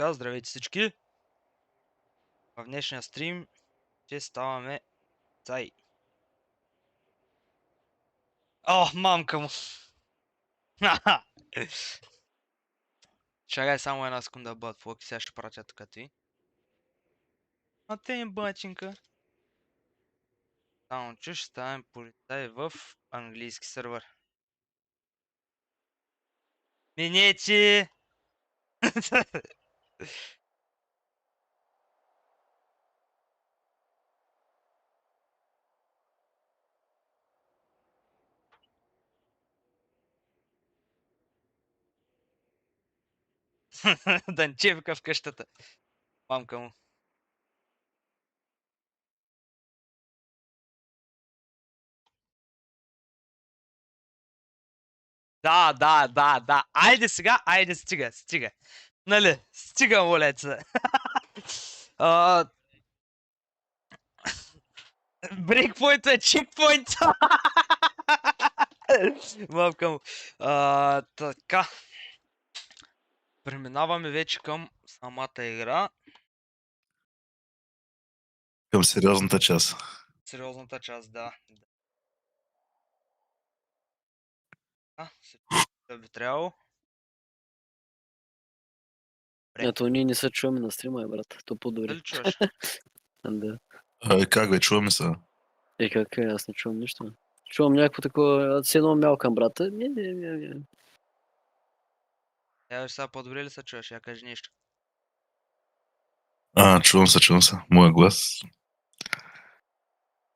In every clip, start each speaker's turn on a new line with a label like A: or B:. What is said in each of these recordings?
A: Така, здравейте всички. В днешния стрим ще ставаме цай. О, мамка му! Чакай само една секунда, бъд флоки, сега ще пратя така ти. А те им бачинка. Само че ще ставаме полицай в английски сървър. Минечи! Данчевка в къщата. Мамка му. Да. Айде сега, айде стига. Нали, стига, молеца. Брейкпойнт е чекпойнт. Мамка му. Така. Преминаваме вече към самата игра.
B: Към сериозната част.
A: Сериозната част, да. Да би трябвало.
C: Ето, ние не се чуваме на стрима, брат. То по-добре.
A: Дали чуваш?
C: Да.
B: Как бе, чуваме се?
C: Как е, аз не чувам нищо. Чувам някакво такова, с едно мялкам, брата. Не.
A: Я сега по-добре ли се чуваш? Я кажи нещо.
B: Чувам се. Моя глас.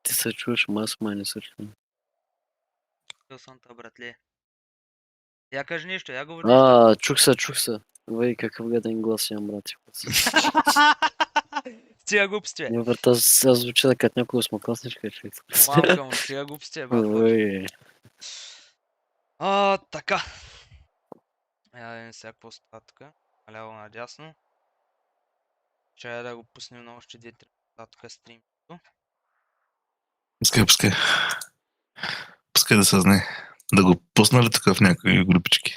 C: Ти се чуваш, аз май не се чувам.
A: Чул съм те, братле. Я кажи нещо, я говори нещо.
C: Чух се. Вай, какъв гаден глас имам, брат.
A: Стига глупости, бе.
C: Не, брат, аз звуча като някой осмокласничка, човек.
A: Малка му, стига глупости, бе, брат.
C: Ой.
A: Така. Я да видим сега какво става тук. Наляво надясно. Чая да го пуснем на още 2-3 тук стрим.
B: Пускай. Пускай да се знае. Да го пусна ли тук в някои групички?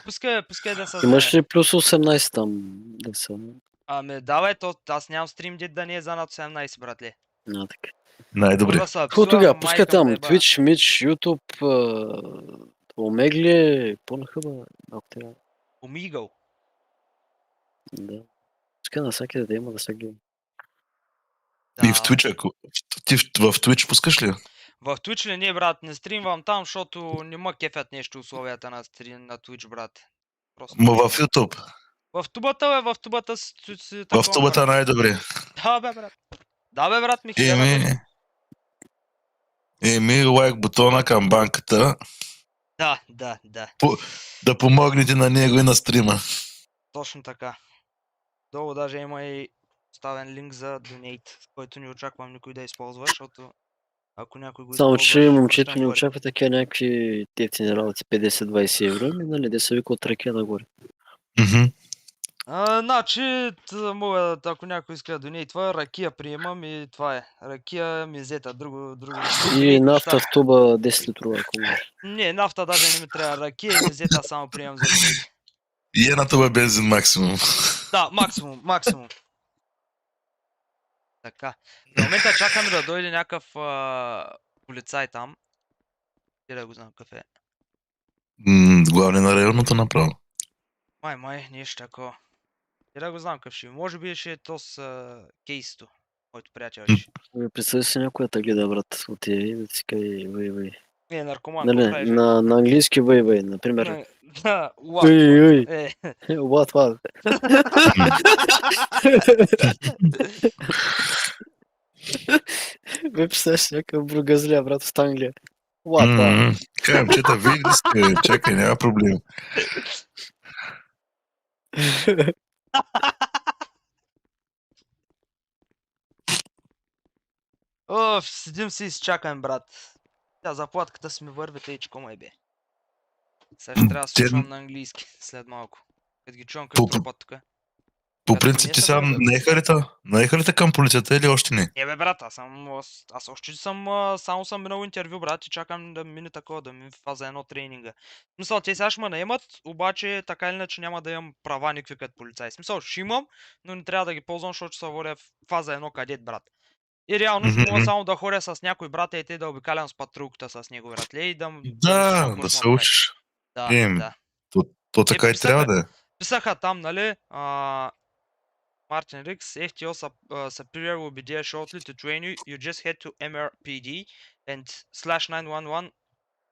A: Пускай да се знае.
C: Имаш ли плюс 18 там? Да са.
A: Ами давай, аз нямам стрим дит да не е за над 18, братле.
C: Така.
B: Най-добре.
C: Какво тогава? Пускай там Twitch, Mitch, YouTube, Омегли, по-нахъба, ако трябва.
A: Омигъл.
C: Да. Пускай навсякъде да има да се гледа.
B: И в Twitch, ако... Ти в Twitch пускаш ли?
A: В Twitch ли? Не, брат, не стримвам там, защото не ма кефят нещо условията на стрим на Twitch, брат. Просто...
B: В YouTube.
A: В тубата, бе, в тубата си
B: В тубата най-добре.
A: Да, бе, брат, ми хера.
B: Лайк бутона към банката.
A: Да.
B: Да помогнете на него и на стрима.
A: Точно така. Долу даже има и ставен линк за Donate, който не очаквам никой да използва, защото ако някой го използва...
C: Само че момчето не очаква така някакви ефтини работи, 50-20 евро, нали, да се вика от ръке нагоре.
A: Значи, мога, ако някой иска да донейтва, ракия приемам и това е. Ракия, мизета, друго.
C: И нафта в туба 10 литрова, ако можеш.
A: Не, нафта даже не ми трябва. Ракия и мизета само приемам за донейт.
B: И една туба бензин максимум.
A: Да, максимум. Така. За момента чакаме да дойде някакъв полицай там. Да го знам какъв е.
B: Главни на районното направо.
A: Май, нещо такова. Да го знам какъв ще. Може би ще е то с кейсто, който приятел ще.
C: Представи си някоя та гледа, брат, от тия и да ти кай вай.
A: Не, наркоман.
C: Нали, на английски вай, например.
A: Да,
C: Ой. What? Бе, представяш някакъв бругазля, брат, в Англия. What?
B: Каем, че да види, чакай, няма проблем.
A: Седим си и изчакам, брат. Тя заплатката си ми върви тъйчко, май бе. Сега ще трябва да се чувам на английски след малко. Като ги чувам като трупат тук.
B: По
A: Като
B: принцип ти
A: донесе
B: сега
A: мога.
B: наеха ли те към полицията или още не?
A: Бе, брат, аз още само съм минал интервю, брат, и чакам да мине такова, да ми фаза едно тренинга. В смисъл, те сега ще ме наемат, обаче така или иначе няма да имам права никакви като полицай. В смисъл, ще имам, но не трябва да ги ползвам, защото ще се водя в фаза едно кадет, брат. И реално ще мога само да ходя с някой брата и те да обикалям с патрулката с него, братле, и да ми снимам
B: Да,
A: какво
B: да
A: ще
B: се
A: ме прави.
B: учиш.
A: Да, да.
B: То така и трябва да е.
A: Писаха там, нали, Martin Riggs, FTO superior will be there shortly to train you. You just head to MRPD and /911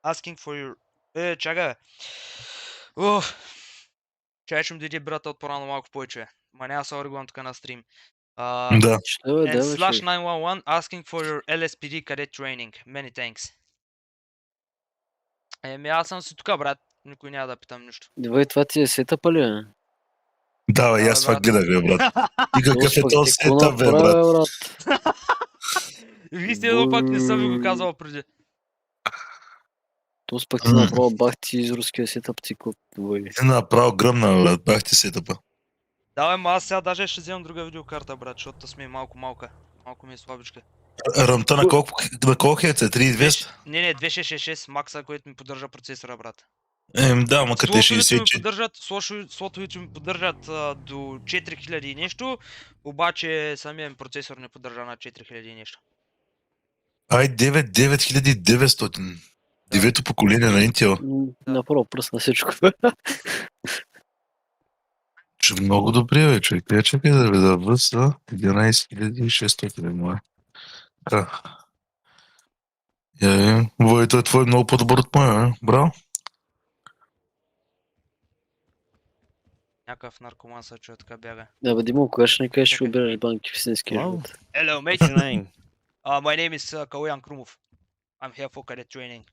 A: asking for your... чакай. Чай, ще ми дойде брата от порано малко повече. Ма няма се оригувам тук на стрим.
B: Да.
C: Що бе,
A: And
C: да, бе, човек.
A: /911 asking for your LSPD cadet training. Many thanks. Еми аз съм си тук, брат. Никой няма да питам нищо.
C: Добре, това ти е сетъпа ли, бе?
B: Да, и
A: Да,
B: аз това
A: брат.
B: гледах, бе, брат. И какъв е
C: Пък
B: този
C: ти какво
B: сетъп, бе, брат?
C: направя, брат?
A: Вие сте едно пак не съм ви го казал преди.
C: Тос пък ти направо бах ти из руския сетъп, ти какво твой.
B: Направо гръмна, брат. Бах ти сетъпа.
A: Да, бе, ма аз сега даже ще вземам друга видеокарта, брат, защото сме малко малка. Малко ми е слабичка.
B: Ръмта на колко хец е? 3200?
A: Не, 2666 макса, който ми поддържа процесора, брат.
B: Да, ма къде
A: Слотовете ми
B: 64.
A: поддържат, слотовете ми поддържат до 4000 и нещо, обаче самия ми процесор не поддържа на 4000 и нещо.
B: i9 9900. Девето поколение на Intel.
C: Направо пръсна всичко.
B: Че много добре, бе, човек. Я чакай да видя за 11600 мое. Да. Вой, той твой е много по-добър от моя, браво.
A: Някакъв наркоман се чуя така бяга.
C: Да, бе, Димо, кога ще не кажеш, че
A: Чакай.
C: обираш банки в истинския
D: Hello?
C: живот?
A: Hello, mate.
D: What's your name?
A: My name is Kaloyan Krumov. I'm here for cadet training.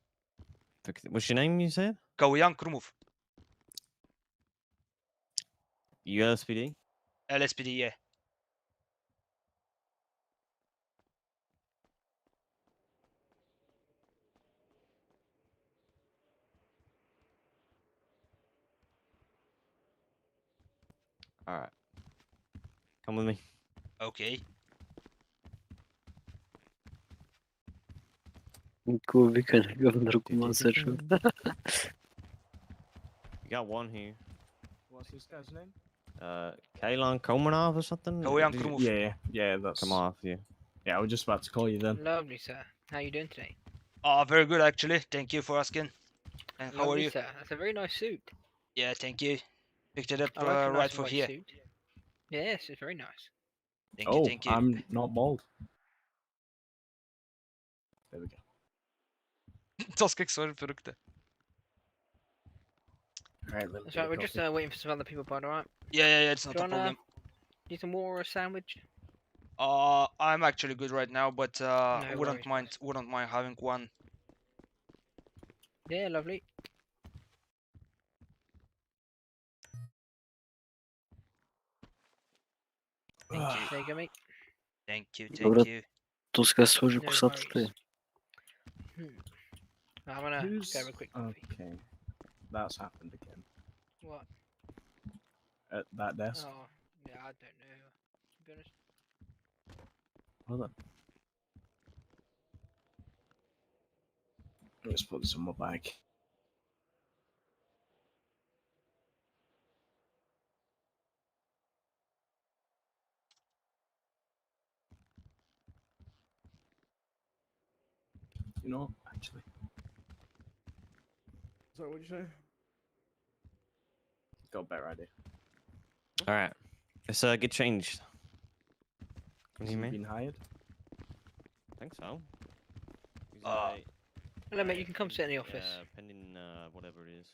D: What's your name, you said?
A: Kaloyan Krumov.
D: USPD?
A: LSPD, yeah.
D: Alright. Come with me.
A: Okay.
C: Никой вика някакъв наркоман се чува.
D: You got one here.
E: What's this guy's name?
D: Kaloyan Komanov or something?
A: Kaloyan
D: Did you-
A: Krumov.
E: Yeah, that's.
D: Come off, yeah.
E: Yeah, I was just about to call you then.
F: Lovely, sir. How are you doing today?
A: Very good actually. Thank you for asking. And how are
F: Lovely,
A: you?
F: sir. That's a very nice suit.
A: Yeah, thank you. Picked it up
F: I recognise
A: right
F: the
A: for
F: white
A: here.
F: suit. Yes, it's very nice.
A: Thank you,
E: Oh,
A: thank you.
E: I'm not bald. There we go.
A: Тос как сложи перуката.
E: Alright, let me
F: That's
E: get a
F: right. We're just
E: coffee.
F: waiting for some other people, bud. All right.
A: Yeah, it's not
F: Do you
A: a problem.
F: need some water or a sandwich?
A: I'm actually good right now, but
F: No
A: wouldn't mind having one.
F: Yeah, lovely. There you go, mate.
A: Thank you,
C: Добре.
A: thank you.
C: Тос как сложи
F: No
C: косата
F: worries.
C: ти.
F: I'm gonna
E: Who's-
F: grab a quick coffee.
E: Okay, that's happened again.
F: What?
E: At that desk.
F: Oh, yeah, I don't know. To be honest.
E: Hold on. Let's put this in my bag. You know, actually. Sorry, what'd you say? Got a better idea.
D: Alright. Let's get changed. Can
E: Has
D: you
E: he
D: hear me?
E: been hired?
D: I think so. He's,
F: Hello, mate. You can come sit in the office.
D: pending whatever it is.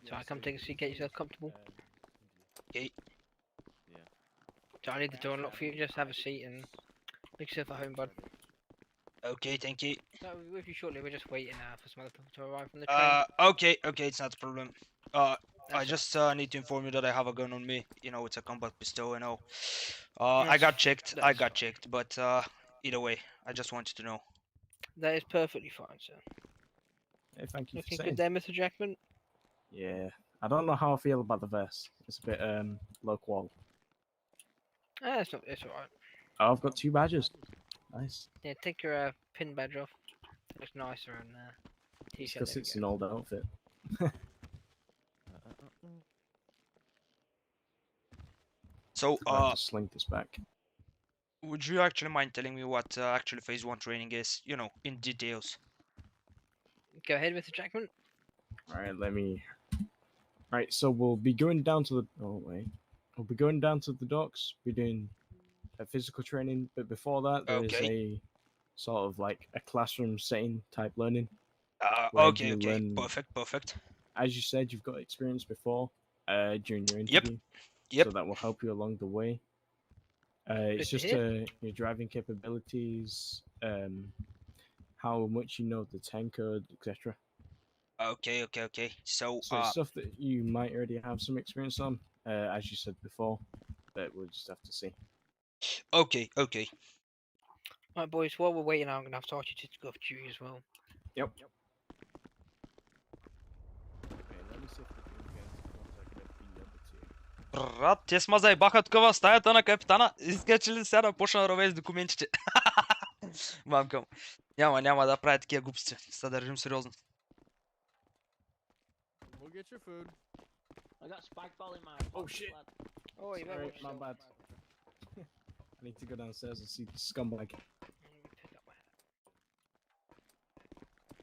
F: So I come take a seat, get yourself comfortable.
A: Okay.
F: So I need the door unlocked for you. Just have a seat and make yourself at home, bud.
A: Okay, thank you.
F: No, we'll be with you shortly. We're just waiting for some other people to arrive from the train.
A: Okay, it's not a problem. I
F: That's
A: just need to inform you that I have a gun on me. You know, it's a combat pistol, you know. I got checked,
F: that's
A: but either way, I just wanted to know.
F: That is perfectly fine, sir.
E: Hey, thank you
F: Looking
E: for
F: good
E: saying.
F: there, Mr. Jackman.
E: Yeah, I don't know how I feel about the vest. It's a bit low qual.
F: It's alright.
E: Oh, I've got 2 badges. Nice.
F: Yeah, take your pin badge off. It looks nicer on t-shirt.
E: Because
F: there we
E: it's
F: go.
E: an old outfit.
A: So,
E: I have to slink this back.
A: would you actually mind telling me what actually phase 1 training is, you know, in details?
F: Go ahead with the Jackman.
E: Alright, let me... Alright, so we'll be going down to the... Oh, wait. We'll be going down to the docks. Be doing a physical training. But before that, there is
A: Okay.
E: a sort of like a classroom setting type learning. Where
A: Okay,
E: you
A: okay.
E: learn-
A: Perfect.
E: As you said, you've got experience before during your
A: Yep.
E: interview.
A: Yep.
E: So that will help you along the way. It's
F: Good to
E: just your driving capabilities, how much you know the tank code, etc.
A: Okay. So,
E: So it's stuff that you might already have some experience on, as you said before, but we'll just have to see.
A: okay.
F: Right, boys. While we're waiting, I'm gonna have to ask you to go off duty as well.
E: Yep. Okay, let me see if we can get into contact with the other two.
A: Брат, те смазай баха тук в стаята на капитана. Искачи ли сега да почна да ровеш документите? Мамкам. Няма да прави такива глупости. Се държим сериозно.
G: We'll get your food.
H: I got spike ball in my.
E: Oh, shit.
F: Oh, you better
E: Sorry,
F: watch
E: my
F: yourself.
E: bad. I need to go downstairs and see the scumbag.
F: Pick up my hat.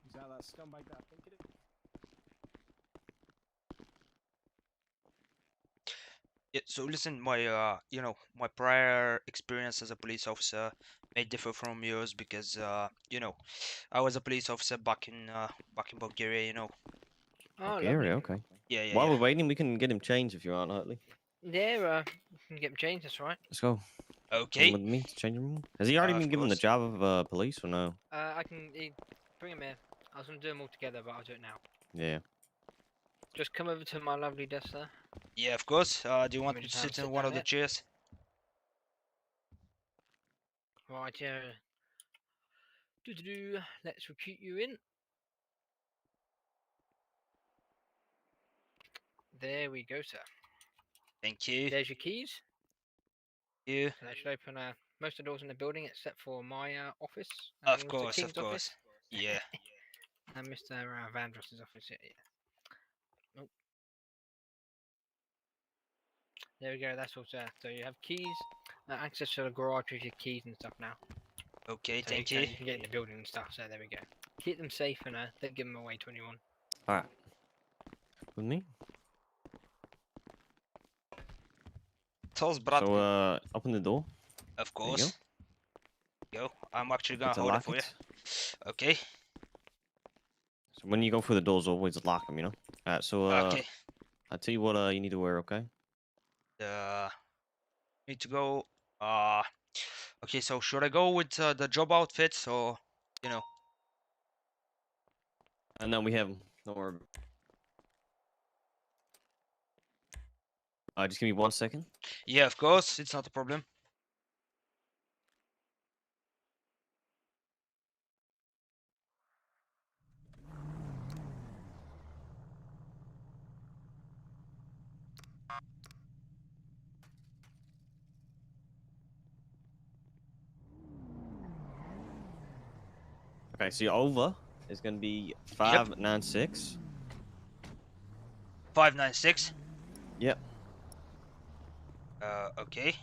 E: Is that scumbag that I think it is?
A: Yeah, so listen, my you know, my prior experience as a police officer may differ from yours because you know, I was a police officer back in Bulgaria, you know.
F: Oh,
D: Bulgaria,
F: lovely.
D: okay.
A: Yeah.
D: While we're waiting, we can get him changed if you want, Hartley.
F: Yeah, you can get them changed. That's right.
D: Let's go. Come
A: Okay.
D: with me to change him. Has he already
A: Of
D: been given the
A: course.
D: job of police or no?
F: I can bring them here. I was gonna do them all together, but I'll do it now.
D: Yeah.
F: Just come over to my lovely desk there.
A: Yeah, of course. Do you want
F: me
A: me to
F: just have a
A: sit in
F: sit
A: one
F: down
A: of the
F: there.
A: chairs?
F: Right, yeah. Let's recruit you in. There we go, sir.
A: Thank you.
F: There's your keys.
A: You.
F: So that should open most of the doors in the building except for my office.
A: Of
F: Mr.
A: course,
F: King's
A: of course.
F: office,
A: Yeah.
F: and Mr. Vandross's office. Yeah. Oh. There we go. That's all, sir. So you have keys, access to the garage with your keys and stuff now.
A: Okay,
F: So
A: thank
F: you
A: you.
F: can get in the building and stuff. So there we go. Keep them safe and don't give them away to anyone.
D: Alright. With me?
A: Toss, brat.
D: So, open the door.
A: Of
D: There you
A: course. Go. I'm actually gonna
D: To
A: hold it
D: lock
A: for you.
D: it.
A: Okay.
D: So when you go through the doors, always lock them, you know? Alright, so,
A: Okay.
D: I'll tell you what you need to wear, okay?
A: Need to go. Okay. So should I go with the job outfit or, you know?
D: And then we have them. Don't worry. Just give me 1 second.
A: Yeah, of course. It's not a problem.
D: Okay, so your over is going to be 596.
A: 596.
D: Yep.
A: Okay.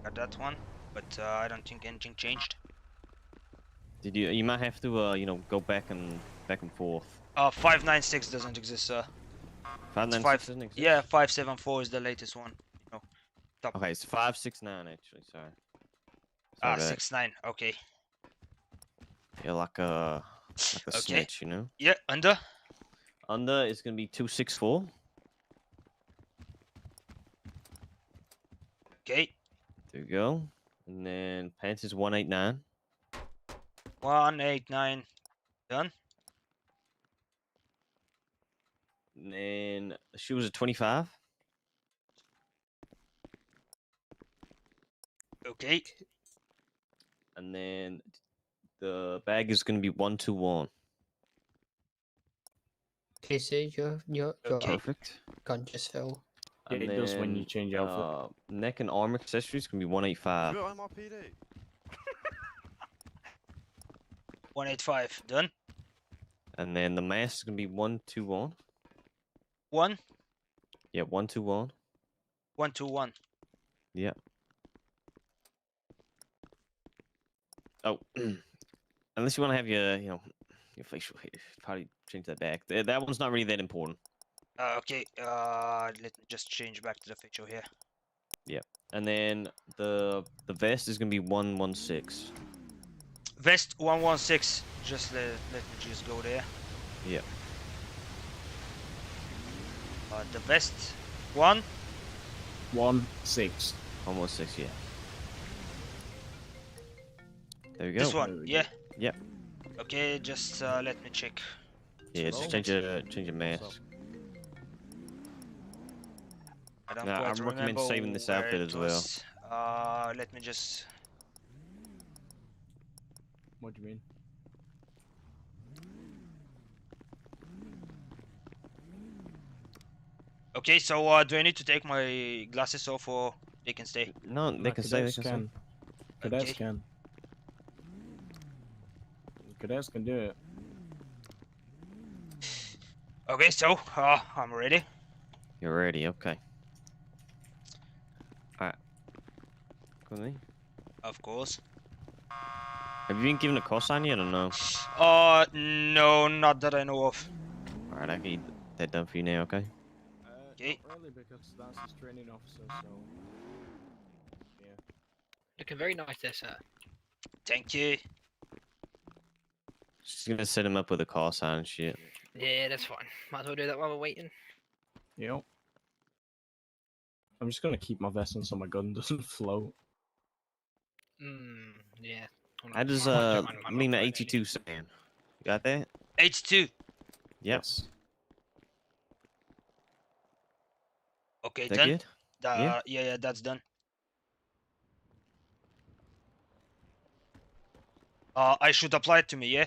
A: Got that one, but I don't think anything changed.
D: Did you might have to you know, go back and forth.
A: 596 doesn't exist, sir.
D: 596 doesn't exist?
A: Yeah, 574 is the latest one. You know, top.
D: Okay, it's 569 actually, sorry. Sorry about that.
A: 69. Okay.
D: You're like a
A: Okay.
D: snitch, you know?
A: Yeah, under.
D: Under is gonna be 264.
A: Okay.
D: There you go. And then pants is 189.
A: 189. Done.
D: And then the shoes are 25.
A: Okay.
D: And then the bag is gonna be 121.
H: Okay, so your
A: Okay.
D: Perfect.
H: gun just fell.
E: Yeah, it does when you change outfit.
D: Neck and arm accessories can be 185.
G: Real MRPD.
A: 185. Done.
D: And then the mask is gonna be 121.
A: 1.
D: Yeah, 121.
A: 121.
D: Yeah. Oh, unless you want to have your, your facial hair, probably change that back. That one's not really that important.
A: Okay. Let me just change back to the facial here.
D: Yeah. And then the vest is gonna be 116.
A: Vest 116. Just let me just go there.
D: Yeah.
A: The vest 1.
E: 1-6.
D: 116. Yeah. There we go.
A: This one. Yeah.
D: Yeah.
A: Okay. Just let me check.
D: Yeah. Just change your mask.
A: I don't
D: Nah, I
A: quite
D: recommend
A: remember
D: saving this
A: where
D: outfit
A: it
D: as well.
A: was. Let me just.
E: What do you mean?
A: Okay, so do I need to take my glasses off or they can stay?
D: No, they can say. They
E: Cadets
D: can say.
E: can. Cadets
A: Okay.
E: can. Cadets can do it.
A: Okay, so I'm ready.
D: You're ready. Okay. All right. Go with me.
A: Of course.
D: Have you been given a call sign yet or no?
A: No, not that I know of.
D: All right, I can get that done for you now. Okay.
A: Okay.
E: Not really, because that's his training officer, so... Yeah.
F: Looking very nice there, sir.
A: Thank you.
D: Just gonna set him up with a call sign and shit.
F: Yeah, that's fine. Might as well do that while we're waiting.
E: Yep. I'm just gonna keep my vest on so my gun doesn't float.
F: Yeah. Hold
D: How
F: on,
D: does
F: I'll check my
D: Lima
F: log
D: 82 sound? You got that?
A: H2.
D: Yep.
E: Yes.
A: Okay,
D: Is that
A: done.
D: good?
A: Yeah, that's done. I should apply it to me, yeah?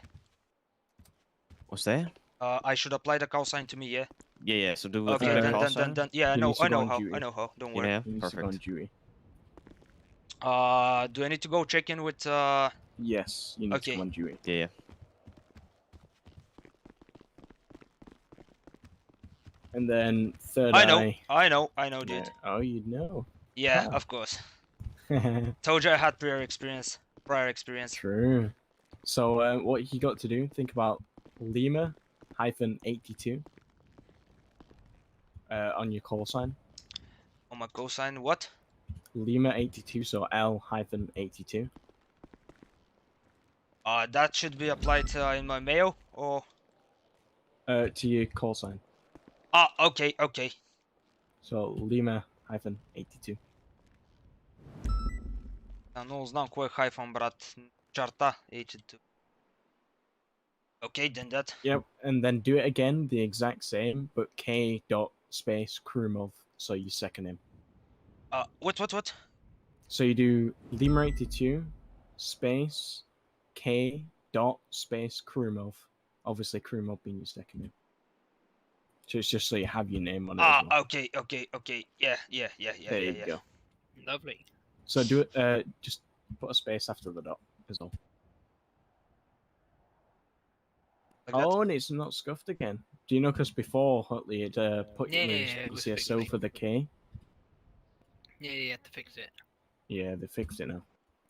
D: What's that?
A: I should apply the call sign to me, yeah?
D: Yeah. So do we
A: Okay,
D: get a
E: done,
D: call
A: done.
D: sign?
A: Yeah,
E: You need to
A: I
E: go
A: know
E: on
A: how.
E: duty.
A: I know how. Don't
D: You
A: worry.
D: know?
E: He needs to go on
D: Perfect.
E: duty.
A: Do I need to go check in with
E: Yes, you need to
A: Okay.
E: go on duty.
D: Yeah.
E: And then third
A: I know,
E: eye.
A: I know, dude.
E: Yeah. Oh, you know.
A: Yeah,
E: Ah.
A: of course. Told you I had prior experience.
E: True. So what you got to do? Think about Lima-82 on your call sign.
A: On my call sign, what?
E: Lima-82, so L-82.
A: That should be applied in my mail, or?
E: To your call sign.
A: Okay.
E: So Lima-82.
A: Ну, знам кой е хайфон, брат. Чарта, H2. Okay, then that.
E: Yep, and then do it again, the exact same, but K dot space Krumov, so you second him.
A: What?
E: So you do Lima-82 space K dot space Krumov. Obviously Krumov being your second name. So it's just so you have your name on it as well.
A: Okay. Yeah.
E: There you go.
F: Lovely.
E: So do it, just put a space after the dot is all.
A: Like that?
E: Oh, and it's not scuffed again. Do you know, because before, Hutley had put
F: Yeah,
E: your
F: it was
E: UCSO
F: fixed.
E: for the K.
F: Yeah, you have to fix it.
E: Yeah, they fixed it now.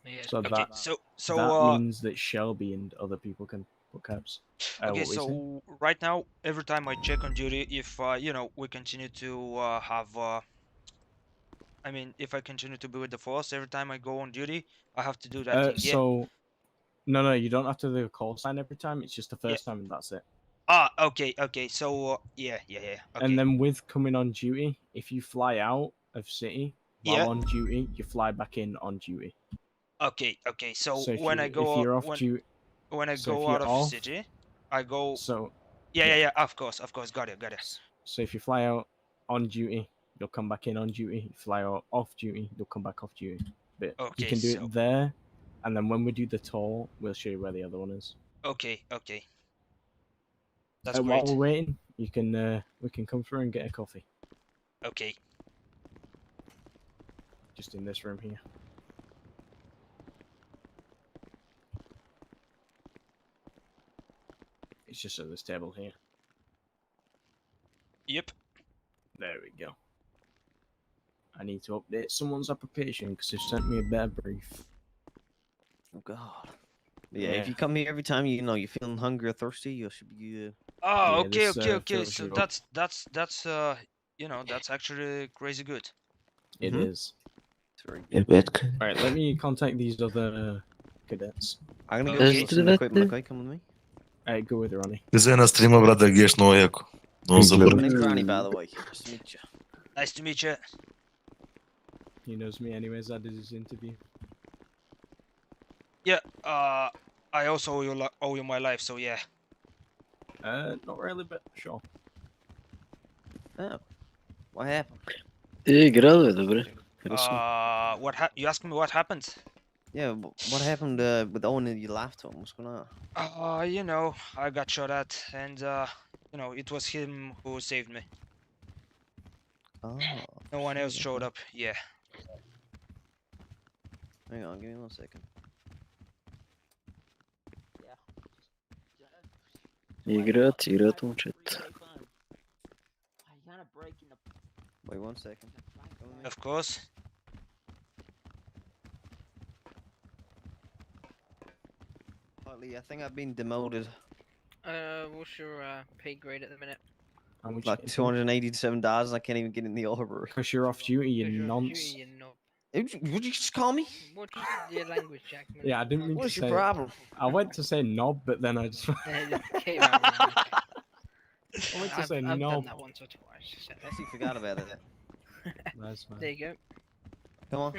F: Yeah.
E: So
A: Okay,
E: that
A: so
E: that means that Shelby and other people can put caps.
A: okay,
E: what were you saying?
A: so right now, every time I check on duty, if we continue to have I mean, if I continue to be with the force, every time I go on duty, I have to do that thing. Yeah.
E: So, no, you don't have to do a call sign every time. It's just the first time, and that's it.
A: Okay. So yeah. Okay.
E: And then with coming on duty, if you fly out of city while
A: Yeah.
E: on duty, you fly back in on duty.
A: Okay. So,
E: So if
A: when
E: you,
A: I go
E: if you're
A: out,
E: off duty,
A: when I
E: so if
A: go
E: you're
A: out of
E: off-
A: city, I go.
E: so
A: Yeah. Of course. Got it.
E: so if you fly out on duty, you'll come back in on duty. You fly out off duty, you'll come back off duty. But you
A: Okay,
E: can do
A: so-
E: it there, and then when we do the tour, we'll show you where the other one is.
A: Okay. That's
E: While
A: great.
E: we're waiting, you can we can come through and get a coffee.
A: Okay.
E: just in this room here. It's just at this table here.
A: Yep.
E: There we go. I need to update someone's application because they've sent me a bad brief.
D: Oh God. Yeah, if you come here every time you know you're feeling hungry or thirsty, you should be.
A: Oh,
E: Yeah,
A: okay,
E: this,
A: okay.
E: fills
A: So
E: you up.
A: that's you know, that's actually crazy good.
E: It
D: Mhm.
E: is.
D: It's very
B: Yeah,
D: good.
B: bad.
E: Alright, let me contact these other cadets.
D: I'm gonna go
A: Okay.
D: steal some equipment. Okay, come with me.
E: Alright, go with Ronnie.
B: Ти взе на стрима, брат, да геш много яко. Много
D: My
B: забърна.
D: name's Ronnie, by the way. Nice to meet you.
A: Nice to meet you.
E: He knows me anyways, I did his interview.
A: Yeah, I also owe you my life, so yeah.
E: Not really, but sure.
D: Oh, what happened?
C: Играл бе, добре. Харесвам.
A: You asked me what happened?
D: Yeah, what happened with the owner you laughed on? What's going on?
A: You know, I got shot at, and you know, it was him who saved me.
D: Oh,
A: No one else
D: shit,
A: showed
D: okay.
A: up. Yeah.
D: Hang on, give me 1 second.
C: Играят момчета.
D: Wait 1 second. Go with me.
A: Of course.
D: Partly, I think I've been demoted.
F: What's your pay grade at the minute?
E: How much
D: Like $287. I can't even get in the Armory.
E: Because you're off duty, you
F: Because you're off duty,
E: nonce.
F: you knob.
D: Would you just call me?
F: What's your language, Jackman?
E: Yeah, I didn't mean to
D: What's your
E: say.
D: problem?
E: I went to say knob, but then I just.
F: It came out wrong.
E: I went to
F: I've
E: say
F: done
E: knob.
F: that once or twice. So.
D: I actually forgot about that.
E: That's fine.
F: There you go.
D: Come on.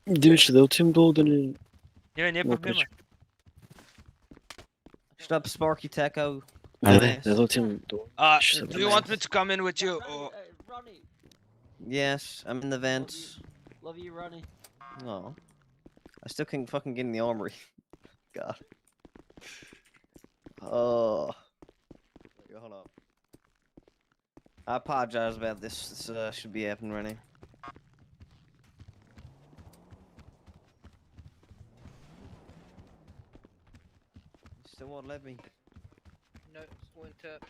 C: Димиче, да отидем долу да ни...
A: Не
C: Много
A: проблема.
C: пречи.
D: Shut up, Sparky Taco.
C: Айде, да отидем долу. Ще се
A: Do you want me to come in with you? Or...
H: Ronnie,
D: Yes, I'm in the vents.
H: love you, Ronnie.
D: No. I still can't fucking get in the Armory. God. Oh. Hold up. I apologize about this. This should be happening right now. Still won't let me.
F: No, went up.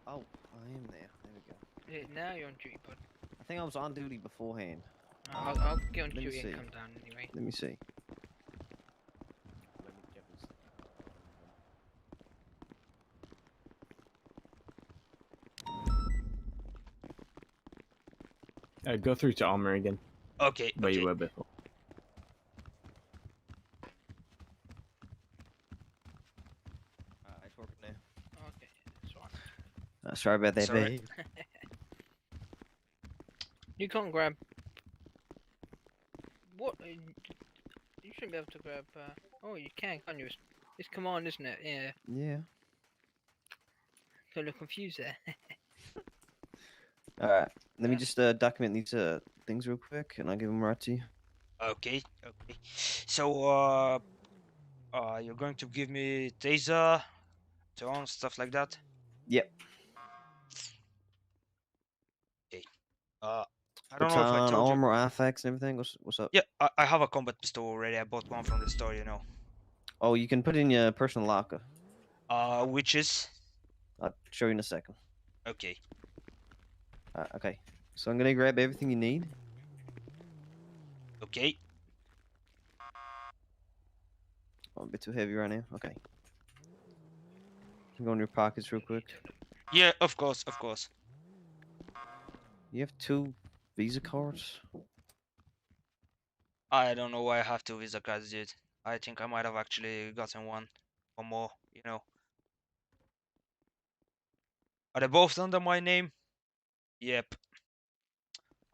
D: Oh, I am there. There we go.
F: Now you're on duty, bud.
D: I think I was on duty beforehand.
F: I'll get on
D: Let me
F: duty
D: see.
F: and come down anyway.
D: Let me see.
E: Go through to armor again,
A: Okay.
E: where you
A: Okay.
E: were before.
D: It's working now.
F: Okay, that's right.
D: Sorry about that,
A: Sorry.
D: babe.
F: You can't grab. What? You shouldn't be able to grab. Oh, you can, can't you? It's command, isn't it? Yeah.
D: Yeah.
F: Got a little confused there.
D: Alright. Let me just document these things real quick and I'll give them right to you.
A: Okay. Okay. So you're going to give me taser, tone, stuff like that.
D: Yep.
A: I don't know if I
D: Baton,
A: told you.
D: armor, IFAX, and everything. What's up?
A: Yeah, I have a combat pistol already. I bought one from the store, you know.
D: Oh, you can put it in your personal locker.
A: Which is
D: I'll show you in a second.
A: okay.
D: Okay. So I'm gonna grab everything you need.
A: Okay.
D: Oh, a bit too heavy right now. Okay. Go in your pockets real quick.
A: Yeah, of course, of course.
D: You have 2 Visa cards.
A: I don't know why I have 2 Visa cards, dude. I think I might have actually gotten one or more, you know. Are they both under my name? Yep.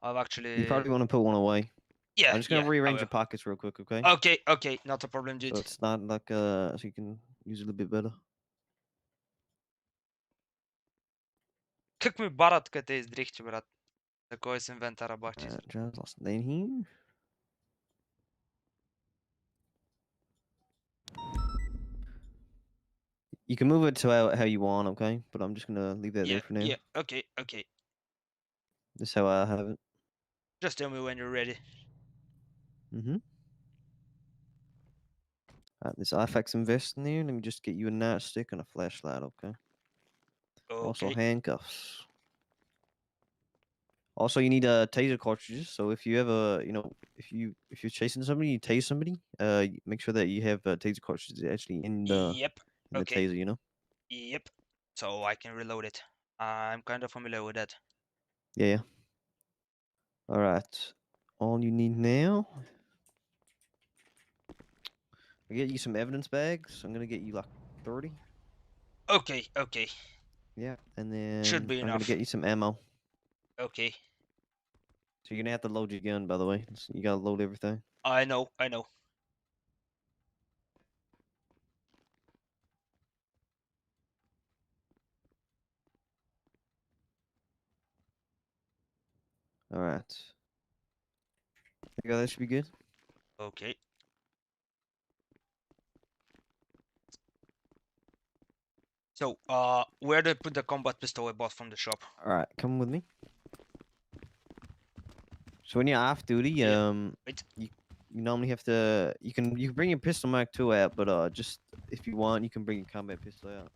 A: I've actually.
D: You probably want to put one away.
A: Yeah.
D: I'm just gonna
A: yeah, I
D: rearrange
A: will.
D: your pockets real quick, okay?
A: Okay, okay, not a problem, dude.
D: So it's not like so you can use it a little bit better.
A: Как ми барат къде издрихте, брат? Такой с инвентара бахче.
D: Just lost it in here. You can move it to how you want, okay? But I'm just gonna leave that
A: Yeah,
D: there for now.
A: yeah, okay, okay.
D: This is how I have it.
A: Just tell me when you're ready.
D: Mm-hmm. This IFAX invest in there. Let me just get you a nightstick and a flashlight, okay? Also
A: Okay.
D: handcuffs. Also, you need taser cartridges. So if you ever, if you're chasing somebody, you tase somebody. Make sure that you have taser cartridges actually in the
A: Yep. Okay.
D: taser. You know.
A: Yep. So I can reload it. I'm kind of familiar with that.
D: Yeah. Yeah. All right. All you need now. I get you some evidence bags. I'm gonna get you like 30.
A: Okay, okay.
D: Yeah. And then
A: Should be
D: I'm gonna
A: enough.
D: get you some ammo.
A: Okay.
D: So you're gonna have to load your gun, by the way. So you gotta load everything.
A: I know, I know.
D: All right. Okay, that should be good.
A: Okay. So, where do I put the combat pistol I bought from the shop?
D: All right, come with me. So when you're off duty,
A: Yeah. Wait.
D: you normally have to. You can bring your pistol Mark II out, but just if you want, you can bring your combat pistol out.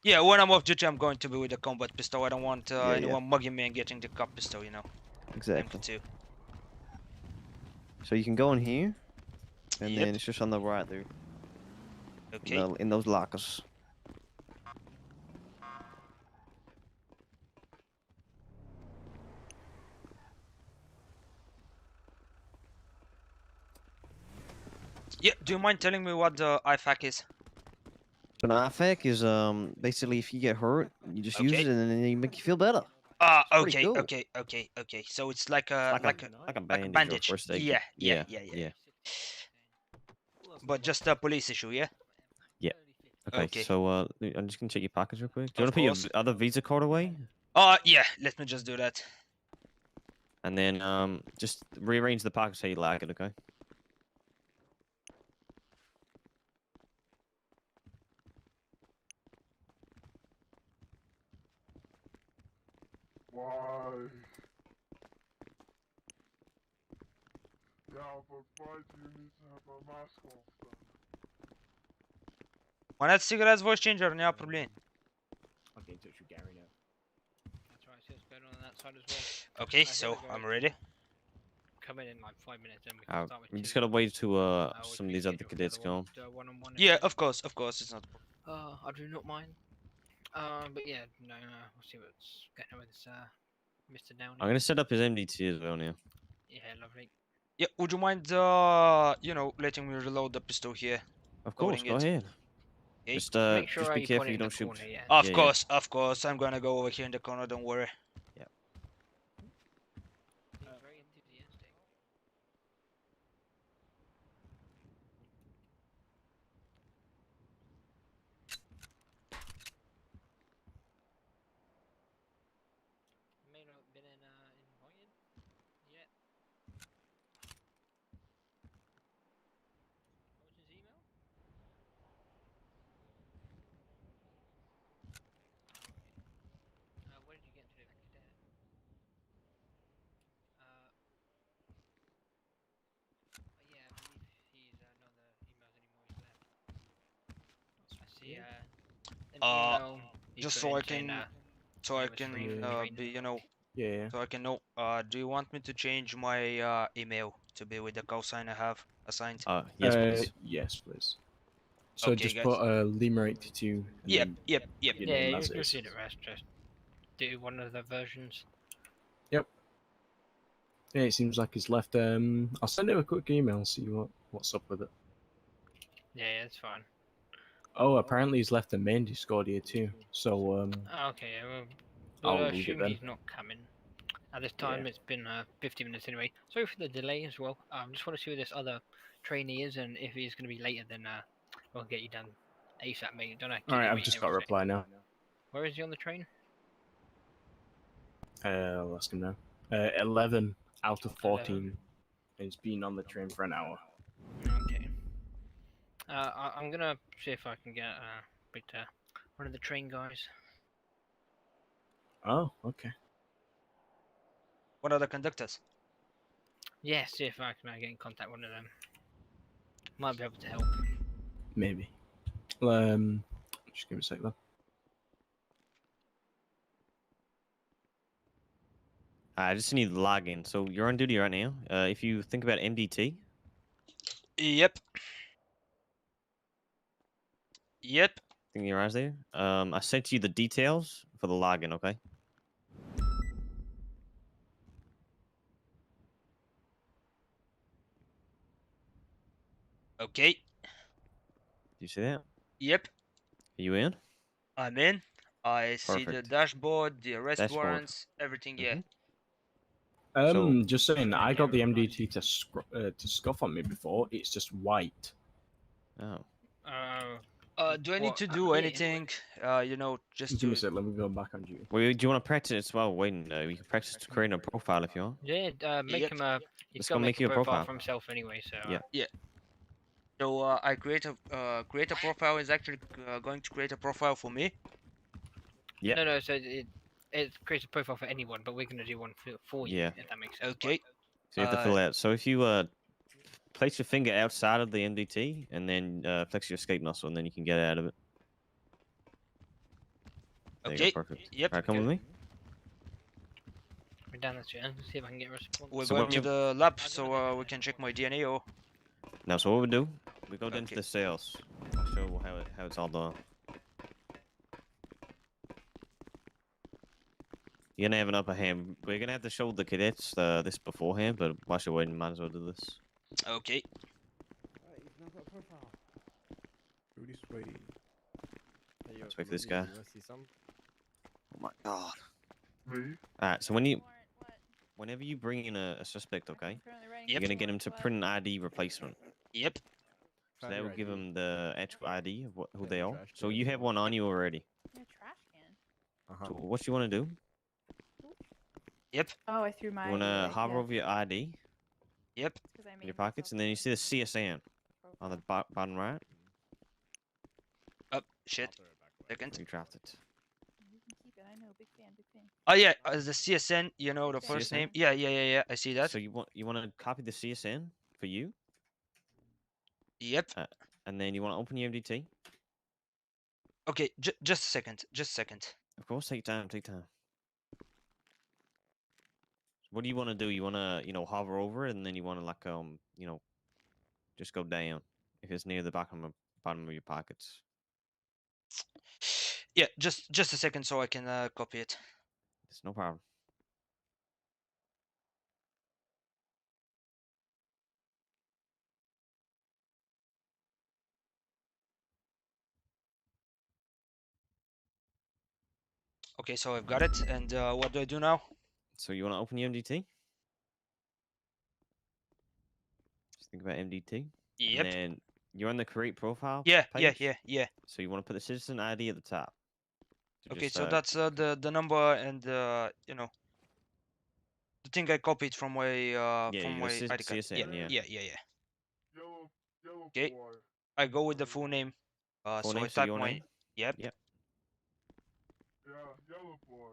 A: Yeah, when I'm off duty, I'm going to be with the combat pistol. I don't want
D: Yeah,
A: anyone mugging me and getting the cop pistol, you know.
D: Exactly.
A: M2.
D: So you can go in here, and
A: Yep.
D: then it's just on the right there.
A: Okay.
D: In those lockers.
A: Yeah, do you mind telling me what the IFAC is?
D: So an IFAC is basically if you get hurt, you just use
A: Okay.
D: it and then you make you feel better. pretty
A: Okay,
D: cool.
A: okay. So it's like a
D: Like a
A: like a
D: bandage. Or
A: bandage.
D: first aid
A: Yeah,
D: kit.
A: yeah. But just a police issue, yeah?
D: Yeah. Okay,
A: Okay.
D: so I'm just gonna check your pockets real quick. Do you
A: Of
D: want to put your
A: course.
D: other Visa card away?
A: Yeah, let me just do that.
D: And then just rearrange the pockets how you like it, okay?
G: Why? Yeah, but why do you need to have a mask off then?
A: Монет си играе с voice changer, няма проблем.
E: I'll get in touch with Gary now.
F: That's right, see what's going on that side as well.
A: Okay,
F: I hear
A: so
F: the guy
A: I'm ready.
F: Come in like 5 minutes, then we can start with
D: We just
F: two.
D: gotta wait till
F: We'll
D: some of these other
F: reschedule for
D: cadets
F: the
D: go.
F: one-on-one if
A: Yeah,
F: needed.
A: of course, it's not.
F: I do not mind. But yeah, no, we'll see what's going on with this, Mr. Downey.
D: I'm gonna set up his MDT as well now.
F: Yeah, lovely.
A: Yeah, would you mind, letting me reload the pistol here?
D: Of course,
A: Loading
D: go
A: it.
D: ahead.
A: Okay.
D: Just
F: Make sure
D: just be
F: you
D: careful
F: put it
D: you
F: in the
D: don't shoot.
F: corner, yeah.
A: Of
D: Yeah,
A: course, I'm gonna go over here in the corner, don't worry.
F: He's very enthusiastic. May not have been invited yet. What's his email? What did you get into the cadet? Yeah, I believe he's not the emails anymore. He's left. I see. An email he
A: just
F: put
A: so I
F: in saying,
A: can,
F: he was free for training.
A: be,
E: Yeah.
A: so I can know. Do you want me to change my email to be with the call sign I have assigned?
D: Yes, please.
E: Yes, please. So
A: Okay,
E: just
A: guys.
E: put Lima 82. And
A: Yep,
E: then
A: yep.
E: your
F: Yeah,
E: name
F: you
E: as
F: can
E: is.
F: see the rest. Just do one of the versions.
E: Yeah, it seems like he's left. I'll send him a quick email, see what's up with it.
F: Yeah, it's fine.
E: Oh, apparently he's left the main Discord here too. So
F: Okay, well,
E: I'll
F: we'll
E: leave it
F: assume
E: then.
F: he's not coming. At this time,
E: Yeah.
F: it's been 50 minutes anyway. Sorry for the delay as well. Just want to see who this other trainee is, and if he's going to be later, then we'll get you done ASAP, mate. Don't have to
E: all right,
F: keep
E: I've
F: waiting
E: just got a
F: every
E: reply now.
F: second. Where is he on the train?
E: I'll ask him now. 11 out of 14.
F: 11.
E: He's been on the train for an hour.
F: Okay. I'm gonna see if I can get Victor One of the train guys.
E: Oh, okay.
A: One of the conductors.
F: Yeah, see if I can get in contact with one of them. Might be able to help.
E: Maybe. Just give me a sec, though.
D: I just need to log in. So you're on duty right now. If you think about MDT,
A: Yep. Yep.
D: think your eyes there. I sent you the details for the login. Okay.
A: Okay.
D: Do you see that?
A: Yep.
D: Are you in?
A: I'm in. I see the
D: Perfect.
A: dashboard, the arrest
D: Dashboard.
A: warrants, everything. Yeah.
D: So-
E: Just saying, I got the MDT to scuff on me before. It's just white.
D: Oh.
A: Do I need
F: What?
A: to do anything? You know, just
E: Give me a
A: to.
E: sec. Let me go back on duty.
D: Well, do you want to practice as well? Waiting. You can practice creating a profile if you want.
F: Yeah, make
A: Yep.
F: him a. He's
D: Let's
F: got
D: go
F: to
D: make
F: make
D: you
F: a
D: a
F: profile
D: profile.
F: for himself anyway. So
D: Yeah.
A: So I create a profile is actually going to create a profile for me.
D: Yeah.
F: No. So it creates a profile for anyone, but we're gonna do one for you.
D: Yeah.
F: If that makes sense.
A: Okay.
D: So you have to fill out. So if you place your finger outside of the MDT and then flex your escape muscle, and then you can get out of it. There you
A: Okay.
D: go, perfect.
A: Yep.
D: All right, come with me.
F: We're down the chain. Let's see if I can get a response.
A: We're
D: So
A: going
D: when
A: to
D: you-
A: the lab so we can check my DNA. Or
D: Now, so what we do? We go down to
A: Okay.
D: the cells. I'll show you how it's all done. You're gonna have an upper hand. We're gonna have to show the cadets this beforehand, but while you're waiting, might as well do this.
A: okay.
D: Let's wait for this guy. Oh my god.
G: Me?
D: Alright, so whenever you bring in a suspect, okay, you're
A: Yep.
D: gonna get him to print an ID replacement.
A: Yep.
D: So that will give him the actual ID of who they are. So you have one on you already.
I: Your trash can.
D: So what you want to do?
A: Yep.
I: Oh, I threw my.
D: You want
I: ID
D: to
I: away,
D: hover
I: yeah.
D: over your ID
A: Yep.
I: It's 'cause I
D: in
I: made
D: your pockets,
I: myself
D: and then you
I: a
D: see the CSN on the
I: profile.
D: bottom right.
A: Oh shit. Second.
D: You dropped it.
I: You can keep it. I know. Big fan. Big fan.
A: Oh yeah, the CSN. You know the
I: CSN.
A: first name.
D: CSN?
A: Yeah. I see that.
D: So you want to copy the CSN for you,
A: Yep.
D: and then you want to open your MDT.
A: Okay. Just a second. Just a second.
D: Of course, take time. Take time. What do you want to do? You want to hover over it, and then you want to like just go down if it's near the bottom of your pockets.
A: Yeah. Just a second so I can copy it.
D: It's no problem.
A: Okay. So I've got it. And what do I do now?
D: So you want to open your MDT? Just think about MDT.
A: Yep.
D: And then you're on the create profile.
A: Yeah.
D: page.
A: Yeah.
D: So you want to put the citizen ID at the top. So
A: Okay.
D: just,
A: So that's the number and the thing I copied from my
D: yeah,
A: from
D: you go
A: my ID card.
D: CSN, yeah.
A: Yeah.
G: Yellow
A: Okay.
G: boy.
A: I go with the full name.
D: Full
A: So
D: name,
A: I
D: so
A: type
D: your
A: my.
D: name?
A: Yep.
D: Yep.
G: Yeah, yellow boy.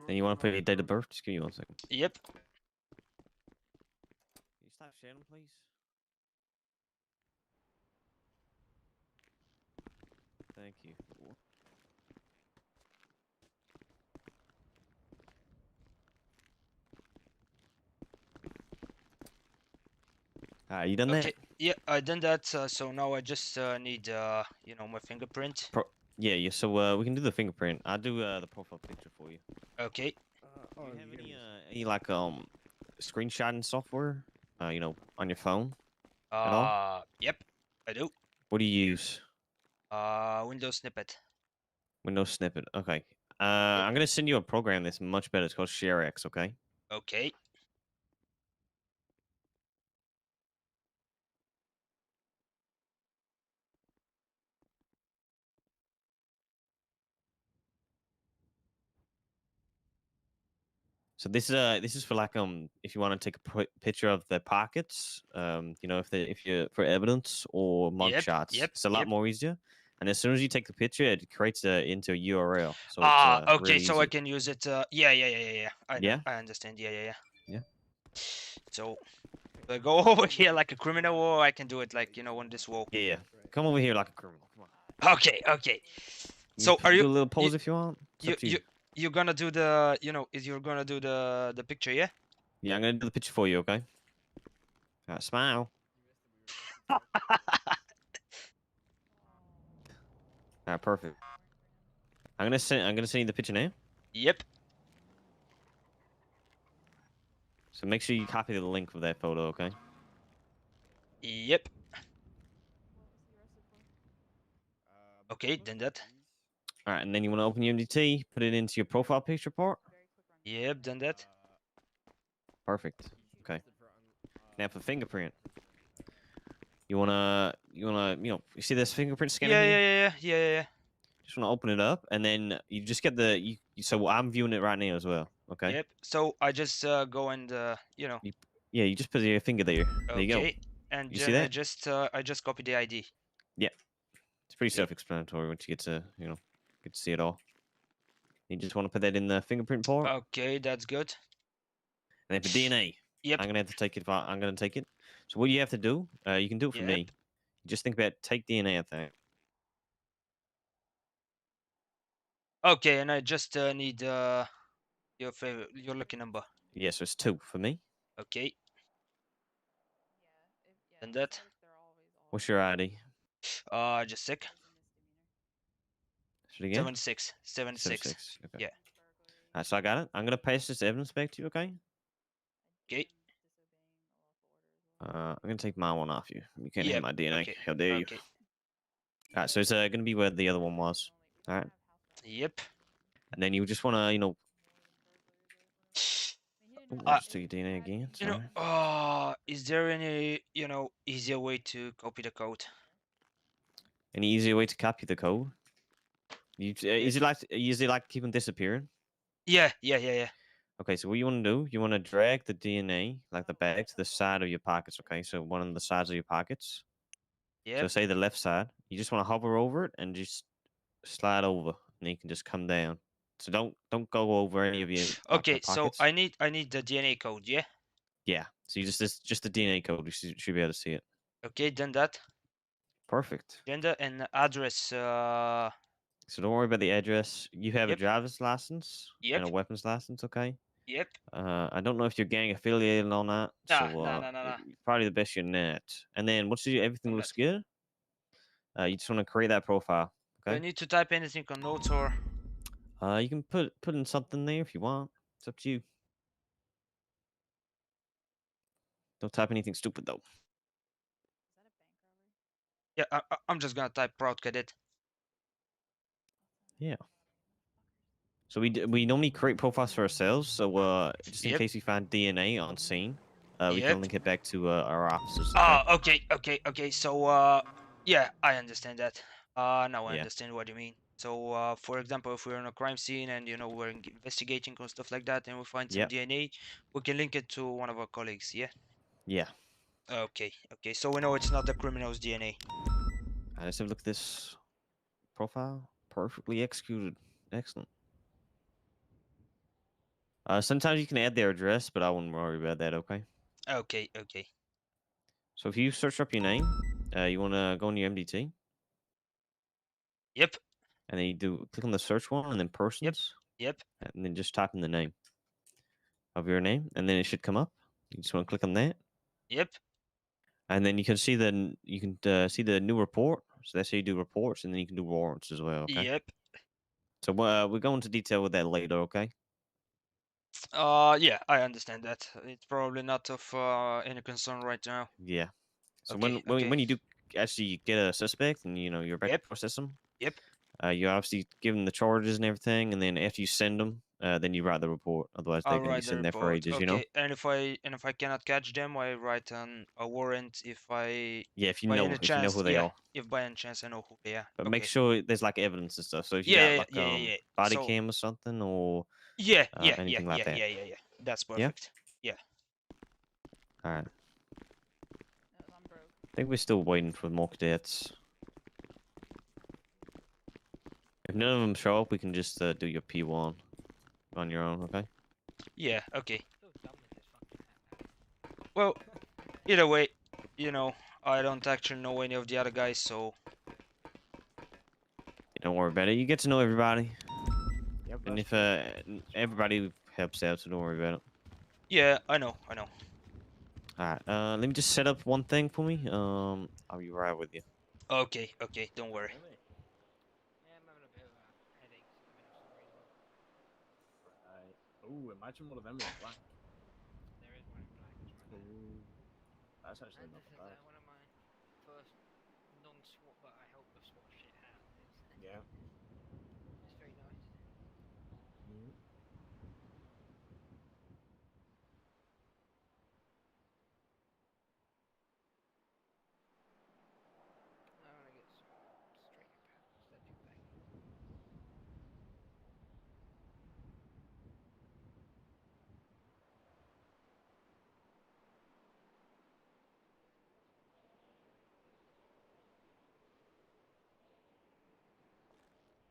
D: Then you want to put your date of birth? Just give me 1 second.
A: Yep.
D: Can you stop sharing, please? Thank you. Alright, you done
A: Okay.
D: that?
A: Yeah, I done that. So now I just need my fingerprint.
D: Yeah. So we can do the fingerprint. I'll do the profile picture for you.
A: Okay.
D: Do you have any like screenshotting software? On your phone? all?
A: Yep, I do.
D: What do you use?
A: Windows snippet.
D: Windows Snippet. Okay. I'm gonna send you a program that's much better. It's called ShareX. Okay.
A: Okay.
D: So this is for like if you want to take a picture of the pockets, you know, if you for evidence or mug shots, it's a lot more easier. And as soon as you take the picture, it creates into a URL. So it's
A: okay,
D: really
A: so I
D: easy.
A: can use it. Yeah. I understand. Yeah. So do I go over here like a criminal, or I can do it like, you know, on this wall?
D: Yeah. Come over here like a criminal. Come on.
A: Okay.
D: You
A: So
D: can
A: are
D: do
A: you
D: a little pose if you want? It's up to you.
A: you're gonna do the, you know, you're gonna do the picture, yeah?
D: Yeah, I'm gonna do the picture for you, okay? Smile. Perfect. I'm gonna send you the picture now.
A: Yep.
D: So make sure you copy the link of that photo, okay?
A: Yep. Okay, then that.
D: All right, and then you want to open your MDT, put it into your profile picture report.
A: Yep, done that.
D: Perfect. Okay. Now for fingerprint, you wanna you see this fingerprint scanner here?
A: Yeah.
D: Just wanna open it up, and then you just get the so I'm viewing it right now as well. Okay.
A: Yep. So I just go and you know.
D: Yeah, you just put your finger there. There you go.
A: Okay. And
D: You see that?
A: I just copy the ID.
D: Yeah. It's pretty self-explanatory once you get to get to see it all. You just want to put that in the fingerprint port.
A: Okay, that's good.
D: And then for DNA,
A: Yep.
D: I'm gonna have to take it. I'm gonna take it. So what you have to do, you can do it for me. Just think about take DNA. I think.
A: Okay, and I just need your lucky number.
D: Yeah, so it's 2 for me.
A: Okay. And that.
D: What's your ID?
A: Just sec.
D: Should again?
A: 76. 76.
D: Okay.
A: Yeah.
D: Alright, so I got it. I'm gonna paste this evidence back to you. Okay.
A: Okay.
D: I'm gonna take my one off you. You can't have
A: Yep,
D: my DNA.
A: okay,
D: How dare you?
A: Okay.
D: Alright, so it's gonna be where the other one was. Alright.
A: Yep.
D: And then you just wanna, I'll just take your DNA again.
A: You
D: Sorry.
A: know, is there any, you know, easier way to copy the code?
D: Any easier way to copy the code? Is it like keeping disappearing?
A: Yeah.
D: Okay, so what you want to do, you want to drag the DNA, like the bag, to the side of your pockets, okay? So one of the sides of your pockets.
A: Yeah.
D: So say the left side. You just want to hover over it and just slide over, and you can just come down. So don't go over any of your
A: Okay, so
D: pockets.
A: I need the DNA code, yeah?
D: Yeah, so you just the DNA code. You should be able to see it.
A: Okay, done that.
D: Perfect.
A: Gender and address.
D: So don't worry about the address. You have a driver's license and a
A: Yep.
D: weapons license, okay?
A: Yep.
D: I don't know if you're gang affiliated or not.
A: Nah,
D: so
A: nah.
D: probably the best you're not. And then once everything looks good, you just want to create that profile.
A: Do I
D: Okay.
A: need to type anything on notes or?
D: You can put in something there if you want. It's up to you. Don't type anything stupid though.
A: Yeah, I'm just gonna type proud cadet.
D: Yeah. So we normally create profiles for ourselves. So just in case we find DNA on scene, we can link it back to our officers.
A: Okay. So yeah, I understand that. Now I understand what you mean. So for example, if we're on a crime scene and, you know, we're investigating or stuff like that, and we find some DNA, we can link it to one of our colleagues. Yeah.
D: Yeah.
A: Okay. So we know it's not the criminal's DNA.
D: Let's have a look at this profile. Perfectly executed. Excellent. Sometimes you can add their address, but I wouldn't worry about that. Okay.
A: Okay.
D: So if you search up your name, you want to go on your MDT.
A: Yep.
D: And then you click on the search one and then persons.
A: Yep.
D: And then just type in the name of your name, and then it should come up. You just want to click on that.
A: Yep.
D: And then you can see the new report. So that's how you do reports, and then you can do warrants as well. Okay.
A: Yep.
D: So we'll go into detail with that later. Okay.
A: Yeah, I understand that. It's probably not of any concern right now.
D: Yeah. So
A: Okay,
D: when you do actually get a suspect and you're about to process them.
A: Yep.
D: You obviously give them the charges and everything, and then after you send them, then you write the report. Otherwise, they're gonna be sitting there for ages.
A: Okay. And if I cannot catch them, I write a warrant if I.
D: Yeah, if you know who they are.
A: If by any chance I know who they are.
D: But make sure there's like evidence and stuff. So if you got like body cam or something or anything like that.
A: Yeah. That's perfect. Yeah.
D: Alright.
I: No, I'm broke.
D: I think we're still waiting for more cadets. If none of them show up, we can just do your P1 on your own, okay?
A: Yeah, okay.
F: So dumb with this fucking hat.
A: Well, either way, you know, I don't actually know any of the other guys, so...
D: Don't worry about it. You get to know everybody.
E: Yep,
D: And
E: that's
D: if
E: true.
D: everybody helps out, so don't worry about it.
A: Yeah, I know.
D: Alright, let me just set up one thing for me. I'll be right with you.
A: Okay, don't worry.
E: Really?
F: Yeah, I'm having a bit of a headache coming for some reason.
E: Right. Oh, imagine one of them in black.
F: There is one in black, it's right there.
E: Ooh, that's actually
F: And
E: not
F: this is
E: bad.
F: one of my first non-SWAT, but I help with SWAT shit hat.
E: Yeah.
F: It's very nice.
E: Mm.
F: I want to get some string pants. They're too baggy.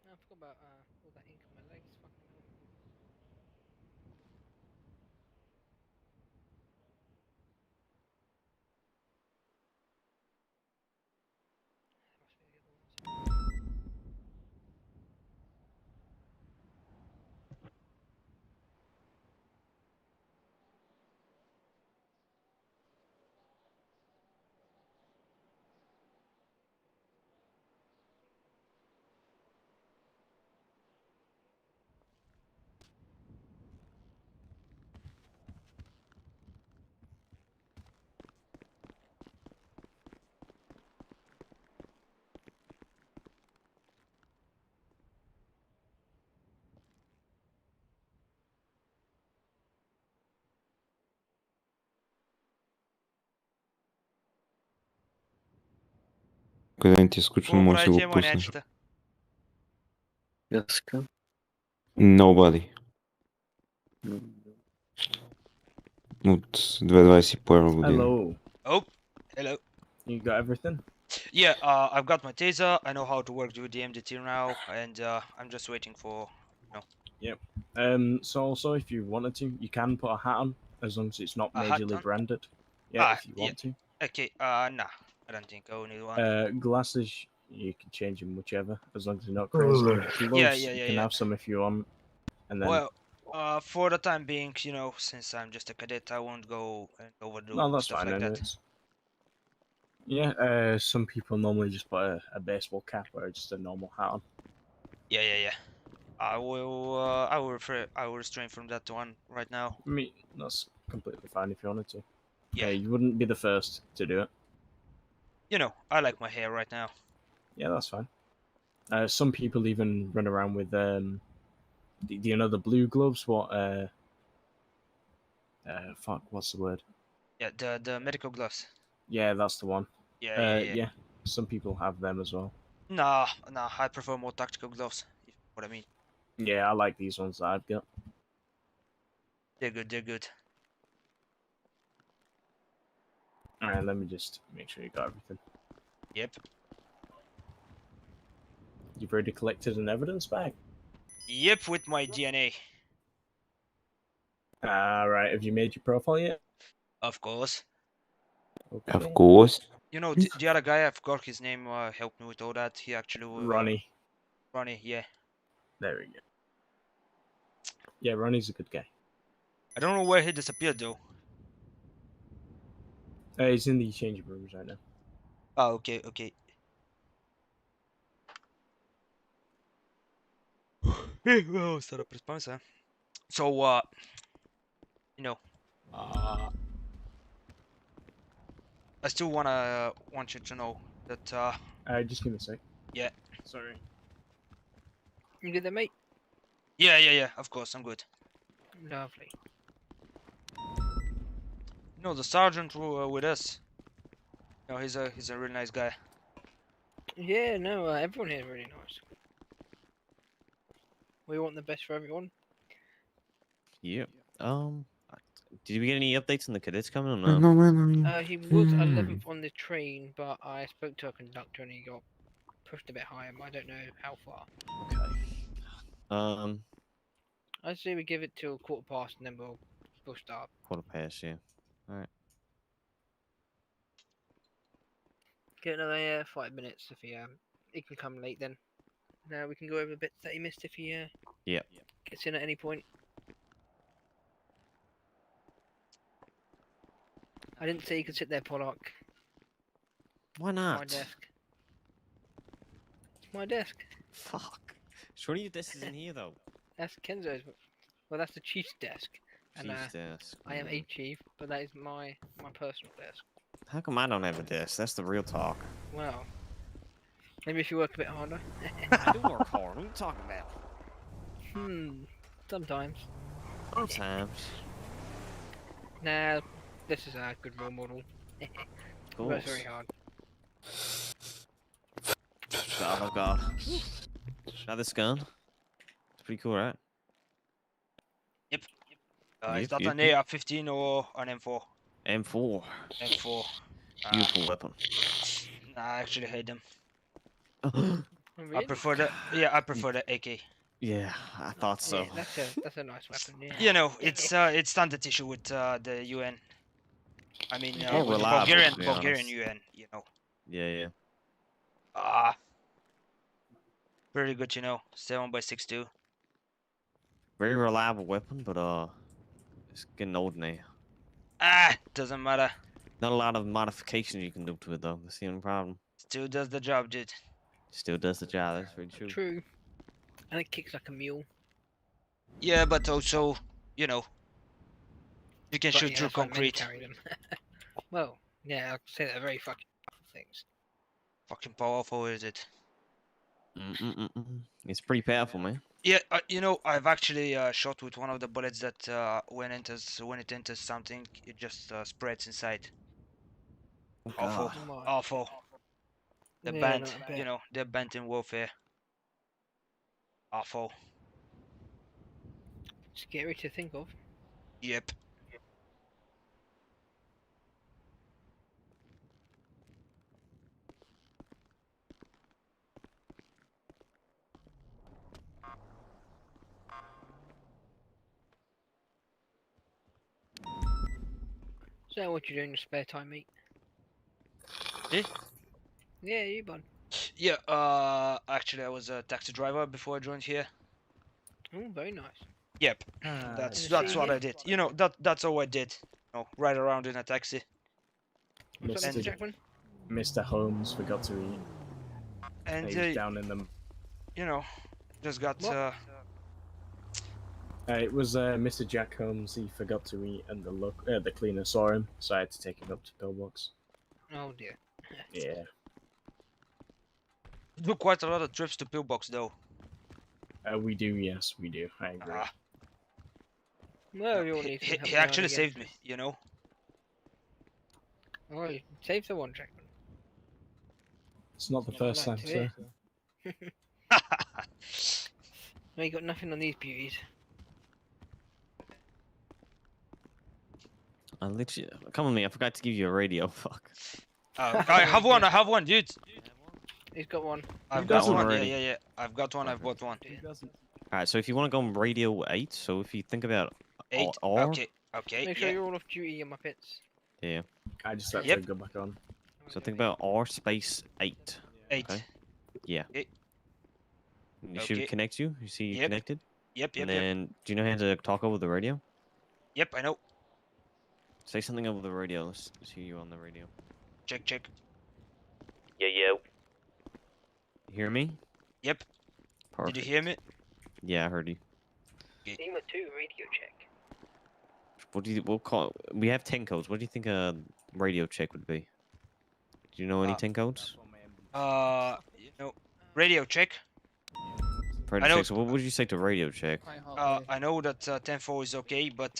F: I forgot about all that ink on my legs. Fucking hell. That must be the other ones.
J: Къде ти е скучно, може да си го пуснеш.
A: манячета?
C: Яска.
J: Nobody. От 2021 година.
E: Hello.
A: Oh, hello.
E: You got everything?
A: Yeah, I've got my taser. I know how to work with the MDT now, and I'm just waiting for,
E: Yep. So also, if you wanted to, you can put a hat on, as long as it's not
A: A hat
E: majorly
A: on?
E: branded. Yeah,
A: Ah,
E: if you want to.
A: Okay, nah, I don't think I will need one.
E: Glasses, you can change them whichever, as long as they're not crazy. Gloves,
A: yeah,
E: you can have some if you want. And then,
A: Well, for the time being, you know, since I'm just a cadet, I won't go and overdo
E: no, that's
A: stuff
E: fine.
A: like that.
E: Anyways. Yeah, some people normally just put a baseball cap or just a normal hat on.
A: Yeah. I will restrain from that one right now.
E: I mean, that's completely fine if you wanted to.
A: Yeah.
E: You wouldn't be the first to do it.
A: You know, I like my hair right now.
E: Yeah, that's fine. Some people even run around with you know the blue gloves? What fuck, what's the word?
A: Yeah, the medical gloves.
E: Yeah, that's the one.
A: Yeah.
E: Yeah, some people have them as well.
A: Nah, I prefer more tactical gloves, if you know what I mean.
E: Yeah, I like these ones that I've got.
A: They're good.
E: Alright, let me just make sure you got everything.
A: Yep.
E: You've already collected an evidence bag?
A: Yep, with my DNA.
E: Alright, have you made your profile yet?
A: Of course.
E: Okay.
J: Of course.
A: You know, the other guy, I forgot his name, helped me with all that. He actually...
E: Ronnie.
A: Ronnie, yeah.
E: There we go. Yeah, Ronnie's a good guy.
A: I don't know where he disappeared, though.
E: He's in the changing rooms right now.
A: Oh, okay. Well, stara предпам'ятая. So, you know, I still want you to know that,
E: Just give me a sec.
A: Yeah.
E: Sorry.
F: You good there, mate?
A: Yeah, of course, I'm good.
F: Lovely.
A: You know, the sergeant with us, you know, he's a really nice guy.
F: Yeah, no, everyone here is really nice. We want the best for everyone.
D: Yeah. Did we get any updates on the cadets coming or
J: No,
D: no?
J: man.
F: He was 11th on the train, but I spoke to a conductor and he got pushed a bit higher. I don't know how far.
D: Okay.
F: I'd say we give it till 1:15 and then we'll start.
D: 1:15, yeah. All right.
F: Get another 5 minutes if he can come late then. Now we can go over a bit that he missed if he gets in at any point. I didn't say you could sit there, Pollock.
D: Why
F: It's
D: not?
F: my desk. It's my desk.
D: Fuck. Surely your desk is in here though.
F: That's Kenzo's. Well, that's the chief's desk. And
D: Chief's desk.
F: I am a chief, but that is my personal desk.
D: How come I don't have a desk? That's the real talk.
F: Well, maybe if you work a bit harder.
D: I do work hard. What are you talking about?
F: Sometimes.
D: Sometimes.
F: Nah, this is a good role model.
D: Cool.
F: Works very hard.
D: God, oh god. Now this gun. It's pretty cool, right?
A: Yep. Is
D: Yep,
A: that
D: yep,
A: an
D: yep.
A: AR-15 or an M4?
D: M4.
A: M4.
D: Beautiful weapon.
A: Nah, I actually hate them.
F: Oh,
A: I
F: really?
A: prefer the AK.
D: Yeah, I thought so.
F: Yeah, that's a nice weapon. Yeah.
A: You know, it's standard issue with the UN. I mean,
D: More
A: with
D: reliable, to be
A: Bulgarian
D: honest.
A: UN. You know.
D: Yeah.
A: Very good, you know. 7x62.
D: Very reliable weapon, but it's getting old now.
A: Doesn't matter.
D: Not a lot of modifications you can do to it though. That's the only problem.
A: Still does the job, dude.
D: Still does the job. That's very true.
F: True. And it kicks like a mule.
A: Yeah, but also, you know, you can
F: But
A: shoot
F: yeah,
A: through
F: that's why men
A: concrete.
F: carry them. Well, yeah, I'll say they're very fucking powerful things.
A: Fucking powerful, is it?
D: It's pretty powerful, man.
A: Yeah, you know, I've actually shot with one of the bullets that when it enters something, it just spreads inside.
D: Oh,
A: Awful,
D: God.
F: Come on.
A: awful. They're
F: Yeah,
A: banned,
F: not bad.
A: you know, they're banned in warfare. Awful.
F: Scary to think of.
A: Yep.
F: So what you do in your spare time, mate?
A: Eh?
F: Yeah, you bud.
A: Yeah, actually I was a taxi driver before I joined here.
F: Oh, very nice.
A: Yep.
E: Ah,
A: That's
F: yeah.
A: what I did. You know, that's all I did. You know, ride around in a taxi.
F: What's up,
E: Mr.
F: Mr. Jackman?
E: Mr. Holmes forgot to eat.
A: And
E: He's down in them.
A: you know, just got
F: What?
E: It was Mr. Jack Holmes. He forgot to eat, and the cleaner saw him, so I had to take him up to pillbox.
F: Oh dear.
E: Yeah.
A: do quite a lot of trips to pillbox though.
E: We do. Yes, we do. I agree.
F: Well, you all need some help
A: He
F: now and
A: actually
F: again.
A: saved me, you know.
F: Oh, you saved the one, Jackman.
E: It's not the
F: I'd
E: first
F: like
E: time,
F: to
E: sir.
F: hear. No, you got nothing on these beauties.
D: I literally come with me. I forgot to give you a radio. Fuck.
A: I have one, dude.
F: He's got one.
A: I've
D: got
A: got
D: one
A: one.
D: already?
A: Yeah. I've got one. I've bought one.
E: He doesn't.
D: All right. So if you want to go on radio 8, so if you think about
A: 8.
D: R,
A: Okay.
F: Make sure
A: Yeah.
F: you're all off duty in my pits.
D: yeah.
E: I just have
A: Yep.
E: to go back on.
D: So think about R space 8.
A: 8.
D: Okay. Yeah.
A: Okay.
D: It should
A: Okay.
D: connect you. You see
A: Yep.
D: connected.
A: Yep.
D: And then do you know how to talk over the radio?
A: Yep. I know.
D: Say something over the radio. Let's hear you on the radio.
A: Check.
D: Yeah. Hear me?
A: Yep.
D: Perfect.
A: Did you hear me?
D: Yeah, I heard you.
F: Team of 2 radio check.
D: What do you? We'll call. We have 10 codes. What do you think a radio check would be? Do you know any 10 codes?
A: You know, radio check.
D: Radio
A: know-
D: check. So what would you say to radio check?
A: I know that 10-4 is okay, but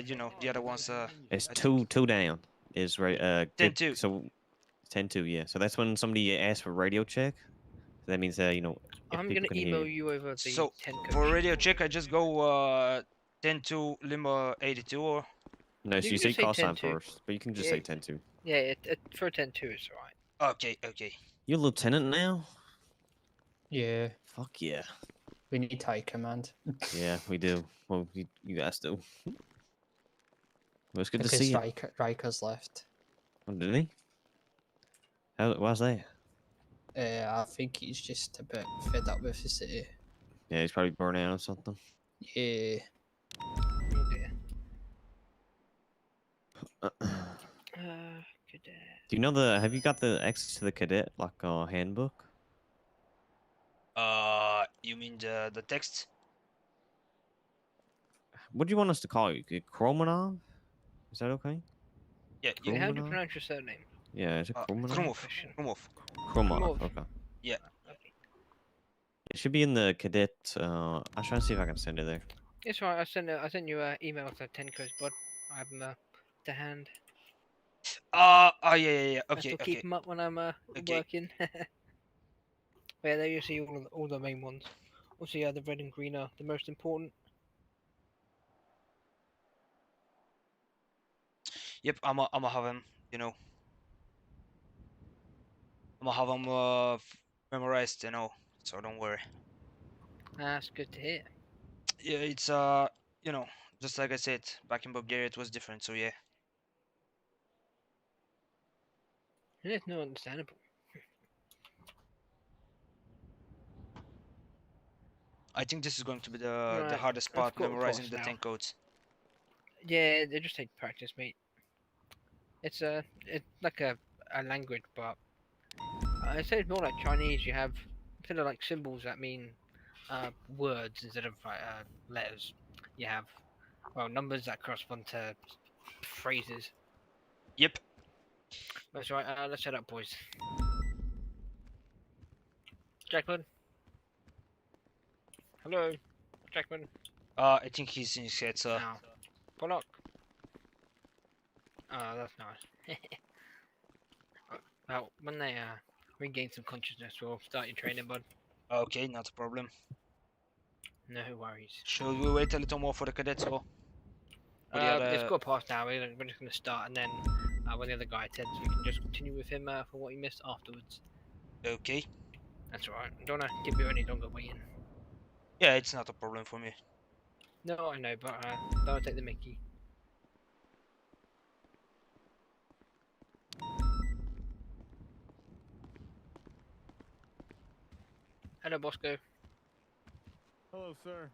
A: you know, the other ones.
D: It's
A: I
D: two down. Is right.
A: 10-2.
D: So 10-2. Yeah. So that's when somebody asks for radio check. That means you know. if
F: I'm
D: people
F: gonna
D: can hear
F: email
D: you.
F: you over the
A: So
F: 10
A: for
F: code.
A: radio check, I just go 10-2 Lima 82 or?
D: No, so
F: You
D: you
F: can
D: say
F: just say
D: call sign
F: 10-2.
D: first, but you can just
F: Yeah.
D: say 10-2.
F: Yeah, for 10-2 it's alright.
A: Okay, okay.
D: You're lieutenant now?
K: Yeah,
D: Fuck yeah.
K: we need high command.
D: Yeah, we do. Well, you guys do. Well, it's good to
K: Because
D: see you.
K: Riker's left.
D: Oh, did he? Why's that?
K: I think he's just a bit fed up with the city.
D: Yeah, he's probably burnt out or something.
K: Yeah.
F: Oh dear. Cadet.
D: Do you know have you got the access to the cadet, like, handbook?
A: You mean the text?
D: What do you want us to call you? Krumov? Is that okay?
A: Yeah,
F: Yeah, how do you
D: Krumov?
F: pronounce your surname?
D: Yeah, is it Krumov?
A: Krumov.
F: Krumov.
D: Krumov, okay.
A: Yeah.
F: Okay.
D: It should be in the cadet, I'll try to see if I can send it there.
F: It's alright, I sent you an email with the 10 codes, bud. I have them to hand.
A: Yeah.
F: I
A: Okay,
F: still
A: okay.
F: keep them up when I'm working. But yeah, there you see all the main ones. Also, yeah, the red and green are the most important.
A: Yep, I'ma have him, you know. I'ma have him memorized, you know. So don't worry.
F: That's good to hear.
A: Yeah, it's you know, just like I said, back in Bulgaria it was different. So yeah.
F: And it's no understandable.
A: I think this is going to be the
F: Right,
A: hardest
F: I've
A: part,
F: got a
A: memorizing
F: course
A: the
F: now.
A: 10 codes.
F: Yeah, they just take practice, mate. It's like a language, but I'd say it's more like Chinese. You have instead of like symbols that mean words instead of letters. You have numbers that correspond to phrases.
A: Yep.
F: That's right. Let's head up, boys. Jackman. Hello, Jackman.
A: I think he's in his head, sir.
F: Now, Pollock. Oh, that's nice. Well, when they regain some consciousness, we'll start your training, bud.
A: Okay, not a problem.
F: No worries.
A: Should we wait a little more for the cadets or?
F: It's got past now. We're just going to start, and then when the other guy attends, we can just continue with him for what he missed afterwards.
A: Okay.
F: That's alright. Don't want to keep you any longer waiting.
A: Yeah, it's not a problem for me.
F: No, I know, but don't take the mickey. Hello, Bosco.
G: Hello, sir.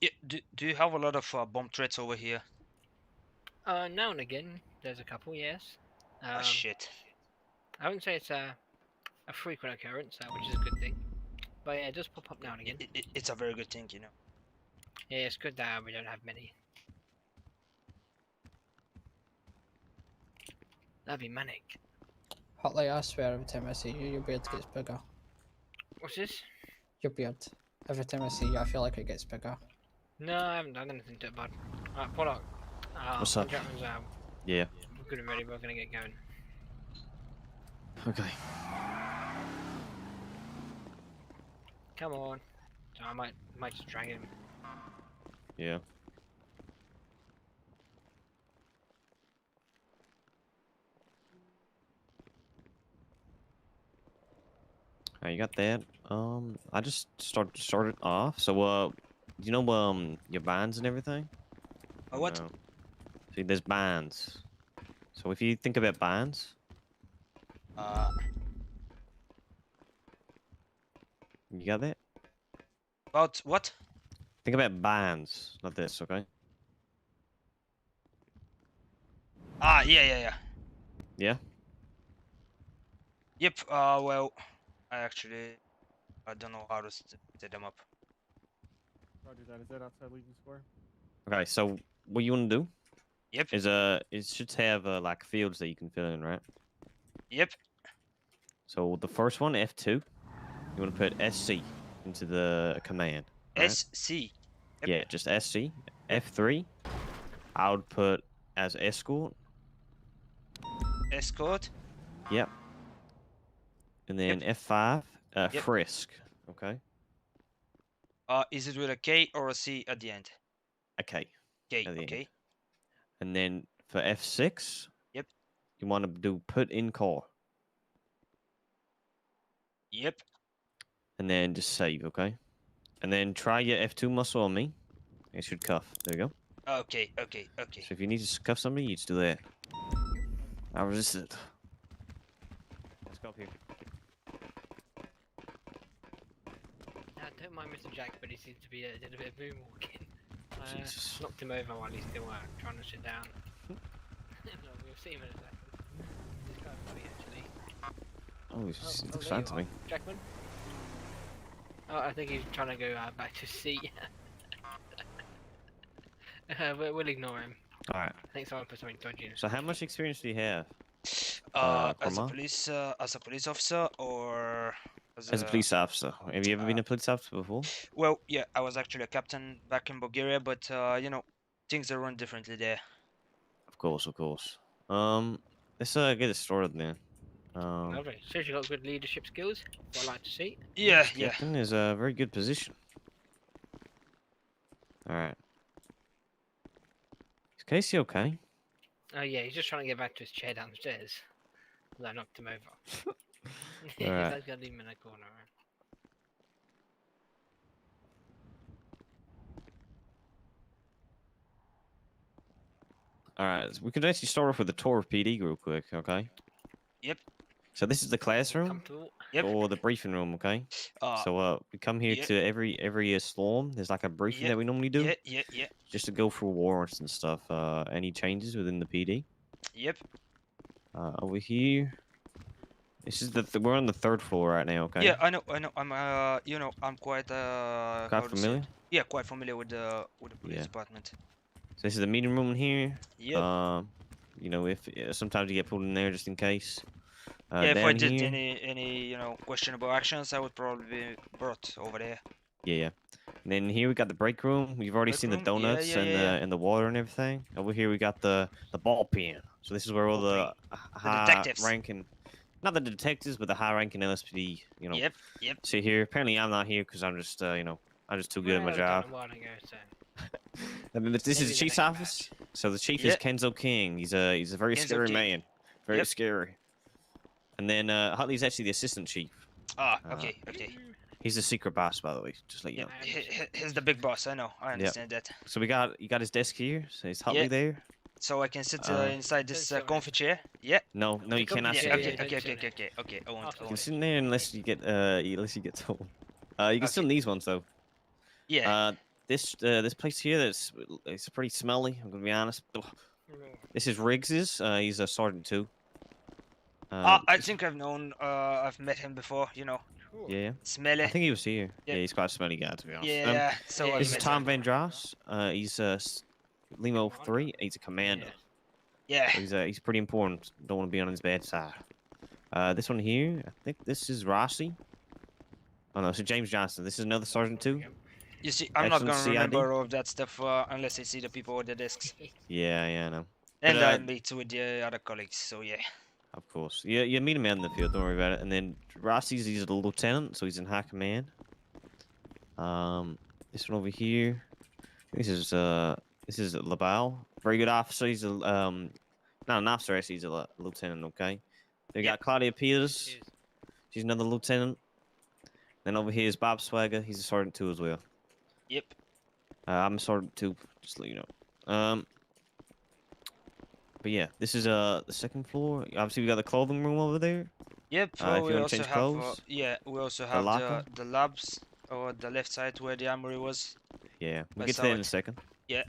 A: Yeah, do you have a lot of bomb threats over here?
F: Now and again, there's a couple, yes.
A: Oh shit.
F: I wouldn't say it's a frequent occurrence, which is a good thing. But yeah, it does pop up now and again.
A: It's a very good thing, you know.
F: Yeah, it's good that we don't have many. That'd be manic.
K: Hotly, I swear every time I see you, your beard gets bigger.
F: What's this?
K: Your beard. Every time I see you, I feel like it gets bigger.
F: No, I haven't done anything to it, bud. Alright, Pollock.
D: What's up?
F: Jackman's out.
D: Yeah.
F: We're good and ready, we're gonna get going.
D: Okay.
F: Come on. So I might just drag him.
D: Yeah. You got that. I just started off. So, you know, your binds and everything?
A: What?
D: No. See, there's binds. So if you think about binds. You got that?
A: About what?
D: Think about binds, not this, okay?
A: Yeah.
D: Yeah?
A: Yep, well, I don't know how to set them up.
G: Roger that. Is that outside Legion Square?
D: Okay, so what you want to do?
A: Yep.
D: Is it should have like fields that you can fill in, right?
A: Yep.
D: So the first one, F2, you want to put SC into the command. Right?
A: SC. Yep.
D: Yeah, just SC. F3, I would put as escort.
A: Escort.
D: Yep. And then F5,
A: Yep.
D: frisk. Okay.
A: Is it with a K or a C at the end?
D: A K.
A: K.
D: at the
A: Okay.
D: end. And then for F6,
A: Yep.
D: you want to do put in car.
A: Yep.
D: And then just save, okay? And then try your F2 muscle on me. It should cuff. There you go.
A: Okay. Okay. Okay.
D: So if you need to cuff somebody, you just do that. I resist it. Let's go up here.
F: Don't mind Mr. Jack, but he seems to be did a bit of moonwalking.
D: Jesus.
F: Knocked him over while he's still trying to sit down. We'll see him in a second. This guy's funny, actually.
D: Oh, he's
F: there
D: looks fine
F: you
D: to
F: are,
D: me.
F: Jackman. Oh, I think he's trying to go back to his seat. We'll ignore him.
D: Alright.
F: I think someone put something dodgy in his
D: So how much experience do you have?
A: As a
D: Krumov?
A: police officer, or
D: As a police officer. Have you ever been a police officer before?
A: Well, yeah, I was actually a captain back in Bulgaria, but you know, things are run differently there.
D: Of course, of course. Let's get it started then.
F: Lovely. Says you got good leadership skills. What I like to see.
A: Yeah, yeah.
D: Captain is a very good position. Alright. Is Casey okay?
F: Oh yeah, he's just trying to get back to his chair downstairs. I knocked him over.
D: Alright.
F: That's gonna leave him in a corner.
D: Alright, we could actually start off with the tour of PD real quick, okay?
A: Yep.
D: So this is the classroom
F: Comfortable.
A: Yep.
D: or the briefing room, okay? So we come here
A: yep.
D: to every storm. There's like a briefing that we normally do.
A: Yeah.
D: Just to go through warrants and stuff. Any changes within the PD.
A: Yep.
D: Over here. This is we're on the 3rd floor right now, okay?
A: Yeah, I know. I'm you know, I'm quite how
D: Quite
A: to say
D: familiar?
A: it? Yeah, quite familiar with the police
D: Yeah.
A: department.
D: So this is the meeting room in here.
A: Yep.
D: You know, if sometimes you get pulled in there just in case.
A: Yeah, if I
D: down
A: did
D: here-
A: any you know, questionable actions, I would probably be brought over there.
D: Yeah. And then here we got the break room. We've already
A: Break
D: seen
A: room?
D: the donuts
A: Yeah, yeah.
D: and the water and everything. Over here we got the ball pen. So this is where all the
A: detectives.
D: high-ranking, not the detectives, but the high-ranking LSPD. You know.
A: Yep.
D: See here. Apparently I'm not here because I'm just you know, I'm just too good at my job. And then this is the chief's office. So the chief is
A: Yep.
D: Kenzo King. He's a very
A: Kenzo
D: scary
A: King.
D: man. Very
A: Yep.
D: scary. And then Hutley's actually the assistant chief.
A: Okay, okay.
D: He's the secret boss, by the way. Just let you
A: Yeah,
D: know.
A: he's the big boss. I know. I understand that.
D: So you got his desk here. So is Hutley
A: Yeah.
D: there?
A: So I can sit
D: Uh,
A: inside this comfy chair. Yeah.
D: No, you cannot
A: Yeah,
D: sit
A: okay,
D: there.
A: okay. I won't.
D: You can sit in there unless you get told. You can sit in these ones though.
A: Yeah.
D: This place here it's pretty smelly. I'm gonna be honest. Ugh. This is Riggs's. He's a sergeant too.
A: I think I've met him before. You know.
D: Yeah.
A: Smelly.
D: I think he was here.
A: Yeah.
D: Yeah, he's quite a smelly guy to be honest.
A: Yeah. So I've
D: this is
A: met
D: Tom
A: him.
D: Vandross. He's Limo 3. He's a commander.
A: Yeah.
D: So he's pretty important. Don't want to be on his bad side. This one here, I think this is Rossi. Oh no, so James Johnson. This is another sergeant too.
A: You see, I'm not
D: Excellent
A: gonna
D: CID.
A: remember all of that stuff unless I see the people with the desks.
D: Yeah, I know.
A: And
D: But,
A: I meet with the other colleagues. So yeah.
D: Of course. Yeah, you meet him out in the field. Don't worry about it. And then Rossi's he's a lieutenant, so he's in high command. This one over here. This is Labau. Very good officer. He's a not an officer actually. He's a lieutenant. Okay. They got Claudia Peters. She's another lieutenant. Then over here is Bob Swagger. He's a sergeant too as well.
A: Yep.
D: I'm a sergeant too. Just to let you know. But yeah, this is the 2nd floor. Obviously, we got the clothing room over there.
A: Yep.
D: If
A: we
D: you wanna
A: also
D: change
A: have
D: clothes.
A: we also
D: The
A: have
D: locker.
A: the labs or the left side where the armory was.
D: Yeah, we'll
A: I
D: get to
A: saw
D: that in a
A: it.
D: second.
A: Yeah.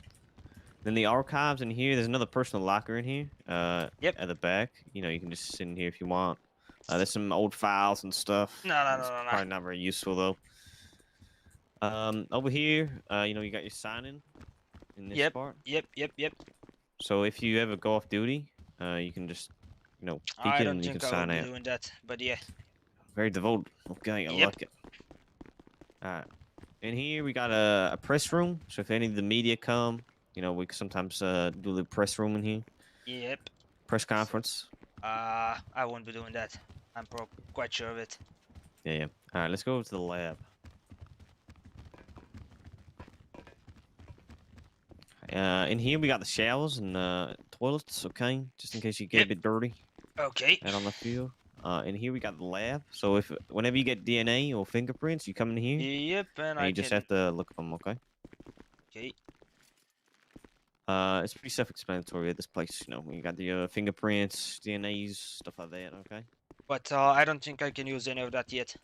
D: Then the archives in here. There's another personal locker in here.
A: Yep.
D: At the back. You know, you can just sit in here if you want. There's some old files and stuff.
A: No.
D: It's probably not very useful though. Over here, you know, you got your sign in this part.
A: Yep.
D: So if you ever go off duty, you can just, you know, peek
A: I
D: in
A: don't
D: and you can
A: think I will
D: sign
A: be
D: out.
A: doing that, but yeah.
D: Very devoted. Okay, I
A: Yep.
D: like it. Alright. In here we got a press room. So if any of the media come, you know, we can sometimes do the press room in here.
A: Yep.
D: Press conference.
A: I won't be doing that. I'm quite sure of it.
D: Yeah. All right, let's go to the lab. In here we got the showers and toilets, okay? Just in case you get a bit dirty.
A: Okay.
D: Out on the field. In here we got the lab. So whenever you get DNA or fingerprints, you come in here.
A: Yep, and
D: you just have to look at them, okay?
A: Okay.
D: It's pretty self-explanatory at this place. You know, you got the fingerprints, DNAs, stuff like that, okay?
A: But I don't think I can use any of that yet.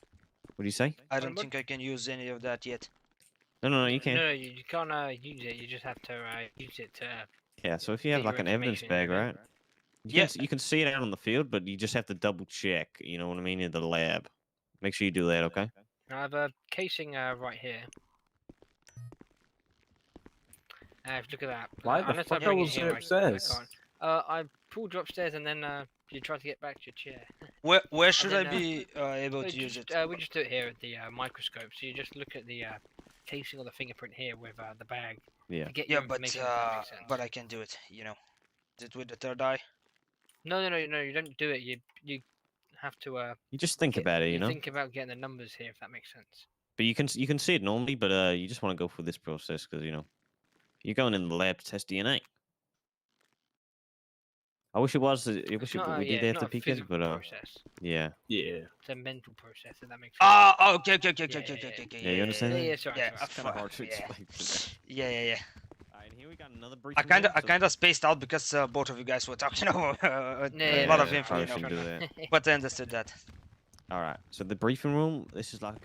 D: What do you say?
A: I don't think I can use any of that yet.
D: No, you can't.
F: No, you can't use it. You just have to use it to.
D: Yeah, so if you have
F: get
D: like
F: your
D: an evidence
F: information,
D: bag, right? You can see it out on the field, but you just have to double check, you know what I mean, in the lab. Make sure you do that, okay?
F: I have a casing right here. Look at that.
E: Why the
F: Unless I
E: fuck
F: bring it
E: was
F: here,
E: it upstairs?
F: I pulled you upstairs and then you tried to get back to your chair.
A: Where should I
F: then,
A: be able to use it?
F: We just do it here at the microscope. So you just look at the casing of the fingerprint here with the bag.
D: Yeah.
F: To get
A: Yeah,
F: your
A: but
F: information, if that makes sense.
A: I can do it. You know, is it with the third eye?
F: No. You don't do it. You have to.
D: You just think about it, you know?
F: Think about getting the numbers here, if that makes sense.
D: But you can see it normally, but you just want to go through this process because, you know, you're going in the lab to test DNA. I wish it was. We did have to peek it, but
F: process.
D: yeah.
F: It's a mental process, if that makes sense.
A: Oh, okay.
D: Yeah, you understand?
F: Yeah, sorry.
D: It's kind of hard to explain.
A: Yeah.
D: Alright, and here we got another brief.
A: I kind of spaced out because both of you guys were talking over a lot of info, you know.
D: Do that.
A: But I understood that.
D: Alright, so the briefing room, this is like,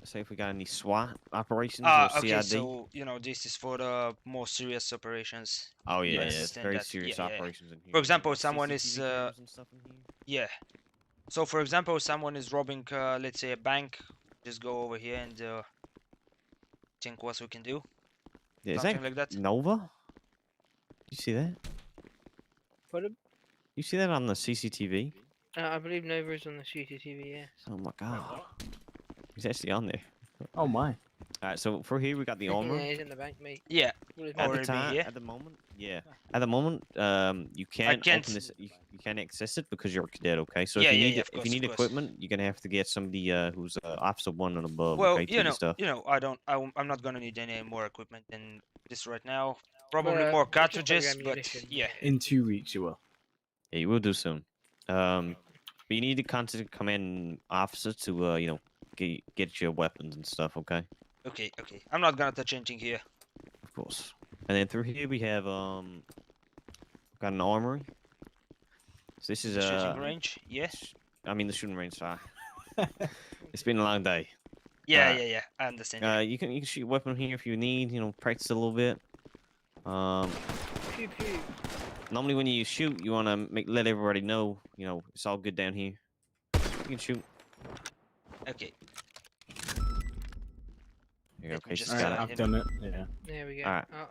D: say if we got any SWAT operations or CID.
A: Okay, so, you know, this is for the more serious operations.
D: Oh, yeah,
A: Yes,
D: it's
A: and
D: very
A: that-
D: serious
A: yeah, yeah.
D: operations in here.
A: For example,
D: Got
A: someone
D: CCTV
A: is,
D: cameras and stuff in here.
A: Yeah. So, for example, someone is robbing, let's say, a bank. Just go over here and think what we can do.
D: Yeah, is
A: Something like that.
D: Nova? You see that?
F: Pardon?
D: You see that on the CCTV?
F: I believe Nova is on the CCTV, yes.
D: Oh my god. He's actually on there.
E: Oh my.
D: Alright, so for here we got the
F: Yeah,
D: Armory.
F: he's in the bank, mate.
A: Yeah.
D: At
A: Already
D: the time,
A: here.
D: at the moment, yeah. At the moment, you can't open this. You can't access it because you're a cadet. Okay, so
A: Yeah,
D: if you
A: yeah,
D: need
A: yeah, of
D: if you need
A: course, of course.
D: equipment, you're gonna have to get somebody who's officer 1 and above.
A: Well,
D: okay, to do stuff.
A: I'm not gonna need any more equipment than this right now. Probably
F: Well,
A: more
F: we can
A: cartridges,
F: program
A: but
F: munitions,
A: yeah.
E: In 2 weeks, you will.
D: Yeah, you will do soon. But you need to contact command officer to you know get your weapons and stuff. Okay.
A: Okay. I'm not gonna touch anything here.
D: Of course. And then through here we have got an armory. So this is
A: Shooting range. Yes.
D: I mean the shooting range. Sorry. It's been a long day.
A: Yeah. I understand.
D: You can shoot your weapon here if you need. You know, practice a little bit.
F: Pew pew.
D: Normally when you shoot, you want to let everybody know. You know, it's all good down here. You can shoot.
A: Okay.
D: Here you go,
A: Let me
D: Casey's
A: just
D: got
A: try
D: it.
E: I've done it. Yeah.
F: There we go.
D: Alright.
F: Oh,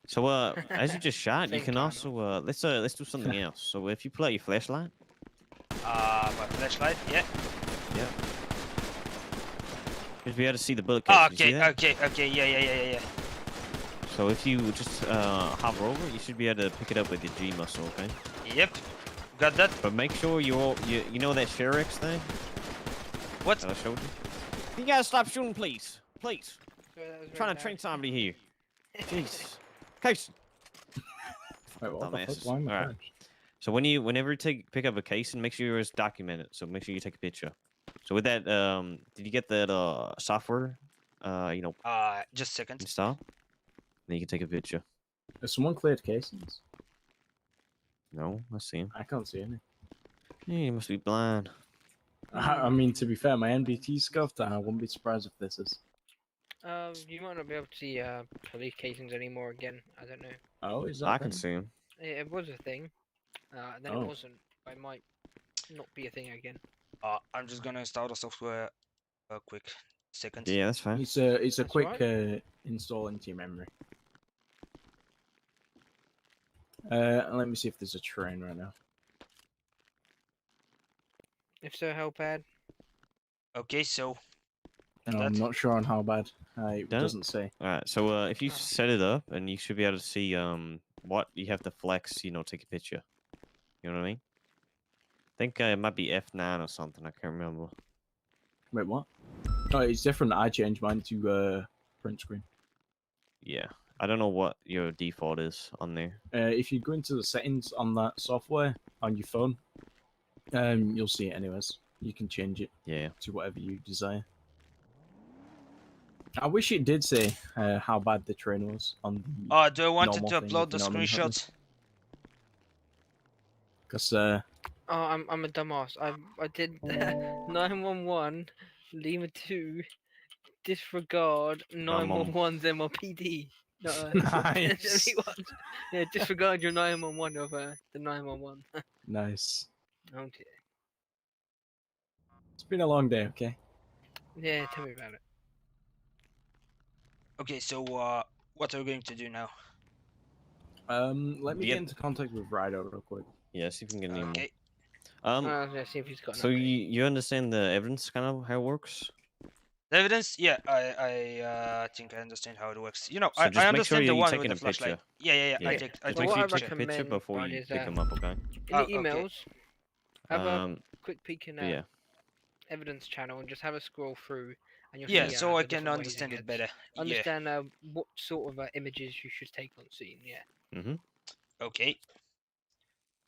D: So as you just shot, you
F: Same
D: can
F: time.
D: also let's do something else. So if you pull out your flashlight,
A: My flashlight. Yeah.
D: you'll be able to see the bullet
A: Oh,
D: catch. You see that?
A: okay. Yeah.
D: So if you just hover over, you should be able to pick it up with your G muscle, okay?
A: Yep. Got that.
D: But make sure you know that Sherix thing
A: What?
D: that I showed you. You gotta stop shooting, please. Please.
F: sorry, that was
D: I'm trying
F: very
D: to train
F: bad.
D: somebody here. Jesus. Case.
E: Wait, what the fuck?
D: Dumbasses.
E: Why am I
D: Alright.
E: crashed?
D: So whenever you pick up a case, and make sure it's documented. So make sure you take a picture. So with that, did you get that software? You know,
A: Just a second.
D: install. Then you can take a picture.
E: Has someone cleared casings?
D: No, I see him.
E: I can't see any.
D: Yeah, you must be blind.
E: I mean, to be fair, my NBT scuffed, and I wouldn't be surprised if this is.
F: You might not be able to see police casings anymore again. I don't know.
E: Oh, is that?
D: I can
E: thing?
D: see him.
F: It was a thing. Then
E: Oh.
F: it wasn't. It might not be a thing again.
A: I'm just gonna install the software. A quick second.
D: Yeah, that's fine.
E: It's a
F: That's
E: quick
F: right.
E: install into your memory. Let me see if there's a train right now.
F: If so, how bad?
A: Okay, so.
E: No,
A: that-
E: I'm not sure on how bad. It doesn't say.
D: All right. So if you set it up, and you should be able to see what you have to flex. You know, take a picture. You know what I mean? I think it might be F9 or something. I can't remember.
E: Wait, what? Oh, it's different. I changed mine to print screen.
D: Yeah. I don't know what your default is on there.
E: If you go into the settings on that software on your phone, you'll see it anyways. You can change it to whatever you desire. I wish it did say how bad the train was on the
A: do I want to
E: normal thing,
A: upload
E: if
A: the
E: you know what I mean,
A: screenshots?
E: Because
F: Oh, I'm a dumbass. I did 911, Lima 2, disregard 911's MLPD. No,
E: Nice.
F: Yeah, disregard your 911 of the 911.
E: Nice.
F: Oh dear.
E: It's been a long day, okay?
F: Yeah, tell me about it.
A: Okay, so what are we going to do now?
E: Let me get into contact with Rido real quick.
D: Yeah, see if we can get any more.
A: Okay.
F: Let's see if he's got.
D: So you understand the evidence kind of how it works?
A: The evidence? Yeah, I think I understand how it works. You know,
D: So
A: I
D: just make
A: understand
D: sure
A: the
D: you're
A: one
D: taking
A: with the
D: a picture.
A: flashlight. Yeah. I
D: Just
A: take
D: make
A: a
D: sure you
A: picture.
D: take a picture before you pick them up, okay?
F: In the
A: okay.
F: emails, have a quick peek in
D: yeah.
F: evidence channel and just have a scroll through, and you'll see.
A: So I
F: the
A: can
F: different ways
A: understand it
F: gets.
A: better.
F: Understand what sort of images you should take on scene. Yeah.
D: Mhm.
A: Okay.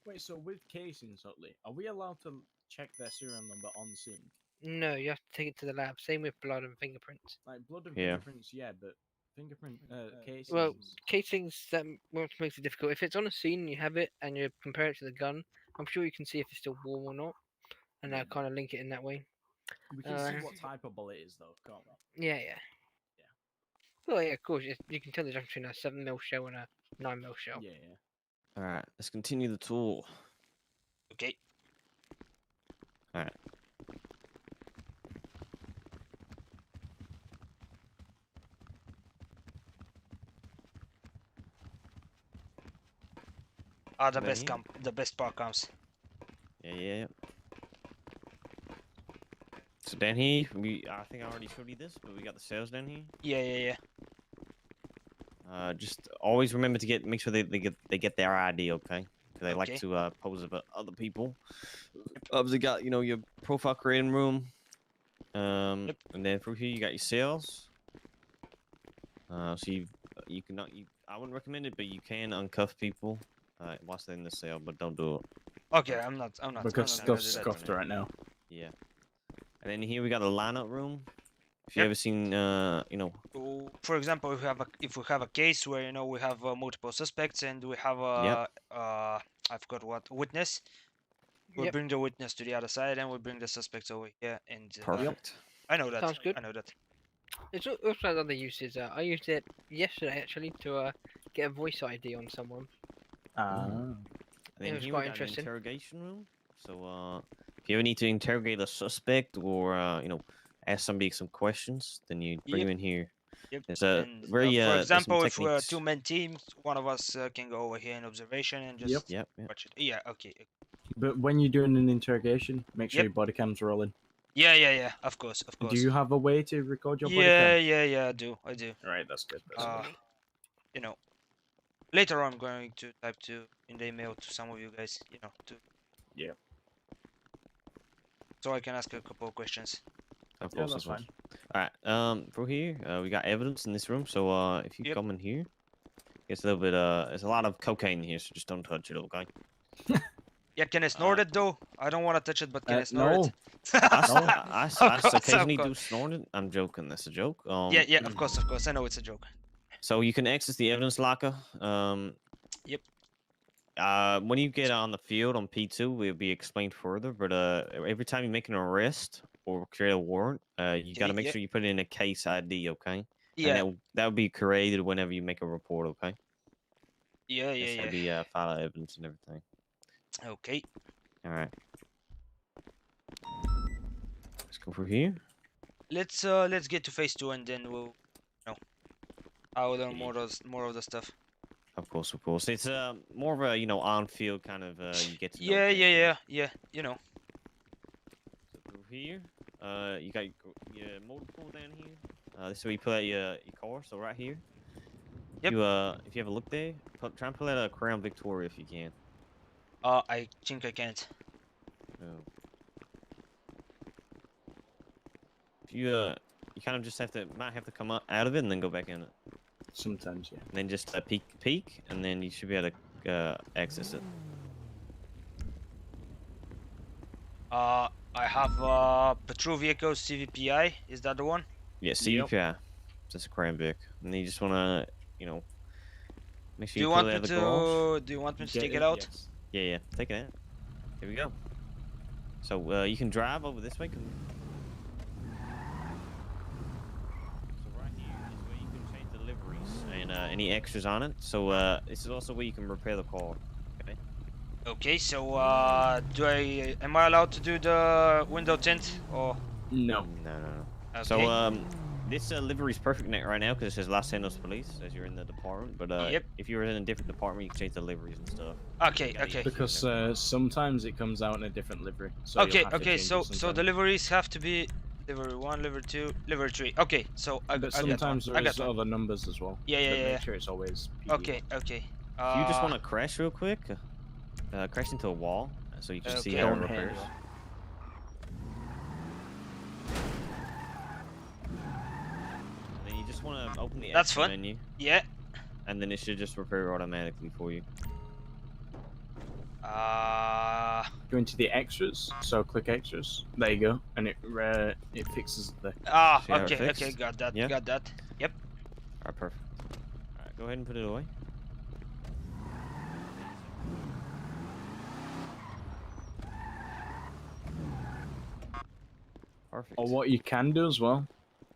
E: Wait, so with casings, Utley, are we allowed to check their serial number on scene?
F: No, you have to take it to the lab. Same with blood and fingerprints.
E: Like blood and
D: Yeah.
E: fingerprints, yeah, but fingerprint casings.
F: Well, casings that makes it difficult. If it's on a scene and you have it and you compare it to the gun, I'm sure you can see if it's still warm or not, and kind of link it in that way.
E: We can see what type of bullet it is, though, can't we?
F: Yeah. Well, yeah, of course. You can tell the difference between a 7mm shell and a 9mm shell.
E: Yeah.
D: All right, let's continue the tour.
A: Okay.
D: All right.
A: The best part comes.
D: Yeah. So down here, I think I already showed you this, but we got the cells down here.
A: Yeah.
D: Just always remember to make sure they get their ID, okay? Because they like to pose about other people. Obviously got your profile creating room. And then through here you got your cells. So you cannot. I wouldn't recommend it, but you can uncuff people whilst they're in the cell, but don't do it.
A: Okay, I'm not.
E: Because stuff's scuffed right now.
D: Yeah. And then here we got a lineup room. If you ever seen,
A: For example, if we have a case where we have multiple suspects and we have a I forgot what witness. We bring the witness to the other side and we bring the suspects over here. And
D: perfect.
A: I know that.
F: Sounds good.
A: I know that.
F: It's also has other uses. I used it yesterday actually to get a voice ID on someone.
D: And then
F: it was
D: here
F: quite
D: we got an
F: interesting.
D: interrogation room. So if you ever need to interrogate a suspect or ask somebody some questions, then you bring them in here.
A: Yep.
D: It's a
A: For example, if we're a two-man team, one of us can go over here in observation and just watch it. Yeah. Okay.
E: But when you're doing an interrogation, make sure your body cam's rolling.
A: Yeah. Of course.
E: Do you have a way to record your body cam?
A: Yeah. I do.
E: Alright, that's good.
A: Later on, I'm going to type in the email to some of you guys.
E: Yeah.
A: So I can ask a couple of questions.
D: Of course,
E: that's fine.
D: All right. Through here, we got evidence in this room. So if you come in here, it's a little bit. There's a lot of cocaine in here, so just don't touch it, okay?
A: Yeah, can I snort it though? I don't want to touch it, but can I snort it?
D: I occasionally do snort it. I'm joking. That's a joke.
A: Yeah. Of course. I know it's a joke.
D: So you can access the evidence locker.
A: Yep.
D: When you get on the field on P2, will be explained further. But every time you make an arrest or create a warrant, you got to make sure you put in a case ID, okay?
A: Yeah.
D: And that will be created whenever you make a report, okay?
A: Yeah.
D: That'll be file evidence and everything.
A: Okay.
D: All right. Let's go for here.
A: Let's get to phase 2 and then we'll I will learn more of the stuff.
D: Of course. It's more of a on-field kind of you get to know.
A: Yeah.
D: So through here, you got your motor pool down here. This is where you pull out your car. So right here.
A: Yep.
D: If you have a look there, try and pull out a Crown Victoria if you can.
A: I think I can't.
D: Oh. If you kind of just might have to come out of it and then go back in it.
E: Sometimes, yeah.
D: And then just peek, and then you should be able to access it.
A: I have patrol vehicles CVPI. Is that the one?
D: Yeah, CVPI. That's a Crown Vic, and then you just wanna, make sure
A: Do you
D: pull
A: want
D: it
A: me
D: out of the
A: to?
D: garage.
A: Do you want me to take it out?
E: Yes.
D: Yeah, take it out. Here we go. So you can drive over this way. So right here is where you can change the liveries and any extras on it. So this is also where you can repair the car. Okay.
A: Okay, so am I allowed to do the window tint or?
E: No.
D: No.
A: Okay.
D: So this livery is perfect right now because it says Los Angeles Police as you're in the department. But
A: Yep.
D: if you were in a different department, you can change the liveries and stuff.
A: Okay.
E: Because sometimes it comes out in a different livery. So you'll have to change it
A: So
E: sometimes.
A: the liveries have to be livery 1, livery 2, livery 3. Okay, so
E: But sometimes
A: I got
E: there's
A: one.
E: other numbers as well.
A: Yeah.
E: Make sure it's always PD.
A: Okay.
D: If you just want to crash real quick, crash into a wall so you can see how it
E: Don't
D: repairs.
E: handle.
D: Then you just want to open the
A: That's
D: extra
A: fun.
D: menu,
A: Yeah.
D: and then it should just repair automatically for you.
E: Go into the extras. So click extras. There you go, and it fixes the.
D: See how it
A: Okay,
D: fixed?
A: got that.
D: Yeah?
A: Got that. Yep.
D: All right, perfect. All right, go ahead and put it away. Perfect.
E: Or what you can do as well.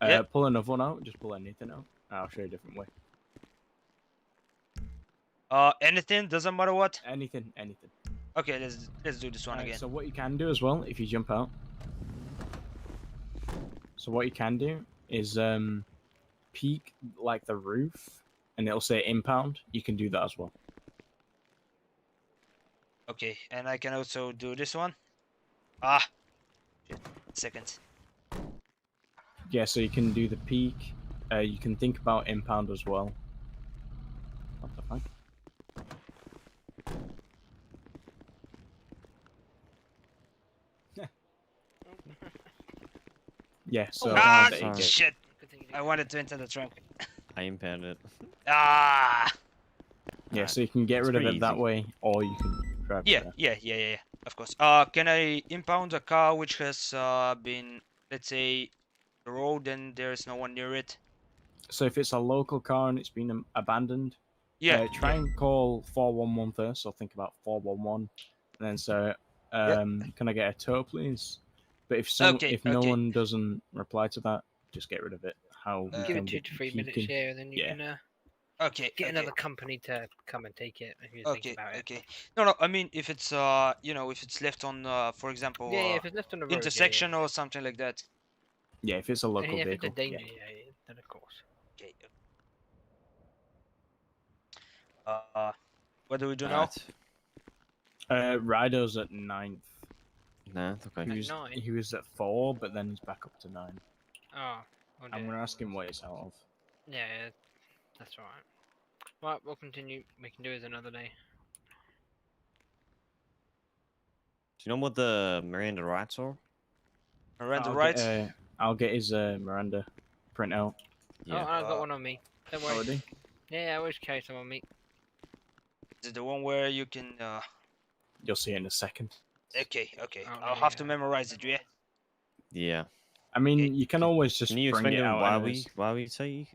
A: Yep.
E: Pull another one out. Just pull anything out. I'll show you a different way.
A: Anything doesn't matter what.
E: Anything.
A: Okay, let's do this one
E: Alright,
A: again.
E: so what you can do as well, if you jump out. So what you can do is peek like the roof, and it'll say impound. You can do that as well.
A: Okay, and I can also do this one. Shit. Second.
E: Yeah, so you can do the peek. You can think about impound as well. What the fuck? Yeah, so there you go.
A: Shit! I wanted to enter the trunk.
D: I impounded it.
E: Yeah, so you can get
D: It's
E: rid of
D: pretty
E: it that
D: easy.
E: way, or you can grab it there.
A: Yeah. Of course. Can I impound a car which has been, let's say, the road and there's no one near it?
E: So if it's a local car and it's been abandoned, try and call 411 first. So think about 411, and then say, "Can I get a tow, please?" But if no one doesn't reply to that, just get rid of it.
F: Give it 2 to 3 minutes, and then you can get another company to come and take it if you think about it.
A: Okay. No. I mean, if it's if it's left on, for example,
F: if it's left on the road,
A: intersection or something like that.
E: Yeah, if it's a local
F: if
E: vehicle.
F: it's a danger, then of course.
A: Okay. What do we do now?
E: Rido's at 9th.
D: Nah, it's okay.
E: He was at 4, but then he's back up to 9.
F: Oh.
E: I'm gonna ask him what he's out of.
F: Yeah, that's alright. Right, we'll continue. We can do it another day.
D: Do you know what the Miranda rights are?
A: Miranda rights?
E: I'll get his Miranda printout.
F: Yeah. Oh, I've got one on me. Don't worry.
E: Already?
F: Yeah, I always carry some on me.
A: Is it the one where you can?
E: You'll see it in a second.
A: Okay. I'll have to memorize it, yeah.
D: Yeah.
E: I mean, you can always just
D: Can you
E: bring
D: explain
E: it out.
D: why we say,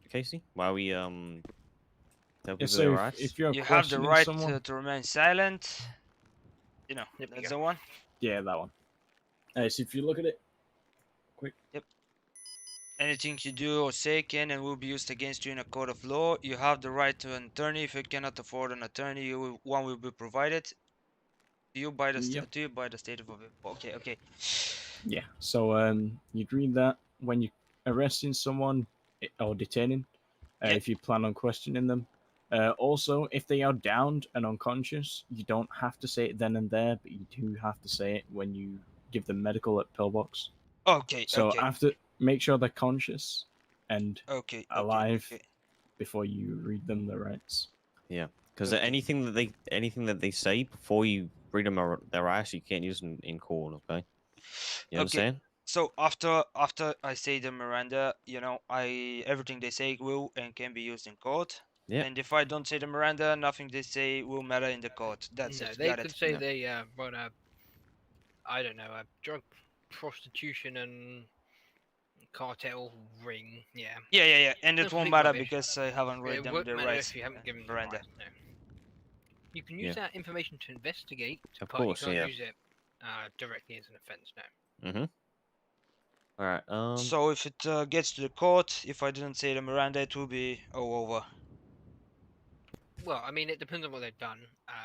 D: Casey? Why we tell people
E: so
D: their
E: if-
D: rights?
E: if you're
A: You have the
E: questioning
A: right
E: someone-
A: to remain silent.
F: Yep,
A: That's the one.
E: Yeah, that one. So if you look at it, quick.
A: Yep. Anything you do or say can and will be used against you in a court of law. You have the right to an attorney. If you cannot afford an attorney, one will be provided to you by the state of Okay.
E: Yeah. So you'd read that when you're arresting someone or detaining, if you plan on questioning them. Also, if they are downed and unconscious, you don't have to say it then and there, but you do have to say it when you give them medical at pillbox.
A: Okay.
E: So
A: okay.
E: after, make sure they're conscious and
A: Okay.
E: alive
A: Okay.
E: before you read them the rights.
D: Yeah, because
A: Okay.
D: anything that they say before you read them their rights, you can't use in court. Okay. You understand?
A: So after I say the Miranda, you know, everything they say will and can be used in court.
D: Yeah.
A: And if I don't say the Miranda, nothing they say will matter in the court. That's
F: No,
A: it.
F: they
A: Got
F: could
A: it.
F: say they run a, I don't know, a drug prostitution and cartel ring. Yeah.
A: Yeah. And it won't
F: Complete
A: matter
F: rubbish.
A: because I haven't read
F: It
A: them
F: won't
A: the
F: matter
A: rights.
F: if you haven't given them
A: Miranda.
F: rights, no. You can use that information to investigate,
D: Of
F: but
D: course,
F: you can't
D: yeah.
F: use it directly as an offence, no.
D: Mm-hmm. All right.
A: So if it gets to the court, if I didn't say the Miranda, it will be all over.
F: Well, I mean, it depends on what they've done.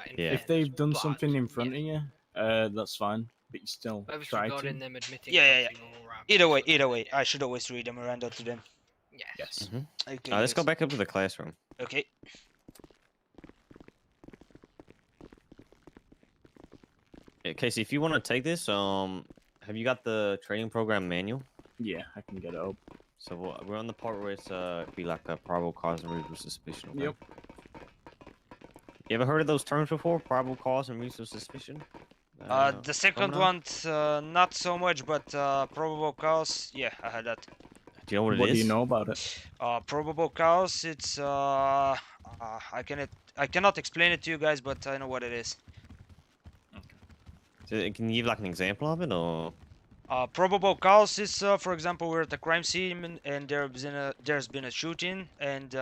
F: In
D: Yeah.
E: If
F: fairness,
E: they've done
F: but,
E: something in front
F: yeah.
E: of you, that's fine. But you still
F: But if it's
E: try
F: regarding
E: to.
F: them admitting
A: Yeah.
F: something or
A: Either way, I should always read the Miranda to them.
F: Yes.
D: Mm-hmm.
A: Okay.
D: Let's go
A: guys.
D: back up to the classroom.
A: Okay.
D: Yeah, Casey, if you want to take this, have you got the training program manual?
E: Yeah, I can get it up.
D: So we're on the part where it's be like a probable cause and reasonable suspicion. Okay?
E: Yep.
D: You ever heard of those terms before? Probable cause and reasonable suspicion.
A: The second
D: Krumov?
A: one, not so much, but probable cause, yeah, I had that.
D: Do you know what it is?
E: What do you know about it?
A: Probable cause, it's I cannot explain it to you guys, but I know what it is.
D: So, can you give like an example of it, or?
A: Probable cause is, for example, we're at a crime scene and there's been a shooting and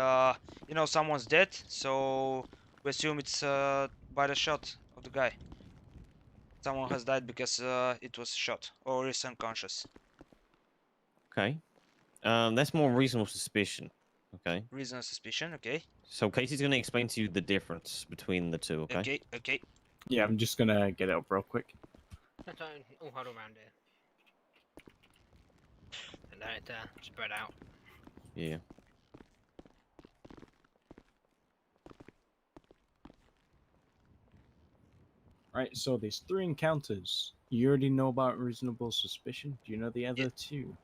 A: you know, someone's dead, so we assume it's by the shot of the guy. Someone has died because it was shot or is unconscious.
D: Okay. That's more reasonable suspicion. Okay.
A: Reason of suspicion, okay.
D: So Casey's gonna explain to you the difference between the two. Okay.
A: Okay.
E: Yeah, I'm just gonna get it up real quick.
F: Let's all huddle around here. And let it spread out.
D: Yeah.
E: Right, so there's 3 encounters. You already know about reasonable suspicion. Do you know the other 2?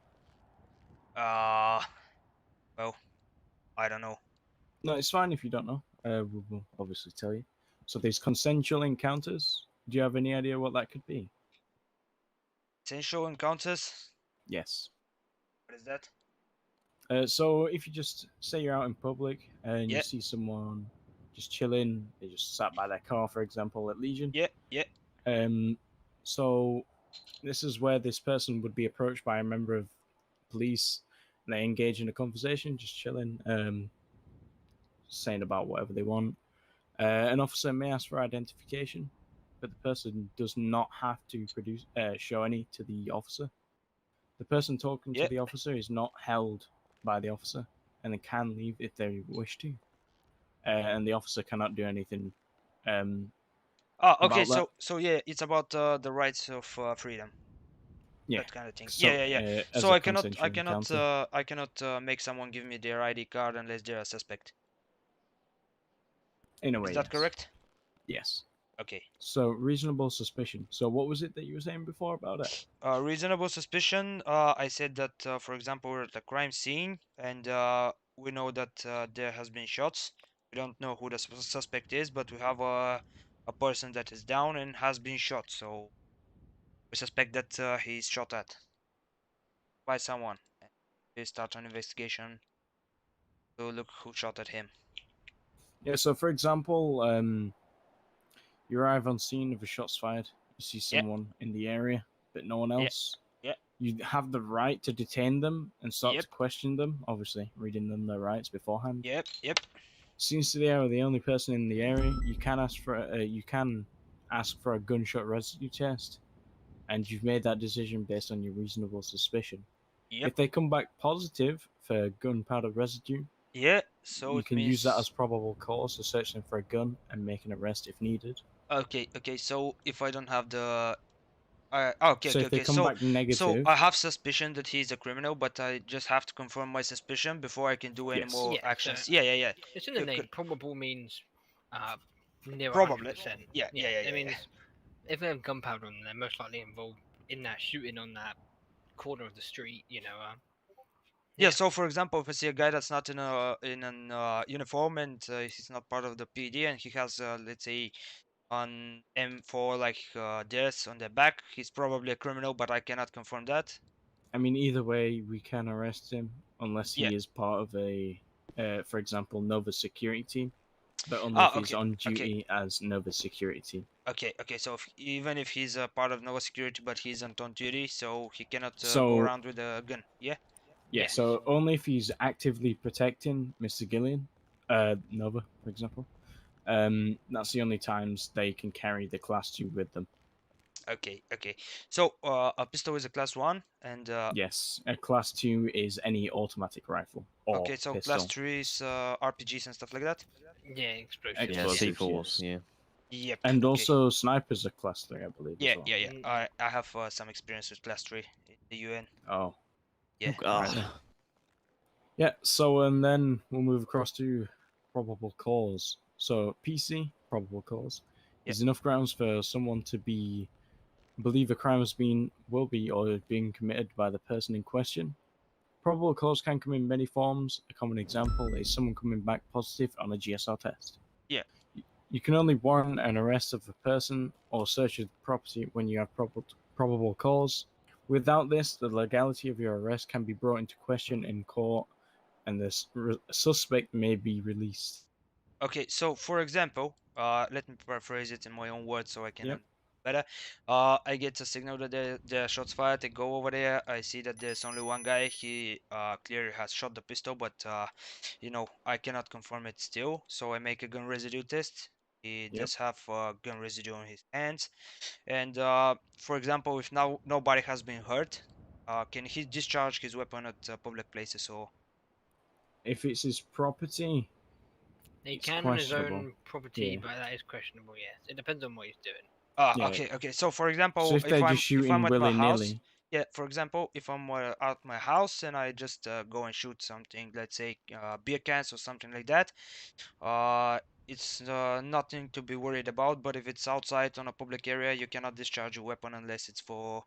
A: Well, I don't know.
E: No, it's fine if you don't know. We'll obviously tell you. So there's consensual encounters. Do you have any idea what that could be?
A: Consensual encounters?
E: Yes.
A: What is that?
E: So if you just say you're out in public and
A: Yeah.
E: you see someone just chilling, they just sat by their car, for example, at Legion.
A: Yeah.
E: So this is where this person would be approached by a member of police, and they engage in a conversation, just chilling, saying about whatever they want. An officer may ask for identification, but the person does not have to show any to the officer. The person talking to the officer is not held by the officer, and they can leave if they wish to. And the officer cannot do anything.
A: Okay.
E: About
A: So yeah, it's about the rights of freedom.
E: Yeah.
A: That kind of thing.
E: So,
A: Yeah.
E: as
A: So
E: a
A: I cannot
E: consensual
A: make someone give me their ID card unless they're a suspect.
E: In a way,
A: Is that
E: yes.
A: correct?
E: Yes.
A: Okay.
E: So reasonable suspicion. So what was it that you were saying before about it?
A: Reasonable suspicion. I said that, for example, we're at a crime scene and we know that there has been shots. We don't know who the suspect is, but we have a person that is down and has been shot. So we suspect that he's shot at by someone. We start an investigation to look who shot at him.
E: Yeah. So for example, you arrive on scene of a shots fired. You see someone in the area, but no one else.
A: Yeah.
E: You have the right to detain them and start to question them. Obviously, reading them their rights beforehand.
A: Yep.
E: Since they are the only person in the area, you can ask for a gunshot residue test, and you've made that decision based on your reasonable suspicion.
A: Yep.
E: If they come back positive for gunpowder residue,
A: so
E: you
A: it
E: can
A: means...
E: use that as probable cause to search them for a gun and make an arrest if needed.
A: Okay. So if I don't have the...
E: If they come back negative...
A: So I have suspicion that he's a criminal, but I just have to confirm my suspicion before I can do any more actions. Yeah.
F: It's in the name. Probable means near
A: Probably.
F: 100%.
A: Yeah.
F: It means if they have gunpowder on them, they're most likely involved in that shooting on that corner of the street,
A: Yeah. So for example, if I see a guy that's not in an uniform and he's not part of the PD and he has let's say on M4 like this on the back, he's probably a criminal, but I cannot confirm that.
E: I mean, either way, we can arrest him unless he
A: Yeah.
E: is part of a, for example, Nova security team, but only
A: Ah,
E: if he's
A: okay,
E: on
A: okay.
E: duty as Nova security team.
A: Okay, so even if he's a part of Nova Security, but he's on duty, so he cannot go
E: So-
A: around with a gun. Yeah.
E: Yeah, so only if he's actively protecting Mr. Gillian, Nova, for example. That's the only times they can carry the Class 2 with them.
A: Okay. So a pistol is a class 1, and
E: Yes, a Class 2 is any automatic rifle or
A: okay, so
E: pistol.
A: class 3 is RPGs and stuff like that.
F: Yeah, explosives.
D: Yeah,
E: Explosives,
D: C4s.
E: yes.
D: Yeah.
A: Yep.
E: And
A: okay.
E: also snipers are Class 3, I believe.
A: Yeah,
E: as well.
A: yeah. I have some experience with class 3 in the UN.
E: Oh.
A: Yeah.
D: God.
E: Yeah, so and then we'll move across to probable cause. So PC, probable cause, is enough grounds for someone to believe a crime will be or is being committed by the person in question. Probable cause can come in many forms. A common example is someone coming back positive on a GSR test.
A: Yeah.
E: You can only warrant an arrest of a person or search of property when you have probable cause. Without this, the legality of your arrest can be brought into question in court, and the suspect may be released.
A: Okay, so for example, let me paraphrase it in my own words so I can
E: Yep.
A: better. I get a signal that there are shots fired. I go over there. I see that there's only one guy. He clearly has shot the pistol, but I cannot confirm it still. So I make a gun residue test. He does have gun residue on his hands, and for example, if now nobody has been hurt, can he discharge his weapon at public places or?
E: If it's his property,
F: He
E: it's
F: can on his
E: questionable.
F: own property,
E: Yeah.
F: but that is questionable. Yes, it depends on what he's doing.
E: Yeah.
A: Okay. So for example,
E: So if they're just shooting
A: I'm at my house,
E: willy-nilly,
A: yeah. For example, if I'm at my house and I just go and shoot something, let's say beer cans or something like that, it's nothing to be worried about. But if it's outside on a public area, you cannot discharge a weapon unless it's for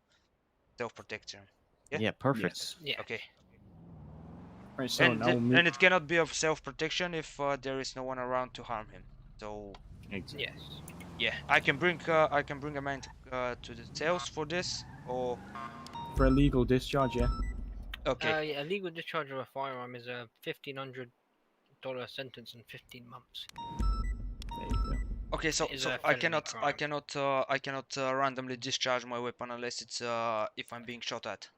A: self-protection. Yeah.
D: Yeah, perfect.
E: Yes.
F: Yeah.
A: Okay.
E: Right, so
A: And
E: now we'll move.
A: and it cannot be of self-protection if there is no one around to harm him. So
E: Exactly.
F: Yes.
A: yeah, I can bring a man to the sales for this, or
E: For a legal discharge, yeah.
A: okay.
F: A legal discharge of a firearm is a $1,500 sentence and 15 months.
E: There you go.
A: Okay, so
F: is
A: so
F: a
A: I
F: felony
A: cannot randomly discharge my weapon unless it's if I'm being shot at.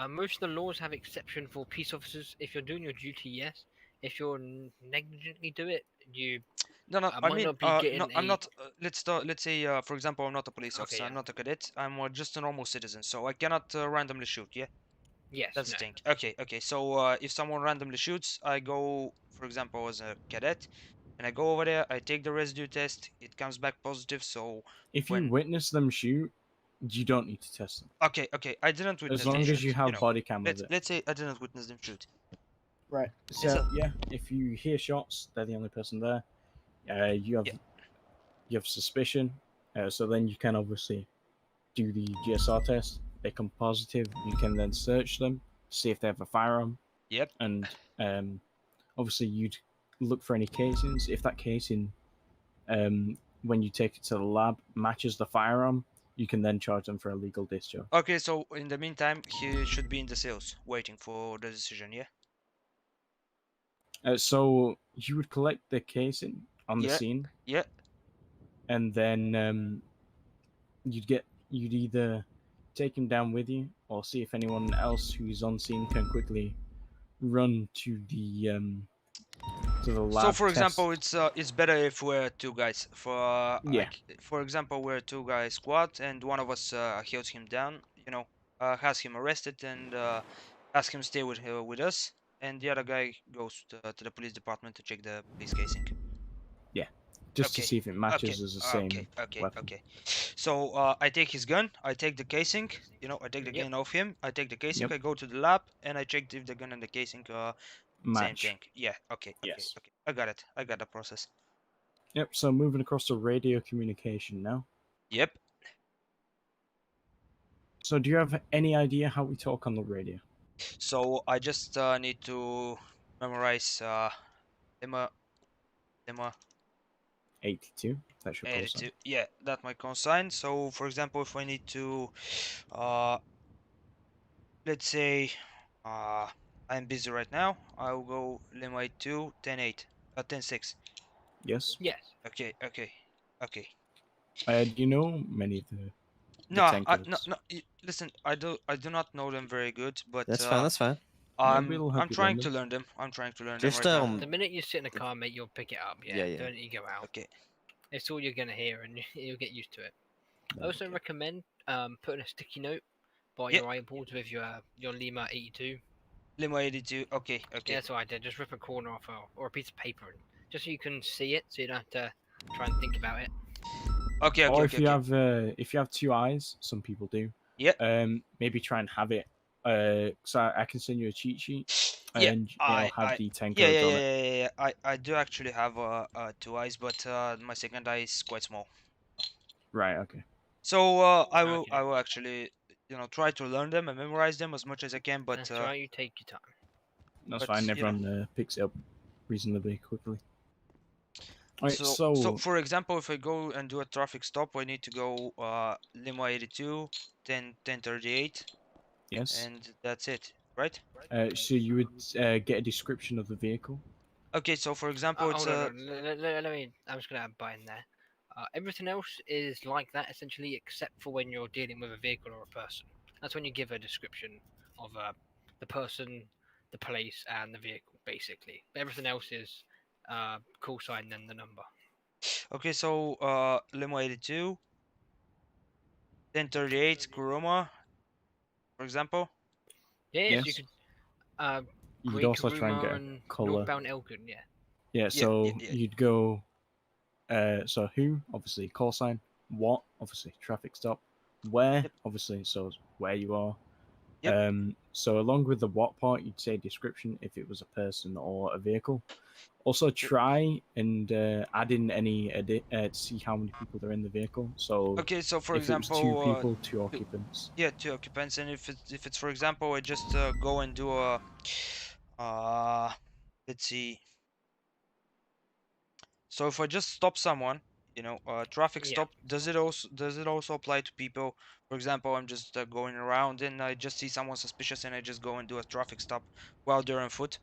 F: Most of the laws have exception for peace officers. If you're doing your duty, yes. If you're negligently do it, you
A: No,
F: I
A: I
F: might
A: mean,
F: not be
A: no,
F: getting
A: I'm
F: a-
A: not. Let's say, for example, I'm not a police officer.
F: yeah.
A: I'm not a cadet. I'm just a normal citizen, so I cannot randomly shoot. Yeah,
F: Yes.
A: that's the
F: no.
A: thing. Okay. So if someone randomly shoots, I go, for example, as a cadet, and I go over there. I take the residue test. It comes back positive. So
E: If you
A: when
E: witness them shoot, you don't need to test them.
A: okay, I didn't witness
E: As long
A: them
E: as you
A: shoot,
E: have
A: know.
E: body cam of it.
A: Let's say I didn't witness them shoot.
E: Right. So yeah, if you hear shots, they're the only person there. You have suspicion. So then you can obviously do the GSR test. They come positive. You can then search them, see if they have a firearm.
A: Yep.
E: And obviously you'd look for any casings. If that casing, when you take it to the lab, matches the firearm, you can then charge them for a legal discharge.
A: Okay, so in the meantime, he should be in the sales, waiting for the decision. Yeah.
E: So you would collect the casing on the scene.
A: Yeah.
E: And then you'd either take him down with you or see if anyone else who's on scene can quickly run to the lab.
A: So for
E: test.
A: example, it's better if we're two guys. For example, we're two guys squad and one of us holds him down, has him arrested and asks him to stay with us, and the other guy goes to the police department to check the police casing.
E: Yeah. Just to see if it matches as the same weapon.
A: Okay. So I take his gun, I take the casing, I take the gun off him, I take the casing, I go to the lab, and I check if the gun and the casing
E: match.
A: Same thing. Yeah. Okay.
E: Yes.
A: Okay. I got it. I got the process.
E: Yep. So moving across to radio communication now.
A: Yep.
E: So do you have any idea how we talk on the radio?
A: So I just need to memorize Lima
E: 82. That's your call
A: 82.
E: sign.
A: Yeah, that's my consign. So for example, if I need to let's say I'm busy right now, I'll go Lima 82 10-8 10-6.
E: Yes.
F: Yes.
A: Okay.
E: Do you know many of the
A: No,
E: 10 codes?
A: listen, I do not know them very good, but
D: That's fine. That's fine.
E: we'll help
A: I'm
E: you
A: trying
E: learn
A: to
E: them.
A: learn them. I'm trying to learn
D: Just
A: them right now.
F: The minute you sit in a car, mate, you'll pick it up. Yeah.
D: Yeah.
F: Don't need to go out.
A: Okay.
F: It's all you're gonna hear, and you'll get used to it. I also
E: Okay.
F: recommend putting a sticky note by
A: Yep.
F: your eyeballs with your Lima 82.
A: Lima 82. Okay.
F: Yeah, that's what I did. Just rip a corner off or a piece of paper, just so you can see it, so you don't have to try and think about it.
A: Okay.
E: Or if you have two eyes, some people do.
A: Yeah.
E: Maybe try and have it. So I can send you a cheat sheet,
A: Yeah,
E: and it'll have the 10 codes
A: yeah,
E: on it.
A: yeah. I do actually have two eyes, but my second eye is quite small.
E: Right. Okay.
A: So I will actually try to learn them and memorize them as much as I can. But
F: That's right. You take your time.
E: That's
A: but,
E: fine.
A: you know.
E: Everyone picks it up reasonably quickly. Alright,
A: so for example, if I go and do a traffic stop, I need to go Lima 82 1038.
E: Yes.
A: And that's it, right?
E: So you would get a description of the vehicle.
A: Okay, so for example, it's
F: hold on. Let me. I'm just gonna add by in there. Everything else is like that essentially, except for when you're dealing with a vehicle or a person. That's when you give a description of the person, the place, and the vehicle, basically. But everything else is call sign then the number.
A: Okay, so Lima 82 1038 Kuruma, for example.
F: Yes. You could.
E: You could
F: Greek
E: also try and get a
F: and
E: colour.
F: northbound Elgin, yeah.
E: Yeah, so you'd go, so who, obviously, call sign, what, obviously, traffic stop, where, obviously, so where you are. So along with the what part, you'd say description if it was a person or a vehicle. Also try and add in any to see how many people are in the vehicle. So
A: okay, so for
E: if
A: example,
E: it was 2 people, 2 occupants.
A: Yeah, 2 occupants, and if it's for example, I just go and do a let's see. So if I just stop someone, traffic stop, does it also apply to people? For example, I'm just going around and I just see someone suspicious and I just go and do a traffic stop while they're on foot,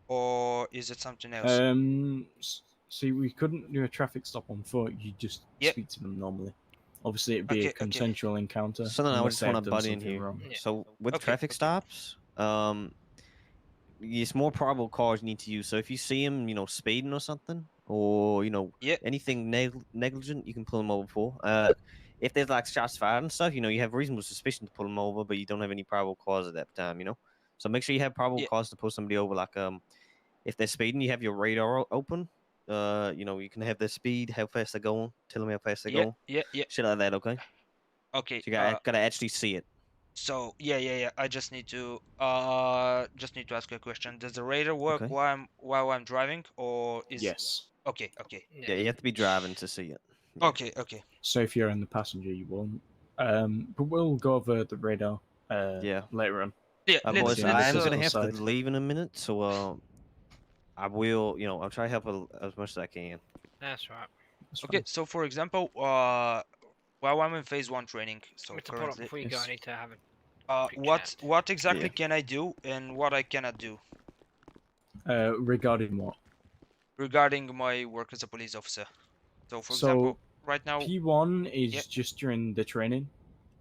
A: or is it something else?
E: See, we couldn't do a traffic stop on foot. You just speak to them normally. Obviously, it'd be a consensual encounter.
D: So then I just want to butt in here. So with traffic stops, it's more probable cause you need to use. So if you see him, speeding or something, or anything negligent, you can pull him over for. If there's like shots fired and stuff, you have reasonable suspicion to pull him over, but you don't have any probable cause at that time, So make sure you have probable cause to pull somebody over. Like if they're speeding, you have your radar open. You can have their speed, how fast they're going, tell them how fast they're going.
A: Yeah.
D: Shit like that, okay?
A: Okay.
D: So you gotta actually see it.
A: So yeah. I just need to ask you a question. Does the radar work while I'm driving, or is
E: Yes.
A: Okay.
D: Yeah, you have to be driving to see it.
A: Okay.
E: So if you're in the passenger, you won't. But we'll go over the radar. Later on.
A: Yeah.
D: I'm gonna have to leave in a minute, so I will. I'll try to help as much as I can.
F: That's right.
A: Okay. So for example, while I'm in phase 1 training, so currently,
F: before you go, I need to have a
A: what exactly can I do and what I cannot do?
E: Regarding what?
A: Regarding my work as a police officer. So for example, right now
E: P1 is just during the training,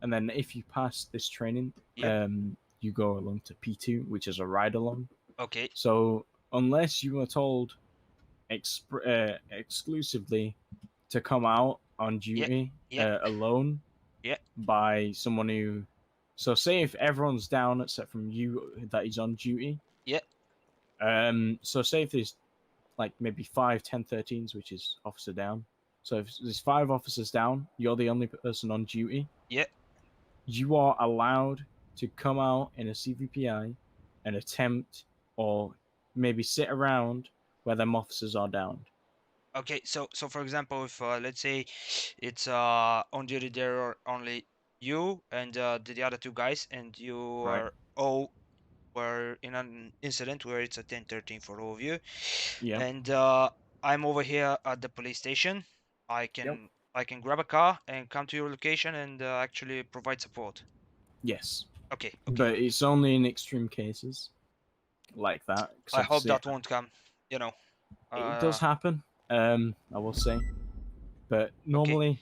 E: and then if you pass this training, you go along to P2, which is a ride along.
A: Okay.
E: So unless you are told exclusively to come out on duty alone by someone who, so say if everyone's down except from you that is on duty, so say if there's like maybe 5 10 13s, which is officer down, so if there's 5 officers down, you're the only person on duty, you are allowed to come out in a CVPI and attempt or maybe sit around where them officers are downed.
A: Okay, so for example, if let's say it's on duty there are only you and the other two guys, and you
E: Right.
A: are all were in an incident where it's a 10-13 for all of you.
E: Yeah.
A: And I'm over here at the police station. I can grab a car and come to your location and actually provide support.
E: Yes.
A: Okay.
E: But it's only in extreme cases like that. 'cause
A: I hope
E: obviously
A: that won't come. You know.
E: it does happen. I will say, but normally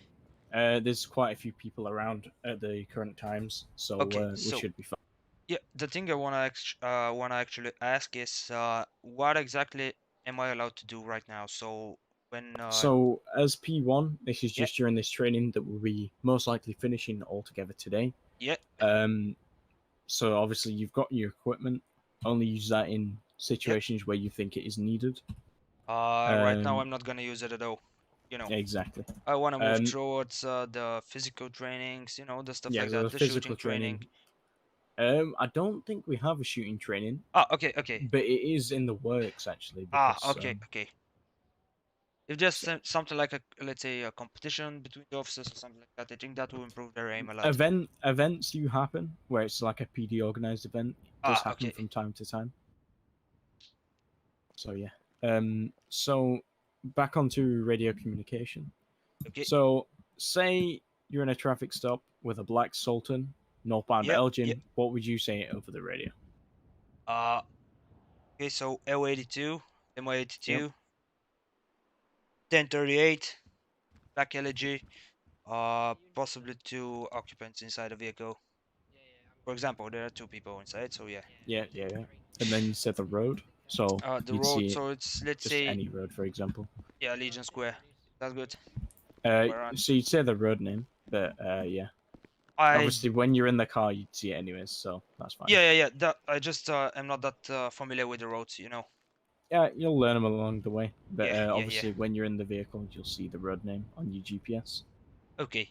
E: there's quite a few people around at the current times, so we should be fine.
A: Yeah, the thing I wanna actually ask is what exactly am I allowed to do right now? So when
E: So as P1, this is just during this training that we'll be most likely finishing altogether today.
A: Yeah.
E: So obviously you've got your equipment. Only use that in situations where you think it is needed.
A: right now I'm not gonna use it at all. You know.
E: Exactly.
A: I wanna move towards the physical trainings, you know, the stuff like that, the
E: physical
A: shooting training.
E: I don't think we have a shooting training.
A: Okay.
E: But it is in the works actually. Because,
A: Okay. If just something like let's say a competition between the officers or something like that, I think that will improve their aim a lot.
E: Events do happen where it's like a PD organized event. It does happen from time to time. So yeah. So back onto radio communication.
A: Okay.
E: So say you're in a traffic stop with a black Sultan, northbound Elgin. What would you say over the radio?
A: Okay, so L82, MI82, 1038, black LG, possibly 2 occupants inside the vehicle. For example, there are 2 people inside, so yeah.
E: Yeah. And then you said the road. So
A: the road, so it's let's
E: just
A: say
E: any road, for example.
A: Yeah, Legion Square. That's good.
E: So you'd say the road name, but yeah. Obviously, when you're in the car, you'd see it anyways, so that's fine.
A: Yeah. I just am not that familiar with the roads, you know.
E: Yeah, you'll learn them along the way, but obviously, when you're in the vehicle, you'll see the road name on your GPS.
A: Okay.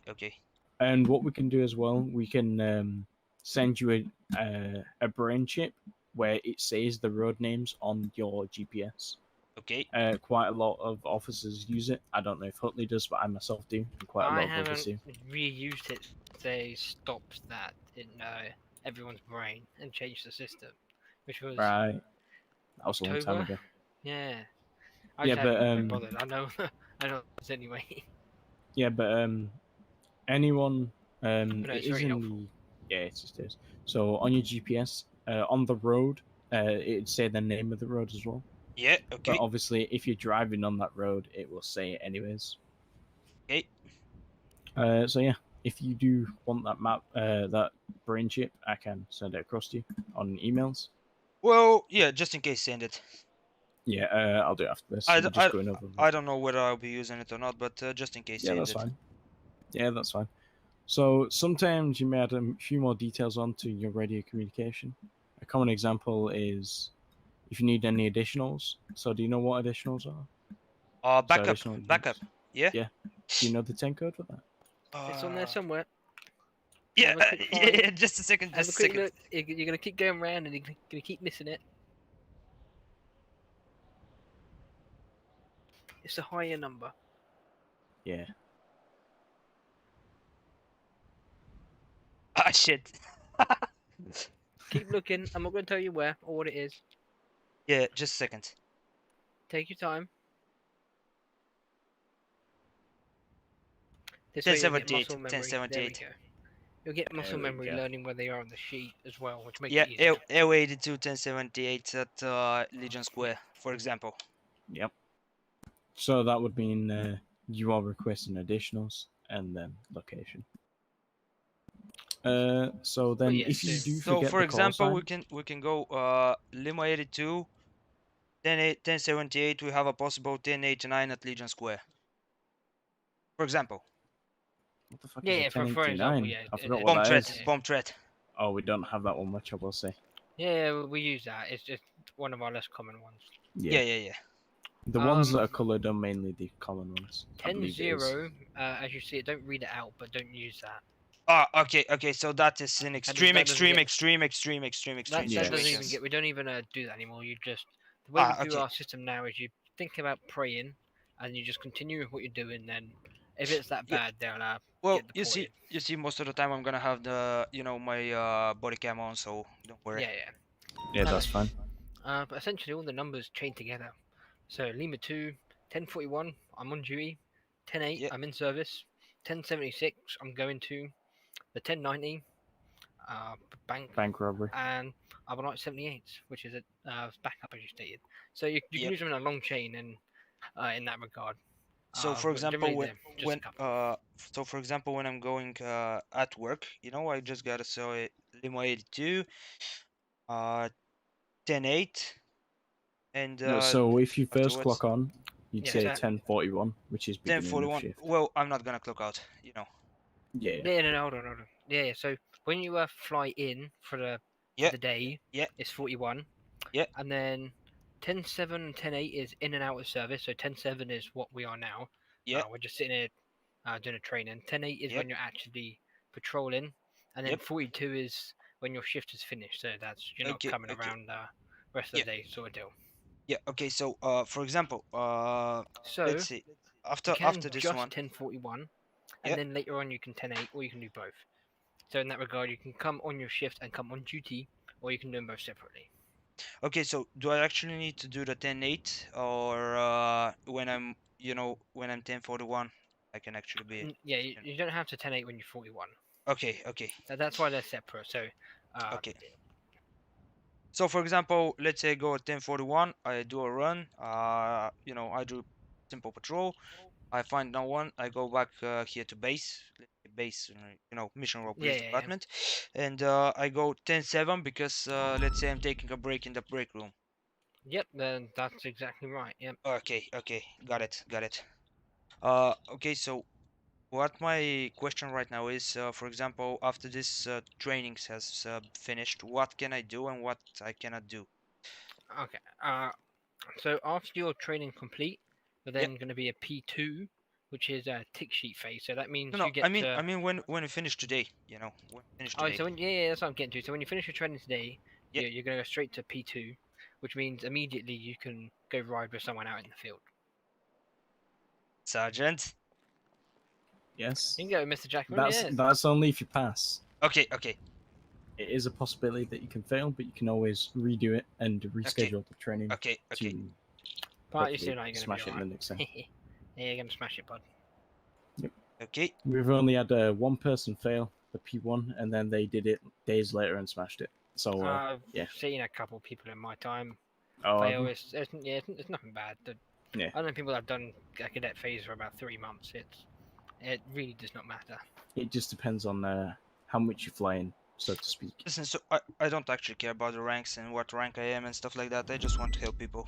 E: And what we can do as well, we can send you a brain chip where it says the road names on your GPS.
A: Okay.
E: Quite a lot of officers use it. I don't know if Hutley does, but I myself do. And quite a lot of others do.
F: I haven't reused it. They stopped that in everyone's brain and changed the system, which was
E: right. That was
F: October.
E: A long time ago.
F: Yeah.
E: I haven't been
F: bothered. I know this anyway.
E: Yeah, but anyone
F: it is very helpful.
E: It just is. So on your GPS, on the road, it'd say the name of the road as well.
A: Yeah, okay.
E: But obviously, if you're driving on that road, it will say it anyways.
A: Okay.
E: So yeah, if you do want that map, that brain chip, I can send it across to you on emails.
A: Well, yeah, just in case, send it.
E: Yeah, I'll do it after this.
A: I don't know whether I'll be using it or not, but just in case,
E: yeah, that's fine. Yeah, that's fine. So sometimes you may add a few more details onto your radio communication. A common example is if you need any additionals. So do you know what additionals are?
A: Backup. Yeah.
E: Yeah. Do you know the 10 code for that?
F: It's on there somewhere.
A: Yeah. Just a second. Just a second.
F: Look. You're gonna keep going around and you're gonna keep missing it. It's a higher number.
E: Yeah.
A: Ah, shit.
F: Keep looking. I'm not going to tell you where or what it is.
A: Yeah, just a second.
F: Take your time.
A: 1078.
F: You'll get muscle memory learning where they are on the sheet as well, which makes it easier.
A: Yeah, L82 1078 at Legion Square, for example.
E: Yep. So that would mean you are requesting additionals and then location. So then if you do forget
A: for
E: the
A: example,
E: call sign,
A: we can go Lima 82, 1078. We have a possible 1089 at Legion Square. For example.
E: What the fuck is a 1089? I forgot what that is.
A: Bomb threat.
E: Oh, we don't have that one much, I will say.
F: Yeah, we use that. It's just one of our less common ones.
A: Yeah.
E: The ones that are coloured are mainly the common ones.
F: 10-0, as you see it, don't read it out, but don't use that.
A: Okay. So that is an extreme.
F: That doesn't even
A: situation.
F: We don't even do that anymore. You just the way we do our system now is you think about praying, and you just continue with what you're doing. Then if it's that bad, they'll
A: Well,
F: get deported.
A: you see, most of the time I'm gonna have the, my body cam on, so don't worry.
F: Yeah, yeah.
E: Yeah, that's fine.
F: But essentially all the numbers chain together. So Lima 2, 1041, I'm on duty. 10-8, I'm in service. 1076, I'm going to. The 1090,
E: bank robbery.
F: And Overnight 78, which is a backup, as you stated. So you can use them in a long chain, and in that regard.
A: So for example, when I'm going at work, I just gotta say Lima 82, 10-8, and
E: No, so if you first
A: afterwards-
E: clock on, you'd say 1041, which is beginning of
A: 1041.
E: shift.
A: Well, I'm not gonna clock out,
E: Yeah.
F: No, hold on. Yeah, so when you fly in for the day, it's 41.
A: Yeah.
F: And then 10-7 and 10-8 is in and out of service. So 10-7 is what we are now.
A: Yeah.
F: We're just sitting here doing a training. 10-8 is when you're actually patrolling, and then 42 is when your shift is finished. So that's you're not coming around the rest of the day, sort of deal.
A: Yeah. Okay. So for example,
F: so
A: let's see. After this
F: just
A: one,
F: 1041, and then later on you can 10-8, or you can do both. So in that regard, you can come on your shift and come on duty, or you can do them both separately.
A: Okay, so do I actually need to do the 10-8, or when I'm 1041, I can actually be?
F: Yeah, you don't have to 10-8 when you're 41.
A: Okay.
F: That's why they're separate. So.
A: Okay. So for example, let's say I go at 1041, I do a run. I do simple patrol. I find no one. I go back here to base, mission role police department, and I go 10-7 because let's say I'm taking a break in the break room.
F: Yep, then that's exactly right. Yep.
A: Okay, got it. Okay, so what my question right now is, for example, after this trainings has finished, what can I do and what I cannot do?
F: Okay. So after your training complete, you're then going to be a P2, which is a tick sheet phase. So that means you get.
A: I mean when we finish today, when we finish today.
F: Oh, so that's what I'm getting to. So when you finish your training today, you're going to go straight to P2, which means immediately you can go ride with someone out in the field.
A: Sergeant.
E: Yes.
F: You can go, Mr. Jackman.
E: That's only if you pass.
A: Okay.
E: It is a possibility that you can fail, but you can always redo it and reschedule the training.
A: Okay.
F: But you still know you're going to
E: smash it in the next time.
F: Yeah, you're going to smash it, bud.
E: Yep.
A: Okay.
E: We've only had one person fail the P1, and then they did it days later and smashed it. So
F: I've seen a couple of people in my time
E: fail.
F: It's nothing bad. I know people that have done a cadet phase for about 3 months. It really does not matter.
E: It just depends on how much you're flying, so to speak.
A: Listen, so I don't actually care about the ranks and what rank I am and stuff like that. I just want to help people.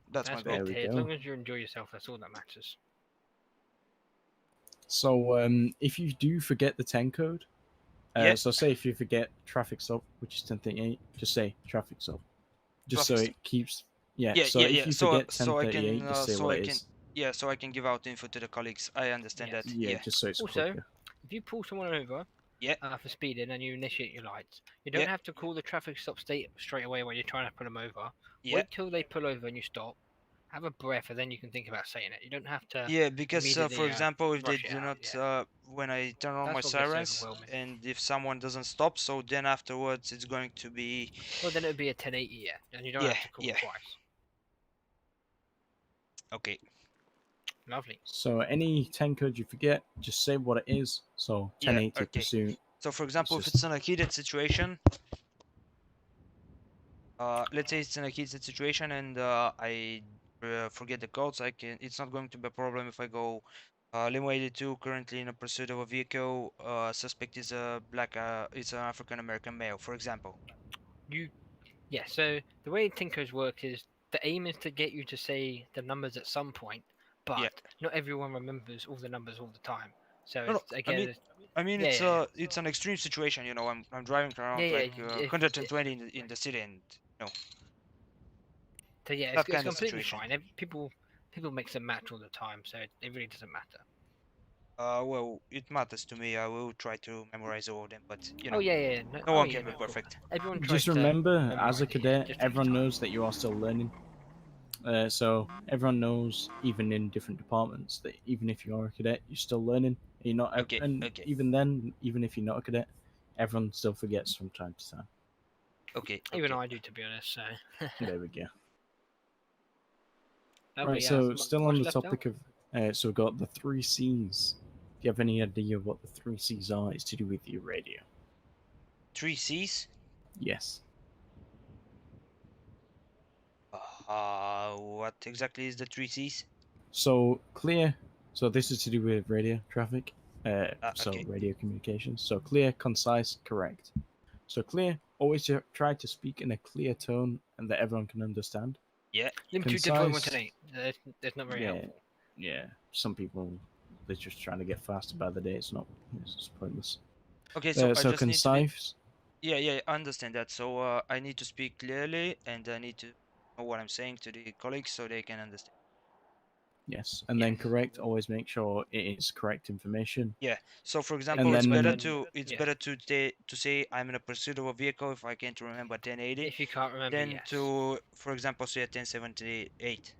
A: That's my goal.
F: As long as you enjoy yourself, that's all that matters.
E: So if you do forget the 10 code, so say if you forget traffic stop, which is 1038, just say traffic stop. Just so it keeps... if you forget 1038, just say what it is.
A: Yeah, so I can give out info to the colleagues. I understand that.
E: Yeah, just so it's quicker.
F: If you pull someone over for speeding and you initiate your lights, you don't have to call the traffic stop straight away when you're trying to pull them over. Wait till they pull over and you stop. Have a breath, and then you can think about saying it. You don't have to.
A: Yeah, because for example, if they do not, when I turn on my sirens, and if someone doesn't stop, so then afterwards it's going to be.
F: Well, then it would be a 1080, and you don't have to call twice.
A: Okay.
F: Lovely.
E: So any 10 code you forget, just say what it is. So 1080 pursuit.
A: So for example, if it's in a heated situation, let's say it's in a heated situation and I forget the codes, it's not going to be a problem if I go Lima 82, currently in a pursuit of a vehicle, suspect is a it's an African American male, for example.
F: So the way codes work is the aim is to get you to say the numbers at some point, but not everyone remembers all the numbers all the time. So
A: it's an extreme situation, I'm driving around 120 in the city, and
F: So it's completely fine. People mix and match all the time, so it really doesn't matter.
A: Well, it matters to me. I will try to memorize all of them, but
F: no
A: one can be perfect.
F: Everyone
E: just remember, as a cadet, everyone knows that you are still learning. So everyone knows, even in different departments, that even if you are a cadet, you're still learning. You're not, and even then, even if you're not a cadet, everyone still forgets from time to time.
A: Okay.
F: Even I do, to be honest. So
E: There we go.
F: Lovely,
E: Right,
F: yeah,
E: so still on
F: much
E: the
F: left
E: topic of, so we've got the 3 C's. Do you have any idea what the 3 C's are? It's to do with your radio.
A: 3 C's?
E: Yes.
A: What exactly is the 3 C's?
E: So clear. So this is to do with radio traffic. So
A: okay.
E: radio communications. So clear, concise, correct. So clear. Always try to speak in a clear tone and that everyone can understand.
A: Yeah.
F: Limit to 10.1 That's not very helpful.
E: Yeah. Some people, they're just trying to get faster by the day. It's just pointless.
A: Okay, so I just
E: concise.
A: need to be... Yeah, I understand that. So I need to speak clearly, and I need to know what I'm saying to the colleagues so they can understand.
E: Yes, and then correct. Always make sure it is correct information.
A: Yeah. So for example, it's better to say I'm in a pursuit of a vehicle if I can't remember 1080.
F: If you can't remember,
A: then to, for example, say 1078.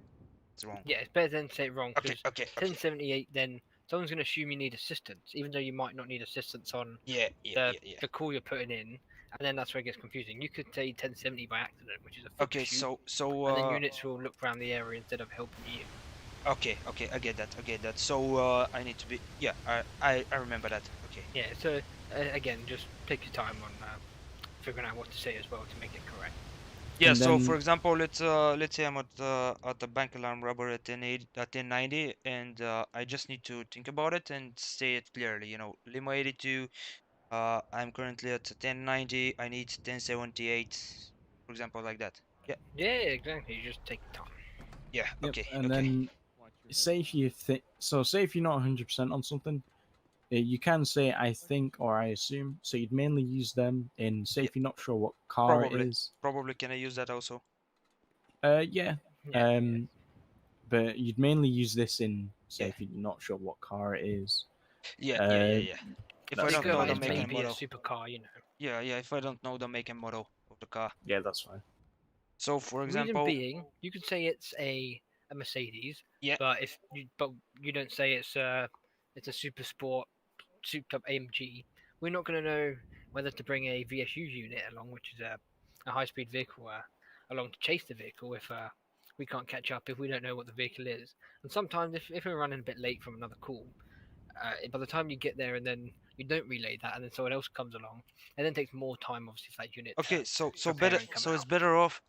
A: It's wrong.
F: Yeah, it's better than say it wrong.
A: Okay.
F: 1078, then someone's going to assume you need assistance, even though you might not need assistance on the call you're putting in, and then that's where it gets confusing. You could say 1070 by accident, which is a pursuit, and then units will look around the area instead of helping you.
A: Okay, I get that. So I need to be... Yeah, I remember that. Okay.
F: Yeah, so again, just take your time on figuring out what to say as well to make it correct.
A: Yeah, so for example, let's say I'm at the bank alarm robbery at 1090, and I just need to think about it and say it clearly. You know, limo 82. I'm currently at 1090. I need 1078, for example, like that. Yeah.
F: Yeah, exactly. You just take time.
A: Yeah. Okay.
E: And then say if you think so. Say if you're not 100% on something, you can say I think or I assume. So you'd mainly use them in say if you're not sure what car it is.
A: Probably can I use that also?
E: Yeah. But you'd mainly use this in say if you're not sure what car it is.
A: Yeah. If I don't know the make and model.
F: A supercar, you know.
A: Yeah. If I don't know the make and model of the car.
E: Yeah, that's fine.
A: So for example,
F: reason being, you could say it's a Mercedes.
A: Yeah.
F: But you don't say it's a super sport, souped up AMG. We're not going to know whether to bring a VSU unit along, which is a high-speed vehicle, along to chase the vehicle if we can't catch up, if we don't know what the vehicle is. And sometimes if we're running a bit late from another call, by the time you get there and then you don't relay that and then someone else comes along, and then takes more time obviously for that unit.
A: Okay, so it's better off.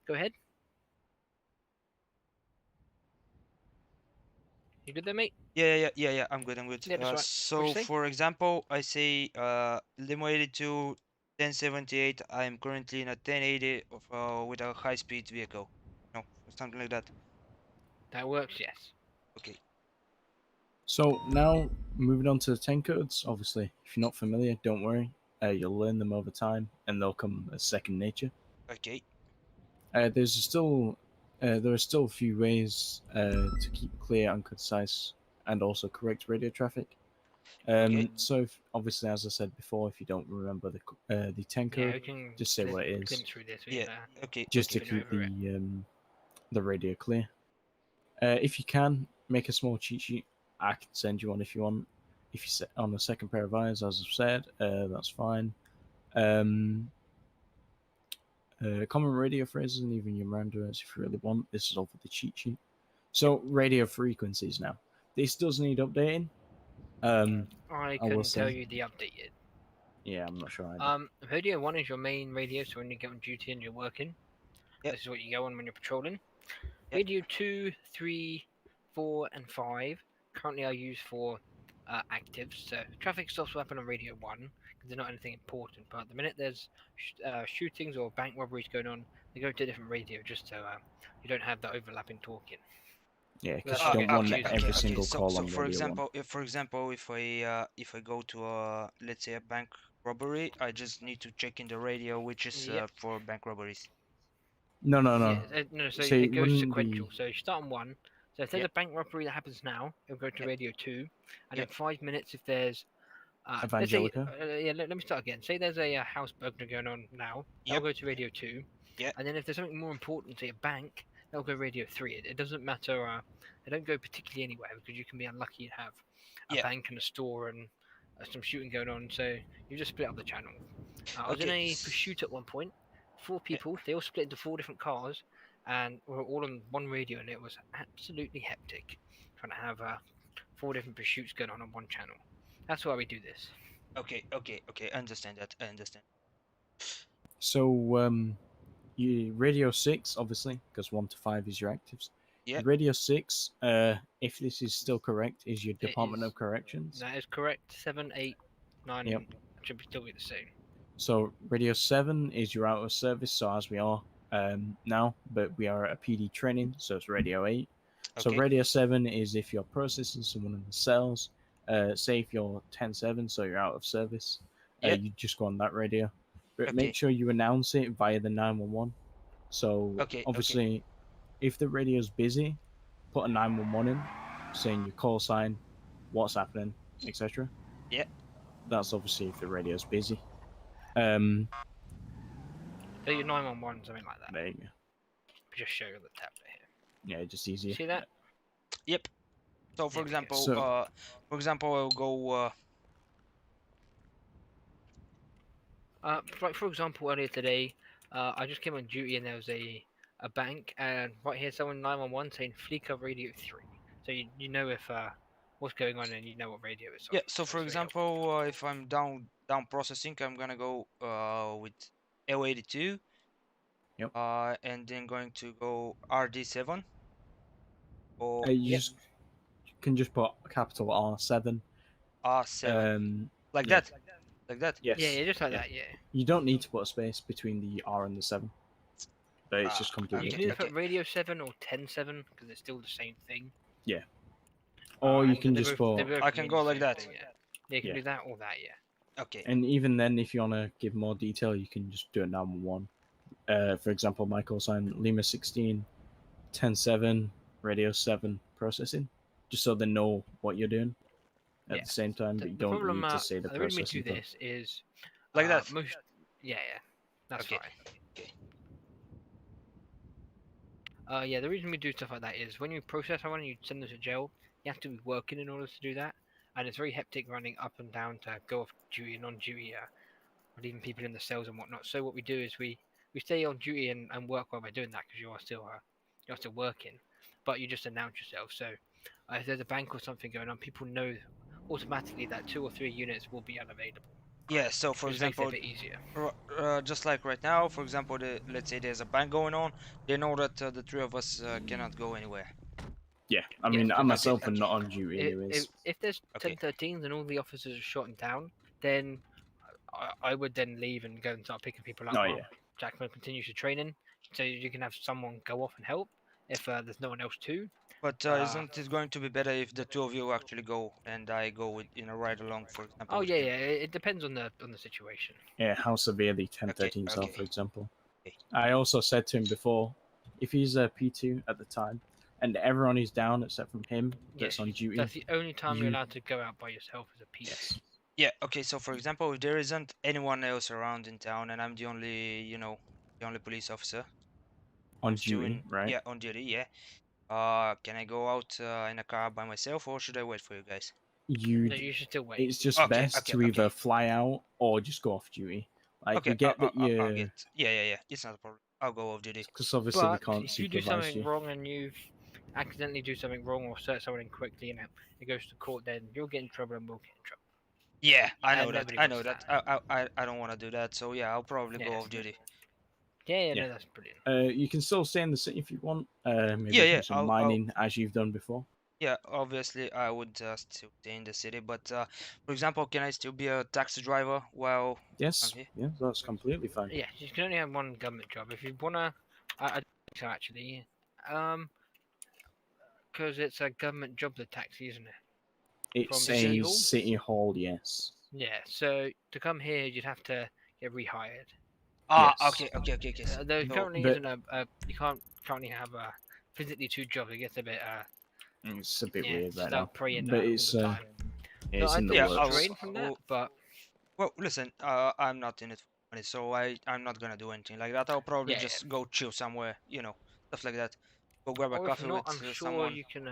F: Go ahead. You good there, mate?
A: Yeah. I'm good.
F: Yeah, that's right.
A: So for example, I say limo 82, 1078. I'm currently in a 1080 with a high-speed vehicle. No, something like that.
F: That works, yes.
A: Okay.
E: So now moving on to the 10 codes. Obviously, if you're not familiar, don't worry. You'll learn them over time, and they'll come as second nature.
A: Okay.
E: There are still a few ways to keep clear and concise and also correct radio traffic. So obviously, as I said before, if you don't remember the 10 code, just say what it is.
A: Okay.
E: Just to keep the radio clear. If you can, make a small cheat sheet. I can send you one if you want. If you set on a second pair of eyes, as I've said, that's fine. Common radio phrases and even your random words if you really want. This is all for the cheat sheet. So radio frequencies now. This does need updating.
F: I couldn't tell you the updated.
E: Yeah, I'm not sure.
F: Radio 1 is your main radio, so when you get on duty and you're working, this is what you go on when you're patrolling. Radio 2, 3, 4, and 5 currently are used for actives. So traffic stops will happen on radio 1 because they're not anything important. But the minute there's shootings or bank robberies going on, they go to a different radio just so you don't have the overlapping talking.
E: Yeah, because you don't want every single call on
A: for
E: radio
A: example, if I go to let's say a bank robbery, I just need to check in the radio which is for bank robberies.
E: No.
F: Yeah, so it goes sequential. So you start on 1. So if there's a bank robbery that happens now, it'll go to radio 2, and in 5 minutes, if there's Let's say,
E: Evangelica.
F: let me start again. Say there's a house burglary going on now. They'll go to radio 2.
A: Yeah.
F: And then if there's something more important, say a bank, they'll go radio 3. It doesn't matter. They don't go particularly anywhere because you can be unlucky to have a bank and a store and some shooting going on. So you just split up the channel. I was in a pursuit at one point. 4 people. They all split into 4 different cars, and we were all on one radio, and it was absolutely hectic trying to have 4 different pursuits going on one channel. That's why we do this.
A: Okay. I understand that.
E: So, you radio 6, obviously, because 1 to 5 is your actives.
A: Yeah.
E: Radio 6, if this is still correct, is your Department of Corrections.
F: That is correct. 7, 8, 9
E: Yep.
F: should still be the same.
E: So radio 7 is your out of service, so as we are now, but we are at a PD training, so it's radio 8. So radio 7 is if you're processing someone in the cells, say if you're 10-7, so you're out of service, you just go on that radio. But make sure you announce it via the 911. So obviously, if the radio's busy, put a 911 in, saying your call sign, what's happening, etc.
A: Yeah.
E: That's obviously if the radio's busy.
F: So your 911, something like that.
E: There you go.
F: Just show you the tablet here.
E: Yeah, just easier.
F: See that?
A: Yep. So for example, I'll go.
F: Like for example, earlier today, I just came on duty and there was a bank, and right here someone 911 saying Fleeca radio 3. So you know if what's going on and you know what radio it's on.
A: Yeah. So for example, if I'm down processing, I'm gonna go with IᖇOtiIta.
E: Yep.
A: And then going to go RD7. Or
E: you can just put a capital R7.
A: R7. Like that. Like that.
E: Yes.
F: Yeah, just like that. Yeah.
E: You don't need to put a space between the R and the 7. But it's just completely.
F: You can either put radio 7 or 10-7 because it's still the same thing.
E: Yeah. Or you can just put.
A: I can go like that.
F: Thing, yeah, you can do that or that. Yeah.
A: Okay.
E: And even then, if you want to give more detail, you can just do it 911. For example, my call sign Lima 16, 10-7, radio 7 processing, just so they know what you're doing at the same time, but you don't need to say the processing.
F: The reason we do this is
A: like that.
F: Yeah, that's fine.
A: Okay.
F: Yeah, the reason we do stuff like that is when you process someone and you send them to jail, you have to be working in order to do that, and it's very hectic running up and down to go off duty and on duty, or leaving people in the cells and whatnot. So what we do is we stay on duty and work while we're doing that because you're still working, but you just announce yourself. So if there's a bank or something going on, people know automatically that 2 or 3 units will be unavailable.
A: Yeah, so for example,
F: makes it a bit easier.
A: Just like right now, for example, let's say there's a bank going on, they know that the 3 of us cannot go anywhere.
E: Yeah, I mean, I myself am not on duty anyways.
F: If there's 10-13s and all the officers are shot down, then I would then leave and go and start picking people up.
E: Oh, yeah.
F: Jackman continues to training, so you can have someone go off and help if there's no one else to.
A: But isn't it going to be better if the 2 of you actually go and I go in a ride along, for example?
F: Oh yeah, it depends on the situation.
E: Yeah, how severe the 10-13s are, for example. I also said to him before, if he's a P2 at the time, and everyone is down except from him that's on duty.
F: That's the only time you're allowed to go out by yourself as a P2.
E: Yes.
A: Yeah, okay, so for example, if there isn't anyone else around in town and I'm the only, the only police officer.
E: On duty, right?
A: Yeah, on duty, yeah. Can I go out in a car by myself or should I wait for you guys?
F: No, you should still wait.
E: It's just best to either fly out or just go off duty. Like, you get that you...
A: Yeah, it's not a problem. I'll go off duty.
E: Because obviously we can't
F: if you do something wrong and you accidentally do something wrong or search someone in quickly and it goes to court, then you'll get in trouble and we'll get in trouble.
A: Yeah, I know that. I don't want to do that, so yeah, I'll probably go off duty.
F: Yeah, no, that's brilliant.
E: You can still stay in the city if you want. Maybe do some mining as you've done before.
A: Yeah, obviously I would still stay in the city, but for example, can I still be a taxi driver while
E: Yes,
A: I'm here?
E: yeah, that's completely fine.
F: Yeah, you can only have one government job. If you wanna, I think so actually, because it's a government job, the taxi, isn't it?
E: It's a city hall, yes.
F: Yeah, so to come here, you'd have to get rehired.
A: Ah,
E: yes.
A: Okay.
F: There currently isn't you can't currently have physically 2 jobs. It gets a bit
E: it's a bit weird right
F: now.
E: But it's Yeah, it's in the
A: yeah,
E: works.
F: train from that, but
A: well, listen, I'm not in it for money, so I'm not gonna do anything like that. I'll probably
F: Yeah,
A: just go chill somewhere, you know, stuff like that. Go grab a
F: or if
A: coffee
F: not,
A: with
F: I'm sure
A: someone.
F: you can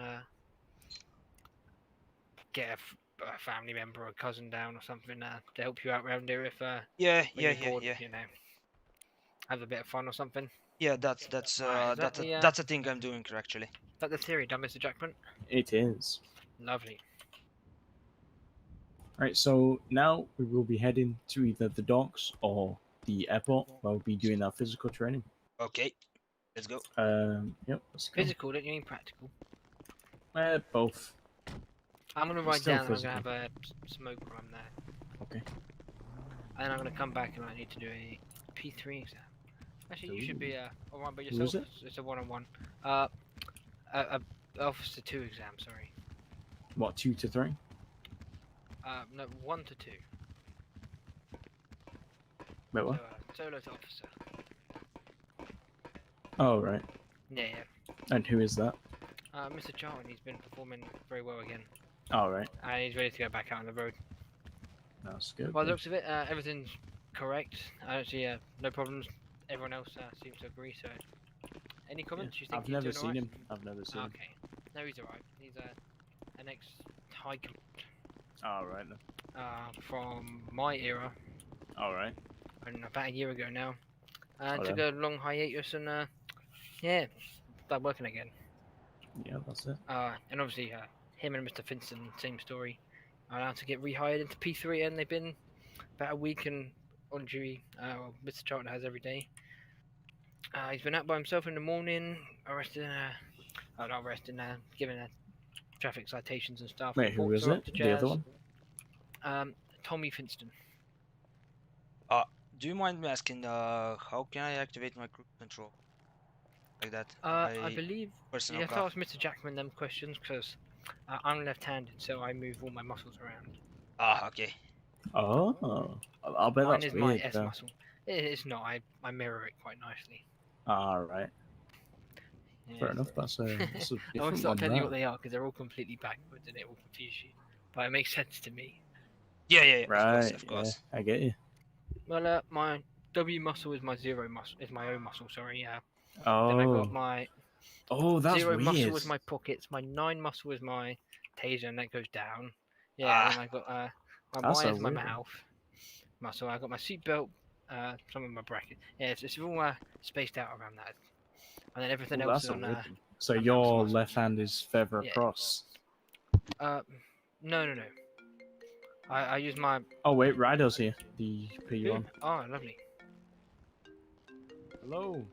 F: get a family member or a cousin down or something to help you out around here if
A: Yeah,
F: when
A: yeah,
F: you're
A: yeah,
F: bored,
A: yeah.
F: you know, have a bit of fun or something.
A: Yeah, that's
F: Right, is that
A: that's a thing I'm doing actually.
F: Is that the theory, done, Mr. Jackman?
E: It is.
F: Lovely.
E: Right, so now we will be heading to either the docks or the airport where we'll be doing our physical training.
A: Okay, let's go.
E: Yep, let's go.
F: Physical, don't you mean practical?
E: Both.
F: I'm gonna
E: It's
F: ride
E: still
F: down and I'm
E: physical.
F: gonna have a smoke while I'm there.
E: Okay.
F: And I'm gonna come back and I need to do a P3 exam. Actually, you should be alright by
E: Who
F: yourself.
E: is it?
F: It's a one-on-one. Officer 2 exam, sorry.
E: What, 2 to 3?
F: No, 1 to 2.
E: Wait, what?
F: So, solo to officer.
E: Oh, right.
F: Yeah, yeah.
E: And who is that?
F: Mr. Charlton, he's been performing very well again.
E: Oh, right.
F: And he's ready to go back out on the road.
E: That's good.
F: By the looks of it, everything's correct. I don't see no problems. Everyone else seems to agree, so... Any comments? You think
E: I've
F: he's
E: never
F: doing
E: seen
F: alright?
E: him. I've never seen him.
F: Okay. No, he's alright. He's an ex-high
E: Oh, right then.
F: from my era,
E: Alright.
F: and about a year ago now.
E: Oh,
F: Took a long hiatus and yeah, started working again.
E: Yeah, that's it.
F: And obviously him and Mr. Finson, same story, are allowed to get rehired into P3, and they've been about a week and on duty. Well, Mr. Charlton has every day. He's been out by himself in the morning, arrested, not arrested, given traffic citations and stuff.
E: Wait, who
F: reports
E: is
F: are
E: it?
F: up to
E: The other
F: jazz.
E: one?
F: Tommy Finston.
A: Do you mind me asking, how can I activate my cruise control? Like that?
F: I believe
A: personal
F: you have to
A: car.
F: ask Mr. Jackman them questions because I'm left-handed, so I move all my muscles around.
A: Okay.
E: Oh, I'll bet
F: Mine
E: that's
F: is my
E: weird.
F: S muscle. It's not. I mirror it quite nicely.
E: Alright.
F: Yeah.
E: Fair enough. That's a
F: I won't
E: different
F: start
E: one.
F: telling you what
E: That.
F: they are because they're all completely backwards and it will confuse you. But it makes sense to me.
A: Yeah, yeah, yeah.
E: Right.
A: Of course.
E: Yeah, I get you.
F: Well, my W muscle is my zero muscle. Is my O muscle. Sorry. Yeah.
E: Oh.
F: Then I got my
E: that's
F: zero
E: weird.
F: muscle is my pockets. My 9 muscle is my taser, and that goes down. Yeah. And I got my
E: That's
F: Y
E: a
F: is my
E: weird one.
F: mouth muscle. I got my seatbelt. Some of my bracket. Yeah, it's all spaced out around that. And then everything
E: Well,
F: else
E: that's
F: is
E: a
F: on.
E: weird one. So
F: on
E: your
F: muscle.
E: left hand is further
F: Yeah.
E: across.
F: No. I use my.
E: Oh wait, Rido's here. The put you
F: Who?
E: on.
F: Oh, lovely.
E: Hello.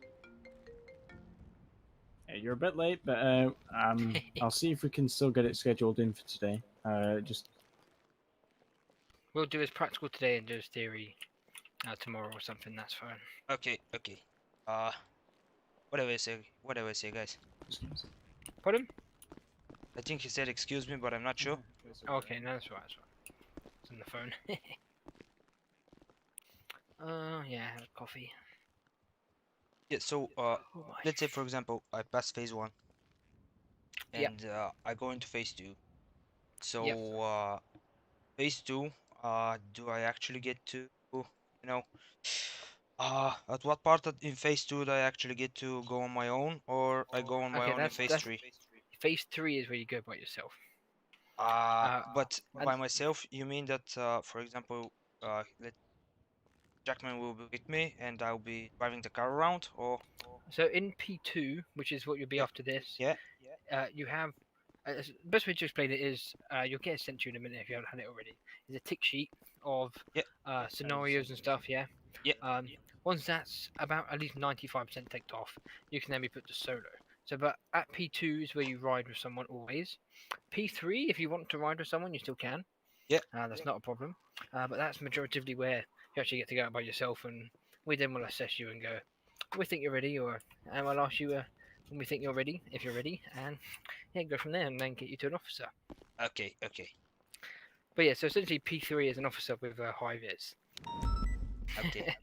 E: Yeah, you're a bit late, but I'll see if we can still get it scheduled in for today. Just
F: We'll do his practical today and do his theory tomorrow or something. That's fine.
A: Okay. Whatever you say, guys.
F: Pardon?
A: I think he said excuse me, but I'm not sure.
F: Okay, no, that's right. It's on the phone. Yeah, have a coffee.
A: Yeah, so
F: Oh
A: let's say for example I pass phase 1 and I go into phase 2. So phase 2, do I actually get to, at what part in phase 2 do I actually get to go on my own, or I go on my own in phase 3?
F: Phase 3 is where you go by yourself.
A: But by myself, you mean that, for example, Jackman will be with me and I'll be driving the car around, or?
F: So in P2, which is what you'll be after this, you have. The best way to explain it is you'll get it sent to you in a minute if you haven't had it already. It's a tick sheet of scenarios and stuff, yeah? Once that's about at least 95% ticked off, you can then be put to solo. So, but at P2 is where you ride with someone always. P3, if you want to ride with someone, you still can. That's not a problem. But that's majoritively where you actually get to go out by yourself, and we then will assess you and go, we think you're ready, and we'll ask you when we think you're ready, if you're ready, and go from there and then get you to an officer.
A: Okay.
F: But yeah, so essentially P3 is an officer with high vis.
A: Okay.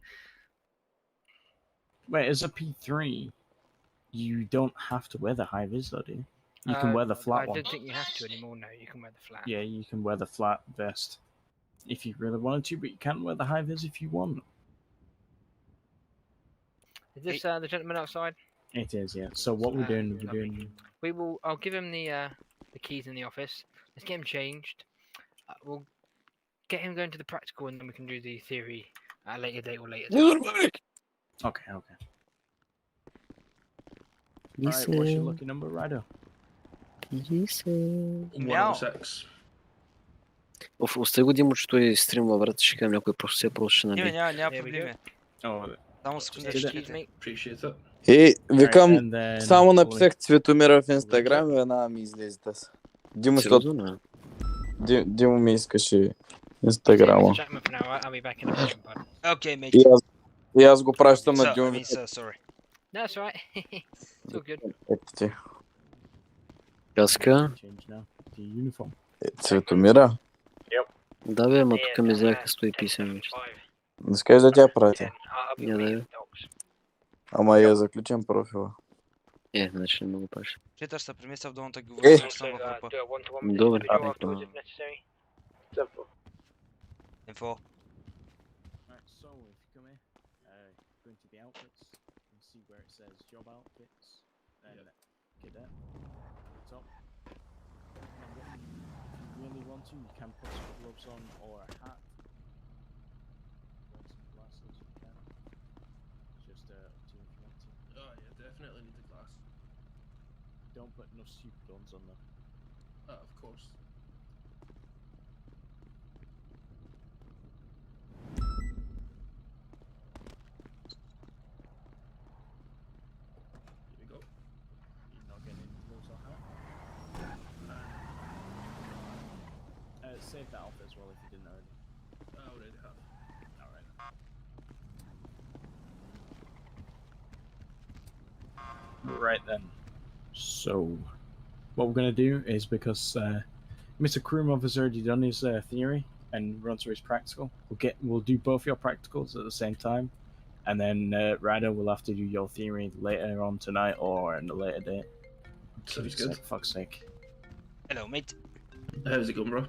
E: wait, as a P3, you don't have to wear the high vis, though, do you? You can wear the flat
F: I
E: one.
F: don't think you have to anymore. No, you can wear the flat.
E: Yeah, you can wear the flat vest if you really wanted to, but you can wear the high vis if you want.
F: Is this the gentleman outside?
E: It is, yeah. So what we're doing,
F: I'll give him the keys in the office. Let's get him changed. We'll get him going to the practical, and then we can do the theory at a later date or later time.
E: Okay. Alright, what's your lucky number, Rido?
A: Мяу.
C: Остави го Димо, че той стримва, брат, ще кажем някой просто се просто ще наби.
A: Няма проблеми. Само секунда.
L: Викам, само написах Цветомира в Инстаграм и веднага ми излезе тази. Димо, защото... Димо ми искаше Инстаграма. И аз го пращам на Димо.
F: That's right. It's all good.
L: Ето ти.
C: Каска?
L: Цветомира?
C: Да бе, ама тук ми взеха 150 вече.
L: Не скажеш да тя пратя.
C: Я да бе.
L: Ама я заключен профила.
C: Значи не мога паш.
A: Читаш се премисля в долната ги говоря, съм в група.
C: Добре.
A: Info.
E: Where it says job outfits and cadet top. If you really want to, you can put some gloves on or a hat. Want some glasses, you can. It's just up to you if you want to.
M: Oh yeah, definitely need the glass.
E: Don't put no stupid ones on them.
M: Of course.
E: Save that off as well if you didn't already.
M: I already have.
E: Alright. Right then. So, what we're going to do is because Mr. Krumov has already done his theory and run through his practical, we'll do both your practicals at the same time, and then Ryder will have to do your theory later on tonight or in a later date.
M: Sounds good.
E: For fuck's sake.
A: Hello, mate.
M: How's it going, bro?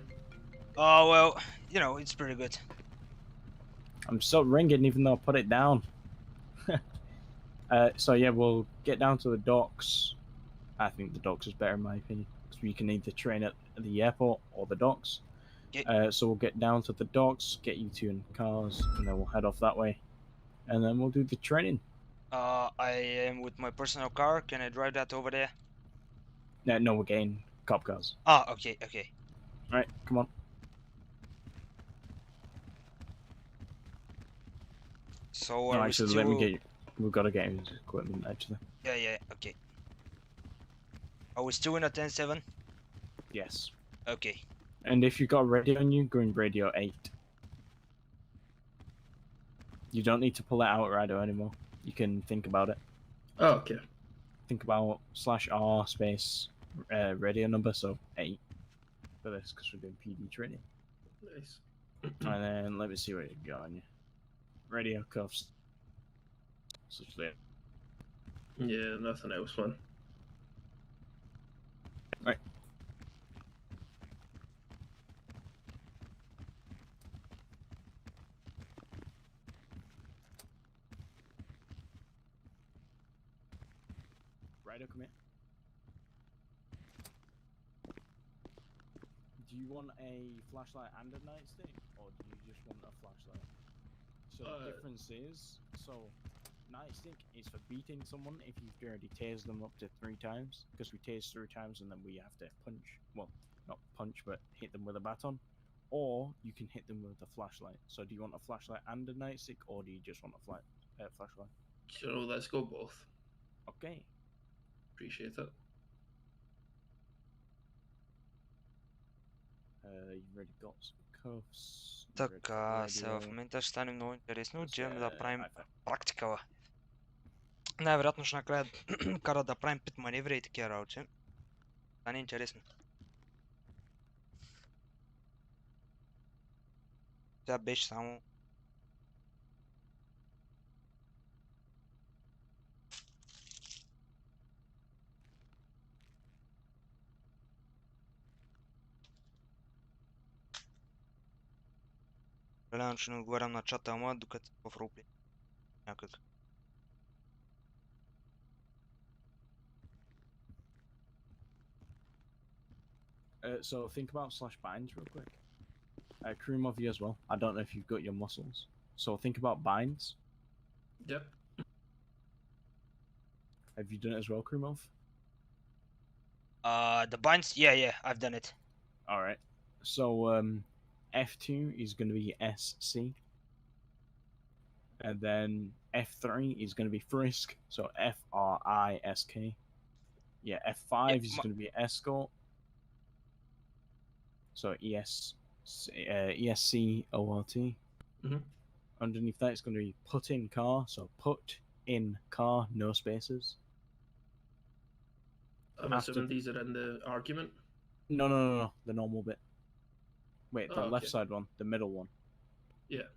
A: Oh, well, you know, it's pretty good.
E: I'm still ringing even though I put it down. So yeah, we'll get down to the docks. I think the docks is better in my opinion, because we can either train at the airport or the docks. So we'll get down to the docks, get you two in cars, and then we'll head off that way. And then we'll do the training.
A: I am with my personal car. Can I drive that over there?
E: No, we're getting cop cars.
A: Okay.
E: Alright, come on.
A: So
E: no, actually, let me get you. We've got to get his equipment, actually.
A: Yeah, okay. Are we still in a 10-7?
E: Yes.
A: Okay.
E: And if you got radio on you, go in radio 8. You don't need to pull it out radio anymore. You can think about it.
M: Oh, okay.
E: Think about /R space radio number, so 8 for this, because we're doing PD training.
M: Nice.
E: And then let me see what you got on you. Radio cuffs. Such that.
M: Yeah, nothing else, man.
E: Right. Rido, come here. Do you want a flashlight and a nightstick, or do you just want a flashlight? So the difference is, nightstick is for beating someone if you've already tased them up to 3 times, because we tase 3 times and then we have to punch, well, not punch, but hit them with a baton, or you can hit them with a flashlight. So do you want a flashlight and a nightstick, or do you just want a flashlight?
M: Sure, let's go both.
E: Okay.
M: Appreciate it.
E: You've already got some cuffs.
A: Така, сега в момента ще стане много интересно. Отиваме да правим практикала. Най-вероятно ще накрая кара да правим пит маневри и такива работи. Стане интересно. Тя беше само... Реално ще не отговарям на чата, ама докато в ролплей. Някак.
E: So think about slash binds real quick. Krumov, you as well. I don't know if you've got your muscles. So think about binds.
M: Yep.
E: Have you done it as well, Krumov?
A: The binds, yeah, I've done it.
E: All right. So F2 is going to be SC, and then F3 is going to be frisk. So FRISK. Yeah, F5 is going to be escort. So ESCORT. Underneath that, it's going to be put in car. So put in car, no spaces.
M: I'm assuming these are in the argument.
E: No. The normal bit. Wait, the left
M: okay.
E: side one, the middle one.
M: Yeah.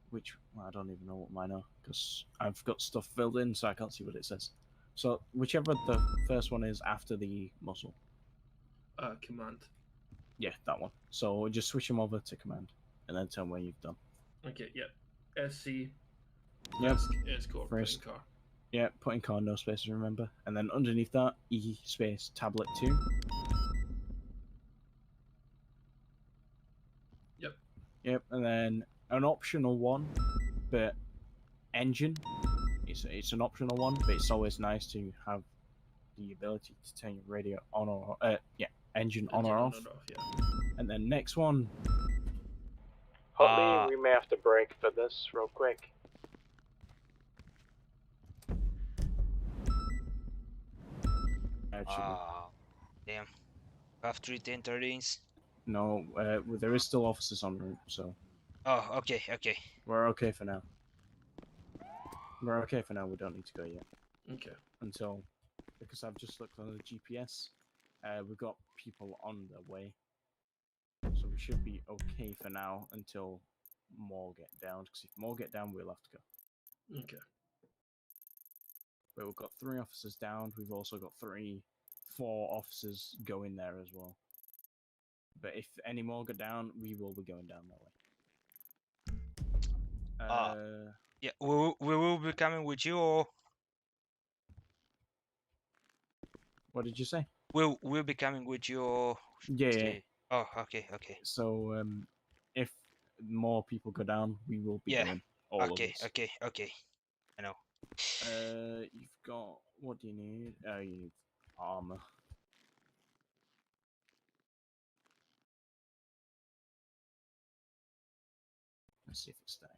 E: Which well, I don't even know what mine are because I've got stuff filled in, so I can't see what it says. So whichever the first one is after the muscle.
M: Command.
E: Yeah, that one. So just switch them over to command, and then tell me when you've done.
M: Okay. Yeah. SC.
E: Yep.
M: Escort.
E: Frisk.
M: Car.
E: Yeah, put in car, no spaces, remember. And then underneath that, E space tablet 2. Yep, and then an optional one, but engine. It's an optional one, but it's always nice to have the ability to turn your radio on or engine on or off.
M: Yeah.
E: And then next one.
N: Huntley, we may have to break for this real quick.
A: Damn. Have to retain terrains.
E: No, there is still officers en route, so.
A: Oh, okay.
E: We're okay for now. We don't need to go yet.
M: Okay.
E: Until, because I've just looked on the GPS, we've got people on the way. So we should be okay for now until more get down. Because if more get down, we'll have to go.
M: Okay.
E: But we've got 3 officers down. We've also got 4 officers going there as well. But if any more go down, we will be going down that way.
A: Yeah, we will be coming with you, or
E: what did you say?
A: We'll be coming with you, or
E: yeah.
A: Oh, okay.
E: So if more people go down, we will be going. All of us.
A: Okay. I know.
E: You've got, what do you need? You need armor. Let's see if it's staying.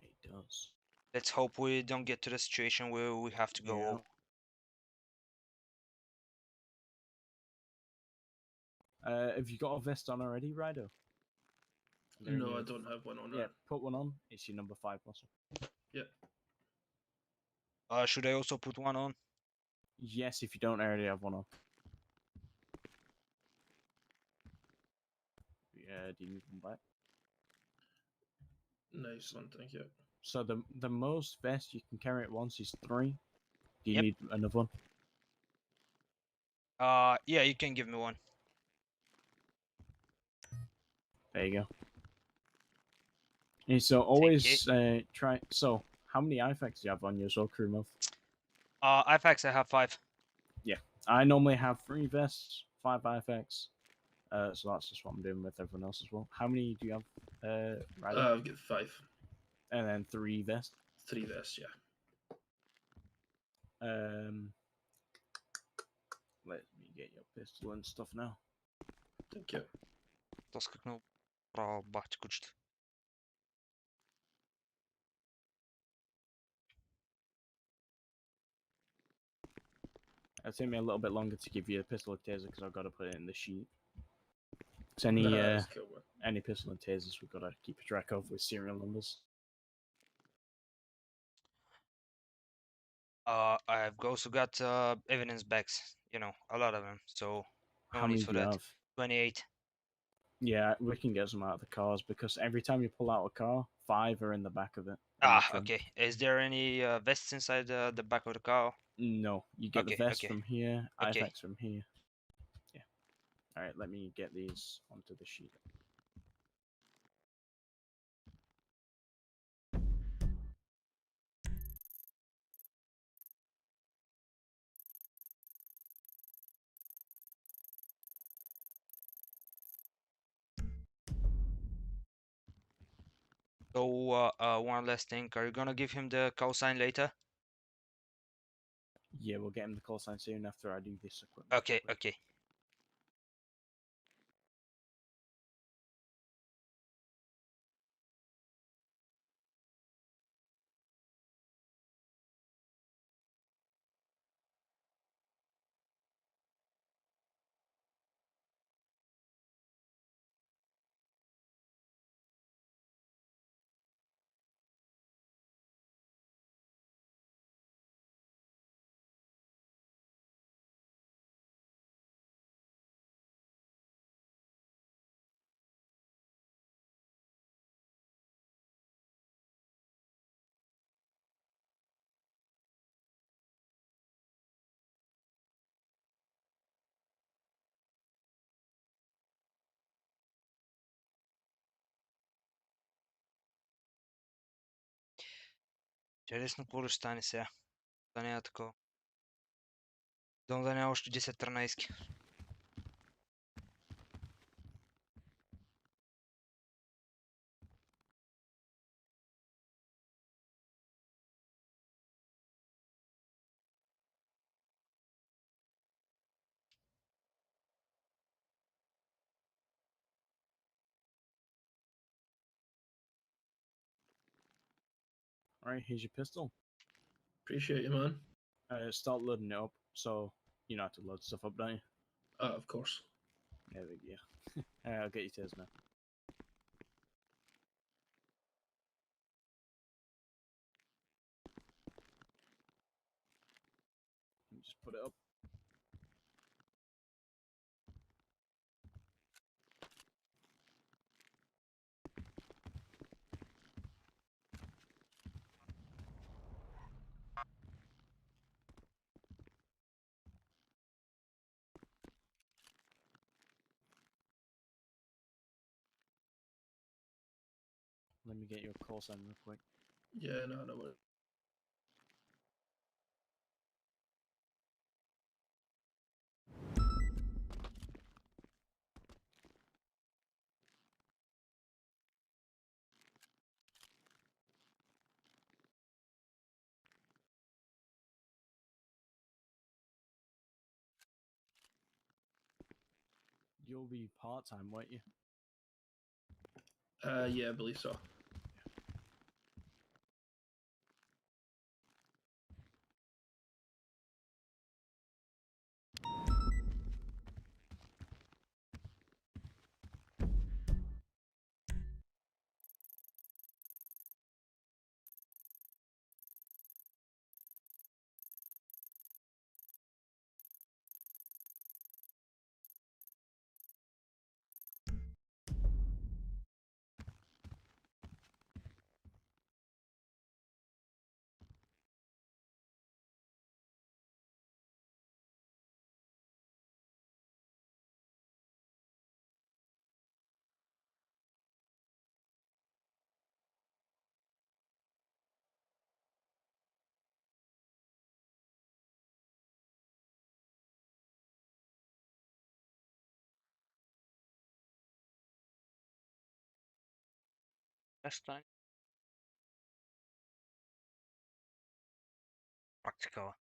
E: It does.
A: Let's hope we don't get to the situation where we have to go.
E: Have you got a vest on already, Rydo?
M: No, I don't have one on.
E: Yeah, put one on. It's your number 5 muscle.
M: Yep.
A: Should I also put one on?
E: Yes, if you don't already have one on. Yeah, do you need one back?
M: Nice one, thank you.
E: So the most vest you can carry at once is 3. Do you need another one?
A: Yeah, you can give me one.
E: There you go. And so always try. So how many IFACs do you have on your Krumov?
A: IFACs I have 5.
E: Yeah, I normally have 3 vests, 5 IFACs. So that's just what I'm doing with everyone else as well. How many do you have? Right
M: I've got 5.
E: And then 3 vests.
M: 3 vests, yeah.
E: Let me get your pistol and stuff now.
M: Thank you.
A: Аз скакнал право бахти кучета.
E: It'll take me a little bit longer to give you a pistol or taser because I've got to put it in the sheet. Because any pistol and tasers we've got to keep a track of with serial numbers.
A: I've also got evidence bags, you know, a lot of them. So
E: how many do you have?
A: 28.
E: Yeah, we can get some out of the cars because every time you pull out a car, 5 are in the back of it.
A: Okay. Is there any vests inside the back of the car?
E: No, you get the vest from here, IFACs from here. Yeah. All right, let me get these onto the sheet.
A: So, one last thing. Are you gonna give him the call sign later?
E: Yeah, we'll get him the call sign soon after I do this equipment.
A: Okay, okay. Интересно, какво ще стане сега? Да няма такова. Дом да няма още 10-13.
E: All right, here's your pistol.
M: Appreciate you, man.
E: Start loading it up, so you know how to load stuff up, don't you?
M: Of course.
E: There we go. I'll get you tears now. Let me just put it up. Let me get your call sign real quick.
M: Yeah, no worries.
E: You'll be part-time, won't you?
M: Yeah, I believe so.
A: Ще стане. Пак такова.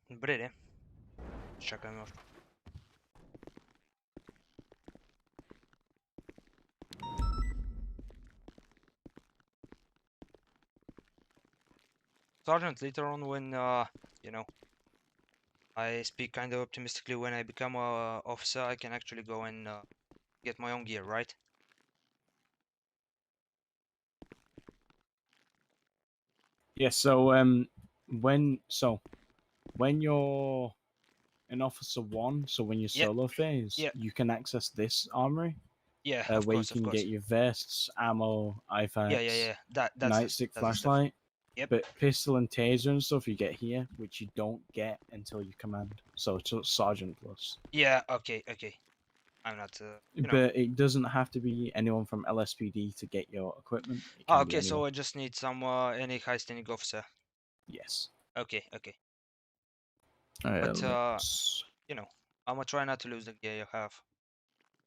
A: Добре, де. Чакаме още. Sergeant, later on when, you know, I speak kind of optimistically, when I become a officer, I can actually go and get my own gear, right?
E: Yeah, so when you're an officer 1, so when you're solo phase, you can access this armory.
A: Yeah,
E: where you can get your vests, ammo, IFAKs, nightstick, flashlight.
A: Yep.
E: But pistol and taser and stuff you get here, which you don't get until you command. So it's Sergeant Plus.
A: Yeah, okay. I'm not, you know.
E: But it doesn't have to be anyone from LSPD to get your equipment. It
A: Oh,
E: can be
A: okay, so
E: anyone.
A: I just need some, any high standing officer.
E: Yes.
A: Okay.
E: Alright,
A: But, you know, I'm gonna try not to lose the gear you have.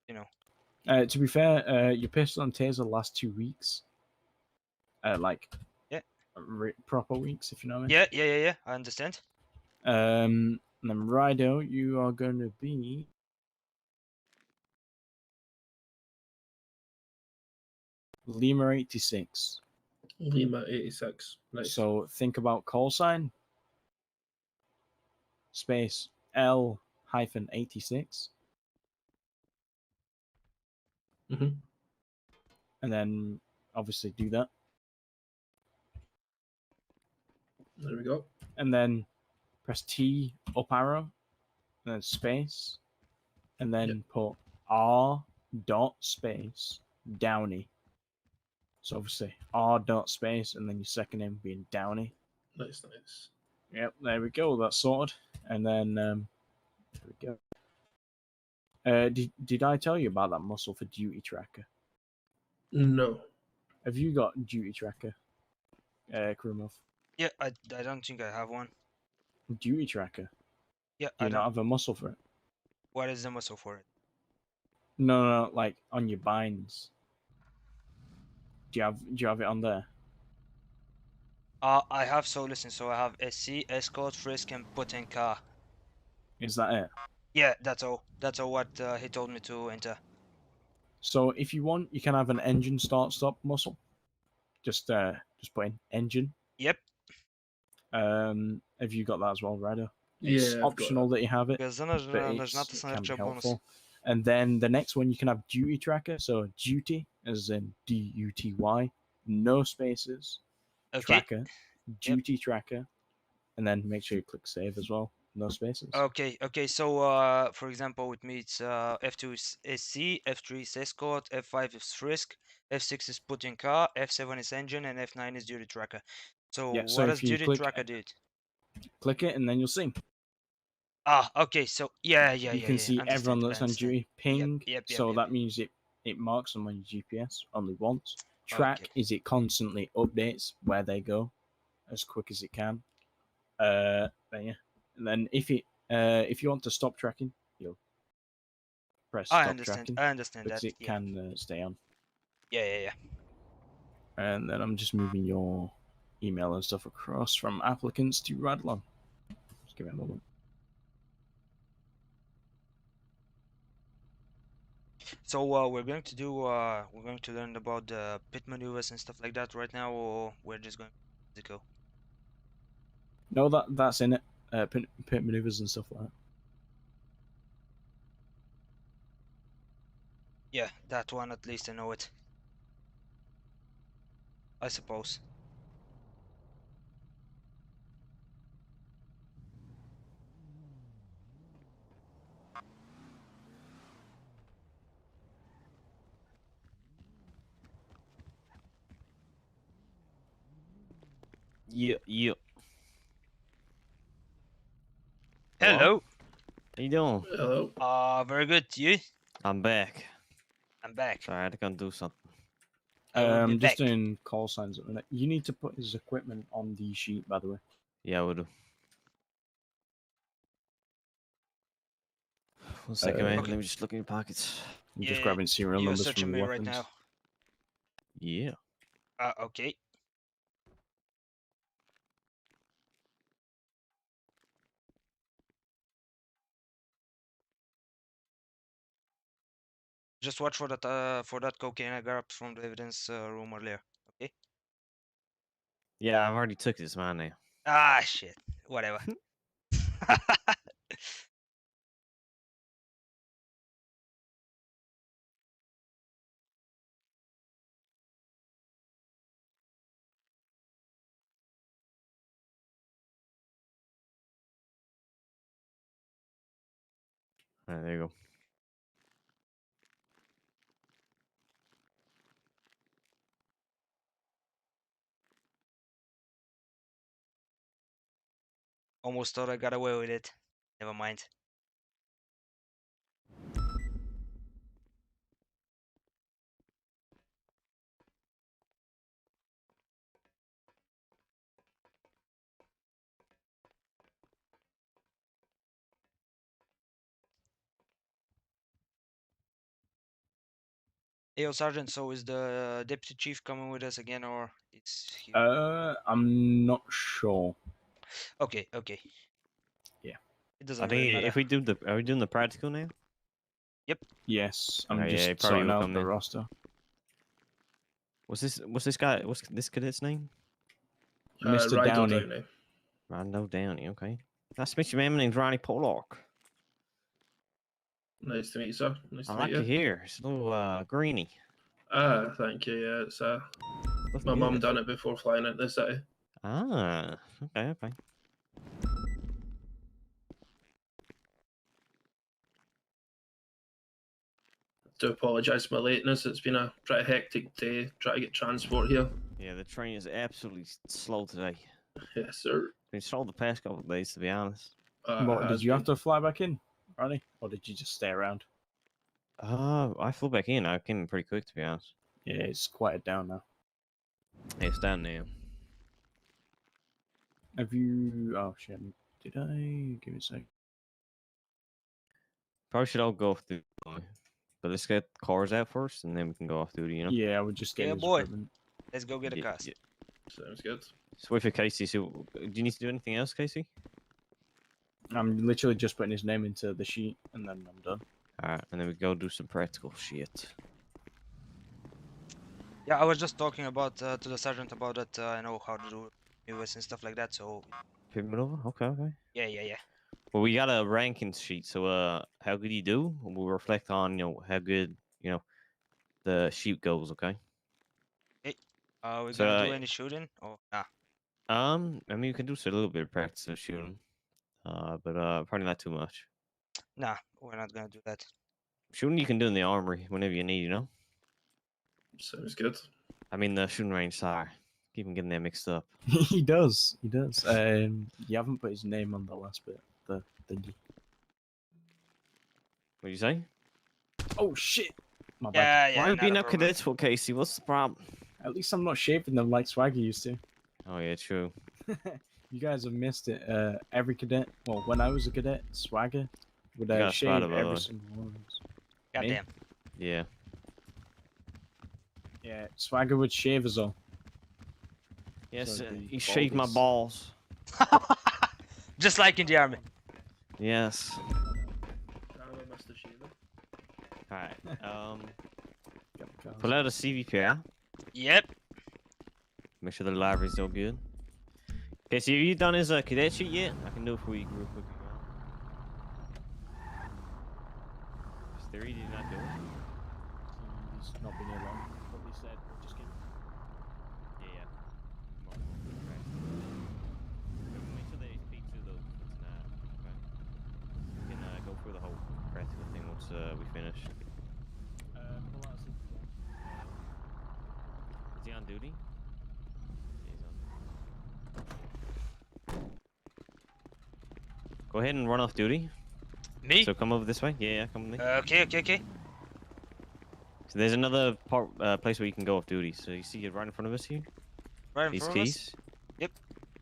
A: You know.
E: To be fair, your pistol and taser last 2 weeks. Like, proper weeks, if you know what I mean.
A: Yeah, I understand.
E: And then Rido, you are going to be Lima 86.
M: Lima 86. Nice.
E: So think about call sign space L-86.
M: Mm-hmm.
E: And then obviously do that.
M: There we go.
E: And then press T up arrow, and then space, and then put R dot space Downey. So obviously R dot space, and then your second name being Downey.
M: Nice.
E: Yep, there we go. That's sorted. And then there we go. Did I tell you about that muscle for duty tracker?
M: No.
E: Have you got duty tracker, Krumov?
A: Yeah, I don't think I have one.
E: Duty tracker?
A: Yeah,
E: Do you not have a muscle for it?
A: What is the muscle for it?
E: No, like on your binds. Do you have it on there?
A: I have, so listen, so I have SC, escort, frisk, and put in car.
E: Is that it?
A: Yeah, that's all. That's all what he told me to enter.
E: So if you want, you can have an engine start stop muscle. Just put in engine.
A: Yep.
E: Have you got that as well, Ryder? It's
M: Yeah,
E: optional that you have it,
A: Без
E: but it can be helpful. And then the next one you can have duty tracker. So duty, as in DUTY, no spaces.
A: Okay.
E: Tracker, duty tracker, and then make sure you click save as well. No spaces.
A: Okay. So for example, with me it's F2 is SC, F3 is escort, F5 is frisk, F6 is put in car, F7 is engine, and F9 is duty tracker. So
E: Yeah, so
A: what
E: if
A: does
E: you
A: duty
E: click-
A: tracker do?
E: Click it, and then you'll see.
A: Ah, okay. So yeah.
E: You can see everyone that's on duty. Ping.
A: Yep,
E: So that means it marks them on your GPS only once. Track is it constantly updates where they go, as quick as it can. Then yeah, and then if you want to stop tracking, you'll press stop tracking.
A: I understand
E: because
A: that.
E: it can stay on.
A: Yeah.
E: And then I'm just moving your email and stuff across from applicants to Radlon. Just give it a moment.
A: So we're going to learn about the pit maneuvers and stuff like that right now, or we're just going to go.
E: No, that's in it. Pit maneuvers and stuff like that.
A: Yeah, that one at least I know it. I suppose.
D: Yeah.
A: Hello.
D: How you doing?
M: Hello.
A: Very good. You?
D: I'm back.
A: I'm back.
D: Sorry, I had to go and do something.
E: I'm just doing call signs at the minute. You need to put his equipment on the sheet, by the way.
D: Yeah, I will do. 1 second, mate. Let me just look in your pockets.
E: I'm just grabbing serial
A: You're
E: numbers
A: searching
E: from
A: me
E: your
A: right
E: weapons.
A: now.
D: Yeah.
A: Okay. Just watch for that cocaine I grabbed from the evidence room earlier. Okay.
D: Yeah, I've already took this man now.
A: Ah, shit. Whatever.
D: Alright, there you go.
A: Almost thought I got away with it. Never mind. Yo, Sergeant, so is the deputy chief coming with us again, or it's he?
E: I'm not sure.
A: Okay, okay.
E: Yeah.
A: It
D: I
A: doesn't really
D: think
A: matter.
D: if we do are we doing the practical now?
A: Yep.
E: Yes, I'm
D: Okay, yeah, he
E: just
D: probably
E: sorting
D: will
E: out
D: come
E: the
D: in.
E: roster.
D: What's this cadet's name?
E: Mr. Downey.
D: Rondo Downey, okay. Nice to meet you, man. My name's Ronnie Pollock.
M: Nice to meet you, sir. Nice
D: I
M: to
D: like
M: meet
D: your
M: you.
D: hair. It's a little greeny.
M: Ah, thank you. Yeah, it's
D: Looks
M: my mum
D: good.
M: done it before flying out the city.
D: Ah, okay, okay.
M: Do apologise for my lateness. It's been a pretty hectic day trying to get transport here.
D: Yeah, the train is absolutely slow today.
M: Yes, sir.
D: It's been slow the past couple of days, to be honest.
E: What, did you have to fly back in, Ronnie? Or did you just stay around?
D: I flew back in. I came in pretty quick, to be honest.
E: Yeah, it's quieted down now.
D: Hey, it's down now.
E: Have you... Oh, shit. Did I... Give me a sec.
D: Probably should all go off duty. But let's get cars out first, and then we can go off duty, you know?
E: Yeah, I would just get
A: Yeah,
E: his
A: boy.
E: equipment.
A: Let's go get a cast.
D: Yeah.
M: Sounds good.
D: So wait for Casey. So, do you need to do anything else, Casey?
E: I'm literally just putting his name into the sheet, and then I'm done.
D: Alright, and then we go do some practical shit.
A: Yeah, I was just talking about to the sergeant about that. I know how to do US and stuff like that. So
D: Pivot over? Okay, okay.
A: yeah.
D: Well, we got a ranking sheet, so how good you do, we'll reflect on, how good, the sheet goes, okay?
A: Hey, are we
D: So,
A: gonna do any shooting? Oh, nah.
D: I mean, you can do a little bit of practice of shooting, but probably not too much.
A: Nah, we're not gonna do that.
D: Shooting you can do in the armory whenever you need,
M: Sounds good.
D: I mean, the shooting range, sorry. Keep on getting that mixed up.
E: He does. You haven't put his name on the last bit. The thingy.
D: What'd you say?
E: Oh, shit! My bad.
A: Yeah.
D: Why are you
A: not
D: being
A: a
D: up
A: problem.
D: cadets for, Casey? What's the problem?
E: At least I'm not shaving them like Swagger used to.
D: Oh, yeah, true.
E: You guys have missed it. Every cadet, well, when I was a cadet, Swagger would
D: You got a
E: shave
D: spider, by the
E: every
D: way.
E: single one of us.
A: Goddamn.
D: Yeah.
E: Yeah, Swagger would shave us all.
D: Yes,
E: So the
D: you shaved my
E: baldness.
D: balls.
A: Just like in the army.
D: Yes.
M: Mr. Shaver.
D: Alright, pull out a CVP, yeah?
A: Yep.
D: Make sure the library's all good. Okay, so have you done his cadet sheet yet? I can do it for you real quick. Theory, did you not do it?
E: He's not been here long. Probably said, just kidding.
D: Yeah. Make sure that you speak through those tonight, okay? We can go through the whole practical thing once we finish. Is he on duty? Yeah, he's on duty. Go ahead and run off duty.
A: Me?
D: So come over this way. Yeah, come with me.
A: Okay.
D: So there's another place where you can go off duty. So you see it right in front of us here?
A: Right in
D: These
A: front of us?
D: keys?
A: Yep.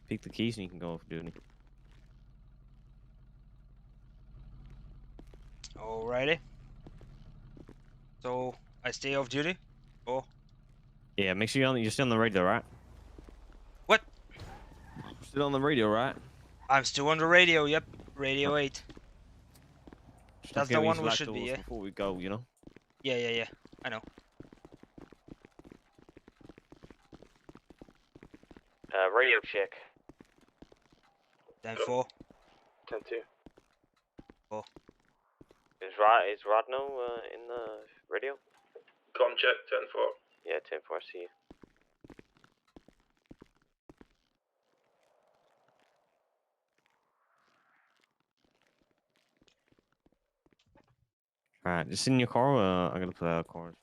D: Pick the keys and you can go off duty.
A: Alrighty. So I stay off duty? Oh.
D: Yeah, make sure you're still on the radio, right?
A: What?
D: Still on the radio, right?
A: I'm still on the radio, yep. Radio 8.
D: Just
A: That's
D: don't
A: the
D: get
A: one we
D: these
A: should be,
D: lactose
A: yeah?
D: Before we go,
A: Yeah. I know.
D: Radio check.
A: 10-4.
N: 10-2.
D: Is Rodno in the radio?
M: Com check, 10-4.
D: Yeah, 10-4, see you. Alright, just in your car, I'm gonna put out cars.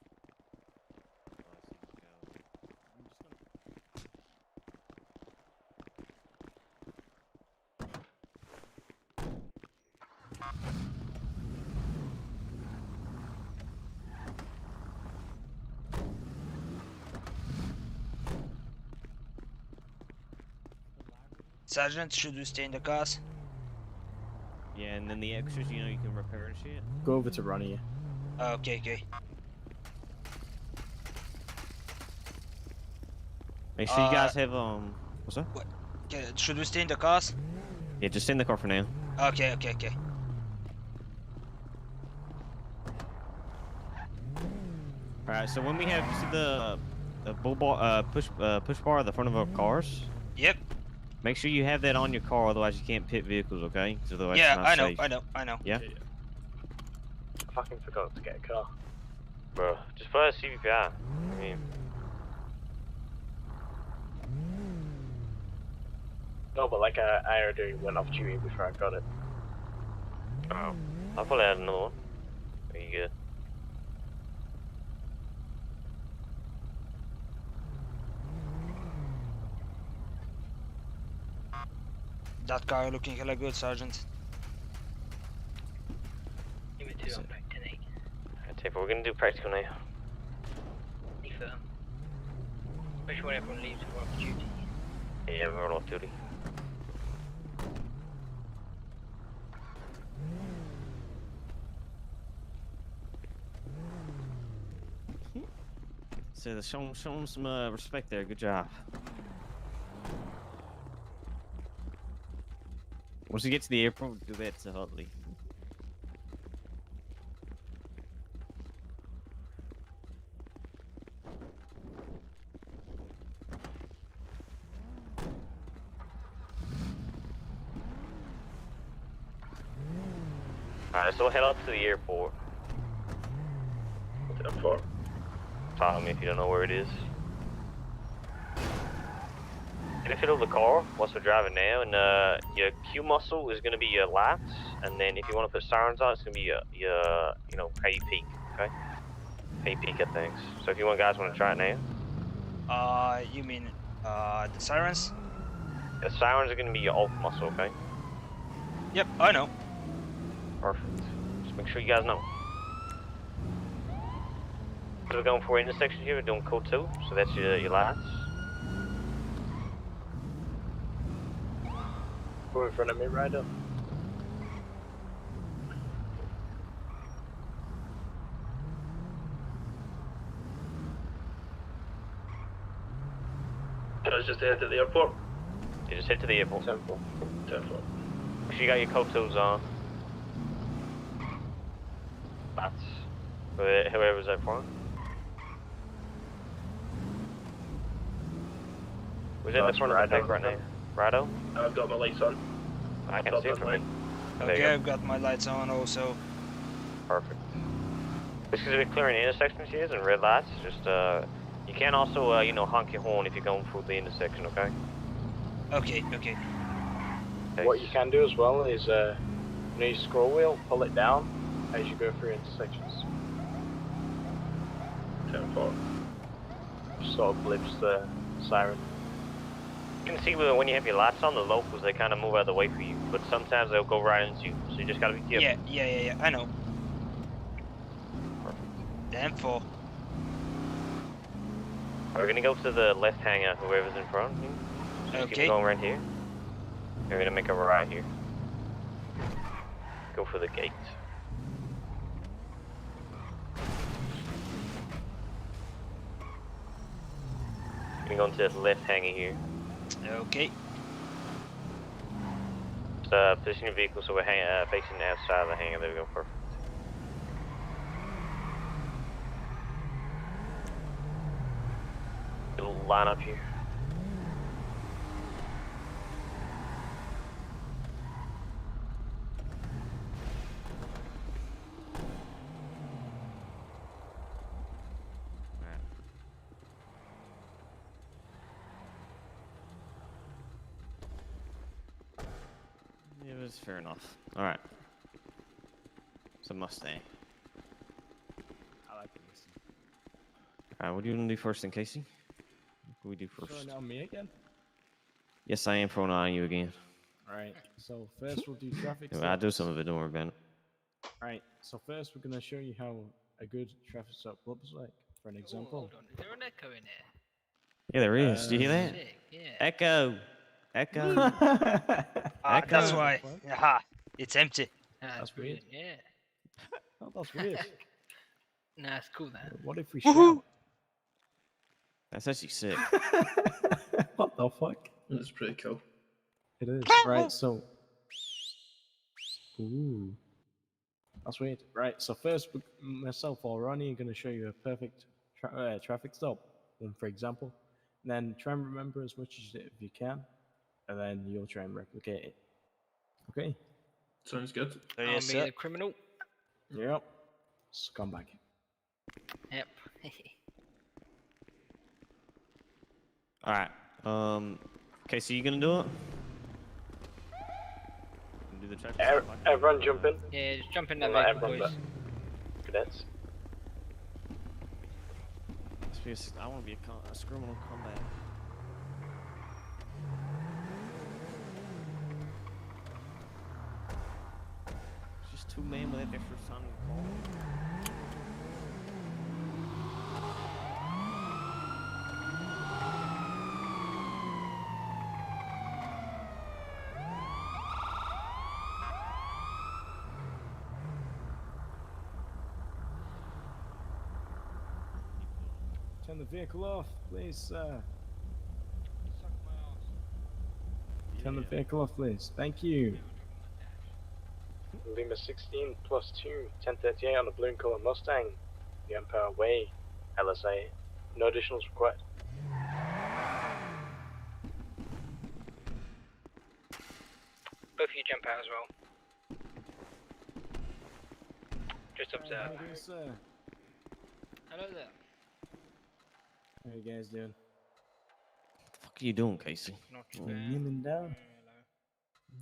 A: Sergeant, should we stay in the cars?
D: Yeah, and then the extras, you know, you can repair and shit.
E: Go over to Ronnie.
A: Okay.
D: Make sure you guys have, what's that?
A: What? Okay, should we stay in the cars?
D: Yeah, just stay in the car for now.
A: Okay.
D: Alright, so when we have, you see the bull bar, push bar at the front of our cars?
A: Yep.
D: Make sure you have that on your car, otherwise you can't pit vehicles, okay? 'Cause otherwise
A: Yeah,
D: it's not safe.
A: I know.
D: Yeah?
N: I fucking forgot to get a car.
D: Bro, just put a CVPI. I mean,
N: No, but like I already went off duty before I got it.
D: oh, I'll probably add another one. Are you good?
A: That car looking hella good, Sergeant.
F: Give me 2 on back 10-8.
D: Alright, we're gonna do practical now.
F: Confirm. Make sure everyone leaves and we're off duty.
D: Yeah, we're off duty. So show them some respect there. Good job. Once we get to the airport, we'll do that to Hutley. Alright, so we'll head up to the airport.
M: 10-4.
D: Tell me if you don't know where it is. Gonna fill the car once we're driving now, and your Q muscle is gonna be your lights, and then if you want to put sirens on, it's gonna be your you know, how you peek, okay? How you peek at things. So if you guys want to try it now.
A: You mean the sirens?
D: The sirens are gonna be your alt muscle, okay?
A: Yep, I know.
D: Perfect. Just make sure you guys know. So we're going for intersection here, we're doing code 2, so that's your lights.
N: Go in front of me, right up.
M: Can I just head to the airport?
D: You just head to the airport.
M: 10-4.
D: Make sure you got your code 2s on. That's whoever's up front. Who's in the front of the thing right now? Rido?
M: I've got my lights on.
D: I can see it from me.
A: Okay, I've got my lights on also.
D: Perfect. Just because we're clearing intersections here and red lights, just you can also you know, honk your horn if you're going through the intersection, okay?
A: Okay.
N: What you can do as well is you know your scroll wheel, pull it down as you go through intersections.
M: 10-4.
N: Sort of blips the siren.
D: You can see when you have your lights on, the locals, they kind of move out of the way for you, but sometimes they'll go right into you, so you just gotta be careful.
A: Yeah, I know. 10-4.
D: We're gonna go to the left hangar, whoever's in front. So just keep going right here. We're gonna make a right here. Go for the gate. We're gonna go into the left hangar here.
A: Okay.
D: Just position your vehicle so we're facing the outside of the hangar. There we go, perfect. Little line up here. is fair enough. All right. It's a Mustang.
E: I like the Mustang.
D: All right, what do you want to do first, then, Casey? What do we do first?
E: Throwing on me again?
D: Yes, I am throwing on you again.
E: All right. So first we'll do traffic.
D: Yeah, I'll do some of it. Don't worry about it.
E: All right. So first we're gonna show you how a good traffic stop looks like. For an example.
F: Hold on. Is there an echo in there?
D: Yeah, there is. Do you hear that?
F: Sick, yeah.
D: Echo. Echo. Echo.
A: That's why. Aha, it's empty.
E: That's weird.
F: Yeah.
E: Oh, that's weird.
F: Nah, it's cool now.
E: What if we shout?
D: That's actually sick.
E: What the fuck?
M: That's pretty cool.
E: It is. Right, so... Ooh. That's weird. Right, so first, myself or Ronnie are going to show you a perfect traffic stop, for example. And then try and remember as much as you can, and then you'll try and replicate it. Okay?
M: Sounds good.
F: I'll be the criminal.
E: Yep. Scumbag.
F: Yep.
D: All right. Okay, so you gonna do it? Do the traffic stop?
N: Everyone jump in.
F: Yeah, just jump in that
N: Let
F: vehicle,
N: everyone
F: boys.
N: Cadets.
D: I want to be a criminal combat. It's just two men with that extra sound call.
E: Turn the vehicle off, please, sir. Turn the vehicle off, please. Thank you.
N: Lima 16 plus 2, 1038 on a blue and colour Mustang. The Empire Way, LSA. No additionals required.
F: Both of you jump out as well. Just observe.
E: How are you, sir?
F: Hello there.
E: How you guys doing?
D: What the fuck are you doing, Casey?
F: Not too
E: We're
F: bad.
E: kneeling down.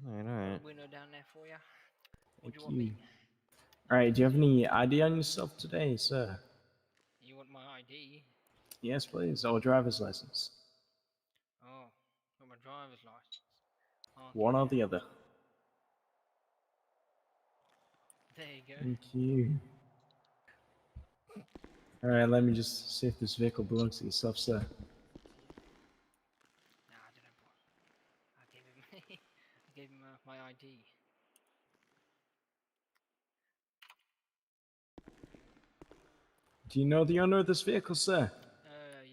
D: Alright.
F: Window down there for you.
E: Thank
F: What do you want
E: you.
F: me?
E: Alright, do you have any ID on yourself today, sir?
F: You want my ID?
E: Yes, please. Or driver's license.
F: Oh, got my driver's license. Okay.
E: One or the other.
F: There you go.
E: Thank you. Alright, let me just see if this vehicle belongs to yourself, sir.
F: Nah, I don't know, boss. I gave him, I gave him my ID.
E: Do you know the owner of this vehicle, sir?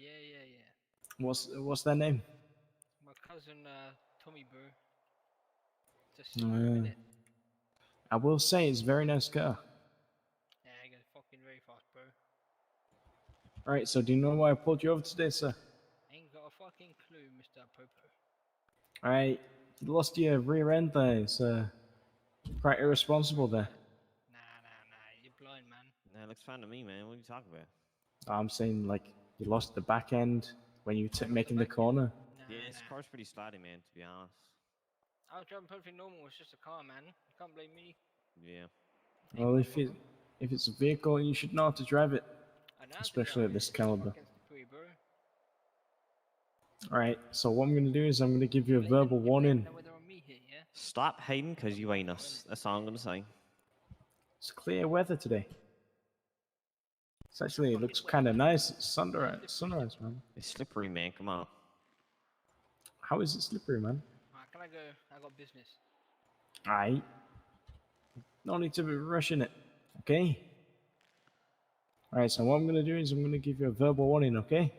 F: Yeah.
E: What's their name?
F: My cousin, Tommy, bro. Just a
E: Yeah.
F: minute.
E: I will say it's a very nice car.
F: Yeah, he goes fucking very fast, bro.
E: Alright, so do you know why I pulled you over today, sir?
F: Ain't got a fucking clue, Mr. Popo.
E: Alright, you lost your rear end there. It's quite irresponsible there.
F: Nah, you're blind, man.
D: Nah, it looks fine to me, man. What are you talking about?
E: I'm saying, like, you lost the back end when you were making the corner.
D: Yeah, this car's pretty slidey, man, to be honest.
F: I was driving perfectly normal, it's just a car, man. You can't blame me.
D: Yeah.
E: Well, if it's a vehicle, you should know how to drive it.
F: I know how to
E: Especially
F: drive
E: at
F: it,
E: this
F: it's
E: caliber.
F: fucking slippery, bro.
E: Alright, so what I'm going to do is I'm going to give you a verbal warning.
D: Stop hating because you ain't us. That's all I'm gonna say.
E: It's clear weather today. It looks kind of nice. It's sunrise, man.
D: It's slippery, man. Come on.
E: How is it slippery, man?
F: Alright, can I go? I got business.
E: Alright. No need to be rushing it, okay? Alright, so what I'm going to do is I'm going to give you a verbal warning, okay?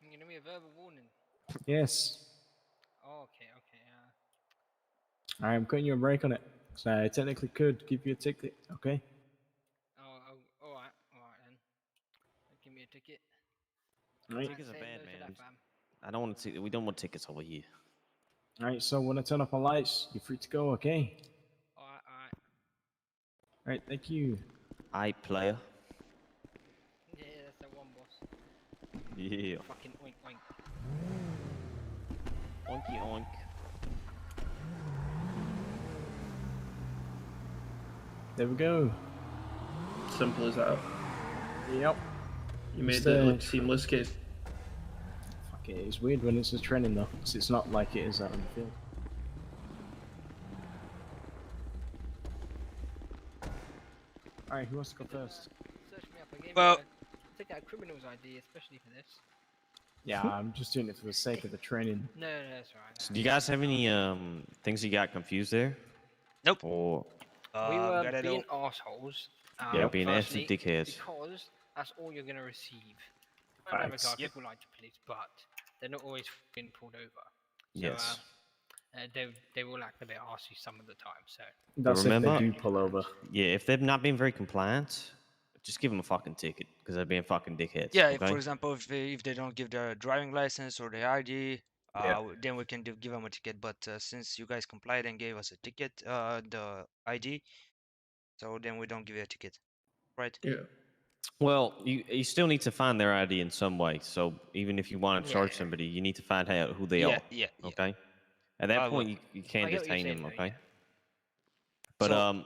F: You give me a verbal warning.
E: Yes.
F: Oh, okay.
E: Alright, I'm putting you a break on it. So I technically could give you a ticket, okay?
F: Alright then. Give me a ticket.
E: Alright.
D: Tickets are
F: Say
D: bad,
F: no to
D: man.
F: that, fam.
D: I don't want to. We don't want tickets over here.
E: Alright, so when I turn off my lights, you're free to go, okay?
F: Alright.
E: Alright, thank you.
D: Aight, player.
F: Yeah, that's the one, boss.
D: Yeah.
F: Fucking oink oink.
D: Oinky oink.
E: There we go.
M: Simple as that.
E: Yep.
M: You made it look seamless, Case.
E: Fuck it, it's weird when it's a training though, because it's not like it is out on the field. Alright, who wants to go first?
F: Well, take out a criminal's ID, especially for this.
E: Yeah, I'm just doing it for the sake of the training.
F: No, that's right.
D: So do you guys have any things you got confused there?
A: Nope.
D: Or
F: we were being assholes.
D: Yeah, being absolute dickheads.
F: Because that's all you're gonna receive. In
E: Facts.
F: that regard, people like the police, but they're not always being pulled over. So,
D: Yes.
F: They will act a bit arsey some of the time. So
E: That's
D: remember,
E: if they do pull over.
D: Yeah, if they've not been very compliant, just give them a fucking ticket because they're being fucking dickheads.
A: Yeah,
D: okay?
A: for example, if they don't give their driving license or their ID, then we can give them a ticket. But since you guys complied and gave us a ticket, the ID, so then we don't give you a ticket, right?
M: Yeah.
D: Well, you still need to find their ID in some way. So even if you want to charge somebody, you need to find out who they are.
A: Yeah.
D: Okay. At that point, you can't
F: I get what you're
D: detain them.
F: saying,
D: Okay.
F: yeah.
D: But
A: So-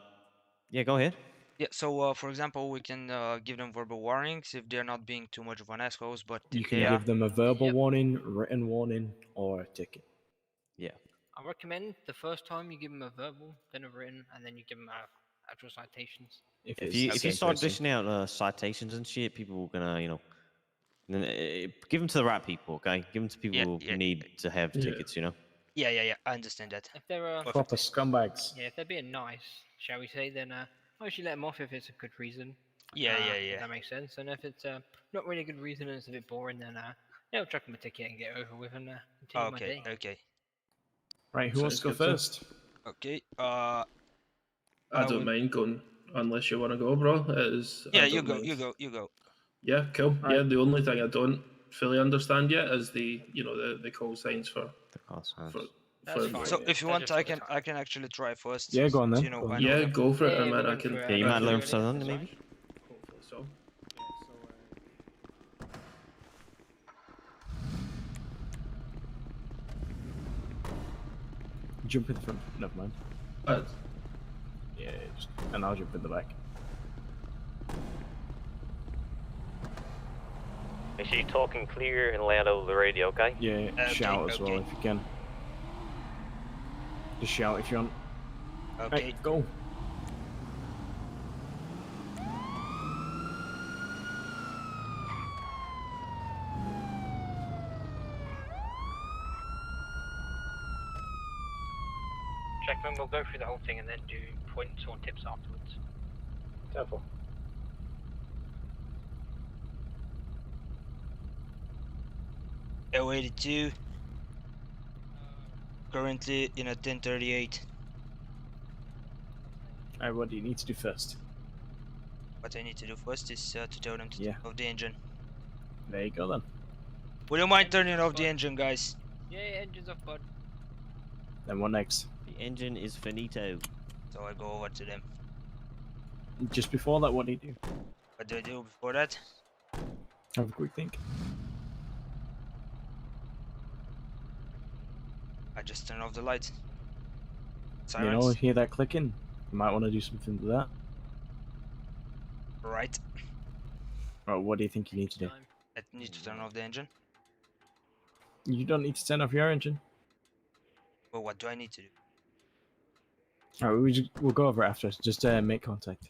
D: yeah, go ahead.
A: Yeah. So for example, we can give them verbal warnings if they're not being too much of an assholes. But
E: You
A: if
E: can
A: they
E: give
A: are,
E: them a verbal warning, written warning, or a ticket.
D: Yeah.
F: I recommend the first time you give them a verbal, then a written, and then you give them actual citations.
D: If you start dishing out citations and shit, people are gonna give them to the right people. Okay, give them to people who need to have tickets. You know.
A: Yeah. I understand that.
F: If they're
E: proper scumbags.
F: Yeah, if they're being nice, shall we say, then I usually let them off if it's a good reason.
A: Yeah.
F: If that makes sense. And if it's not really a good reason and it's a bit boring, then I'll chuck them a ticket and get over with and continue my day.
A: Okay.
E: Right, who wants to go first?
A: Okay.
M: I don't mind going unless you want to go, bro.
A: Yeah, you go.
M: Yeah, cool.
E: Right.
M: Yeah, the only thing I don't fully understand yet is the call signs for.
D: The call signs.
F: That's fine.
A: So if you want, I can actually try first.
E: Yeah, go on then.
A: You know,
M: Yeah, go for it,
F: Yeah,
M: man.
F: we'll
M: I
F: go
M: can.
F: for it.
D: Yeah, you might learn
F: That's
D: something
F: fine.
D: maybe.
M: Hopefully so.
E: Jump in the front. Never mind. Yeah, and I'll jump in the back.
N: Make sure you're talking clear and loud over the radio, okay?
E: Yeah, shout as well if you can. Just shout if you want.
A: Okay.
E: Right, go.
F: Checkman, we'll go through the whole thing and then do points or tips afterwards.
N: Careful.
A: IᖇOtiIta. Currently in a 1038.
E: Alright, what do you need to do first?
A: What I need to do first is to tell them to turn off the engine.
E: There you go then.
A: Would you mind turning off the engine, guys?
F: Yeah, engine's off, bud.
E: Then what next?
D: The engine is finito.
A: So I go over to them.
E: Just before that, what do you do?
A: What do I do before that?
E: Have a quick think.
A: I just turn off the lights.
E: You know,
A: Sirens.
E: hear that clicking? You might want to do something with that.
A: Right.
E: Right, what do you think you need to do?
A: I need to turn off the engine.
E: You don't need to turn off your engine.
A: Well, what do I need to do?
E: Alright, we'll go over it after. Just make contact.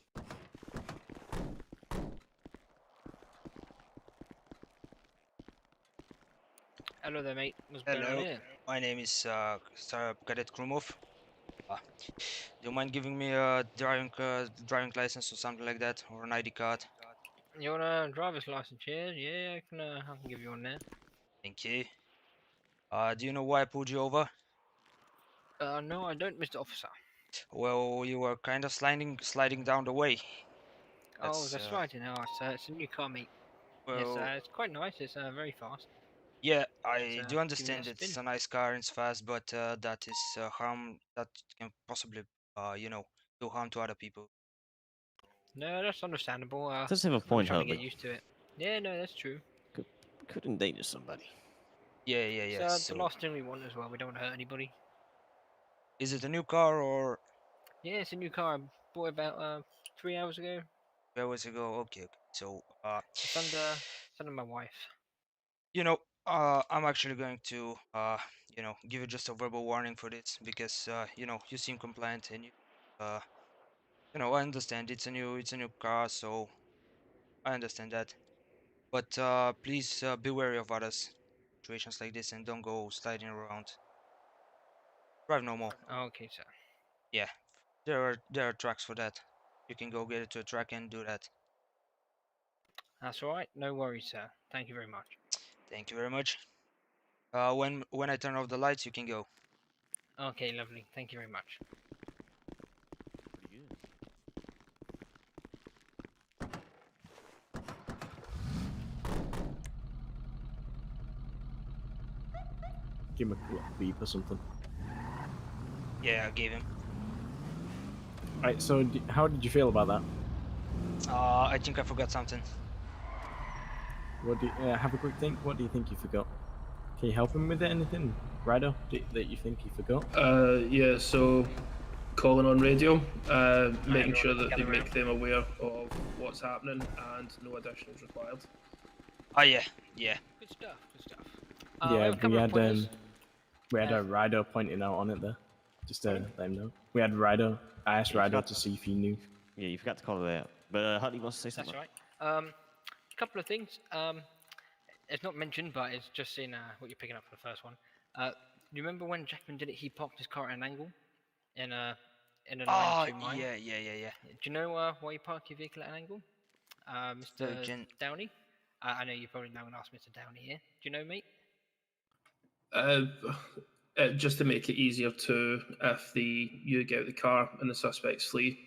F: Hello there, mate. What's going on
A: Hello.
F: here?
A: My name is Cadet Krumov. Do you mind giving me a driving license or something like that, or an ID card?
F: You want a driver's license here? Yeah, I can give you one there.
A: Thank you. Do you know why I pulled you over?
F: No, I don't, Mr. Officer.
A: Well, you were kind of sliding down the way.
F: That's right, you know, it's a new car, mate.
A: Well,
F: It's quite nice, it's very fast.
A: yeah,
F: It's,
A: I
F: give
A: do
F: me a
A: understand it's
F: spin.
A: a nice car and it's fast, but that is harm that can possibly, do harm to other people.
F: No, that's understandable.
D: Does have a
F: I'm
D: point,
F: trying to get
D: Hartley.
F: used to it. Yeah, no, that's true.
D: Could endanger somebody.
A: Yeah.
F: It's the last thing we want as well. We don't want to hurt anybody.
A: Is it a new car or?
F: Yeah, it's a new car. bought it about 3 hours ago.
A: 3 hours ago. Okay. So
F: it's under my wife.
A: You know, I'm actually going to you know, give you just a verbal warning for this because you know, you seem compliant and you know, I understand it's a new car, so I understand that. But please be wary of others situations like this and don't go sliding around. Drive normal.
F: Okay, sir.
A: Yeah, there are tracks for that. You can go get it to a track and do that.
F: That's all right. No worries, sir. Thank you very much.
A: Thank you very much. When I turn off the lights, you can go.
F: Okay, lovely. Thank you very much.
E: Give him a beep or something.
A: Yeah, I gave him.
E: Right, so how did you feel about that?
A: I think I forgot something.
E: What do you, have a quick think. What do you think you forgot? Can you help him with anything, Ryder, that you think he forgot?
M: Yeah, so calling on radio, making sure that they make them aware of what's happening and no additionals required.
A: Oh yeah, yeah.
F: Good stuff. Good stuff.
E: Yeah, we had a Ryder pointing out on it there, just to let him know. We had Ryder. I asked Ryder to see if he knew.
D: Yeah, you forgot to call it out. But Hudley wants to say something.
F: That's right. A couple of things. It's not mentioned, but it's just in what you're picking up for the first one. Do you remember when Jackman did it? He parked his car at an angle in a 9-2 mine.
A: Yeah.
F: Do you know why you park your vehicle at an angle, Mr. Downey? I know you're probably now going to ask Mr. Downey here. Do you know, mate?
M: Just to make it easier to, if you get out the car and the suspects flee,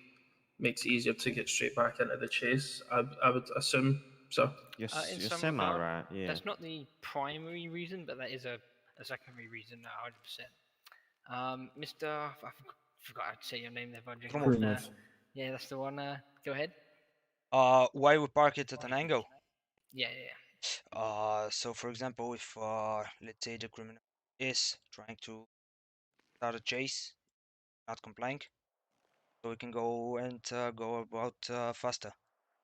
M: makes it easier to get straight back into the chase. I would assume so.
D: You're semi-right, yeah.
F: That's not the primary reason, but that is a secondary reason, 100%. Mr. I forgot to say your name there, Budget.
E: Krumov.
F: Yeah, that's the one. Go ahead.
A: Why we park it at an angle?
F: Yeah.
A: So for example, if let's say the criminal is trying to start a chase, not complying, so we can go and go about faster.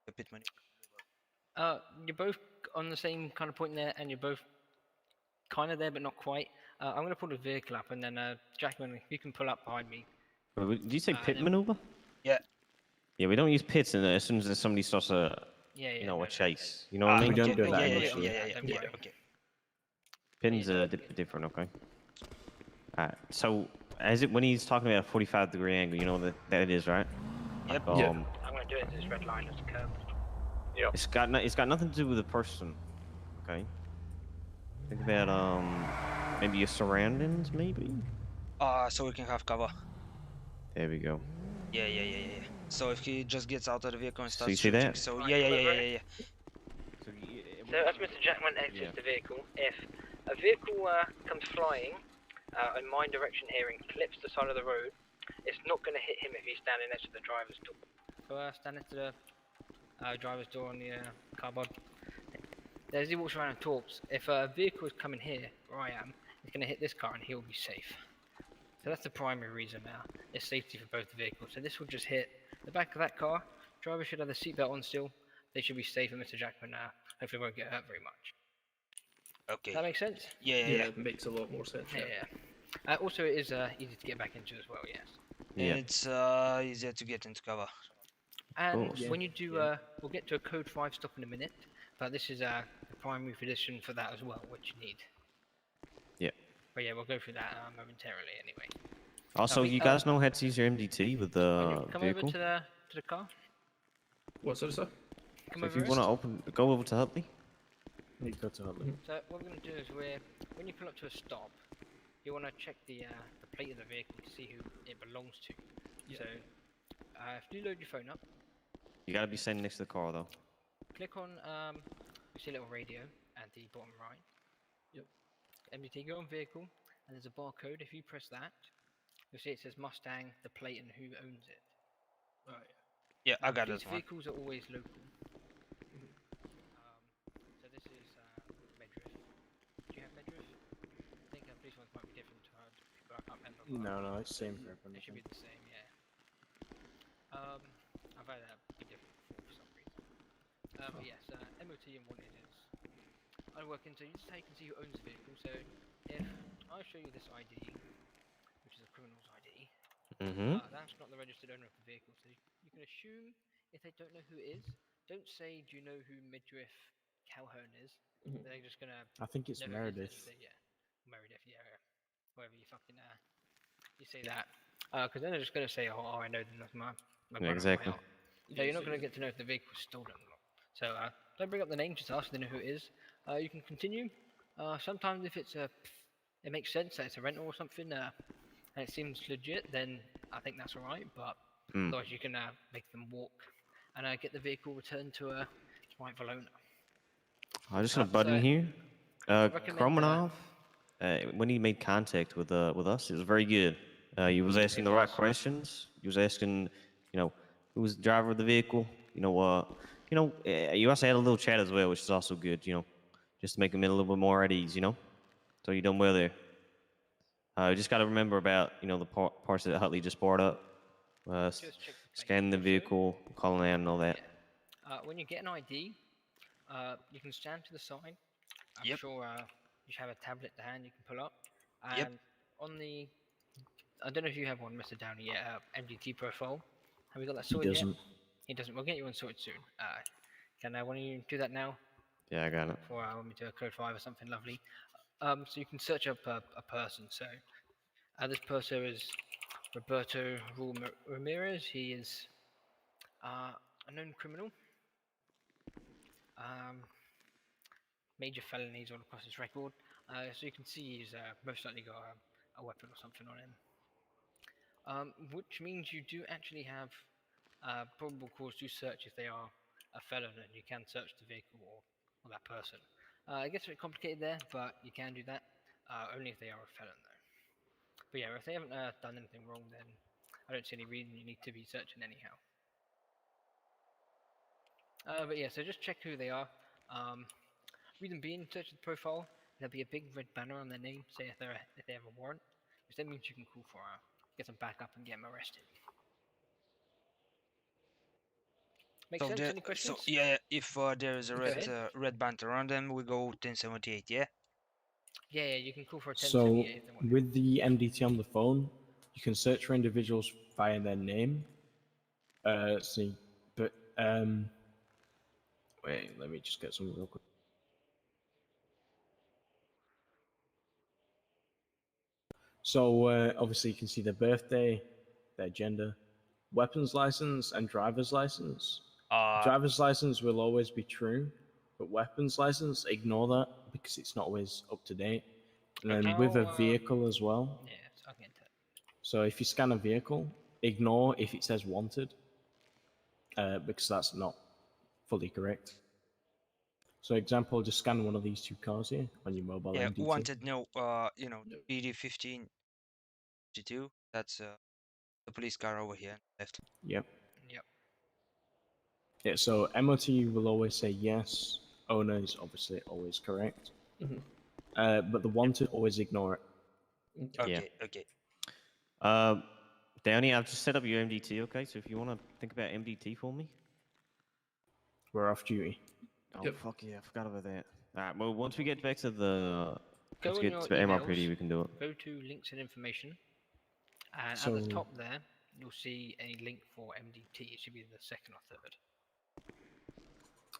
A: A bit maneuver.
F: You're both on the same kind of point there, and you're both kind of there, but not quite. I'm going to pull the vehicle up, and then Jackman, you can pull up behind me.
D: Did you say pit maneuver?
A: Yeah.
D: Yeah, we don't use pits as soon as somebody starts a chase. You know what I mean?
E: We don't do that
A: initially. Yeah. Okay.
D: Pins are different, okay. Alright, so as it when he's talking about a 45-degree angle, you know that it is, right?
A: Yep.
F: I'm going to do it as this red line as a curve.
N: Yep.
D: It's got nothing to do with the person, okay? Think about maybe your surroundings, maybe.
A: So we can have cover.
D: There we go.
A: Yeah. So if he just gets out of the vehicle and starts
D: shooting,
A: that? So yeah.
F: So as Mr. Jackman exits the vehicle, if a vehicle comes flying in my direction here and clips the side of the road, it's not going to hit him if he's standing next to the driver's door. So stand next to the driver's door on the cardboard. As he walks around and talks, if a vehicle is coming here, where I am, it's going to hit this car and he'll be safe. So that's the primary reason now. It's safety for both the vehicles. So this will just hit the back of that car. Driver should have the seatbelt on still. They should be safe, and Mr. Jackman now hopefully won't get hurt very much.
A: Okay.
F: Does that make sense?
A: Yeah.
M: It makes a lot more sense.
F: Yeah. Also, it is easy to get back into as well. Yes.
A: Yeah. It's easier to get into cover.
F: And when you do, we'll get to a code 5 stop in a minute, but this is the primary condition for that as well, which you need.
D: Yeah.
F: But yeah, we'll go through that momentarily anyway.
D: Also, you guys know how to use your MDT with the
F: come
D: vehicle?
F: over to the car.
M: What's that, sir?
F: Come
D: So if
F: over
D: you want to go over to Hudley.
E: You go to Hudley.
F: So what we're going to do is when you pull up to a stop, you want to check the plate of the vehicle to see who it belongs to. Yeah. So if you load your phone up.
D: You gotta be standing next to the car though.
F: Click on you see a little radio at the bottom right.
M: Yep.
F: MDT, go on vehicle, and there's a barcode. If you press that, you'll see it says Mustang, the plate, and who owns it.
M: Oh,
A: yeah, I got it.
F: These vehicles are always local. So this is Medriff. Do you have Medriff? I think police ones might be different to but I can't remember.
E: No, it's the same for everyone.
F: It should be the same, yeah. I've had a different for some reason. But yes, MOT and what it is. I work into, this is how you can see who owns the vehicle. So if I show you this ID, which is a criminal's ID, that's not the registered owner of the vehicle. So you can assume, if they don't know who it is, don't say, do you know who Midriff Calhoun is? They're just gonna.
E: I think it's Meredith.
F: Yeah, Meredith. Yeah, whatever you fucking you say that, because then they're just gonna say, oh, I know them. That's my brother.
D: Exactly.
F: So you're not gonna get to know if the vehicle was stolen or not. So don't bring up the name. Just ask if they know who it is. You can continue. Sometimes if it's it makes sense that it's a rental or something, and it seems legit, then I think that's alright. But otherwise, you can make them walk and get the vehicle returned to its rightful owner.
D: I'm just gonna butt in here. Krumov, when he made contact with us, it was very good. He was asking the right questions. He was asking, who was the driver of the vehicle. You also had a little chat as well, which is also good. Just to make him a little bit more at ease. So you done well there. You just got to remember about the parts that Hutley just brought up. Scanning the vehicle, calling out, and all that.
F: When you get an ID, you can stand to the side. I'm sure you should have a tablet to hand you can pull up. And on the, I don't know if you have one, Mr. Downey, yet, MDT profile. Have you got that sorted yet? He doesn't. We'll get you one sorted soon. Can one of you do that now?
D: Yeah, I got it.
F: Before when we do a code 5 or something lovely. So you can search up a person. So this person is Roberto Ramirez. He is a known criminal. Major felonies all across his record. So you can see he's most likely got a weapon or something on him. Which means you do actually have probable cause to search if they are a felon, and you can search the vehicle or that person. It gets a bit complicated there, but you can do that only if they are a felon, though. But yeah, if they haven't done anything wrong, then I don't see any reason you need to be searching anyhow. But yeah, so just check who they are. Reason being, search the profile. There'll be a big red banner on their name, say if they have a warrant, which then means you can call for get them back up and get them arrested. Make sense? Any questions?
A: So yeah, if there is a red banner on them, we go 1078. Yeah.
F: Yeah, you can call for a 1078.
E: So with the MDT on the phone, you can search for individuals via their name. See, but wait, let me just get something real quick. So obviously you can see their birthday, their gender, weapons license, and driver's license. Driver's license will always be true, but weapons license, ignore that because it's not always up to date. And then with a vehicle as well.
F: Yeah, I'll get into it.
E: So if you scan a vehicle, ignore if it says wanted, because that's not fully correct. So example, just scan one of these two cars here on your mobile MDT.
A: Wanted, no, BD15 G2, that's the police car over here left.
E: Yep.
F: Yep.
E: Yeah, so MOT will always say yes, owner is obviously always correct. But the wanted, always ignore it.
A: Okay.
D: Downey, I've just set up your MDT, okay? So if you want to think about MDT for me.
E: We're off duty.
D: Oh, fuck yeah, I forgot about that. Alright, well, once we get back to the
F: Go
D: to MRPD, we can do it.
F: Go to links and information, and at the top there, you'll see a link for MDT. It should be the second or third.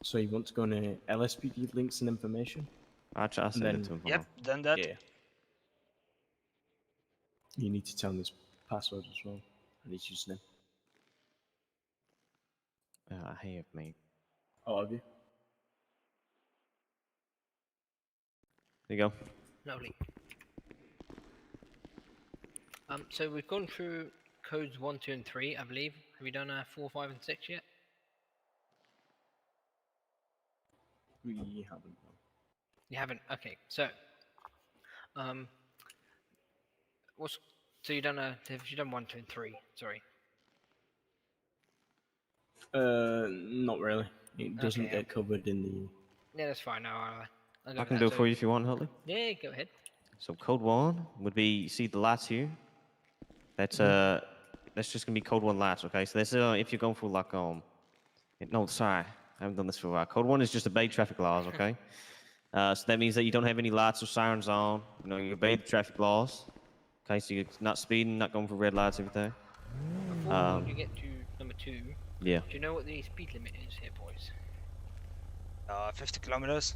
E: So you want to go into LSPD links and information?
D: I'll send it to him.
A: Yep, done that.
E: Yeah. You need to tell him his password as well, and his username.
D: I have, mate.
E: Oh, have you?
D: There you go.
F: Lovely. So we've gone through codes 1, 2, and 3, I believe. Have you done 4, 5, and 6 yet?
E: We haven't.
F: You haven't. Okay. So, so you done have you done 1, 2, and 3? Sorry.
E: Not really. It doesn't get covered in the.
F: Yeah, that's fine. Now
D: I can do it for you if you want, Hutley.
F: Yeah, go ahead.
D: So code 1 would be, you see the lights here? That's that's just gonna be code 1 lights, okay? So that's if you're going for like no, sorry, I haven't done this for a while. Code 1 is just obey traffic laws, okay? So that means that you don't have any lights or sirens on. You know, you obey the traffic laws. Okay, so you're not speeding, not going for red lights, everything.
F: Before you get to number 2,
D: yeah.
F: Do you know what the speed limit is here, boys?
A: 50 kilometers.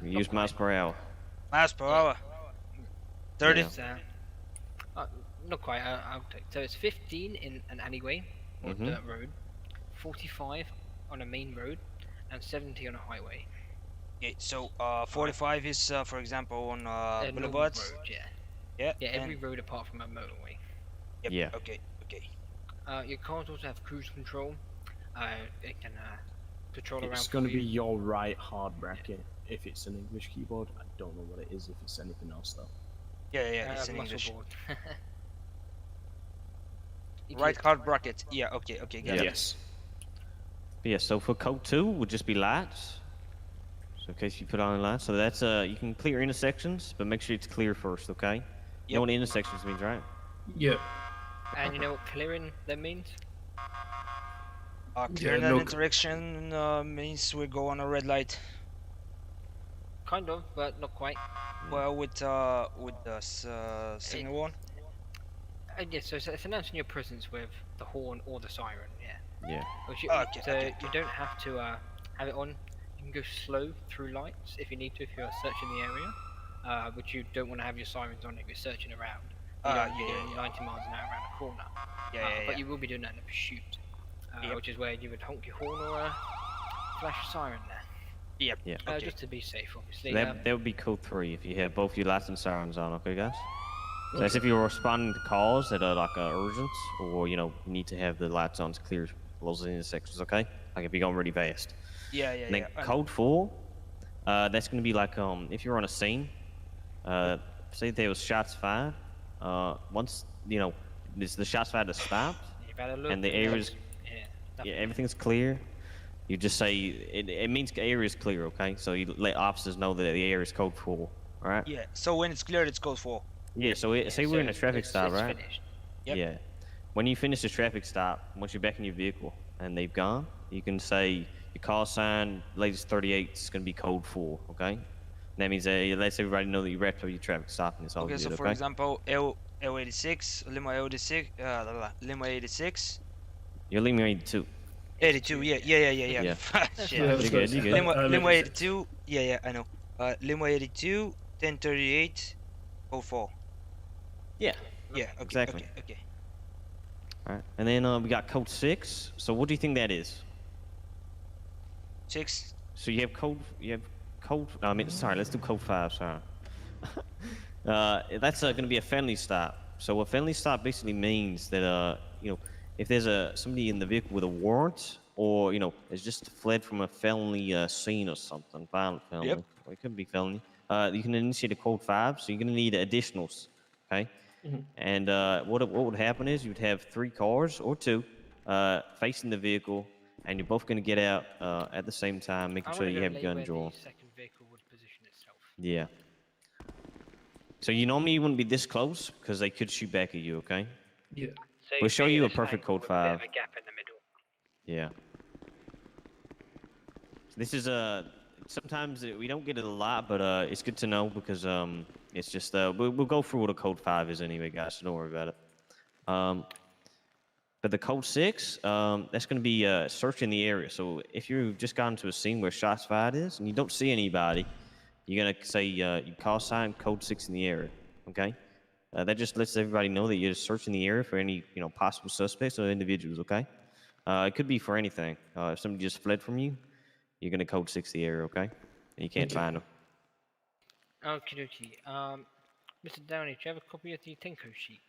D: Use miles per hour.
A: Miles per hour. 30.
D: Yeah.
F: Not quite. I'll take. So it's 15 in an alleyway or dirt road, 45 on a main road, and 70 on a highway.
A: Yeah, so 45 is, for example, on boulevards.
F: Road,
A: yeah.
F: Yeah, every road apart from a motorway.
A: Yep.
D: Yeah.
A: Okay.
F: Your cars also have cruise control. It can patrol around.
E: It's going to be your right hard bracket if it's an English keyboard. I don't know what it is if it's anything else though.
A: Yeah, it's in English.
F: Board.
A: Right hard bracket. Yeah, okay, got it.
E: Yes.
D: Yeah, so for code 2 would just be lights. So in case you put on lights, so that's you can clear intersections, but make sure it's clear first, okay? You know what intersections means, right?
M: Yeah.
F: And you know what clearing that means?
A: Clearing an interaction means we go on a red light.
F: Kind of, but not quite.
A: Well, with the signal one.
F: Yeah, so it's announcing your presence with the horn or the siren.
D: Yeah.
F: So you don't have to have it on. You can go slow through lights if you need to, if you're searching the area. But you don't want to have your sirens on if you're searching around. You don't be 90 miles an hour around a corner. But you will be doing that in a pursuit, which is where you would honk your horn or flash a siren there.
A: Yep.
D: Yeah.
F: Okay. Just to be safe, obviously.
D: That would be code 3 if you have both your lights and sirens on, okay, guys? So that's if you're responding to calls that are like urgent, or you need to have the lights on to clear those intersections, okay? Like if you're going really fast.
A: Yeah.
D: And then code 4, that's going to be like if you're on a scene, say there was shots fired. Once the shots fired is stopped, and the area is everything's clear. You just say it means the area is clear, okay? So you let officers know that the area is code 4, all right?
A: Yeah. So when it's cleared, it's code 4.
D: Yeah. So say we're in a traffic stop, right?
F: Finished.
A: Yep.
D: Yeah. When you finish the traffic stop, once you're back in your vehicle and they've gone, you can say your call sign, latest 38 is going to be code 4, okay? And that means it lets everybody know that you wrapped up your traffic stop and it's all good,
A: So for example, L86, Lima L86, Lima 86.
D: You're Lima 82.
A: 82, yeah. Shit.
D: You good.
A: Lima 82, yeah, I know. Lima 82, 1038, 04.
D: Yeah.
A: Yeah, okay,
D: Exactly.
A: Okay.
D: Alright, and then we got code 6. So what do you think that is?
A: 6.
D: So you have code, sorry, let's do code 5, sorry. That's going to be a friendly stop. So a friendly stop basically means that, if there's somebody in the vehicle with a warrant, or, has just fled from a felony scene or something, violent felony, or it could be felony, you can initiate a code 5, so you're going to need additionals, okay? And what would happen is you'd have 3 cars, or 2, facing the vehicle, and you're both going to get out at the same time, making sure you have a gun drawn.
F: The second vehicle would position itself.
D: Yeah. So you normally wouldn't be this close, because they could shoot back at you, okay?
M: Yeah.
F: So
D: We'll show you a
F: this
D: perfect
F: angle
D: code
F: with a bit of
D: 5.
F: a gap in the middle.
D: Yeah. This is sometimes we don't get it a lot, but it's good to know because it's just we'll go through what a code 5 is anyway, guys. So don't worry about it. But the code 6, that's going to be searching the area. So if you've just gotten to a scene where shots fired is and you don't see anybody, you're going to say you call sign code 6 in the area. Okay. That just lets everybody know that you're searching the area for any possible suspects or individuals. Okay. It could be for anything. If somebody just fled from you, you're going to code 6 the area, okay? And you can't find them.
F: Okie dokie. Mr. Downey, do you have a copy of the Tenko sheet?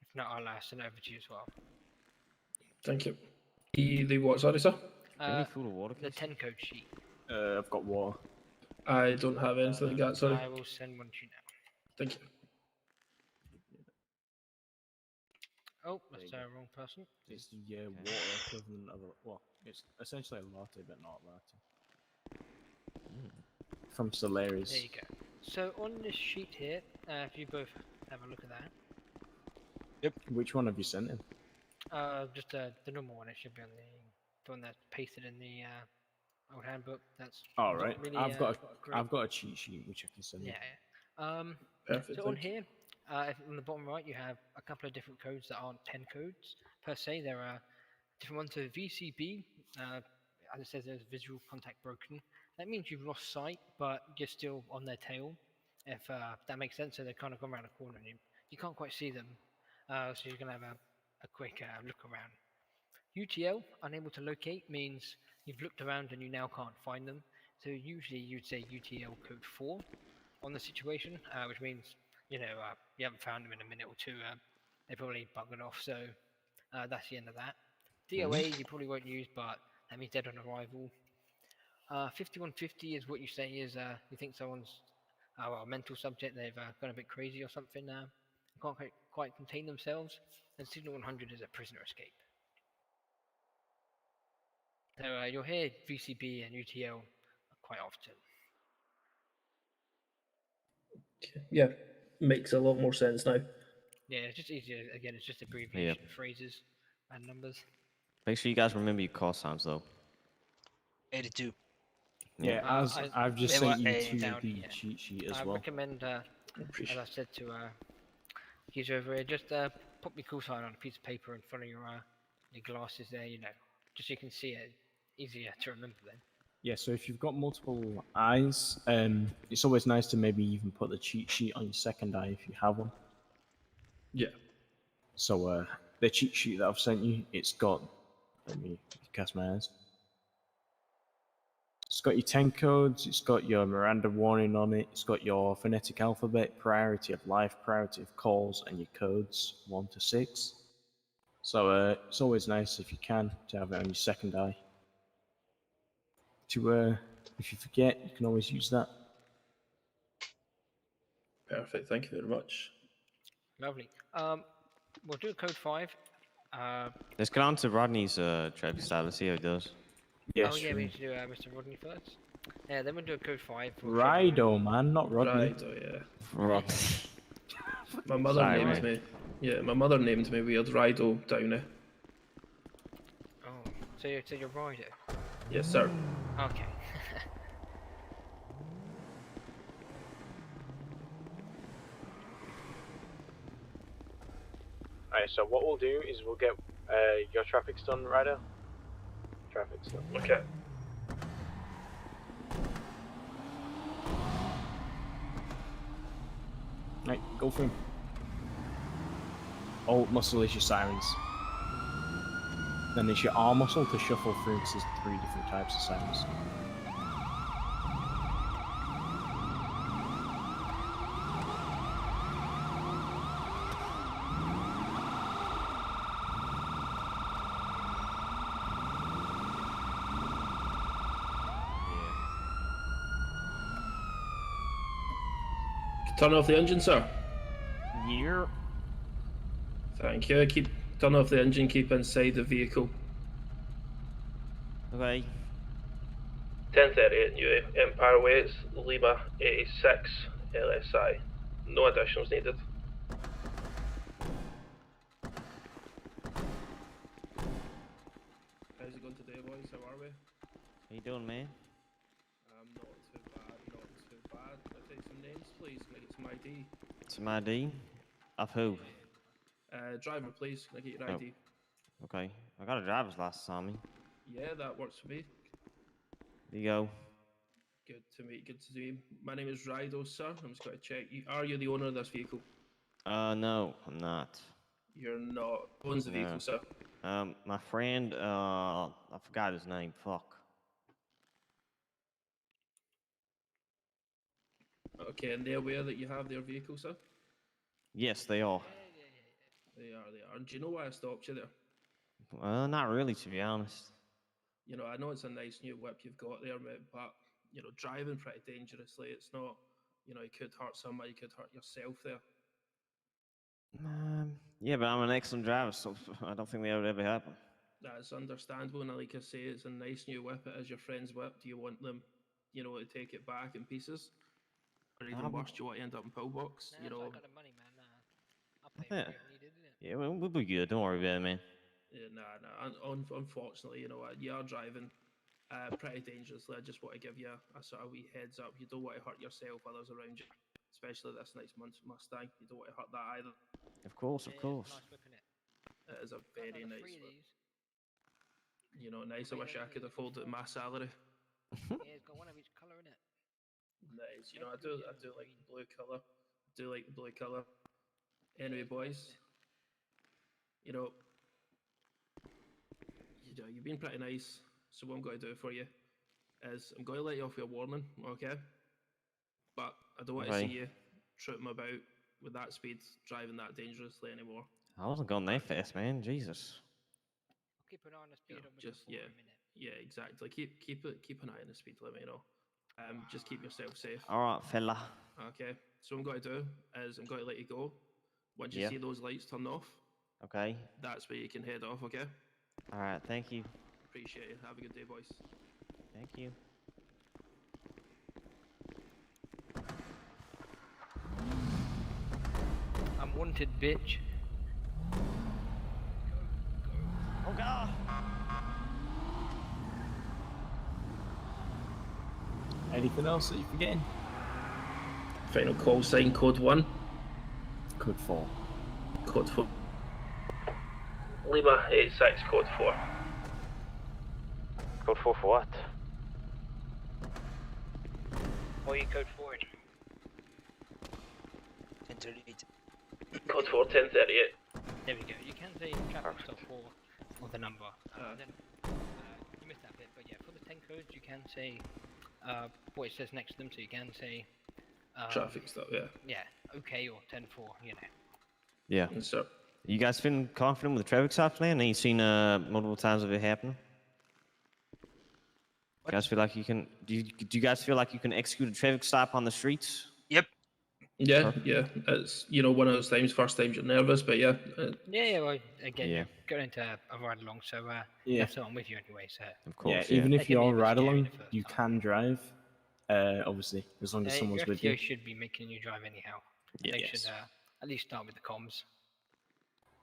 F: If not, I'll send it over to you as well.
M: Thank you. The what, sorry, sir?
D: Any food or water?
F: The Tenko sheet.
E: I've got water.
M: I don't have anything like that, sorry.
F: I will send one to you now.
M: Thank you.
F: Oh, that's the wrong person.
E: It's the water equivalent of it's essentially a latte, but not a latte. From Solaris.
F: There you go. So on this sheet here, if you both have a look at that.
A: Yep.
E: Which one have you sent him?
F: Just the normal one. It should be on the one that's pasted in the old handbook. That's
E: All
F: not
E: right.
F: really,
E: I've got
F: great.
E: a cheat sheet which I can send you.
F: Yeah.
M: Perfect.
F: So on here, on the bottom right, you have a couple of different codes that aren't 10 codes per se. There are different ones. So VCB, as it says, there's visual contact broken. That means you've lost sight, but you're still on their tail. If that makes sense, so they're kind of gone around a corner and you can't quite see them. So you're gonna have a quick look around. UTL, unable to locate, means you've looked around and you now can't find them. So usually you'd say UTL code 4 on the situation, which means you haven't found them in a minute or two. They probably buggered off. So that's the end of that. DOA you probably won't use, but that means dead on arrival. 5150 is what you say is you think someone's a mental subject, they've gone a bit crazy or something, can't quite contain themselves. And Signal 100 is a prisoner escape. So you'll hear VCB and UTL quite often.
M: Yeah, makes a lot more sense now.
F: Yeah, it's just easier. Again, it's just abbreviation phrases and numbers.
D: Make sure you guys remember your call signs though.
A: 82.
E: Yeah, I've just sent you to the cheat sheet as well.
F: I recommend, as I said to he's over here, just put your call sign on a piece of paper in front of your glasses there, just so you can see it. Easier to remember then.
E: Yeah, so if you've got multiple eyes, it's always nice to maybe even put the cheat sheet on your second eye if you have one.
M: Yeah.
E: So the cheat sheet that I've sent you, it's got, let me cast my eyes. It's got your 10 codes, it's got your Miranda warning on it, it's got your phonetic alphabet, priority of life, priority of calls, and your codes 1 to 6. So it's always nice if you can to have it on your second eye. If you forget, you can always use that.
M: Perfect. Thank you very much.
F: Lovely. We'll do code 5.
D: Let's get on to Rodney's traffic style. Let's see how it does.
E: Yes.
F: Oh yeah, we need to do Mr. Rodney first. Yeah, then we'll do a code 5.
E: Rido, man, not Rodney.
M: Rido, yeah.
D: Rodney.
M: My mother named me. Yeah, my mother named me weird Rido Downey.
F: Oh, so you're Rido?
M: Yes, sir.
F: Okay.
N: Alright, so what we'll do is we'll get your traffic's done, Ryder. Traffic's done.
M: Okay.
E: Right, go for him. Alt muscle is your sirens. Then there's your R muscle to shuffle through, because there's 3 different types of sirens.
M: Turn off the engine, sir.
E: Yeah.
M: Thank you. Turn off the engine, keep inside the vehicle.
D: Okay.
M: 10:38 New Empire Way, it's Lima 86 LSI. No additionals needed. How's it going today, boys? How are we?
D: How you doing, man?
M: Not too bad, not too bad. Can I take some names, please? Can I get some ID?
D: Some ID? Of who?
M: Driver, please. Can I get your ID?
D: Okay. I got a driver's license on me.
M: Yeah, that works for me.
D: There you go.
M: Good to meet you. My name is Rido, sir. I'm just going to check. Are you the owner of this vehicle?
D: No, I'm not.
M: You're not. Who owns the vehicle, sir?
D: My friend, I forgot his name. Fuck.
M: Okay, and they're aware that you have their vehicle, sir?
D: Yes, they are.
M: They are. And do you know why I stopped you there?
D: Well, not really, to be honest.
M: You know, I know it's a nice new whip you've got there, mate, but, driving pretty dangerously, it's not, you could hurt somebody, you could hurt yourself there.
D: Yeah, but I'm an excellent driver, so I don't think that would ever happen.
M: That's understandable, and like I say, it's a nice new whip. It is your friend's whip. Do you want them, to take it back in pieces? Or even worse, do you want to end up in pillbox?
F: Nah, I got the money, man. I'll pay
D: Yeah.
F: for it if needed, innit?
D: Yeah, we'll be good. Don't worry about it, man.
M: Yeah, nah. Unfortunately, you know what? You are driving pretty dangerously. I just want to give you a sort of wee heads up. You don't want to hurt yourself or others around you, especially this next month's Mustang. You don't want to hurt that either.
D: Of course, of course.
F: Nice whip, innit?
M: It is a very
F: Got another
M: nice
F: three of
M: whip.
F: these.
M: You know, nice. I wish I could afford it at my salary.
F: Yeah, it's got one of each colour in it.
M: Nice. You know, I do like the blue color. I do like the blue color. Anyway, boys, you know, you've been pretty nice. So what I'm going to do for you is I'm going to let you off your warning, okay? But I don't want to see you tripping about with that speed, driving that dangerously anymore.
D: I wasn't going that fast, man. Jesus.
F: I'll keep an eye on the speed limit.
M: Just yeah, exactly. Keep an eye on the speed limit, you know. Just keep yourself safe.
D: All right, fella.
M: Okay. So what I'm going to do is I'm going to let you go. Once you see those lights turn off,
D: okay,
M: that's where you can head off. Okay.
D: All right. Thank you.
M: Appreciate it. Have a good day, boys.
D: Thank you.
F: I'm wanted, bitch.
D: Oh God.
E: Anything else that you're forgetting?
M: Final call sign code 1.
E: Code 4.
M: Code 4. Lima 86 code 4.
N: Code 4 for what?
F: What are you code for?
A: 1038.
M: Code 4 1038.
F: There we go. You can say traffic stop or the number. Then, you missed that bit, but yeah, for the 10 codes, you can say what it says next to them, so you can say
M: traffic stop, yeah.
F: Yeah, okay, or 10-4, you know.
D: Yeah.
M: So,
D: you guys feeling confident with the traffic stop plan? You've seen multiple times of it happen. You guys feel like you can? Do you guys feel like you can execute a traffic stop on the streets?
A: Yep.
M: Yeah, yeah. It's one of those times. First times you're nervous, but yeah.
F: Yeah, well, again, you're going to a ride along, so that's what I'm with you anyway. So
D: of course,
E: even if you're ride along, you can drive. Obviously, as long as someone's with you.
F: Your FTO should be making you drive anyhow. They should at least start with the comms.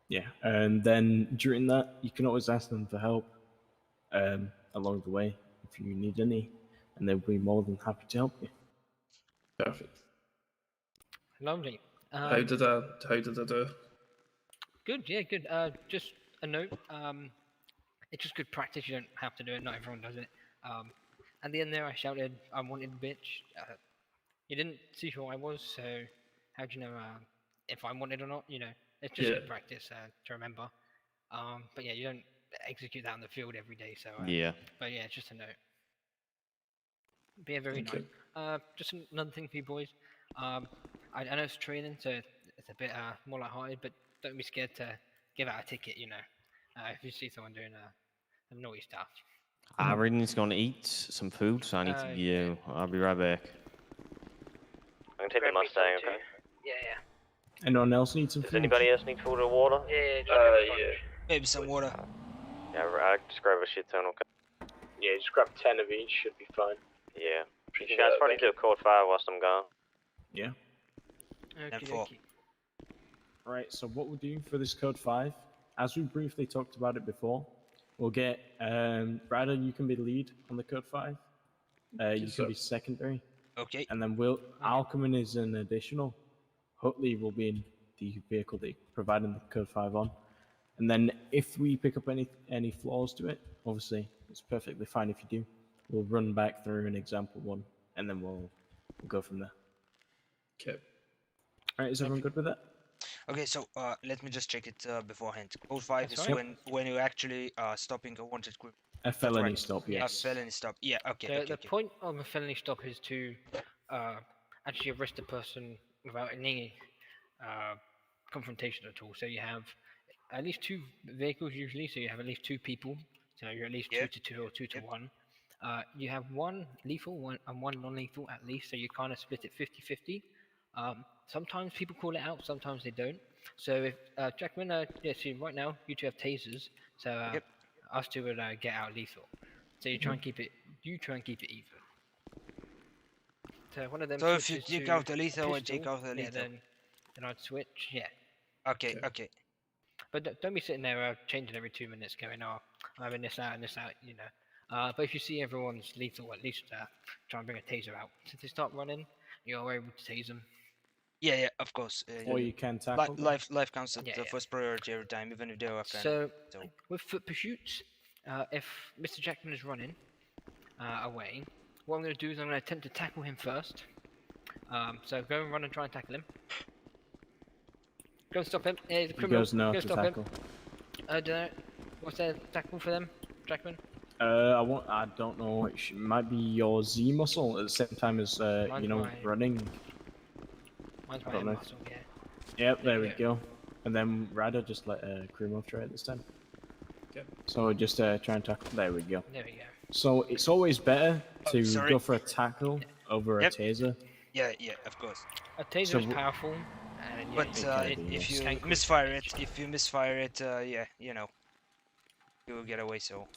E: Yeah, and then during that, you can always ask them for help along the way if you need any, and they'll be more than happy to help you.
M: Perfect.
F: Lovely.
M: How did I do?
F: Good, yeah, good. Just a note. It's just good practice. You don't have to do it. Not everyone does it. At the end there, I shouted, "I'm wanted, bitch." You didn't see who I was, so how do you know if I'm wanted or not? You know, it's just good practice to remember. But yeah, you don't execute that on the field every day. So But yeah, it's just a note. Be very nice. Just another thing for you boys. I know it's training, so it's a bit more light-hearted, but don't be scared to give out a ticket. You know, if you see someone doing some naughty stuff.
D: I really need to go and eat some food, so I need to go. I'll be right back.
N: I'm gonna take the Mustang, okay?
F: Yeah.
E: Anyone else need some food?
N: Does anybody else need food or water?
M: Yeah.
A: Maybe some water.
N: Yeah, I just grab a shit ton, okay? Yeah, just grab 10 of each, should be fine. Yeah. You guys probably do code 5 whilst I'm gone.
E: Yeah.
F: Okay.
E: Right, so what we're doing for this code 5, as we briefly talked about it before, we'll get Ryder, you can be lead on the code 5. You can be secondary.
A: Okay.
E: And then I'll come in as an additional. Hopefully we'll be in the vehicle that you're providing the code 5 on. And then if we pick up any flaws to it, obviously it's perfectly fine if you do. We'll run back through an example one, and then we'll go from there.
M: Okay.
E: All right, is everyone good with that?
A: Okay, so let me just check it beforehand. Code 5 is when you're actually stopping a wanted group.
E: A felony stop, yes.
A: A felony stop, yeah, okay.
F: The point of a felony stop is to actually arrest a person without any confrontation at all. So you have at least 2 vehicles usually, so you have at least 2 people. So you're at least 2 to 2 or 2 to 1. You have 1 lethal and 1 non-lethal at least, so you kind of split it 50-50. Sometimes people call it out, sometimes they don't. So if Jackman, see right now you 2 have tasers, so us 2 would get out lethal. So you try and keep it. You try and keep it even. So one of them.
A: So if you take out the lethal, I take out the lethal.
F: Then I'd switch. Yeah.
A: Okay.
F: But don't be sitting there changing every 2 minutes, going, "Oh, I'm having this out and this out," you know. But if you see everyone's lethal, at least try and bring a taser out. Since they start running, you're able to tase them.
A: Yeah, of course.
E: Or you can tackle them.
A: Life counts at the first priority every time, even if they're offended.
F: So, with foot pursuits, if Mr. Jackman is running away, what I'm going to do is I'm going to attempt to tackle him first. So go and run and try and tackle him. Go and stop him. He's a criminal.
E: He goes no
F: go
E: to
F: stop
E: tackle.
F: him. What's their tackle for them, Jackman?
E: I don't know. It might be your Z muscle at the same time as running.
F: Mine's my M muscle, yeah.
E: Yep, there we go. And then Radar just let Krumov try it this time.
M: Okay.
E: So just try and tackle. There we go.
F: There we go.
E: So it's always better to go for a tackle over a taser.
A: Yeah, of course.
F: A taser is powerful.
A: But if you misfire it, yeah, you know, you will get away. So.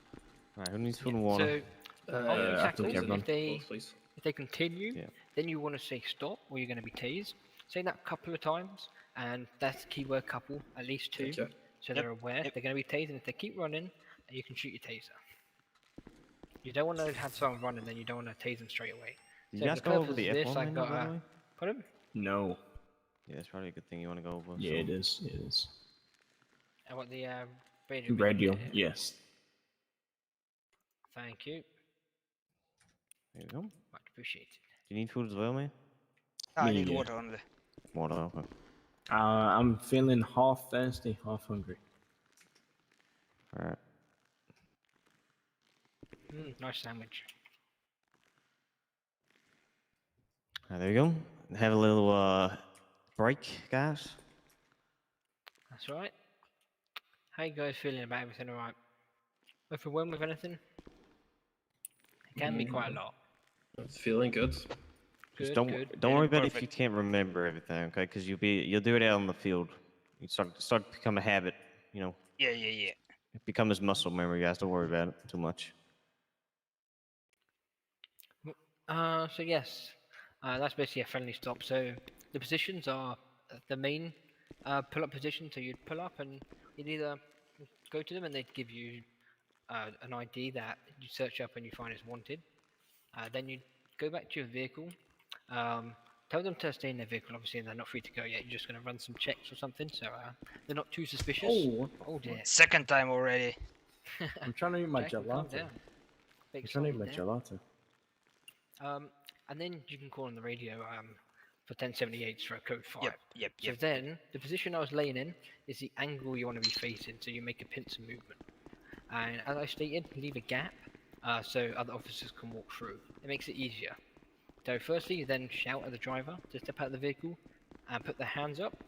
D: Alright, who needs food and water?
F: So, if they continue, then you want to say stop, or you're going to be tased. Say that a couple of times, and that's the keyword couple, at least 2, so they're aware they're going to be tased. And if they keep running, you can shoot your taser. You don't want to have someone run and then you don't want to tase them straight away.
D: Did
F: So
D: you guys go over the
F: this,
D: F1
F: I
D: menu,
F: got
D: by the way?
F: pardon?
E: No.
D: Yeah, it's probably a good thing you want to go over.
E: Yeah, it is. It is.
F: I want the radio.
E: Radio, yes.
F: Thank you.
D: There you go.
F: Much appreciated.
D: Do you need food as well, man?
A: I need water only.
D: Water, okay.
E: I'm feeling half thirsty, half hungry.
D: Alright.
F: Nice sandwich.
D: There you go. Have a little break, guys.
F: That's right. How you guys feeling about everything? Alright? Overwhelmed with anything? It can be quite a lot.
O: It's feeling good.
D: Just don't worry about it if you can't remember everything, okay? Because you'll do it out on the field. You start to become a habit, you know.
A: Yeah.
D: It becomes muscle memory, guys. Don't worry about it too much.
F: So yes, that's basically a friendly stop. So the positions are the main pull-up position. So you'd pull up and you'd either go to them and they'd give you an ID that you search up and you find is wanted. Then you'd go back to your vehicle. Tell them to stay in their vehicle. Obviously, they're not free to go yet. You're just going to run some checks or something, so they're not too suspicious. Oh dear.
A: Second time already.
E: I'm trying to eat my gelato. I'm trying to eat my gelato.
F: And then you can call on the radio for 1078 for code 5.
A: Yep.
F: So then, the position I was laying in is the angle you want to be facing, so you make a pincer movement. And as I stated, leave a gap so other officers can walk through. It makes it easier. So firstly, you then shout at the driver to step out of the vehicle and put their hands up.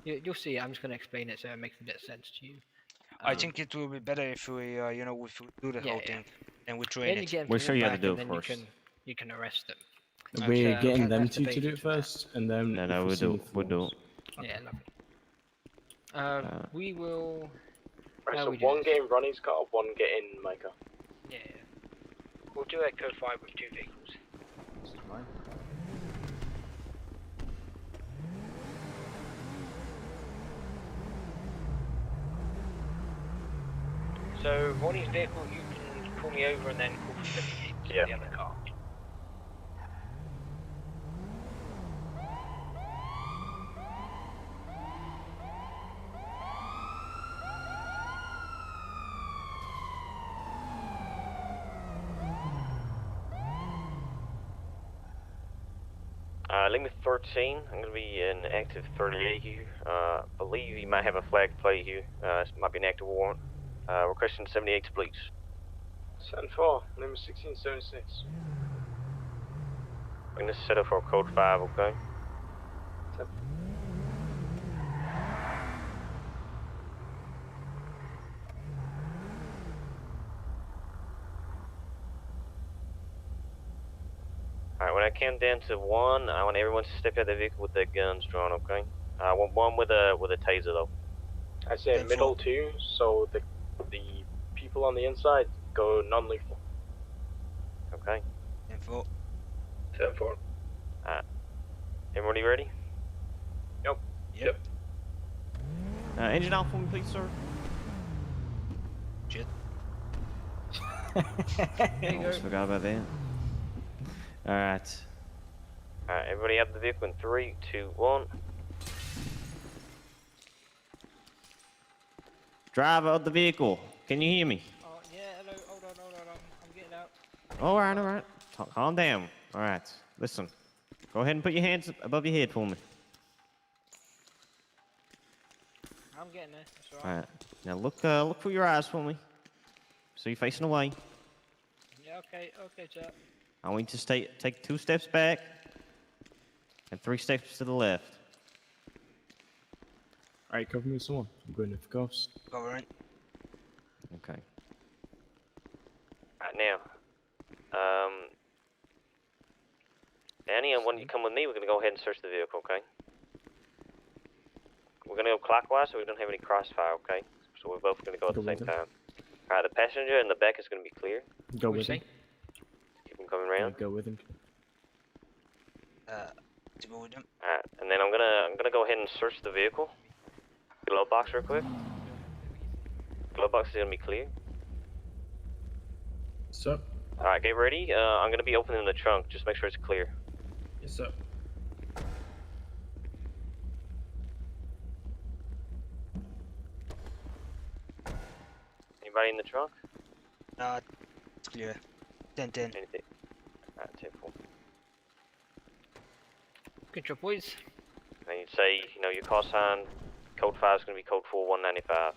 F: You'll see, I'm just going to explain it so it makes a bit of sense to you.
A: I think it will be better if we, if we do the whole thing and we train it.
D: We'll show you how to do it first.
F: You can arrest them.
E: We're getting them two to do it first, and then...
D: No, we'll do it.
F: Yeah, lovely. We will...
N: Right, so one getting Ronnie's car, one getting my car.
F: Yeah. We'll do a code 5 with 2 vehicles. So, Ronnie's vehicle, you can pull me over and then call for 78 to the other car.
P: Link 13, I'm going to be in active 38 here. Believe you might have a flag plate here. This might be an active warrant. Requesting 78 please.
N: 7-4, number 1676.
P: I'm going to set up for code 5, okay? Alright, when I count down to 1, I want everyone to step out of the vehicle with their guns drawn, okay? I want one with a taser though.
N: I say middle 2, so the people on the inside go non-lethal.
P: Okay.
A: 10-4.
N: 10-4.
P: Alright. Everybody ready?
N: Yep.
D: Engine out for me, please, sir.
A: Shit.
D: Almost forgot about that. Alright.
P: Alright, everybody out of the vehicle in 3, 2, 1.
D: Driver of the vehicle, can you hear me?
F: Oh, yeah, hello, hold on, I'm getting out.
D: Alright. Calm down. Alright, listen. Go ahead and put your hands above your head for me.
F: I'm getting there, that's alright.
D: Alright, now look through your eyes for me. So you're facing away.
F: Yeah, okay, sir.
D: I want you to take 2 steps back and 3 steps to the left.
E: Alright, cover me with someone. I'm going with ghosts.
A: Covering.
D: Okay.
P: Alright, now. Annie, when you come with me, we're going to go ahead and search the vehicle, okay? We're going to go clockwise so we don't have any crossfire, okay? So we're both going to go at the same time. Alright, the passenger in the back is going to be clear.
E: Go with him.
P: Keep him coming around.
E: Go with him.
A: To go with him.
P: Alright, and then I'm gonna go ahead and search the vehicle. Glove box real quick. Glove box is gonna be clear.
M: Sir.
P: Alright, get ready. I'm gonna be opening the trunk. Just make sure it's clear.
M: Yes, sir.
P: Anybody in the trunk?
A: It's clear. 10-10.
P: Anything? Alright, 10-4.
F: Good job, boys.
P: And you'd say, your call sign, code 5 is gonna be code 4195.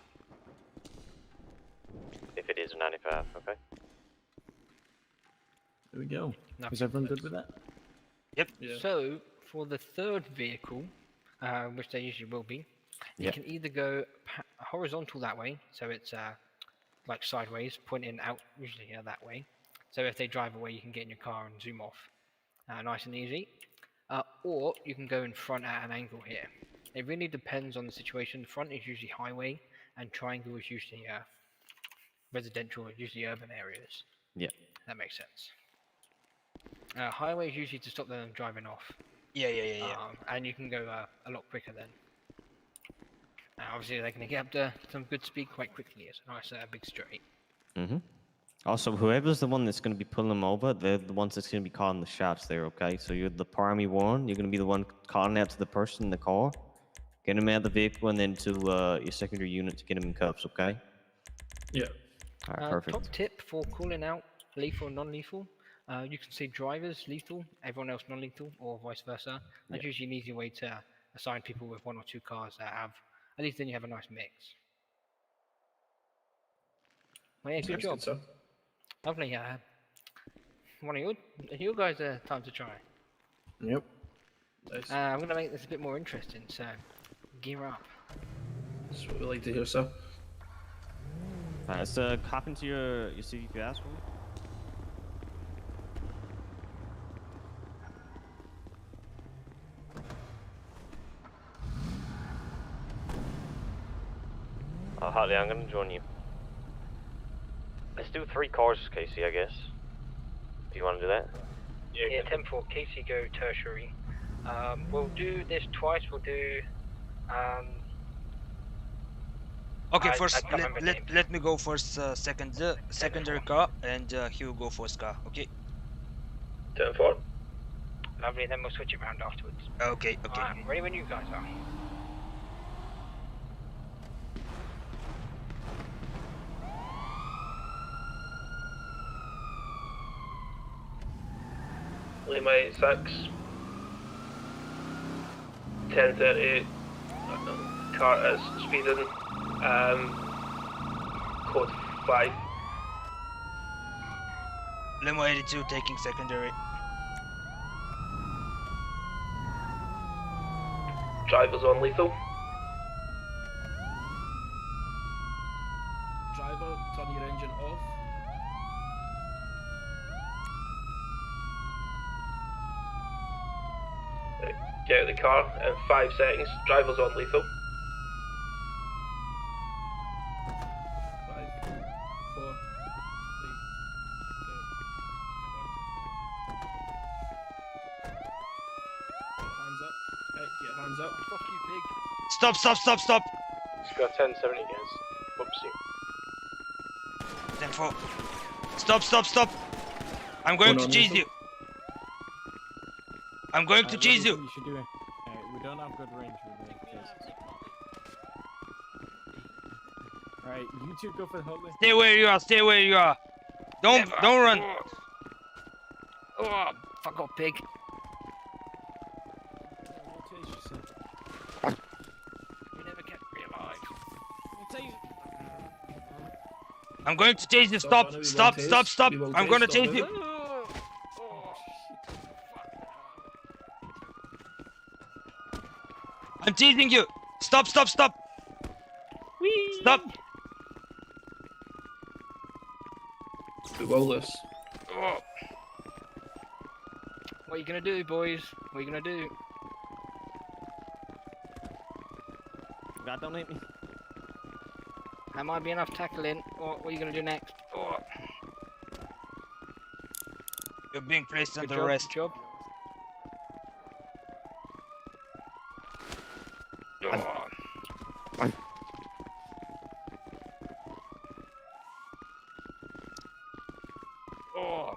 P: If it is a 95, okay?
E: There we go. Is everyone good with that?
A: Yep.
M: Yeah.
F: So, for the third vehicle, which they usually will be, you can either go horizontal that way, so it's like sideways, pointing out usually that way. So if they drive away, you can get in your car and zoom off, nice and easy. Or you can go in front at an angle here. It really depends on the situation. The front is usually highway, and triangle is usually residential, usually urban areas.
D: Yeah.
F: That makes sense. Highway is usually to stop them driving off.
A: Yeah.
F: And you can go a lot quicker then. Obviously, they're going to get up to some good speed quite quickly. It's a nice big straight.
D: Mm-hmm. Also, whoever's the one that's going to be pulling them over, they're the ones that's going to be calling the shots there, okay? So you're the primary one. You're going to be the one calling out to the person in the car, get them out of the vehicle, and then to your secondary unit to get them in cuffs, okay?
M: Yeah.
D: All right, perfect.
F: Top tip for calling out lethal and non-lethal. You can see drivers lethal, everyone else non-lethal, or vice versa. That's usually an easy way to assign people with 1 or 2 cars that have, at least then you have a nice mix. Well, yeah, good job.
M: Good,
F: Lovely. One of you guys time to try.
E: Yep.
M: Nice.
F: I'm going to make this a bit more interesting, so gear up.
M: That's what we like to hear, sir.
D: Alright, let's hop into your CVPS for me.
P: Hartley, I'm gonna join you. Let's do 3 cars, Casey, I guess. Do you want to do that?
F: Yeah, 10-4, Casey go tertiary. We'll do this twice, we'll do...
A: Okay, first, let me go first secondary car, and he will go first car, okay?
M: 10-4.
F: Lovely, then we'll switch it around afterwards.
A: Okay.
F: Ready when you guys are.
M: Lima 86. 10:38. Car is speeding. Code 5.
A: Limo 82 taking secondary.
M: Driver's on lethal. Driver, turn your engine off. Get out of the car in 5 seconds. Driver's on lethal. 5, 4, 3, 2, 1. Hands up. Hey, get hands up.
F: Fuck you, pig.
A: Stop!
N: You've got 1070 guys. Whoopsie.
A: 10-4. Stop. I'm going to chase you. I'm going to chase you.
E: You should do it. We don't have good range with the cases. Alright, you two go for the holy.
A: Stay where you are. Don't run.
F: Oh, fuck off, pig. You never kept me alive.
A: I'm going to chase you. Stop. I'm gonna chase you. I'm chasing you. Stop.
F: Whee!
A: Stop.
M: Roll this.
F: Oh. What are you gonna do, boys? What are you gonna do?
D: God, don't hit me.
F: That might be enough tackling. What are you gonna do next? Oh.
A: You're being placed
F: Good
A: under
F: job,
A: arrest.
F: good job. Oh.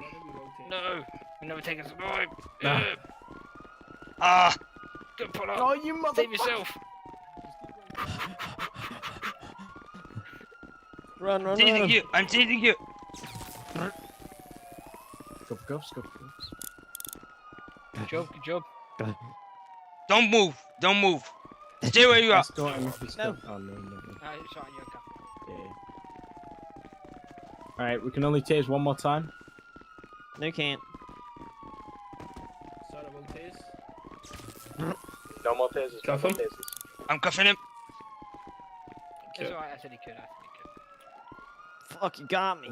F: No, we never take a survive.
M: Nah.
A: Ah,
F: Good pull up.
E: Oh, you motherfucker!
F: Save yourself.
D: Run.
A: I'm chasing you.
E: Go.
F: Good job.
A: Don't move. Stay where you are.
E: Let's go and if it's
D: No.
E: Oh, no.
F: Sorry, you're okay.
E: Yeah. Alright, we can only tase one more time.
D: No, you can't.
M: Sorry, I won't tase.
N: No more tasers.
M: Cuff
N: no more
M: him.
N: tasers.
A: I'm cuffing him.
F: It's alright, I said he could.
D: Fuck, you got me.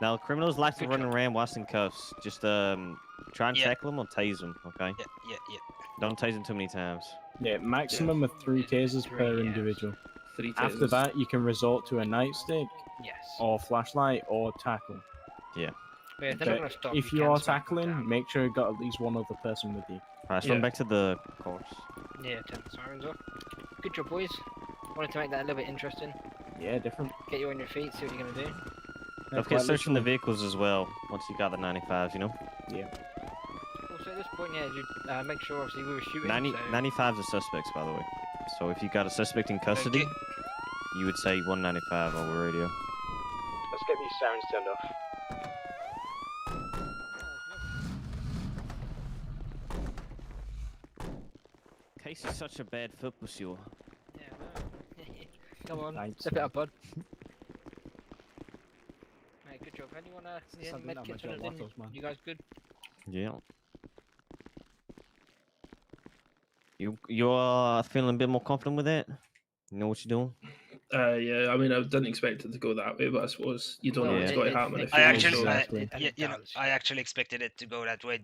D: Now, criminals like to
F: Good
D: run
F: job.
D: around whilst in cuffs. Just try and
A: Yeah.
D: tackle them or tase them, okay?
A: Yeah.
D: Don't tase them too many times.
E: Yeah, maximum of 3 tasers per
F: yeah.
E: individual.
M: 3 tasers.
E: After that, you can resort to a nightstick
F: Yes.
E: or flashlight or tackle.
F: But they're not
E: But
F: gonna stop.
E: if
F: you
E: you
F: can
E: are
F: smack them
E: tackling,
F: down.
E: make sure you got at least one other person with you.
D: Alright, let's run
M: Yeah.
D: back to the course.
F: Yeah, turn the sirens off. Good job, boys. Wanted to make that a little bit interesting.
E: Yeah, different.
F: Get you on your feet, see what you're gonna do.
D: Don't forget searching the vehicles as well, once you got the 95s, you know?
E: Yeah.
F: Also, at this point, yeah, you make sure obviously we were shooting.
D: 95s are suspects, by the way. So if you got a suspect in custody, you would say 195 over radio.
N: Let's get these sirens turned off.
D: Case is such a bad foot pursuer.
F: Yeah, no. Come on,
E: Thanks,
F: step it
E: man.
F: up, bud. Hey, good job. Anyone need any
E: Something that
F: medkits
E: might
F: or
E: get
F: anything?
E: waffles, man.
F: You guys good?
D: Yeah. You're feeling a bit more confident with that? You know what you're doing?
M: Yeah, I mean, I didn't expect it to go that way, but I suppose you don't know
F: Well,
M: what's
F: it-
M: going
F: it-
M: to happen.
F: it-
M: If
A: I
M: you
A: actually,
M: so-
E: Exactly.
A: I actually expected it to go that way.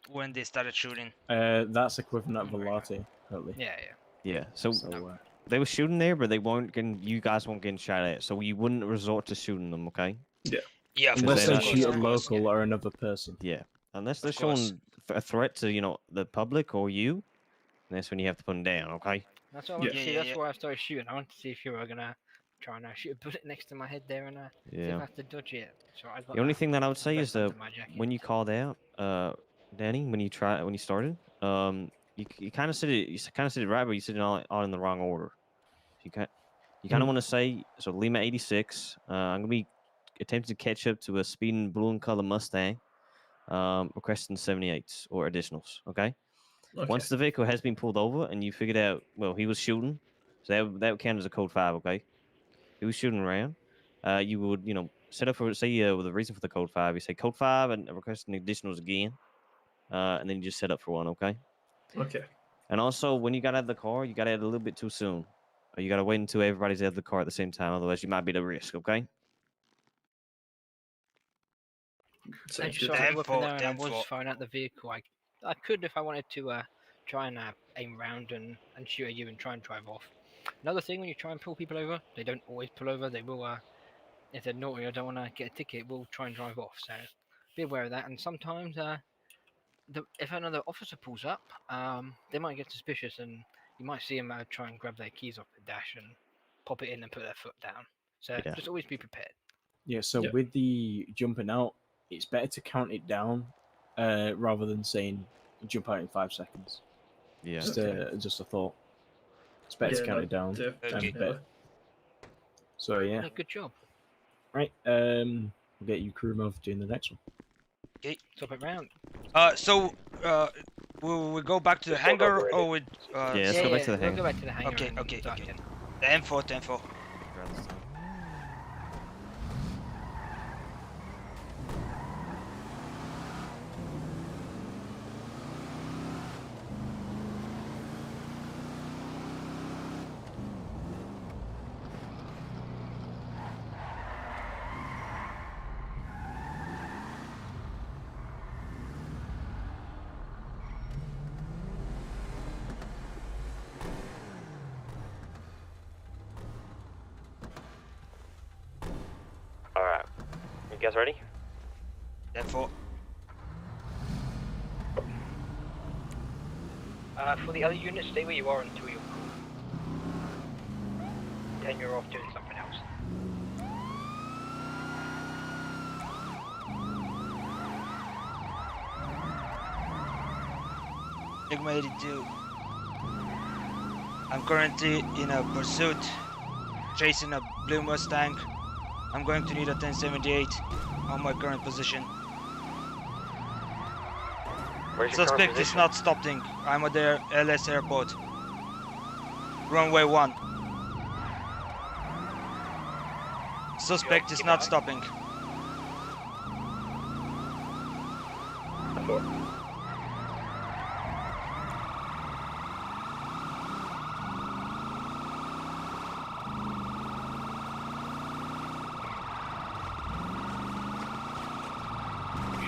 A: When they started shooting.
E: That's equivalent to Velati, totally.
F: Yeah.
D: Yeah. So
E: So,
D: they were shooting there, but they weren't getting. You guys weren't getting shot at, so you wouldn't resort to shooting them, okay?
A: Yeah, of
E: unless
A: course,
E: they
A: of course,
E: shoot a
A: of course.
E: local or another person.
D: Yeah. Unless they're
A: Of course.
D: showing a threat to the public or you, that's when you have to put them down, okay?
F: That's what I wanted to see.
A: Yeah,
F: That's
A: yeah.
F: why I started shooting. I wanted to see if you were gonna try and shoot a bullet next to my head there and see if I
D: Yeah.
F: have to dodge it. So I got
D: The only thing that I would say is
F: under my jacket.
D: when you called out, Danny, when you started, you kind of said it right, but you said it all in the wrong order. You kind of want to say so. Lima 86. I'm gonna be attempting to catch up to a speeding blue and color Mustang, requesting 78s or additionals. Okay. Once the vehicle has been pulled over and you figured out, well, he was shooting, so that would count as a code 5. Okay. He was shooting around. You would set up for with the reason for the code 5. You say code 5 and requesting additionals again, and then you just set up for one. Okay.
M: Okay.
D: And also, when you got out of the car, you got out a little bit too soon. Or you got to wait until everybody's out of the car at the same time. Otherwise, you might be at risk, okay?
F: I just saw the weapon there and I was firing at the vehicle. I could if I wanted to try and aim round and shoot at you and try and drive off. Another thing, when you try and pull people over, they don't always pull over. They will, if they're naughty or don't want to get a ticket, will try and drive off. So be aware of that. And sometimes if another officer pulls up, they might get suspicious and you might see them try and grab their keys off the dash and pop it in and put their foot down. So
D: Yeah.
F: just always be prepared.
E: Yeah, so with the jumping out, it's better to count it down rather than saying jump out in 5 seconds.
D: Yeah.
E: Just a thought. It's better to count it down. And better. So yeah.
F: Good job.
E: Right. We'll get you Krumov doing the next one.
A: Okay.
F: Top it round.
A: So will we go back to the hangar or with?
D: Yeah, let's go back to the hangar.
F: We'll go back to the hangar.
A: Okay.
F: and
A: Okay.
F: start
A: Okay.
F: again.
A: 10-4. 10-4.
P: Alright. You guys ready?
A: 10-4.
F: For the other units, stay where you are until you're cool. Then you're off doing something else.
A: Sigma 82. I'm currently in a pursuit, chasing a blue Mustang. I'm going to need a 1078 on my current position.
P: Where's your current
A: Suspect is
P: position?
A: not stopping. I'm at the LS airport. Runway 1. Suspect is not stopping.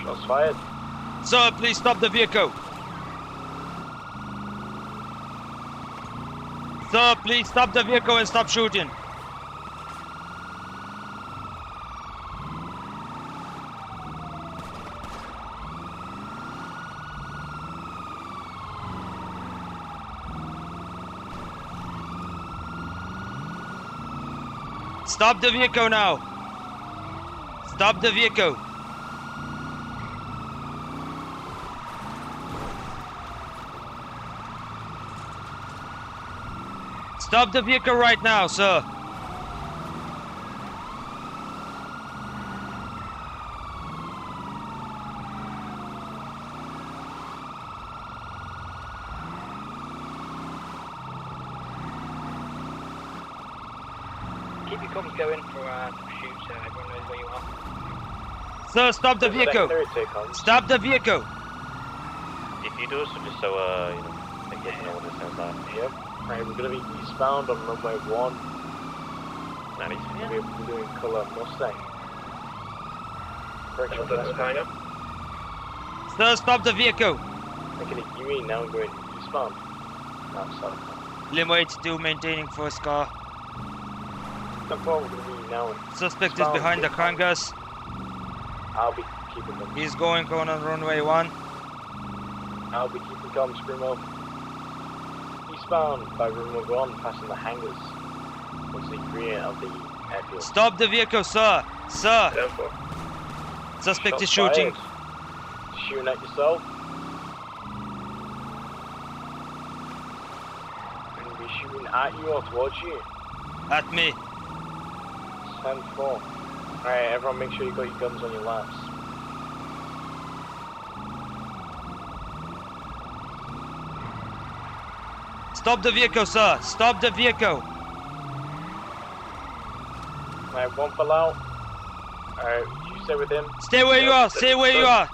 N: Shots fired.
A: Sir, please stop the vehicle. Sir, please stop the vehicle and stop shooting. Stop the vehicle now. Stop the vehicle. Stop the vehicle right now, sir.
F: Keep your comms going for pursuit so everyone knows where you are.
A: Sir, stop the vehicle. Stop the vehicle.
P: If you do so, just so you know, I guess you know what it sounds like.
N: Yep. Alright, we're gonna be eastbound on runway 1.
P: Nice.
N: We're doing colour Mustang. Correction, that's kind of.
A: Sir, stop the vehicle.
N: Making a UE now going eastbound. No, sorry.
A: Limo 82 maintaining first car.
N: We're gonna be now.
A: Suspect is behind the hangars.
N: I'll be keeping them.
A: He's going on runway 1.
N: I'll be keeping comms, Krumov. Eastbound by runway 1, passing the hangars. What's the rear of the airfield?
A: Stop the vehicle, sir. Sir. Suspect is shooting.
N: Shooting at yourself. Gonna be shooting at you or towards you.
A: At me.
N: 10-4. Alright, everyone make sure you got your guns on your laps.
A: Stop the vehicle, sir. Stop the vehicle.
N: Alright, one fell out. Alright, you stay with him.
A: Stay where you are. Stay where you are.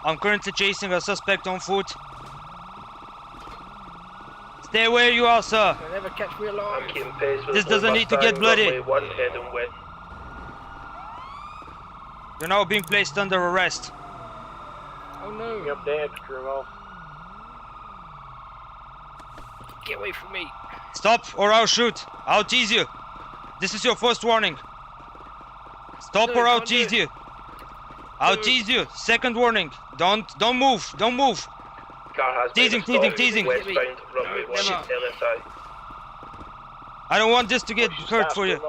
A: I'm currently chasing a suspect on foot. Stay where you are, sir.
F: They'll never catch me alive.
N: I'm keeping pace with
A: This doesn't need to get bloody.
N: One head and wet.
A: You're now being placed under arrest.
F: Oh no.
N: Keep me updated, Krumov.
F: Get away from me.
A: Stop or I'll shoot. I'll tease you. This is your first warning. Stop
F: No,
A: or I'll
F: can't do
A: tease
F: it.
A: you. I'll tease you. Second warning. Don't move. Don't move.
M: Car has
A: Teasing.
M: westbound runway 1 LSI.
A: I don't want this to get hurt for you.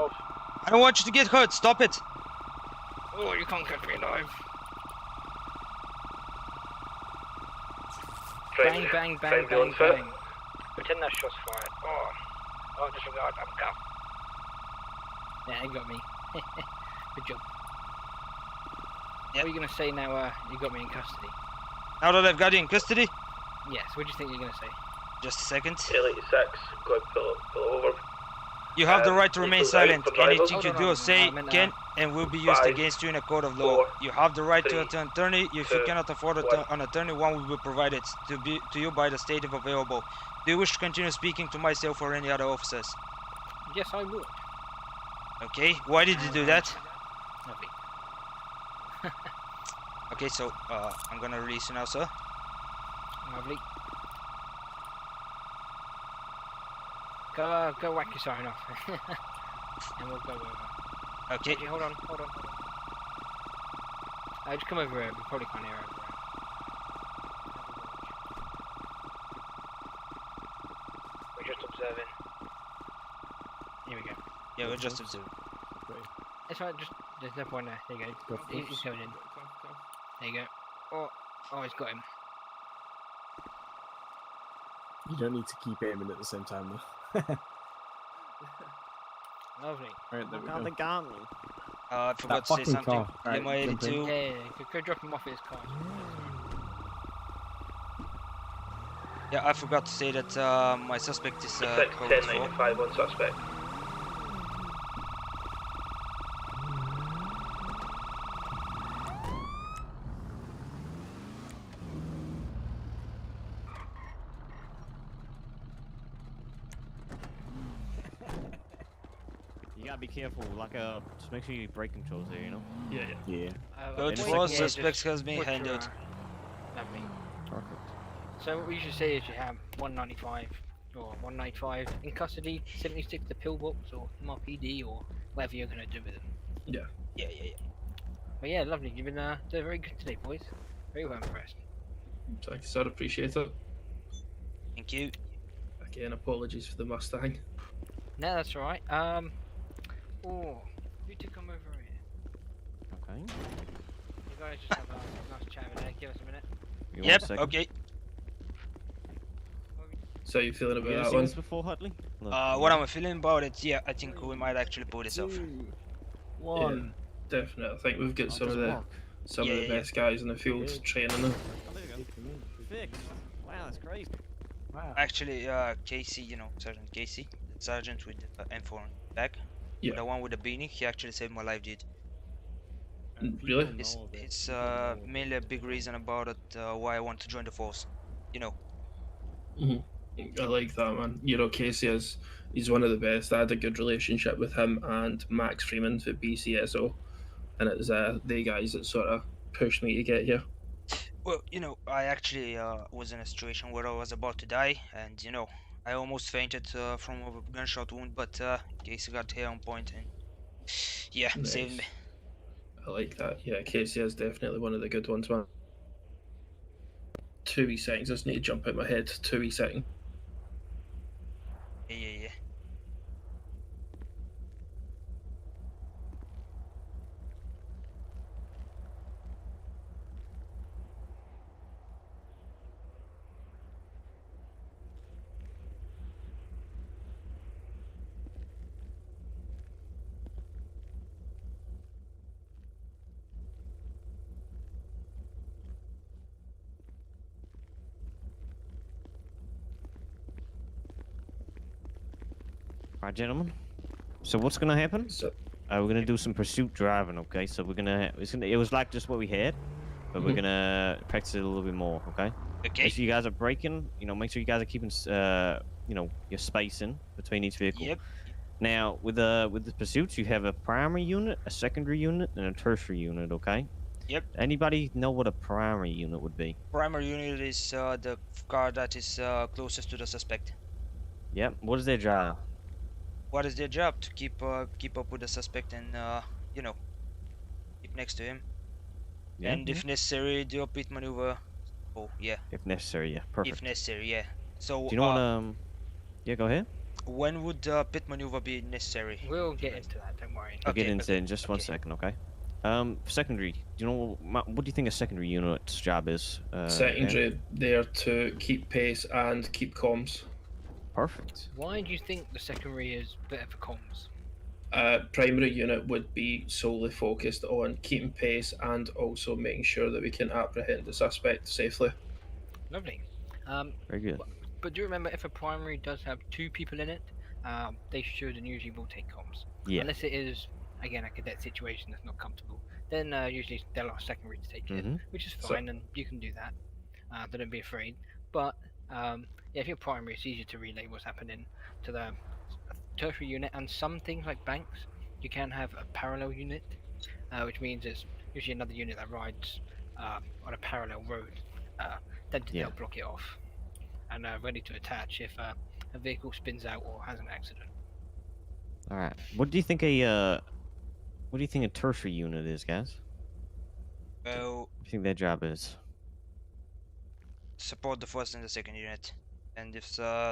A: I don't want you to get hurt. Stop it.
F: Oh, you can't catch me alive. Bang, bang, bang, bang, bang. Pretend that shot's fired. Oh, disregard. I'm cuffed. Yeah, he got me. Good job. What are you gonna say now? You got me in custody.
A: Now that I've got you in custody?
F: Yes. What do you think you're gonna say?
A: Just a second.
M: 86. Go ahead, pull over.
A: You have the right to remain silent. Anything you do or say
F: I meant,
A: can and will be used
M: 5,
A: against you in a court of law.
M: 4,
A: You have the right to
M: 3,
A: an attorney. If you
M: 2,
A: cannot afford
M: 1.
A: an attorney, one will be provided to you by the state if available. Do you wish to continue speaking to myself or any other officers?
F: Yes, I would.
A: Okay. Why did you do that?
F: Lovely.
A: Okay, so I'm gonna release you now, sir.
F: Lovely. Go whack your siren off. And we'll go over.
A: Okay.
F: Actually, hold on. Just come over here, we probably can't hear over here. We're just observing. Here we go.
A: Yeah, we're just observing.
F: It's right, there's no point there. There you go. He's going in. There you go. Oh, he's got him.
E: You don't need to keep aiming at the same time though.
F: Lovely.
E: Alright, there we
D: Can't
E: go.
D: they got me?
A: I forgot to say
E: fucking
A: something.
E: car. Right,
A: Lima
E: jump in.
A: 82.
F: Yeah, go drop him off at his car.
A: Yeah, I forgot to say that my suspect is
M: 6,
A: code 4.
M: 1095 on suspect.
D: You gotta be careful, just make sure you brake controls there, you know?
E: Yeah.
A: Code
D: Yeah,
A: 4
D: just
A: suspects has been
F: put your,
A: handled.
F: Lovely.
D: Perfect.
F: So what we should say is you have 195 or 195 in custody, 76 the pillbox or MRPD or whatever you're gonna do with them.
M: Yeah.
A: Yeah.
F: But yeah, lovely. You've been doing very good today, boys. Very well impressed.
M: Thank you, sir. Appreciate it.
A: Thank you.
M: Again, apologies for the Mustang.
F: No, that's alright. You two come over here.
D: Okay.
F: You guys just have a nice chat with it. Give us a minute.
A: Yep, okay.
M: So you feeling
D: Have
M: about
D: you ever
M: that
D: seen
M: one?
D: this before, Hutley?
A: What I'm feeling about it, yeah, I think we might actually pull this off.
E: 2, 1.
M: Definitely. I think we've got some of
D: doesn't
M: the
D: work.
M: the best guys in the field training them.
D: Oh, there you go. Fixed. Wow, that's crazy.
E: Wow.
A: Actually, Casey, you know, Sergeant Casey, the sergeant with the M4 back,
M: Yeah.
A: the one with the beanie, he actually saved my life, dude.
M: Really?
A: It's mainly a big reason about it, why I want to join the force, you know.
M: I like that, man. You know, Casey he's one of the best. I had a good relationship with him and Max Freeman for BCSO, and it was they guys that sort of pushed me to get here.
A: Well, you know, I actually was in a situation where I was about to die, and you know, I almost fainted from a gunshot wound, but Casey got here on point and yeah, saved me.
M: I like that. Yeah, Casey is definitely one of the good ones, man. 2 wee seconds. I just need to jump out my head. 2 wee seconds.
A: Yeah.
D: Alright, gentlemen. So what's gonna happen? We're gonna do some pursuit driving, okay? So it was like just what we had, but we're gonna practice it a little bit more, okay?
A: Okay.
D: Make sure you guys are braking. You know, make sure you guys are keeping, you know, your spacing between each vehicle.
A: Yep.
D: Now, with the pursuits, you have a primary unit, a secondary unit, and a tertiary unit, okay?
A: Yep.
D: Anybody know what a primary unit would be?
A: Primary unit is the car that is closest to the suspect.
D: Yep. What is their job?
A: What is their job? To keep up with the suspect and you know, keep next to him.
D: Yeah.
A: And if necessary, do a pit maneuver. Oh, yeah.
D: If necessary, yeah. Perfect.
A: If necessary, yeah. So,
D: Do you know what, yeah, go ahead.
A: when would pit maneuver be necessary?
F: We'll get into that, don't worry.
D: I'll get into it in just 1 second, okay? Secondary. Do you know what do you think a secondary unit's job is?
M: Secondary, there to keep pace and keep comms.
D: Perfect.
F: Why do you think the secondary is better for comms?
M: Primary unit would be solely focused on keeping pace and also making sure that we can apprehend the suspect safely.
F: Lovely.
D: Very good.
F: But do remember, if a primary does have 2 people in it, they should and usually will take comms.
D: Yeah.
F: Unless it is, again, a cadet situation that's not comfortable, then usually they'll ask secondary to take it, which is fine, and you can do that. So don't be afraid. But yeah, if you're primary, it's easier to relay what's happening to the tertiary unit, and some things like banks, you can have a parallel unit, which means it's usually another unit that rides on a parallel road, then to help block it off, and ready to attach if a vehicle spins out or has an accident.
D: All right. What do you think a tertiary unit is, guys?
A: Well,
D: what do you think their job is?
A: Support the first and the second unit, and if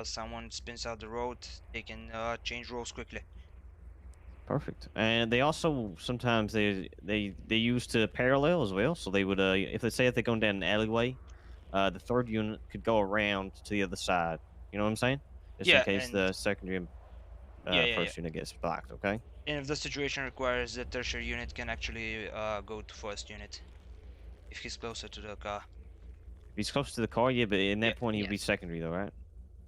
A: someone spins out the road, they can change roles quickly.
D: Perfect. And they also sometimes they use to parallel as well. So they would if they're going down an alleyway, the third unit could go around to the other side. You know what I'm saying? Just in case the secondary first unit gets blocked. Okay.
A: And if the situation requires, the tertiary unit can actually go to first unit if he's closer to the car.
D: If he's close to the car, yeah, but in that point he'll be secondary though, right?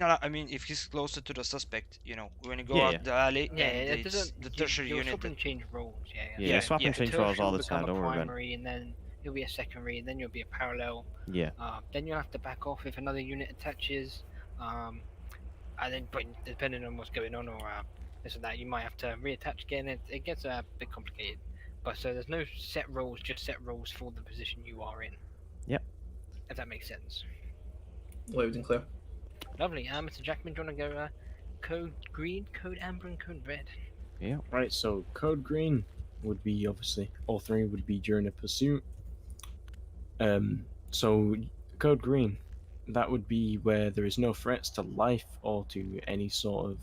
A: No, I mean if he's closer to the suspect, you know, when you go out the alley, and the tertiary unit.
F: Swap and change roles,
D: Yeah, swap and change roles all the time. Don't worry about it.
F: And then you'll be a secondary, and then you'll be a parallel.
D: Yeah.
F: Then you'll have to back off if another unit attaches, and then depending on what's going on or this or that, you might have to reattach again. It gets a bit complicated, but so there's no set roles, just set roles for the position you are in.
D: Yep.
F: If that makes sense.
M: Loud and clear.
F: Lovely. Mr. Jackman, do you want to go code green, code amber, and code red?
E: Yeah. Right. So code green would be obviously all 3 would be during a pursuit. So code green, that would be where there is no threats to life or to any sort of,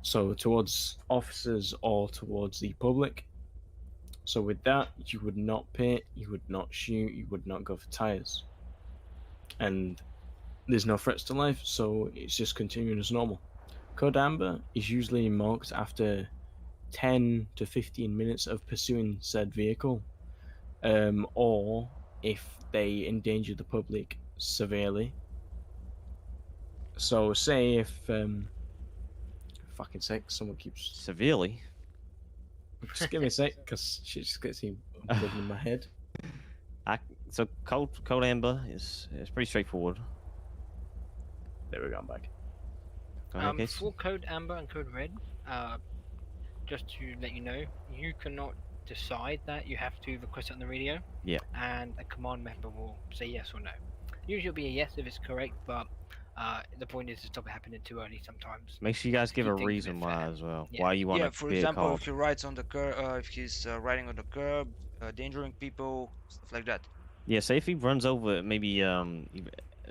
E: so towards officers or towards the public. So with that, you would not pit, you would not shoot, you would not go for tires. And there's no threats to life, so it's just continuing as normal. Code amber is usually marked after 10 to 15 minutes of pursuing said vehicle, or if they endanger the public severely. So say if fucking sake, someone keeps
D: severely.
E: Just give me a sec, because shit just gets in my head.
D: So code amber is pretty straightforward.
E: There we go, I'm back.
F: For code amber and code red, just to let you know, you cannot decide that. You have to request it on the radio.
D: Yeah.
F: And a command member will say yes or no. Usually it'll be a yes if it's correct, but the point is to stop it happening too early sometimes.
D: Make sure you guys give a reason why as well.
F: Yeah.
D: Why you want to
A: for example, if he rides on the curb, if he's riding on the curb, endangering people, stuff like that.
D: Yeah, say if he runs over, maybe he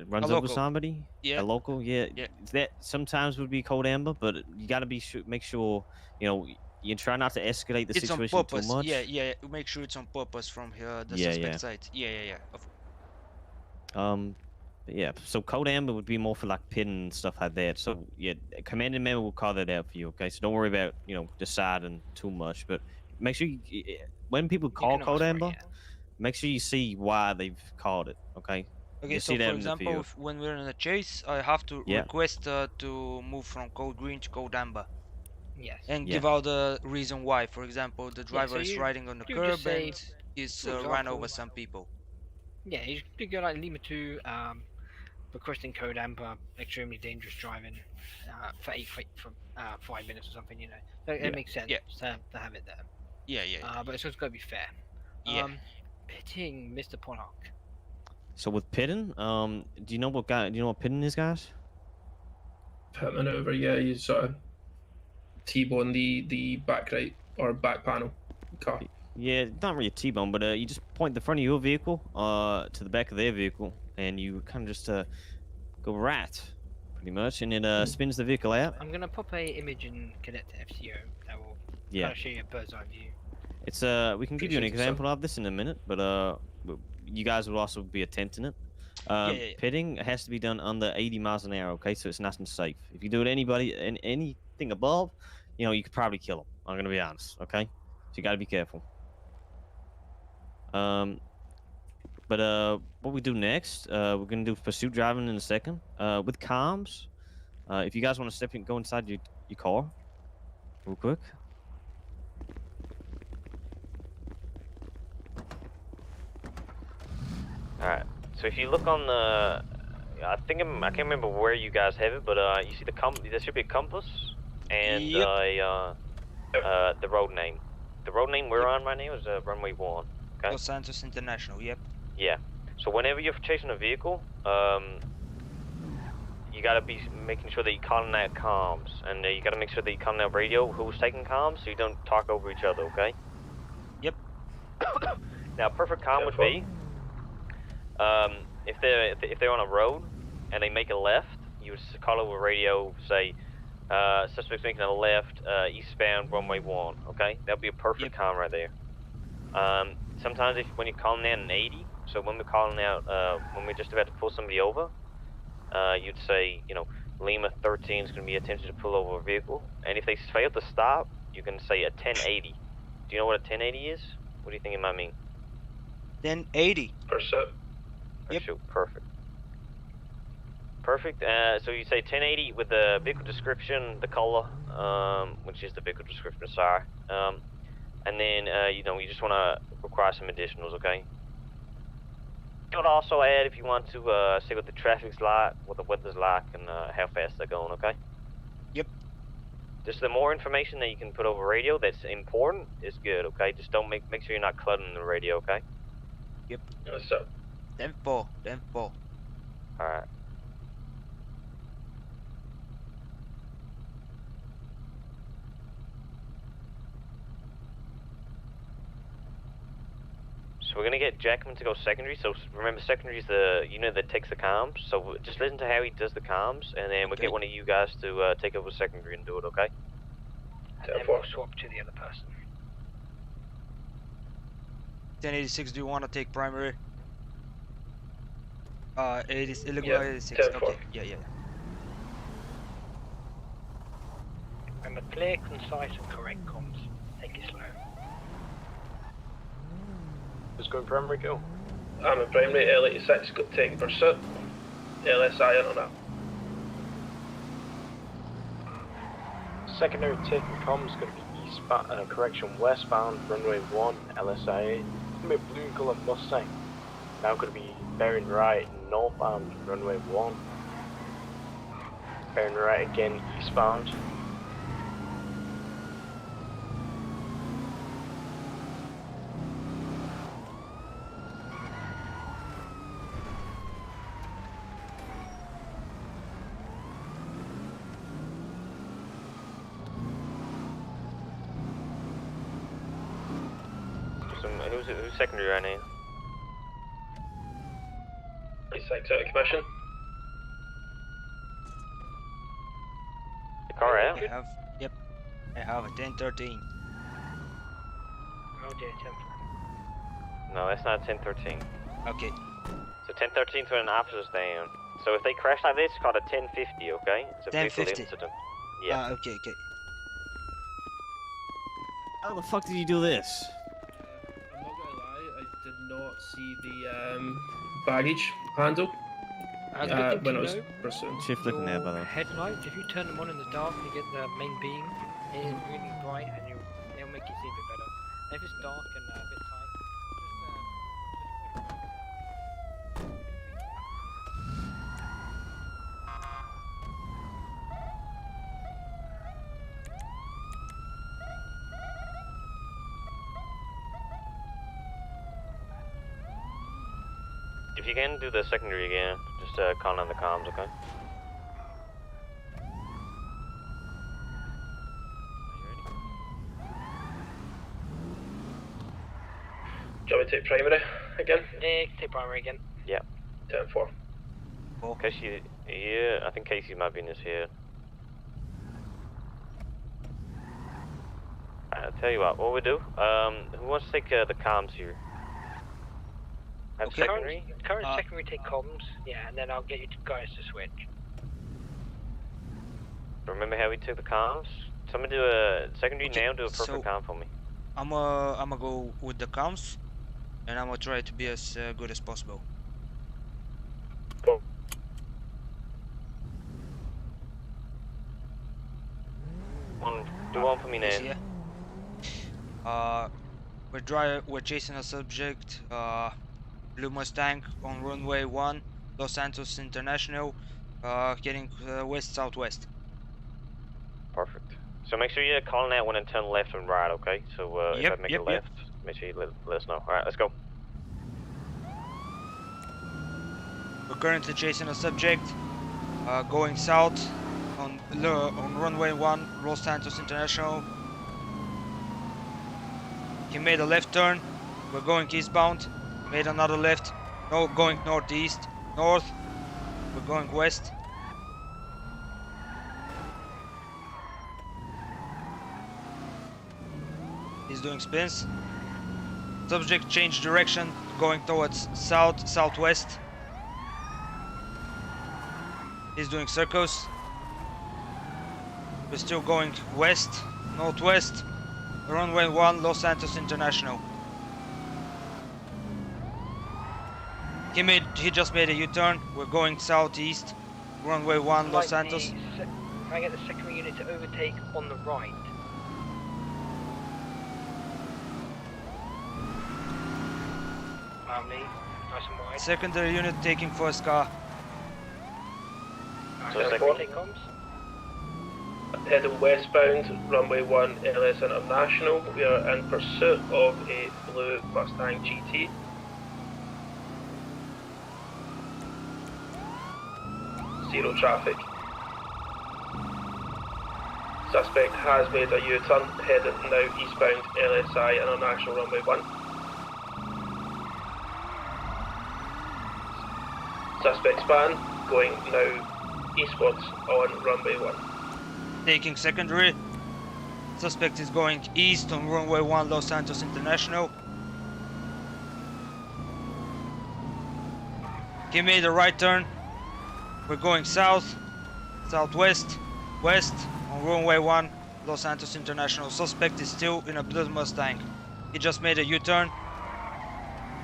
D: runs over somebody.
A: Yeah.
D: A local. Yeah. That sometimes would be code amber, but you gotta make sure you try not to escalate the situation
A: on purpose.
D: too much.
A: Yeah. Make sure it's on purpose from the suspect side. Yeah.
D: Yeah, so code amber would be more for like pin and stuff like that. So yeah, commanding member will call that out for you. Okay, so don't worry about deciding too much, but make sure when people call code amber, make sure you see why they've called it. Okay.
A: Okay, so for example, when we're in a chase, I have to request to move from code green to code amber.
F: Yes.
A: And give out the reason why. For example, the driver is riding on the curb and he's ran over some people.
F: Yeah, you could go like Lima 2, requesting code amber, extremely dangerous driving for 5 minutes or something, So it makes sense to have it there.
A: Yeah.
F: But it's just got to be fair.
A: Yeah.
F: Pitting, Mr. Ponnock.
D: So with pitting, do you know what pitting is, guys?
M: Pit maneuver, yeah, you sort of T-bone the back right or back panel car.
D: Yeah, not really a T-bone, but you just point the front of your vehicle to the back of their vehicle, and you kind of just go right, pretty much, and it spins the vehicle out.
F: I'm gonna pop a image in Cadet to FCO that will kind of show you a bird's eye view.
D: It's we can give you an example of this in a minute, but you guys will also be attempting it. Pitting has to be done under 80 miles an hour, okay? So it's nice and safe. If you do it anything above, you know, you could probably kill them. I'm gonna be honest, okay? So you gotta be careful. But what we do next, we're gonna do pursuit driving in a second. With comms, if you guys want to step in, go inside your car, real quick.
P: All right. So if you look on the, I can't remember where you guys have it, but you see there should be a compass and the road name. The road name we're on right now is runway 1. Okay.
A: Los Santos International. Yep.
P: Yeah. So whenever you're chasing a vehicle, you gotta be making sure that you're calling out comms, and you gotta make sure that you're calling out radio. Who's taking comms, so you don't talk over each other. Okay.
A: Yep.
P: Now, perfect comm would be. If they're on a road and they make a left, you would call over radio, say, suspect's making a left, eastbound runway 1. Okay, that'd be a perfect comm right there. Sometimes when you're calling out an 80, so when we're calling out, when we're just about to pull somebody over, you'd say, you know, Lima 13 is going to be attempting to pull over a vehicle, and if they fail to stop, you can say a 1080. Do you know what a 1080 is? What do you think it might mean?
A: 1080.
P: Yep. Perfect. Perfect. So you say 1080 with the vehicle description, the color, which is the vehicle description, sorry. And then, you know, you just want to require some additionals, okay? You could also add if you want to say what the traffic's like, what the weather's like, and how fast they're going, okay?
A: Yep.
P: Just the more information that you can put over radio that's important is good, okay? Just don't make sure you're not cluttering the radio, okay?
A: Yep.
P: What's up?
A: 10-4.
P: Alright. So we're gonna get Jackman to go secondary. So remember, secondary is the unit that takes the comms. So just listen to how he does the comms, and then we'll get one of you guys to take over secondary and do it, okay?
F: And then we'll swap to the other person.
A: 1086, do you want to take primary? 86. Okay. Yeah.
F: Remember, clear, concise, and correct comms. Take it slow.
N: Who's going primary, go?
M: I'm in primary, L86, got taken pursuit. LSI on that.
N: Secondary taking comms going to be eastbound, westbound, runway 1, LSIA. It's going to be a blue and colour Mustang. Now going to be bearing right, northbound, runway 1. Bearing right again, eastbound.
P: Who's secondary right now?
M: 86 out of commission.
P: The car out?
A: I have a 1013.
F: Oh dear, 10.
P: No, that's not 1013.
A: Okay.
P: So 1013's when an officer's down. So if they crash like this, it's called a 1050, okay? It's a vehicle
A: 1050.
P: incident. Yeah.
A: Okay.
D: How the fuck did you do this?
M: I'm not gonna lie, I did not see the baggage handle when I was pursuing.
D: Shift looking there, by the way.
F: Headlights, if you turn them on in the dark and you get the main beam, it is really bright and it'll make you see a bit better. And if it's dark and a bit tight,
P: If you can do the secondary again, just call on the comms, okay?
O: take primary again?
F: Yeah, take primary again.
P: Yeah.
O: 10-4.
P: Casey, yeah, I think Casey might be in his head. I'll tell you what we do? Who wants to take the comms here? Have
F: Okay.
P: secondary?
F: Current secondary take comms, yeah, and then I'll get you guys to switch.
P: Remember how we took the comms? Somebody do a secondary now, do a perfect
A: so-
P: comm for me.
A: I'ma go with the comms, and I'ma try to be as good as possible.
P: Do one for me now.
A: Yeah. We're chasing a subject, Blue Mustang on runway 1, Los Santos International, heading west-southwest.
P: Perfect. So make sure you're calling out when I turn left and right, okay? So if I make a left, make sure you let us know. Alright, let's go.
A: We're currently chasing a subject, going south on runway 1, Los Santos International. He made a left turn. We're going eastbound. Made another left. No, going northeast. North. We're going west. He's doing spins. Subject changed direction, going towards southwest. He's doing circles. We're still going west, northwest. Runway 1, Los Santos International. He just made a U-turn. We're going southeast. Runway 1, Los Santos.
F: Can I get the secondary unit to overtake on the right? Me, nice and wide.
A: Secondary unit taking first car.
P: So
O: secondary. Heading westbound, runway 1, LS International. We are in pursuit of a blue Mustang GT. Zero traffic. Suspect has made a U-turn, heading now eastbound LSI International runway 1. Suspect's van going now eastwards on runway 1.
A: Taking secondary. Suspect is going east on runway 1, Los Santos International. He made a right turn. We're going south, southwest, west on runway 1, Los Santos International. Suspect is still in a blue Mustang. He just made a U-turn.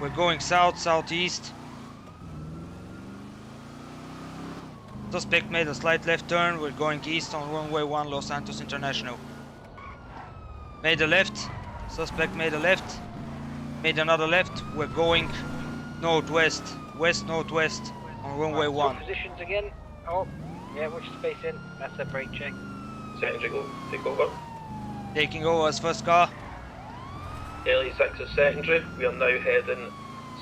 A: We're going south, southeast. Suspect made a slight left turn. We're going east on runway 1, Los Santos International. Made a left. Suspect made a left. Made another left. We're going northwest, west-northwest on runway 1.
F: Positions again. Oh, yeah, which space in? That's a brake check.
O: Secondary go, take over.
A: Taking over as first car.
O: LE6 is secondary. We are now heading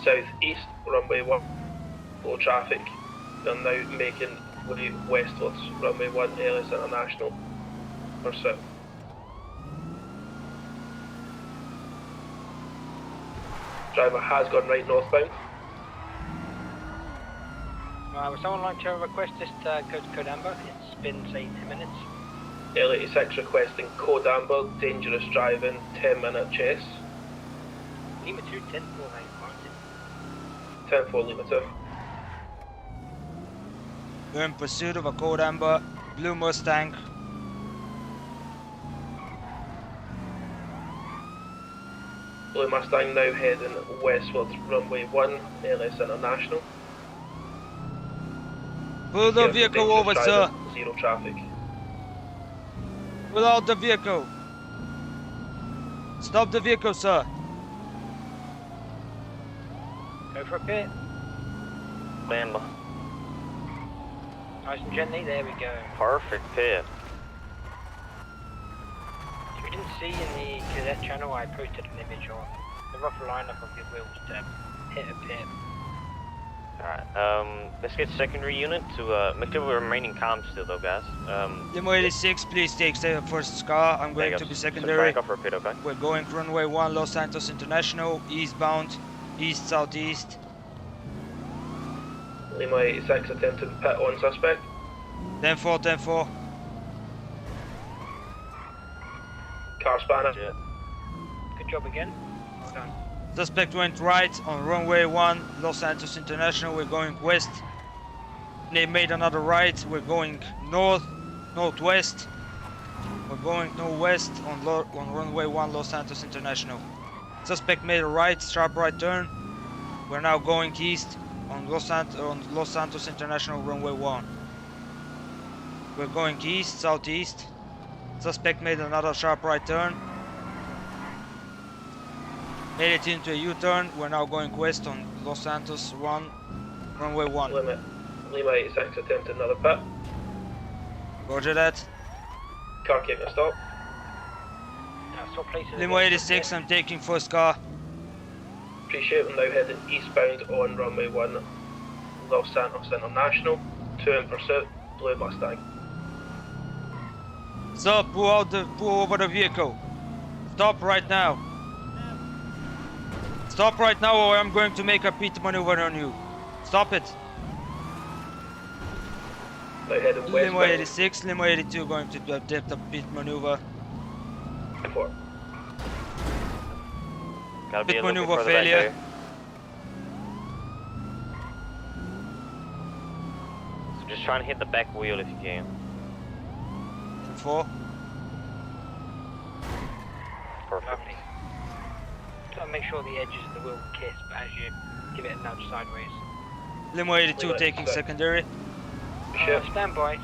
O: southeast, runway 1. Low traffic. We are now making way westwards, runway 1, LS International. Pursuit. Driver has gone right northbound.
F: Would someone like to request this code amber? It's been, say, 10 minutes.
O: L86 requesting code amber, dangerous driving, 10-minute chase.
F: Lima 2, 10-4,
O: 10-4 Lima 2.
A: We're in pursuit of a code amber, blue Mustang.
O: Blue Mustang now heading westwards, runway 1, LS International.
A: Pull the vehicle over, sir.
O: Zero traffic.
A: Pull out the vehicle. Stop the vehicle, sir.
F: Go for a pit.
P: Bamba.
F: Nice and gently, there we go.
P: Perfect pit.
F: If you didn't see in the Cadet channel, I posted an image on the rough lineup of your wheels to hit a pit.
P: Alright, let's get secondary unit to make sure we're remaining calm still though, guys.
A: Demo 86, please take first car. I'm going to be secondary.
P: Back off for a pit, okay?
A: We're going runway 1, Los Santos International, eastbound. East, southeast.
O: Lima 86 attempting pit on suspect.
A: 10-4, 10-4.
O: Car spanner.
F: Good job again. Well done.
A: Suspect went right on runway 1, Los Santos International. We're going west. They made another right. We're going north, northwest. We're going northwest on runway 1, Los Santos International. Suspect made a right, sharp right turn. We're now going east on Los Santos International runway 1. We're going east, southeast. Suspect made another sharp right turn. Made it into a U-turn. We're now going west on Los Santos 1, runway 1.
O: Lima 86 attempted another pit.
A: Roger that.
O: Car came to stop.
A: Lima 86, I'm taking first car.
O: Appreciate them now heading eastbound on runway 1, Los Santos International. 2 in pursuit, blue Mustang.
A: Sir, pull over the vehicle. Stop right now. Stop right now or I'm going to make a pit maneuver on you. Stop it.
O: Now heading westbound.
A: Lima 86, Lima 82 going to attempt a pit maneuver.
O: 4.
P: Gotta be
A: Pit
P: a little bit
A: maneuver
P: further back
A: failure.
P: there. So just try and hit the back wheel if you can.
A: 4.
P: Perfect.
F: Lovely. Gotta make sure the edges of the wheel kiss, but as you give it a nudge sideways.
A: Lima 82 taking secondary.
F: Stand by.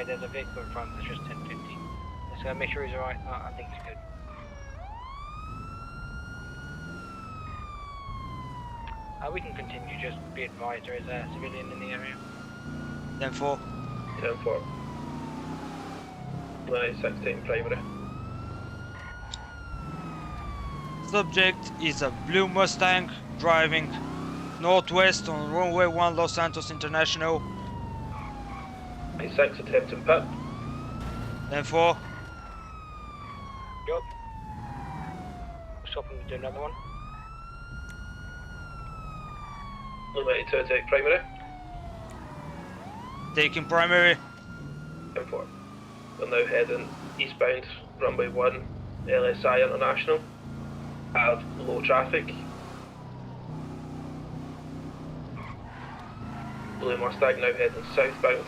F: There's a vehicle in front that's just 1050. Just gonna make sure he's alright. I think he's good. We can continue, just be advised there is a civilian in the area.
A: 10-4.
O: 10-4. Lima 86 taking primary.
A: Subject is a blue Mustang driving northwest on runway 1 Los Santos International.
O: 86 attempting pit.
A: 10-4.
F: Job. Stop him to do another one.
O: Lima 82 take primary.
A: Taking primary.
O: 10-4. We're now heading eastbound runway 1 LSI International. Have low traffic. Blue Mustang now heading southbound,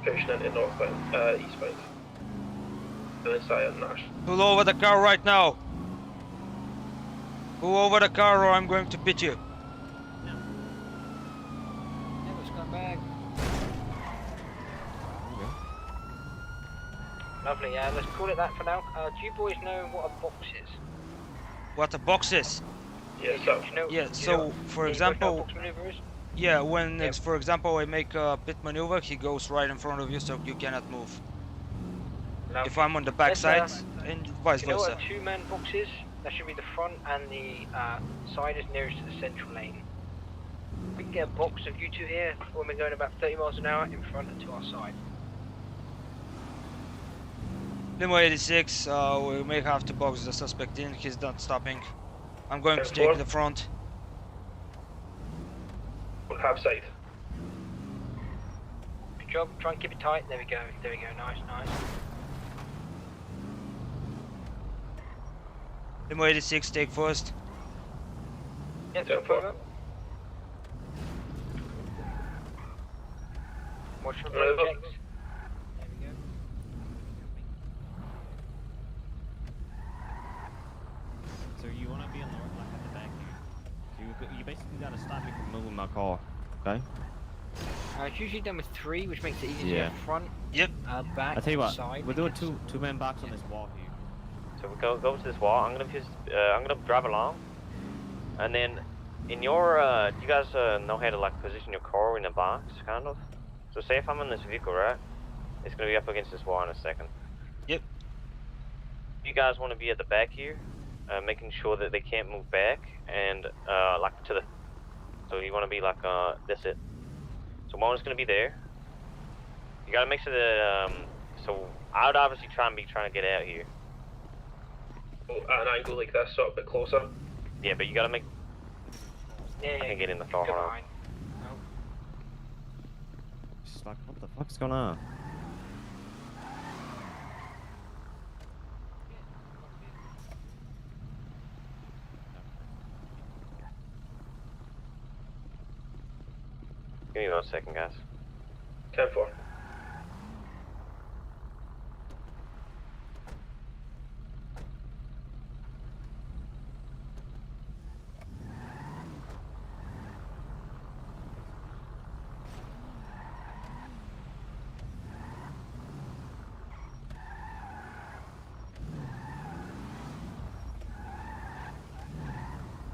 O: pushing into northbound, eastbound. LSI International.
A: Pull over the car right now. Pull over the car or I'm going to pit you.
F: Lovely, let's call it that for now. Do you boys know what a box is?
A: What a box is?
O: Yeah,
A: so for example,
F: box maneuver is?
A: yeah, when for example I make a pit maneuver, he goes right in front of you so you cannot move.
F: Lovely.
A: If I'm on the back side, and vice
F: you know
A: versa.
F: what a two-man box is? That should be the front and the side is nearest to the central lane. We can get a box of you two here when we're going about 30 miles an hour in front and to our side.
A: Limo 86, we may have to box the suspect in, he's not stopping. I'm going to take the front.
O: Half side.
F: Good job, try and keep it tight, there we go, nice.
A: Limo 86, take first.
F: Yep, go further. Watch for road checks.
D: So you want to be on the like at the back here. So you basically got to stop me from moving my car, okay?
F: It's usually done with 3, which makes it easier
D: Yeah.
F: to front, back,
D: I tell you what,
F: side.
D: we're doing two-man box on this wall here.
P: So we go to this wall. I'm gonna drive along, and then in your do you guys know how to like position your car in a box, kind of? So say if I'm in this vehicle, right? It's gonna be up against this wall in a second.
A: Yep.
P: You guys want to be at the back here, making sure that they can't move back and like to the. So you want to be like that's it. So one's gonna be there. You gotta make sure that so I would obviously trying to get out here.
O: At an angle like this, so a bit closer.
P: Yeah, but you gotta make. I can't get in the car. Hold on.
D: It's like, what the fuck's going on?
P: Give me 1 second, guys.
O: 10-4.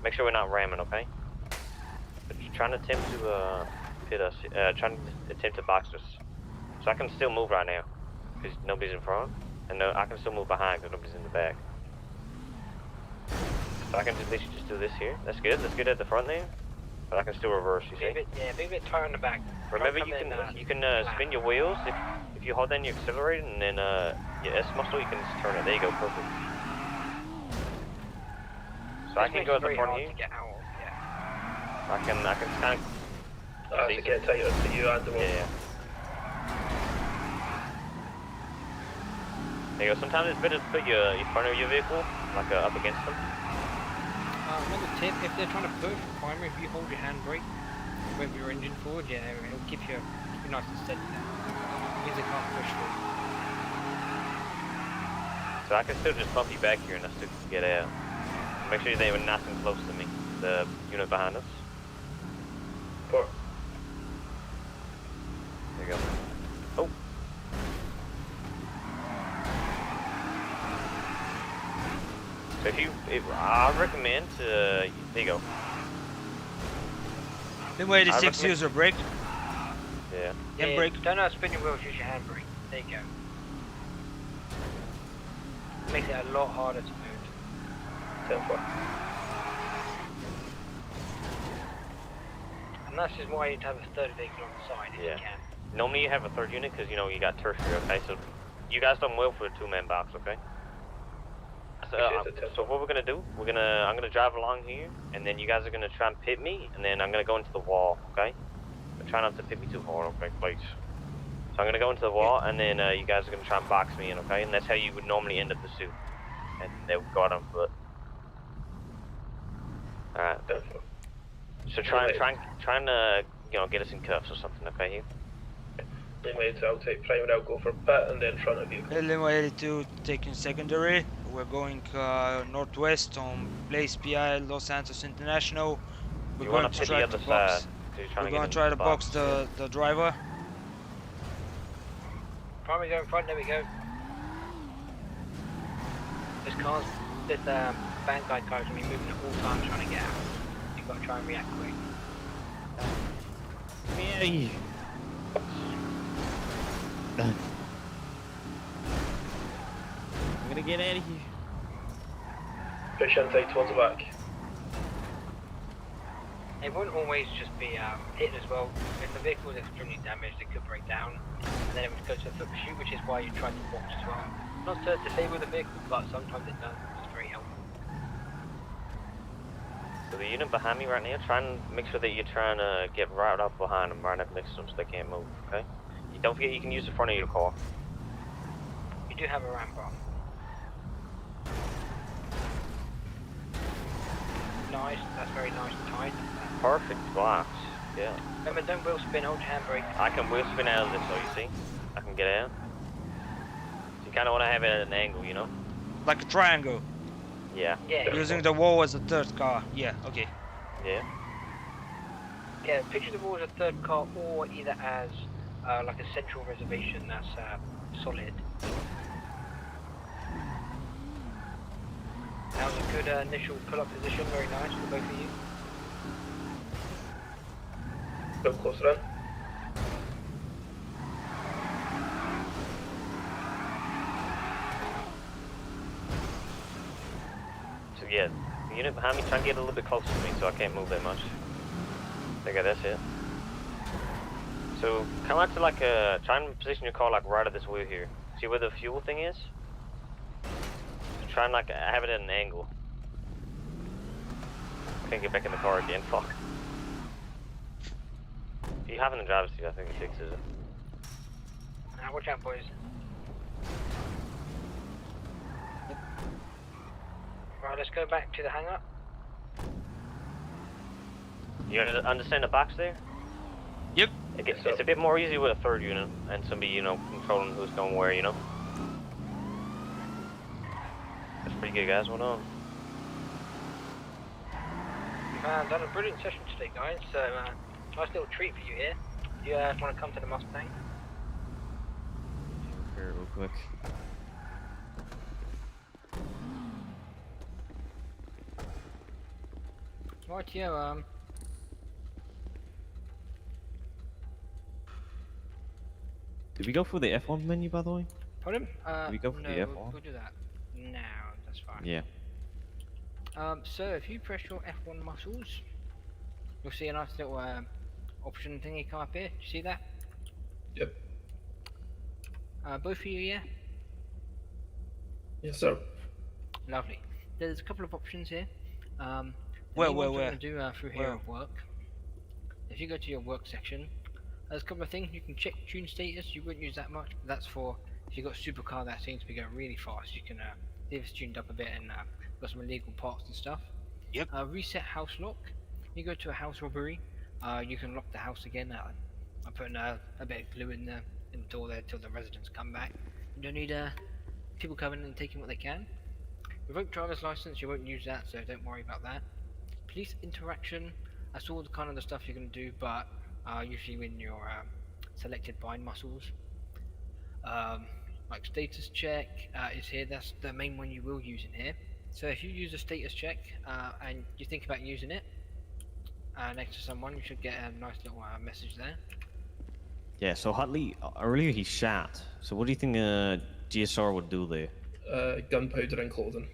P: Make sure we're not ramming, okay? But you're trying to attempt to pit us, trying to attempt to box us. So I can still move right now, because nobody's in front. And no, I can still move behind, because nobody's in the back. So I can just literally just do this here. That's good at the front there. But I can still reverse, you see?
F: Yeah, be a bit tight on the back.
P: Remember, you can spin your wheels. If you hold down your accelerator and then your S muscle, you can just turn it. There you go, perfect. So I can go at the front here. I can kind of.
O: To get tighter to you and the wall.
P: Yeah. There you go. Sometimes it's better to put your front of your vehicle like up against them.
F: Another tip: if they're trying to push primary, if you hold your handbrake, move your engine forward, yeah, it'll keep you nice and steady there. Means they can't push through.
P: So I can still just bump you back here and I still can get out. Make sure they were nice and close to me, the unit behind us.
O: 4.
P: There you go. Oh. So I recommend there you go.
A: Then wait, the 6 user brake.
P: Yeah.
F: Handbrake. Don't know how to spin your wheels, use your handbrake. There you go. Makes it a lot harder to move.
O: 10-4.
F: And that's just why you need to have a third vehicle on the side if you can.
P: Normally you have a third unit because you know you got tertiary. Okay, so you guys done well for a 2-man box. Okay. So what we're gonna do? I'm gonna drive along here, and then you guys are gonna try and pit me, and then I'm gonna go into the wall. Okay. But try not to pit me too hard. Okay, please. So I'm gonna go into the wall, and then you guys are gonna try and box me in. Okay, and that's how you would normally end up the suit. And they would go out on foot. Alright. So try and get us in cuffs or something, okay?
O: So I'll take prime and I'll go for pit and then front of you.
A: Limo 82 taking secondary. We're going northwest on Place PI Los Santos International. We're going to try to box. We're going to try to box the driver.
F: Primary go in front, there we go. This vanguard car's gonna be moving at all times trying to get out. You've got to try and react quick.
D: Me. I'm gonna get out of here.
O: Push inside towards the back.
F: It wouldn't always just be hitting as well. If the vehicle was extremely damaged, it could break down, and then it would go to a foot pursuit, which is why you try to box as well. Not to disable the vehicle, but sometimes it does. It's very helpful.
P: So the unit behind me right now, try and make sure that you're trying to get right up behind them, right up next to them so they can't move, okay? Don't forget you can use the front of your car.
F: You do have a ramp bar. Nice, that's very nice and tight.
P: Perfect blocks, yeah.
F: Remember, don't wheel spin, hold your handbrake.
P: I can wheel spin out of this, so you see? I can get out. So you kind of want to have it at an angle, you know?
A: Like a triangle.
P: Yeah.
A: Using the wall as a third car. Yeah, okay.
P: Yeah.
F: Yeah, picture the wall as a third car or either as like a central reservation that's solid. That was a good initial pull-up position, very nice for both of you.
O: Go closer in.
P: So yeah, the unit behind me, try and get a little bit closer to me so I can't move that much. There you go, that's it. So come out to like try and position your car like right at this wheel here. See where the fuel thing is? So try and like have it at an angle. Can't get back in the car again, fuck. having the driver's seat, I think it fixes it.
F: Watch out, boys. Right, let's go back to the hangar.
P: You understand the box there?
A: Yep.
P: It's a bit more easy with a third unit and somebody, you know, controlling who's going where, you know? That's pretty good, guys. What on?
F: Done a brilliant session today, guys. So, nice little treat for you here. You want to come to the Mustang?
D: Here, real quick.
F: Right, yeah,
D: Did we go for the F1 menu, by the way?
F: Pardon?
D: Did we go for
F: no,
D: the F1?
F: we'll do that now. That's fine.
D: Yeah.
F: So if you press your F1 muscles, you'll see a nice little option thingy come up here. Do you see that?
O: Yep.
F: Both of you, yeah?
O: Yes, sir.
F: Lovely. There's a couple of options here.
A: Where?
F: To do through here at work. If you go to your work section, there's a couple of things you can check tune status. You wouldn't use that much, but that's for if you've got a supercar that seems to be going really fast. You can see if it's tuned up a bit and got some illegal parts and stuff.
A: Yep.
F: Reset house lock. You go to a house robbery. You can lock the house again. I'm putting a bit of glue in the door there till the residents come back. You don't need people coming in and taking what they can. Revoke driver's license. You won't use that, so don't worry about that. Police interaction. That's all the kind of the stuff you're going to do, but usually when you're selected bind muscles. Like status check is here. That's the main one you will use in here. So if you use a status check and you think about using it next to someone, you should get a nice little message there.
D: Yeah, so Hutley, earlier he shot. So what do you think GSR would do there?
O: Gunpowder and clothing.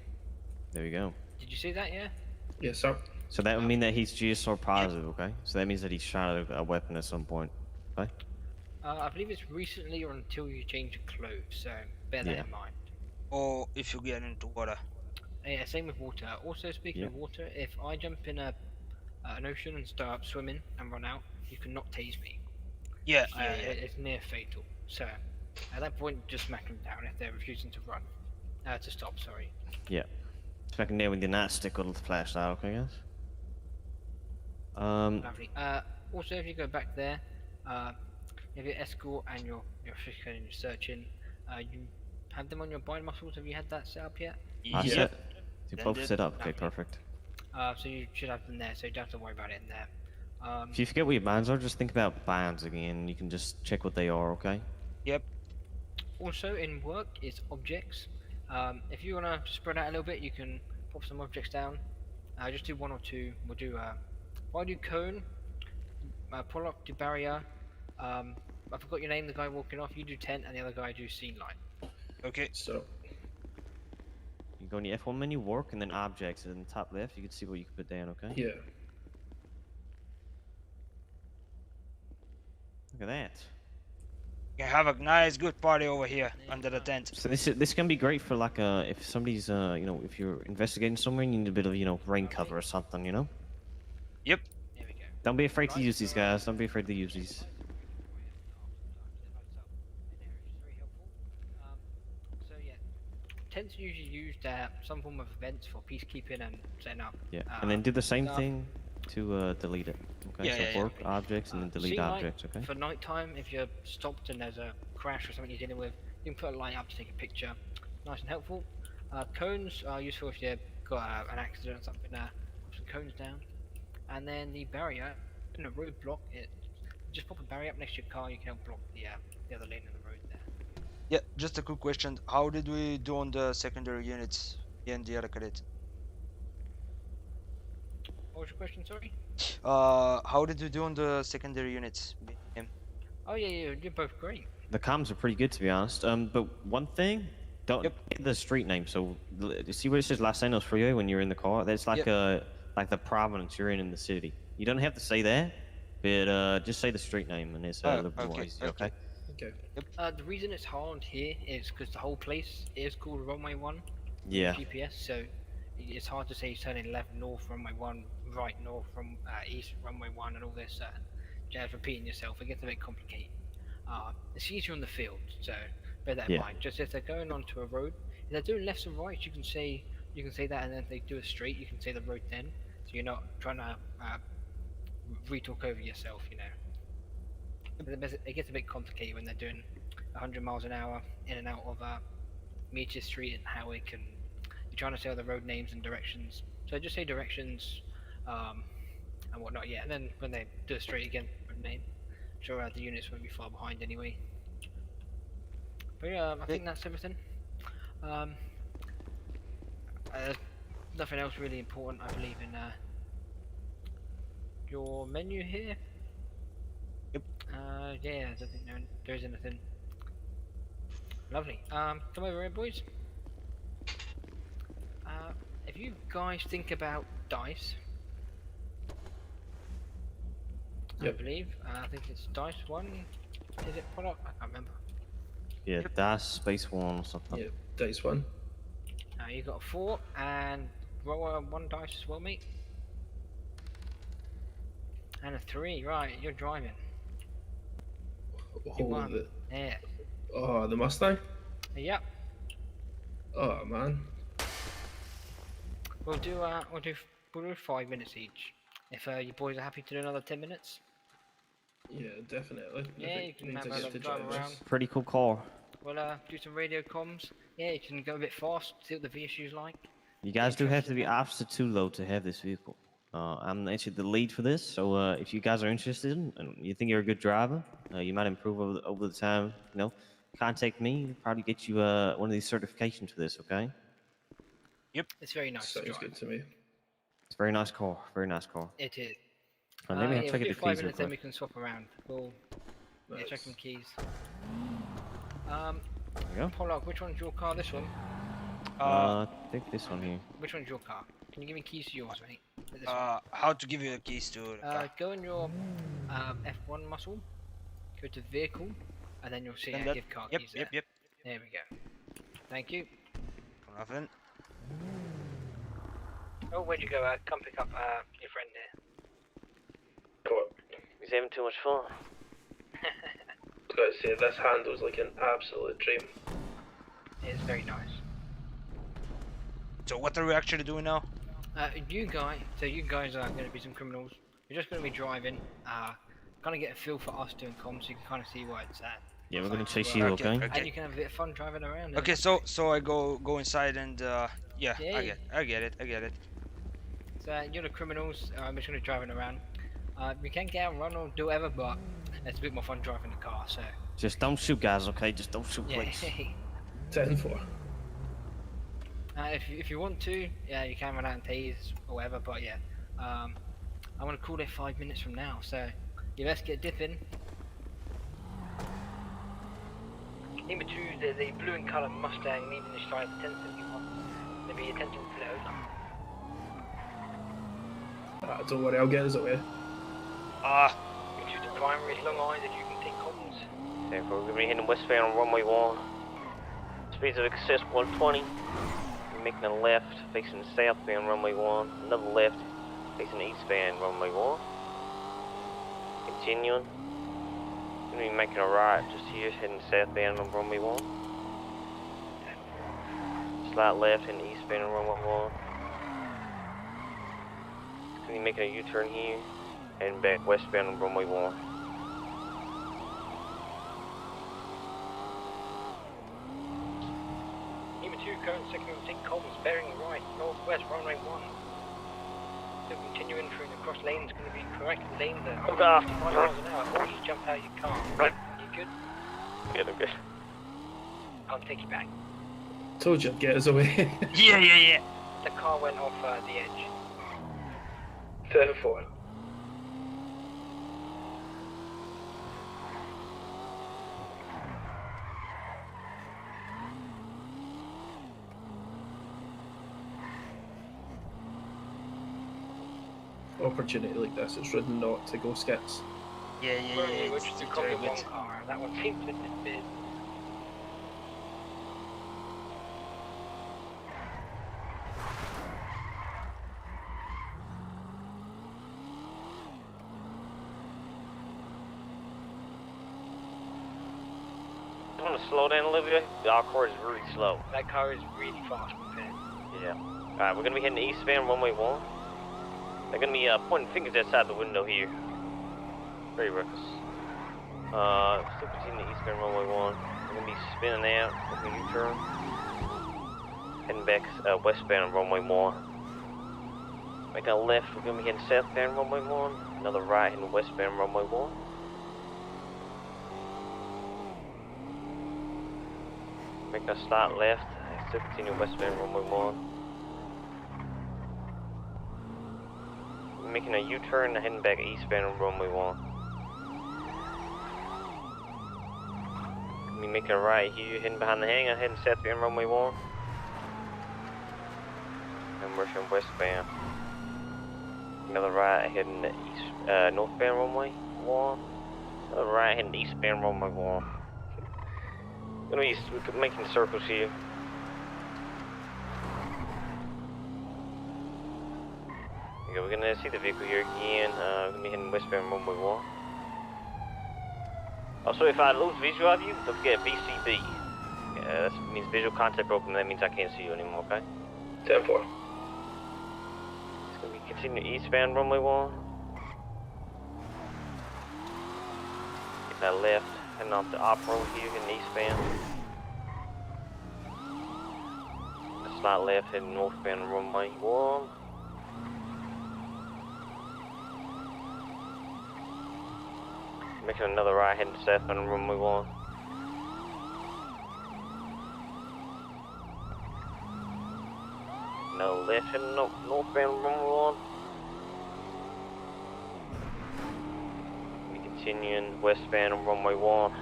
D: There we go.
F: Did you see that, yeah?
O: Yes, sir.
D: So that would mean that he's GSR positive, okay? So that means that he shot a weapon at some point, okay?
F: I believe it's recently or until you change your clothes, so bear that in mind.
A: Or if you get into water.
F: Yeah, same with water. Also, speaking of water, if I jump in an ocean and start swimming and run out, you cannot tase me.
A: Yeah,
F: it's near fatal. So at that point, just smack them down if they're refusing to run. To stop, sorry.
D: Yeah. Smack him down with your nightstick or the flashlight, okay, guys?
F: Lovely. Also, if you go back there, you have your escort and your fiscal and your searching. You have them on your bind muscles. Have you had that set up yet?
D: Yeah. You both set up. Okay, perfect.
F: So you should have them there, so you don't have to worry about it in there.
D: If you forget what your binds are, just think about binds again. You can just check what they are, okay?
A: Yep.
F: Also, in work is objects. If you want to spread out a little bit, you can pop some objects down. Just do one or two. We'll do I'll do cone, pull up the barrier. I forgot your name, the guy walking off. You do tent, and the other guy do scene line.
A: Okay.
O: So
D: you go in the F1 menu, work, and then objects, and in the top left, you can see what you can put down, okay?
O: Yeah.
D: Look at that.
A: You can have a nice, good party over here under the tent.
D: So this can be great for like if somebody's you know, if you're investigating somewhere and you need a bit of, you know, rain cover or something, you know.
A: Yep.
F: There we go.
D: Don't be afraid to use these, guys. Don't be afraid to use these.
F: So yeah, tents are usually used at some form of events for peacekeeping and setting up.
D: Yeah, and then do the same
F: stuff.
D: thing to delete it. Okay, so work objects and then delete
F: scene light
D: objects. Okay.
F: For night time, if you're stopped and there's a crash or something you're dealing with, you can put a light up to take a picture. Nice and helpful. Cones are useful if you've got an accident or something. Put some cones down. And then the barrier in a roadblock, just pop a barrier up next to your car. You can help block the other lane of the road there.
A: Yeah, just a quick question. How did we do on the secondary units in the other cadet?
F: What was your question, sorry?
A: How did we do on the secondary units?
F: Oh yeah, you're both great.
D: The comms are pretty good, to be honest. But one thing, don't get the street name. So you see where it says Los Angeles Freeway when you're in the car? That's like like the province you're in the city. You don't have to say that, but just say the street name and it's a little bit more easy, okay?
O: Okay.
F: The reason it's hard here is because the whole place is called Runway 1.
D: Yeah.
F: GPS, so it's hard to say turning left north Runway 1, right north from east Runway 1, and all this. just repeating yourself, it gets a bit complicated. It's easier on the field, so bear that in mind. Just if they're going onto a road, if they're doing lefts and rights, you can say that, and then if they do a straight, you can say the road then. So you're not trying to re-talk over yourself, you know. It gets a bit complicated when they're doing 100 miles an hour in and out of Meteor Street and Howick, and you're trying to say all the road names and directions. So just say directions and whatnot, yeah. And then when they do a straight again, road name. Sure, the units won't be far behind anyway. But yeah, I think that's everything. Nothing else really important, I believe, in your menu here.
A: Yep.
F: Yeah, I don't think there is anything. Lovely. Come over here, boys. If you guys think about dice, I believe. I think it's dice 1. Is it product? I can't remember.
D: Yeah, dice space 1 or something.
O: Yeah, dice 1.
F: You got a 4 and roll 1 dice as well, mate. And a 3, right? You're driving.
O: Oh,
F: yeah.
O: Oh, the Mustang.
F: Yep.
O: Oh man.
F: We'll do 5 minutes each. If you boys are happy to do another 10 minutes.
O: Yeah, definitely.
F: Yeah, you can have a drive around.
D: Pretty cool car.
F: We'll do some radio comms. Yeah, you can go a bit fast, see what the VSU's like.
D: You guys do have to be officer 2 though to have this vehicle. I'm actually the lead for this, so if you guys are interested and you think you're a good driver, you might improve over the time, you know, contact me. I'll probably get you one of these certifications for this, okay?
F: Yep. It's very nice.
O: Sounds good to me.
D: It's a very nice car. Very nice car.
F: It is.
D: Let me check
F: we'll
D: the
F: do 5
D: keys real
F: minutes, then we
D: quick.
F: can swap around. We'll check some keys.
D: There you go.
F: Pollock, which one's your car? This one?
D: I think this one here.
F: Which one's your car? Can you give me keys to yours, mate?
A: How to give you the keys to the car?
F: Go in your F1 muscle, go to vehicle, and then you'll see
A: And
F: how
A: that-
F: give car
A: yep,
F: keys
A: yep,
F: there.
A: yep.
F: There we go. Thank you.
A: Nothing.
F: Oh, where'd you go? Come pick up your friend there.
P: He's having too much fun.
O: I was going to say, this handles like an absolute dream.
F: It's very nice.
A: So what are we actually doing now?
F: You guys are going to be some criminals. You're just going to be driving. Kind of get a feel for us doing comms, so you can kind of see where it's at.
D: Yeah, we're gonna chase you, okay?
F: And you can have a bit of fun driving around.
A: Okay, so I go inside and yeah,
F: Yeah.
A: I get it.
F: So you're the criminals. I'm just going to be driving around. We can get out, run or do whatever, but it's a bit more fun driving the car. So
D: Just don't shoot, guys, okay? Just don't shoot, please.
O: 10-4.
F: If you want to, yeah, you can run out and tase or whatever. But yeah, I'm gonna call it 5 minutes from now. So you best get dipping. Number 2, there's a blue and colour Mustang leaving the stride 1071. There'll be attention flow.
O: Don't worry, I'll get us away.
F: You choose the primary as long eyes if you can take comms.
P: Therefore, we're going to be heading westbound on runway 1. Speeds of excess 120. We're making a left, facing southbound runway 1. Another left, facing eastbound runway 1. Continuing. We're going to be making a right just here, heading southbound on runway 1. Slight left, heading eastbound on runway 1. We're going to be making a U-turn here, heading back westbound on runway 1.
F: Current signal take comms bearing right, northwest runway 1. So continuing through the cross lane is going to be correct lane there. 55 miles an hour, or you jump out of your car. Right. You good?
P: Good, I'm good.
F: I'll take you back.
O: Told you I'd get us away.
A: Yeah.
F: The car went off the edge.
O: 10-4. Opportunity like this, it's ridden not to go skits.
A: Yeah.
F: Which is the copy of one car. That one seems a bit big.
P: just want to slow down a little bit. Our car is really slow.
F: That car is really fast.
P: Yeah. Alright, we're gonna be heading eastbound runway 1. They're gonna be pointing fingers outside the window here. Very reckless. Still continuing the eastbound runway 1. We're gonna be spinning out, making a U-turn. Heading back westbound runway 1. Making a left, we're gonna be heading southbound runway 1. Another right heading westbound runway 1. Making a start left, still continue westbound runway 1. Making a U-turn, heading back eastbound on runway 1. Gonna be making a right here, heading behind the hangar, heading southbound runway 1. And we're from westbound. Another right heading east, northbound runway 1. Another right heading eastbound runway 1. We're making circles here. Okay, we're gonna see the vehicle here again. We're gonna be heading westbound runway 1. Also, if I lose visual of you, don't forget BCB. Yeah, that means visual contact broken. That means I can't see you anymore. Okay.
O: 10-4.
P: It's gonna be continuing eastbound runway 1. Get that left, heading off the off road here, heading eastbound. Slide left, heading northbound runway 1. Making another right, heading southbound runway 1. Another left, heading northbound runway 1. We continuing westbound on runway 1.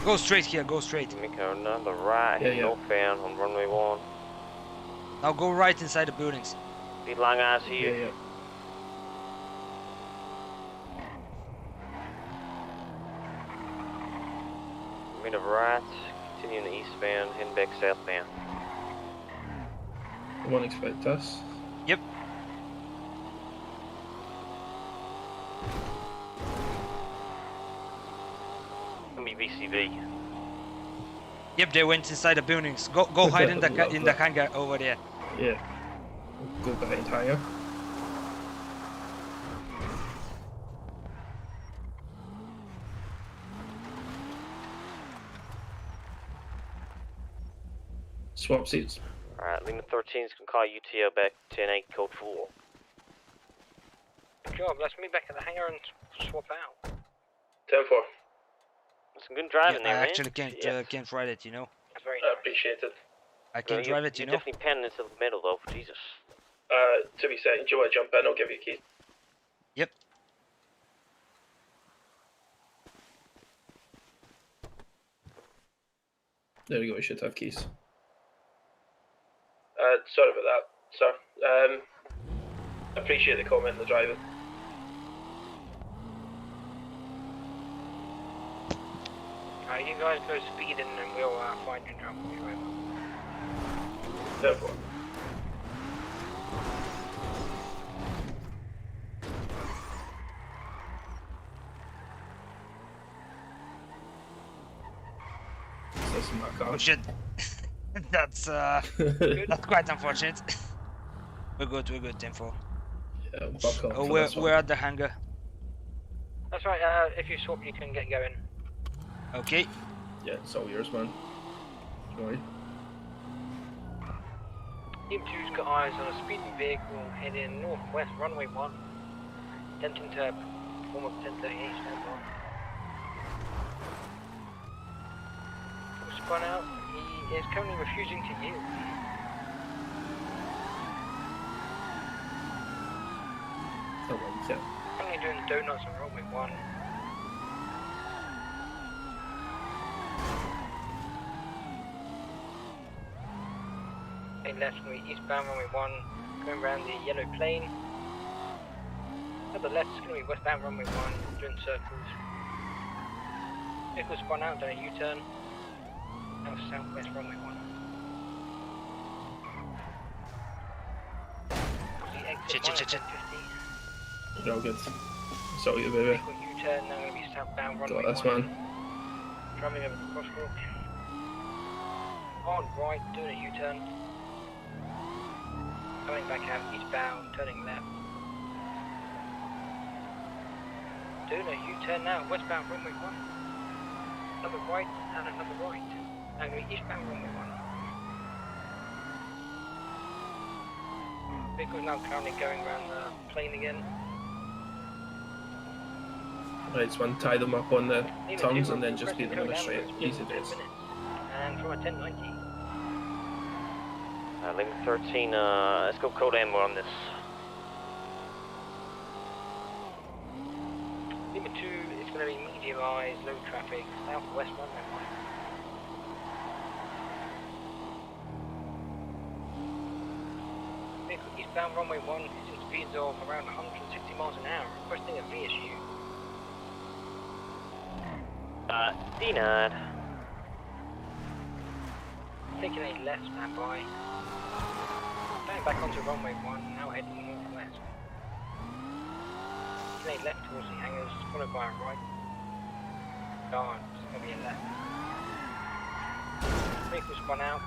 A: Go straight here, go straight.
P: Making another right, heading northbound on runway 1.
A: Now go right inside the buildings.
P: These long eyes here. Made a right, continuing the eastbound, heading back southbound.
O: You won't expect us.
A: Yep.
P: Gonna be VCV.
A: Yep, they went inside the buildings. Go hide in the hangar over there.
O: Yeah. Go behind higher. Swap seats.
P: Alright, Lima 13 is gonna call UTL back 10-8 code 4.
F: Good job, let's meet back at the hangar and swap out.
O: 10-4.
P: Some good driving there,
A: I
P: man.
A: actually can't ride it, you know.
F: That's very
O: I appreciate it.
A: I can't drive it, you know.
P: You're definitely panning into the middle though, Jesus.
O: To be said, do you want to jump in? I'll give you a key.
A: Yep.
O: There we go, we should have keys. Sorry about that, sir. Appreciate the comment on the driving.
F: You guys go speeding and we'll find you drunk.
O: Therefore.
A: Oh shit. That's quite unfortunate. We're good, 10-4.
O: Yeah, buck up.
A: Oh, we're at the hangar.
F: That's right, if you swap you can get going.
A: Okay.
O: Yeah, it's all yours, man. Enjoy.
F: Team 2's got eyes on a speeding vehicle heading northwest runway 1. Attempting to perform a 1038 standby. Spun out, he is currently refusing to yield.
O: Oh, well, yeah.
F: Currently doing donuts on runway 1. Left going to be eastbound runway 1, going around the yellow plane. At the left is going to be westbound runway 1, doing circles. Vehicle spun out, done a U-turn. Now southwest runway 1.
A: Shit.
M: You're all good. So you, baby.
F: U-turn, now going to be southbound runway
M: Got this,
F: 1.
M: man.
F: Travelling over the crosswalk. On right, doing a U-turn. Coming back out eastbound, turning left. Doing a U-turn now, westbound runway 1. Another right and another right. Now going to be eastbound runway 1. Vehicle's now currently going around the plane again.
M: Right, just one, tie them up on the tongues and then just beat them in a straight. Easy days.
F: And from a 1090.
P: Link 13, let's go code ammo on this.
F: Lima 2, it's going to be medium eyes, low traffic, southwest runway 1. Vehicle eastbound runway 1 is in speeds of around 160 miles an hour, requesting a VSU.
P: Denied.
F: Taking a left standby. Going back onto runway 1, now heading northwest. Taking a left towards the hangars, followed by a right. Guard, it's going to be a left. Vehicle spun out.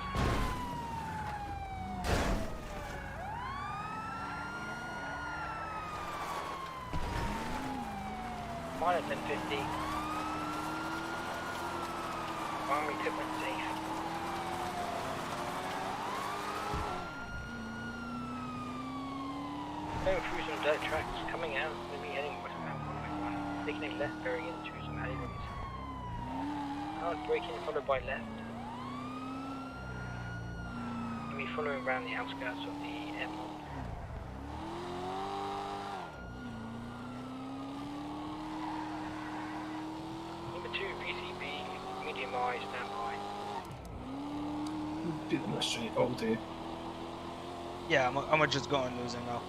F: Minus 1050. Armory equipment safe. Going through some dirt tracks, coming out, going to be heading westbound runway 1, taking a left bearing into some alleyways. Hard braking followed by left. Going to be following around the outskirts of the airport. Number 2, VCB, medium eye, standby.
M: Beat them in a straight all day.
A: Yeah, I'm gonna just go and lose him now.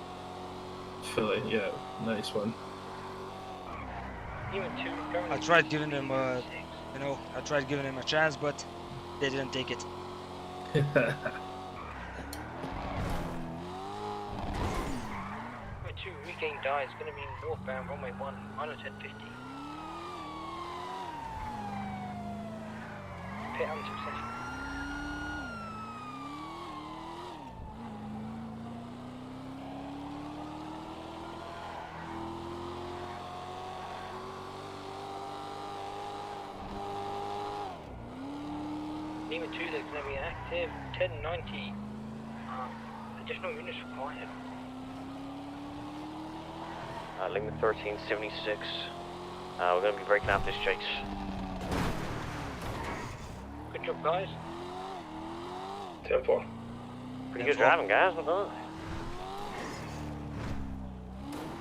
M: Fully, yeah, nice one.
A: I tried giving him a, I tried giving him a chance, but they didn't take it.
F: Number 2, regain die is going to be northbound runway 1, minus 1050. Pit unsuccessful. Lima 2, there's going to be an active 1090. Additional units required.
P: Lima 13, 76. We're going to be breaking out this chase.
F: Good job, guys.
M: 10-4.
P: Pretty good driving, guys. Well done.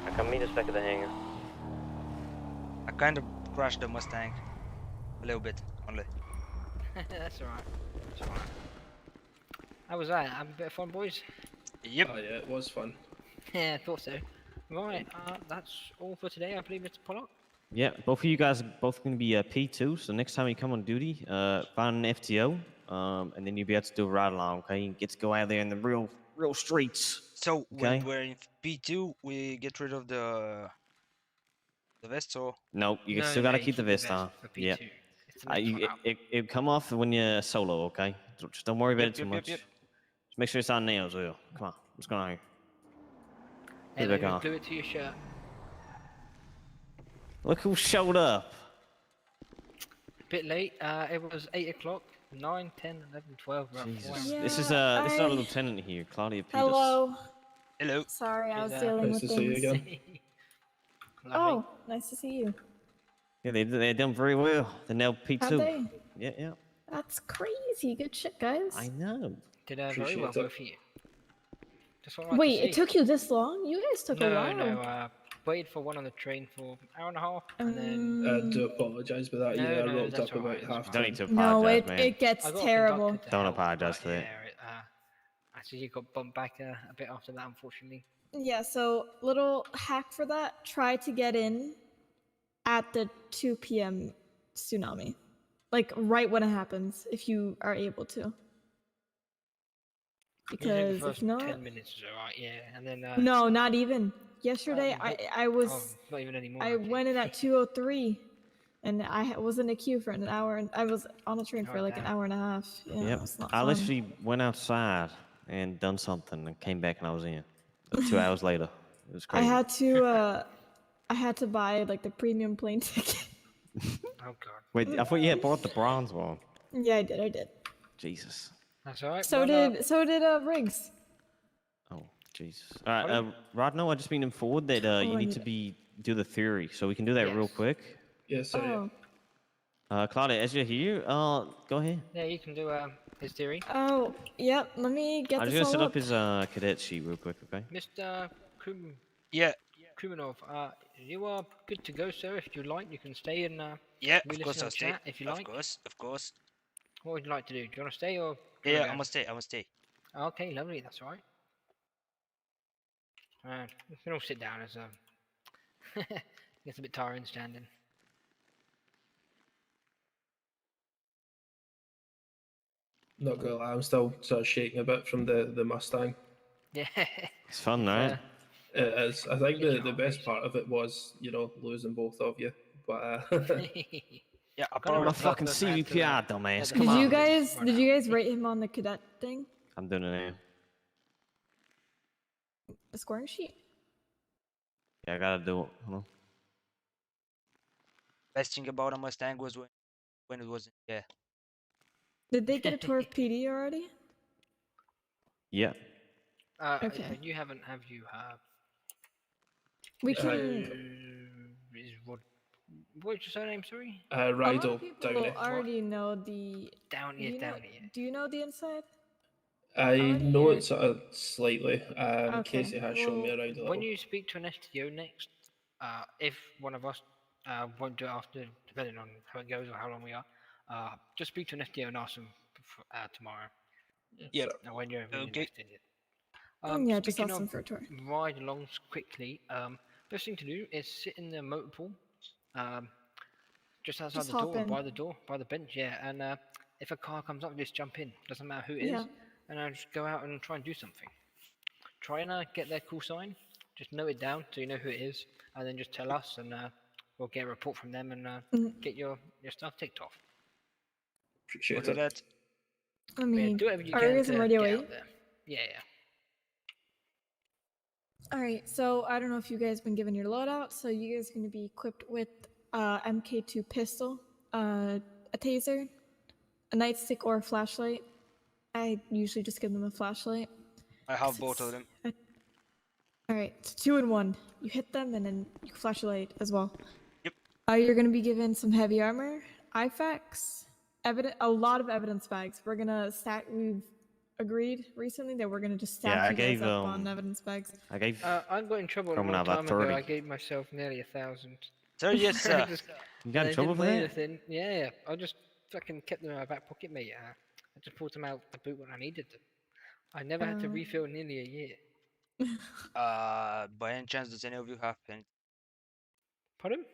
P: Now come meet us back at the hangar.
A: I kind of crashed the Mustang. A little bit, only.
F: That's alright. That's alright. How was that? Having a bit of fun, boys?
A: Yep.
M: Oh yeah, it was fun.
F: Yeah, I thought so. Right, that's all for today, I believe, Mr. Pollock.
D: Yeah, both of you guys are both going to be P2, so next time you come on duty, find an FTO, and then you'll be able to do a ride along, okay? You get to go out there in the real streets.
A: So,
D: okay?
A: when we're in P2, we get rid of the vest, or?
D: No, you still got to keep the vest on. Yeah. It come off when you're solo, okay? Just don't worry about it too much.
A: Yep.
D: Just make sure it's on now as well. Come on, what's going on here?
F: And then glue it to your shirt.
D: Look who showed up.
F: Bit late. It was 8 o'clock. 9, 10, 11, 12.
D: Yeah, this is our lieutenant here, Claudia Peters.
Q: Hello.
A: Hello.
Q: Sorry, I was dealing with things.
M: Nice to see you again.
Q: Oh, nice to see you.
D: Yeah, they're done very well. They're now P2.
Q: Have they?
D: Yeah.
Q: That's crazy. Good shit, guys.
D: I know.
F: Did very well, both of you.
Q: Wait, it took you this long? You guys took a while.
F: No, waited for one on the train for an hour and a half, and then...
M: I do apologise for that, I rolled up about half.
D: Don't need to apologise, man.
Q: It gets terrible.
D: Don't apologise for that.
F: Actually, you got bumped back a bit after that, unfortunately.
Q: Yeah, so little hack for that. Try to get in at the 2 p.m. tsunami. Like, right when it happens, if you are able to. Because
F: the first
Q: if not...
F: 10 minutes is alright, yeah, and then...
Q: No, not even. yesterday I was
F: not even anymore.
Q: I went in at 2:03, and I was in a queue for an hour, and I was on a train for like an hour and a half. Yeah,
D: Yep.
Q: it's not
D: I
Q: fun.
D: literally went outside and done something and came back and I was in. 2 hours later. It was crazy.
Q: I had to buy like the premium plane ticket.
F: Oh god.
D: Wait, I thought you had bought the bronze one.
Q: Yeah, I did.
D: Jesus.
F: That's alright.
Q: So did Riggs.
D: Oh, Jesus. Alright, Rodno, I just been informed that you need to do the theory, so we can do that real quick.
O: Yes, sir.
D: Claudia, as you're here, go ahead.
F: Yeah, you can do his theory.
Q: Oh, yep. Let me get
D: I'm
Q: this
D: just gonna
Q: all
D: set up his cadet sheet real quick, okay?
F: Mr. Krumov, you are good to go, sir. If you like, you can stay and
A: of course I'll stay.
F: Chat if you like.
A: Of course.
F: What would you like to do? Do you want to stay or?
A: Yeah, I must stay.
F: Okay, lovely. That's all right. We can all sit down as gets a bit tiring standing.
O: Not gonna lie, I'm still sort of shaking a bit from the Mustang.
F: Yeah.
D: It's fun, right?
O: It is. I think the best part of it was, losing both of you. But
A: yeah,
D: I'm a fucking CVPR, dumbass. Come on.
Q: Did you guys rate him on the cadet thing?
D: I'm doing it now.
Q: The scoring sheet?
D: Yeah, I gotta do it. Hold on.
A: Best thing about a Mustang was when it was
Q: Did they get a tour of PD already?
D: Yeah.
Q: Okay.
F: You haven't, have you?
Q: We can.
F: What's your surname? Sorry.
O: Rydell
Q: People already know the.
F: Downey.
Q: Do you know the inside?
O: I know it sort of slightly. Casey has shown me around a little.
F: When you speak to an STO next, if one of us won't do it after, depending on how it goes or how long we are, just speak to an STO and ask them tomorrow.
A: Yeah.
F: When you're
A: okay.
F: next in it.
Q: Yeah, just ask them for a tour.
F: Ride along quickly. Best thing to do is sit in the motor pool, just outside the door, by the bench. Yeah, and if a car comes up, just jump in. Doesn't matter who it is, and just go out and try and do something. Try and get their call sign. Just note it down so you know who it is, and then just tell us, and we'll get a report from them and get your stuff ticked off.
O: Appreciate it.
Q: I mean,
F: do whatever you
Q: are
F: can
Q: you guys in Radio 8?
F: Yeah.
Q: Alright, so I don't know if you guys been given your loadout, so you guys are going to be equipped with MK2 pistol, a taser, a nightstick or a flashlight. I usually just give them a flashlight.
A: I have both of them.
Q: Alright, it's 2 in 1. You hit them and then you can flashlight as well.
A: Yep.
Q: You're going to be given some heavy armor, IFAKs, a lot of evidence bags. We're going to stack, we've agreed recently that we're going to just stack you guys up on evidence bags.
F: I got in trouble a long time ago. I gave myself nearly 1,000.
A: So yes, sir.
D: You got in trouble for that?
F: Yeah, I just fucking kept them in my back pocket, mate. I just pulled them out the boot when I needed them. I never had to refill in nearly a year.
A: By any chance, does any of you have
F: Pardon?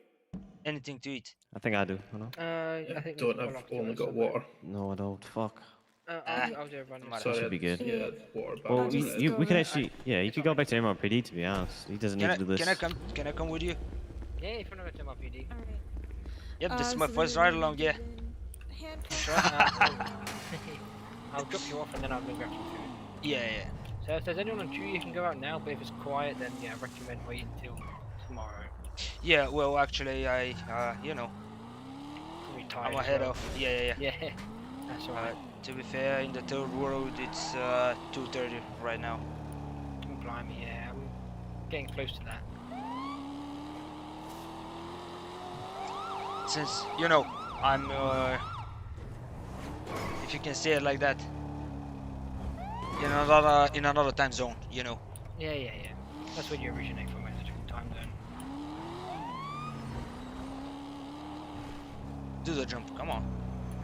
A: anything to eat?
D: I think I do. Hold on.
F: I think
O: I've only got water.
D: No, I don't. Fuck.
F: I'll do a run.
D: That should be good.
O: Yeah, water.
D: Well, we could actually, you could go back to MRPD, to be honest. He doesn't need to do this.
A: Can I come with you?
F: Yeah, if you want to go to MRPD.
A: Yep, this is my first ride along, yeah.
F: I'll drop you off and then I'll go grab some food.
A: Yeah.
F: So if there's anyone on duty, you can go out now, but if it's quiet, then I recommend waiting until tomorrow.
A: Yeah, well, actually, I'm ahead of. Yeah.
F: Yeah, that's alright.
A: To be fair, in the third world, it's 2:30 right now.
F: Blimey, yeah, I'm getting close to that.
A: Since, I'm, if you can say it like that, in another time zone,
F: Yeah. That's where you originate from, it's a different time zone.
A: Do the jump, come on.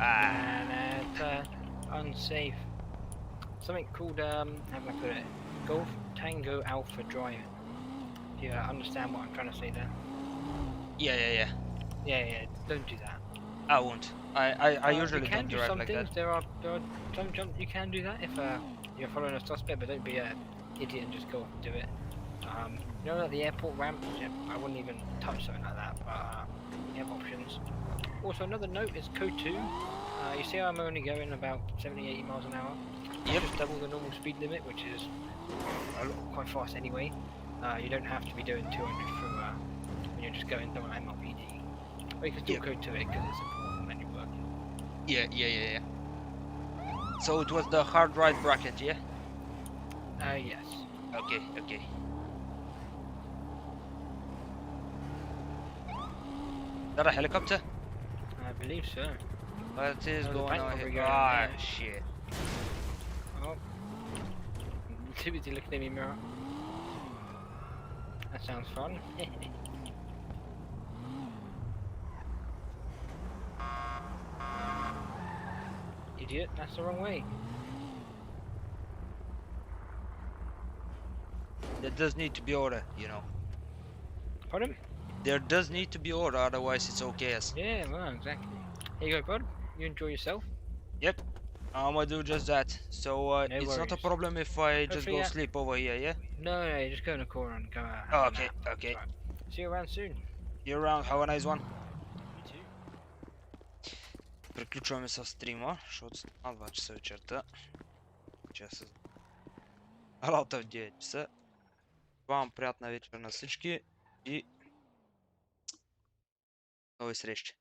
F: And it's unsafe. Something called, how can I put it? Golf Tango Alpha Drive. Do you understand what I'm trying to say there?
A: Yeah.
F: Yeah, don't do that.
A: I won't. I usually
F: you can
A: don't
F: do
A: drive
F: some
A: like
F: things.
A: that.
F: There are some jumps you can do that if you're following a suspect, but don't be an idiot and just go off and do it. You know, like the airport ramps, yeah, I wouldn't even touch something like that, but you have options. Also, another note is code 2. You see I'm only going about 70-80 miles an hour. Yep. Just double the normal speed limit, which is quite fast anyway. You don't have to be doing 200 through when you're just going through an MLPD. Or you can still code to it because it's important when you're working.
A: Yeah. So it was the hard right bracket, yeah?
F: Yes.
A: Okay. Is that a helicopter?
F: I believe so.
A: What is going on here? Shit.
F: Oh. Too busy looking at me, mirror. That sounds fun. Idiot, that's the wrong way.
A: There does need to be order, you know.
F: Pardon?
A: There does need to be order, otherwise it's okay.
F: Yeah, well, exactly. Here you go, bud. You enjoy yourself.
A: Yep. I'm gonna do just that. So it's not a problem if I just go sleep over here, yeah?
F: No, you just go in the corner and go out.
A: Okay.
F: Right. See you around soon.
A: See you around, have a nice one. Приключваме с стрима, защото на 2 часа вечерта. Часа. Работа в 9 часа. Вам приятна вечер на всички и нови срещи.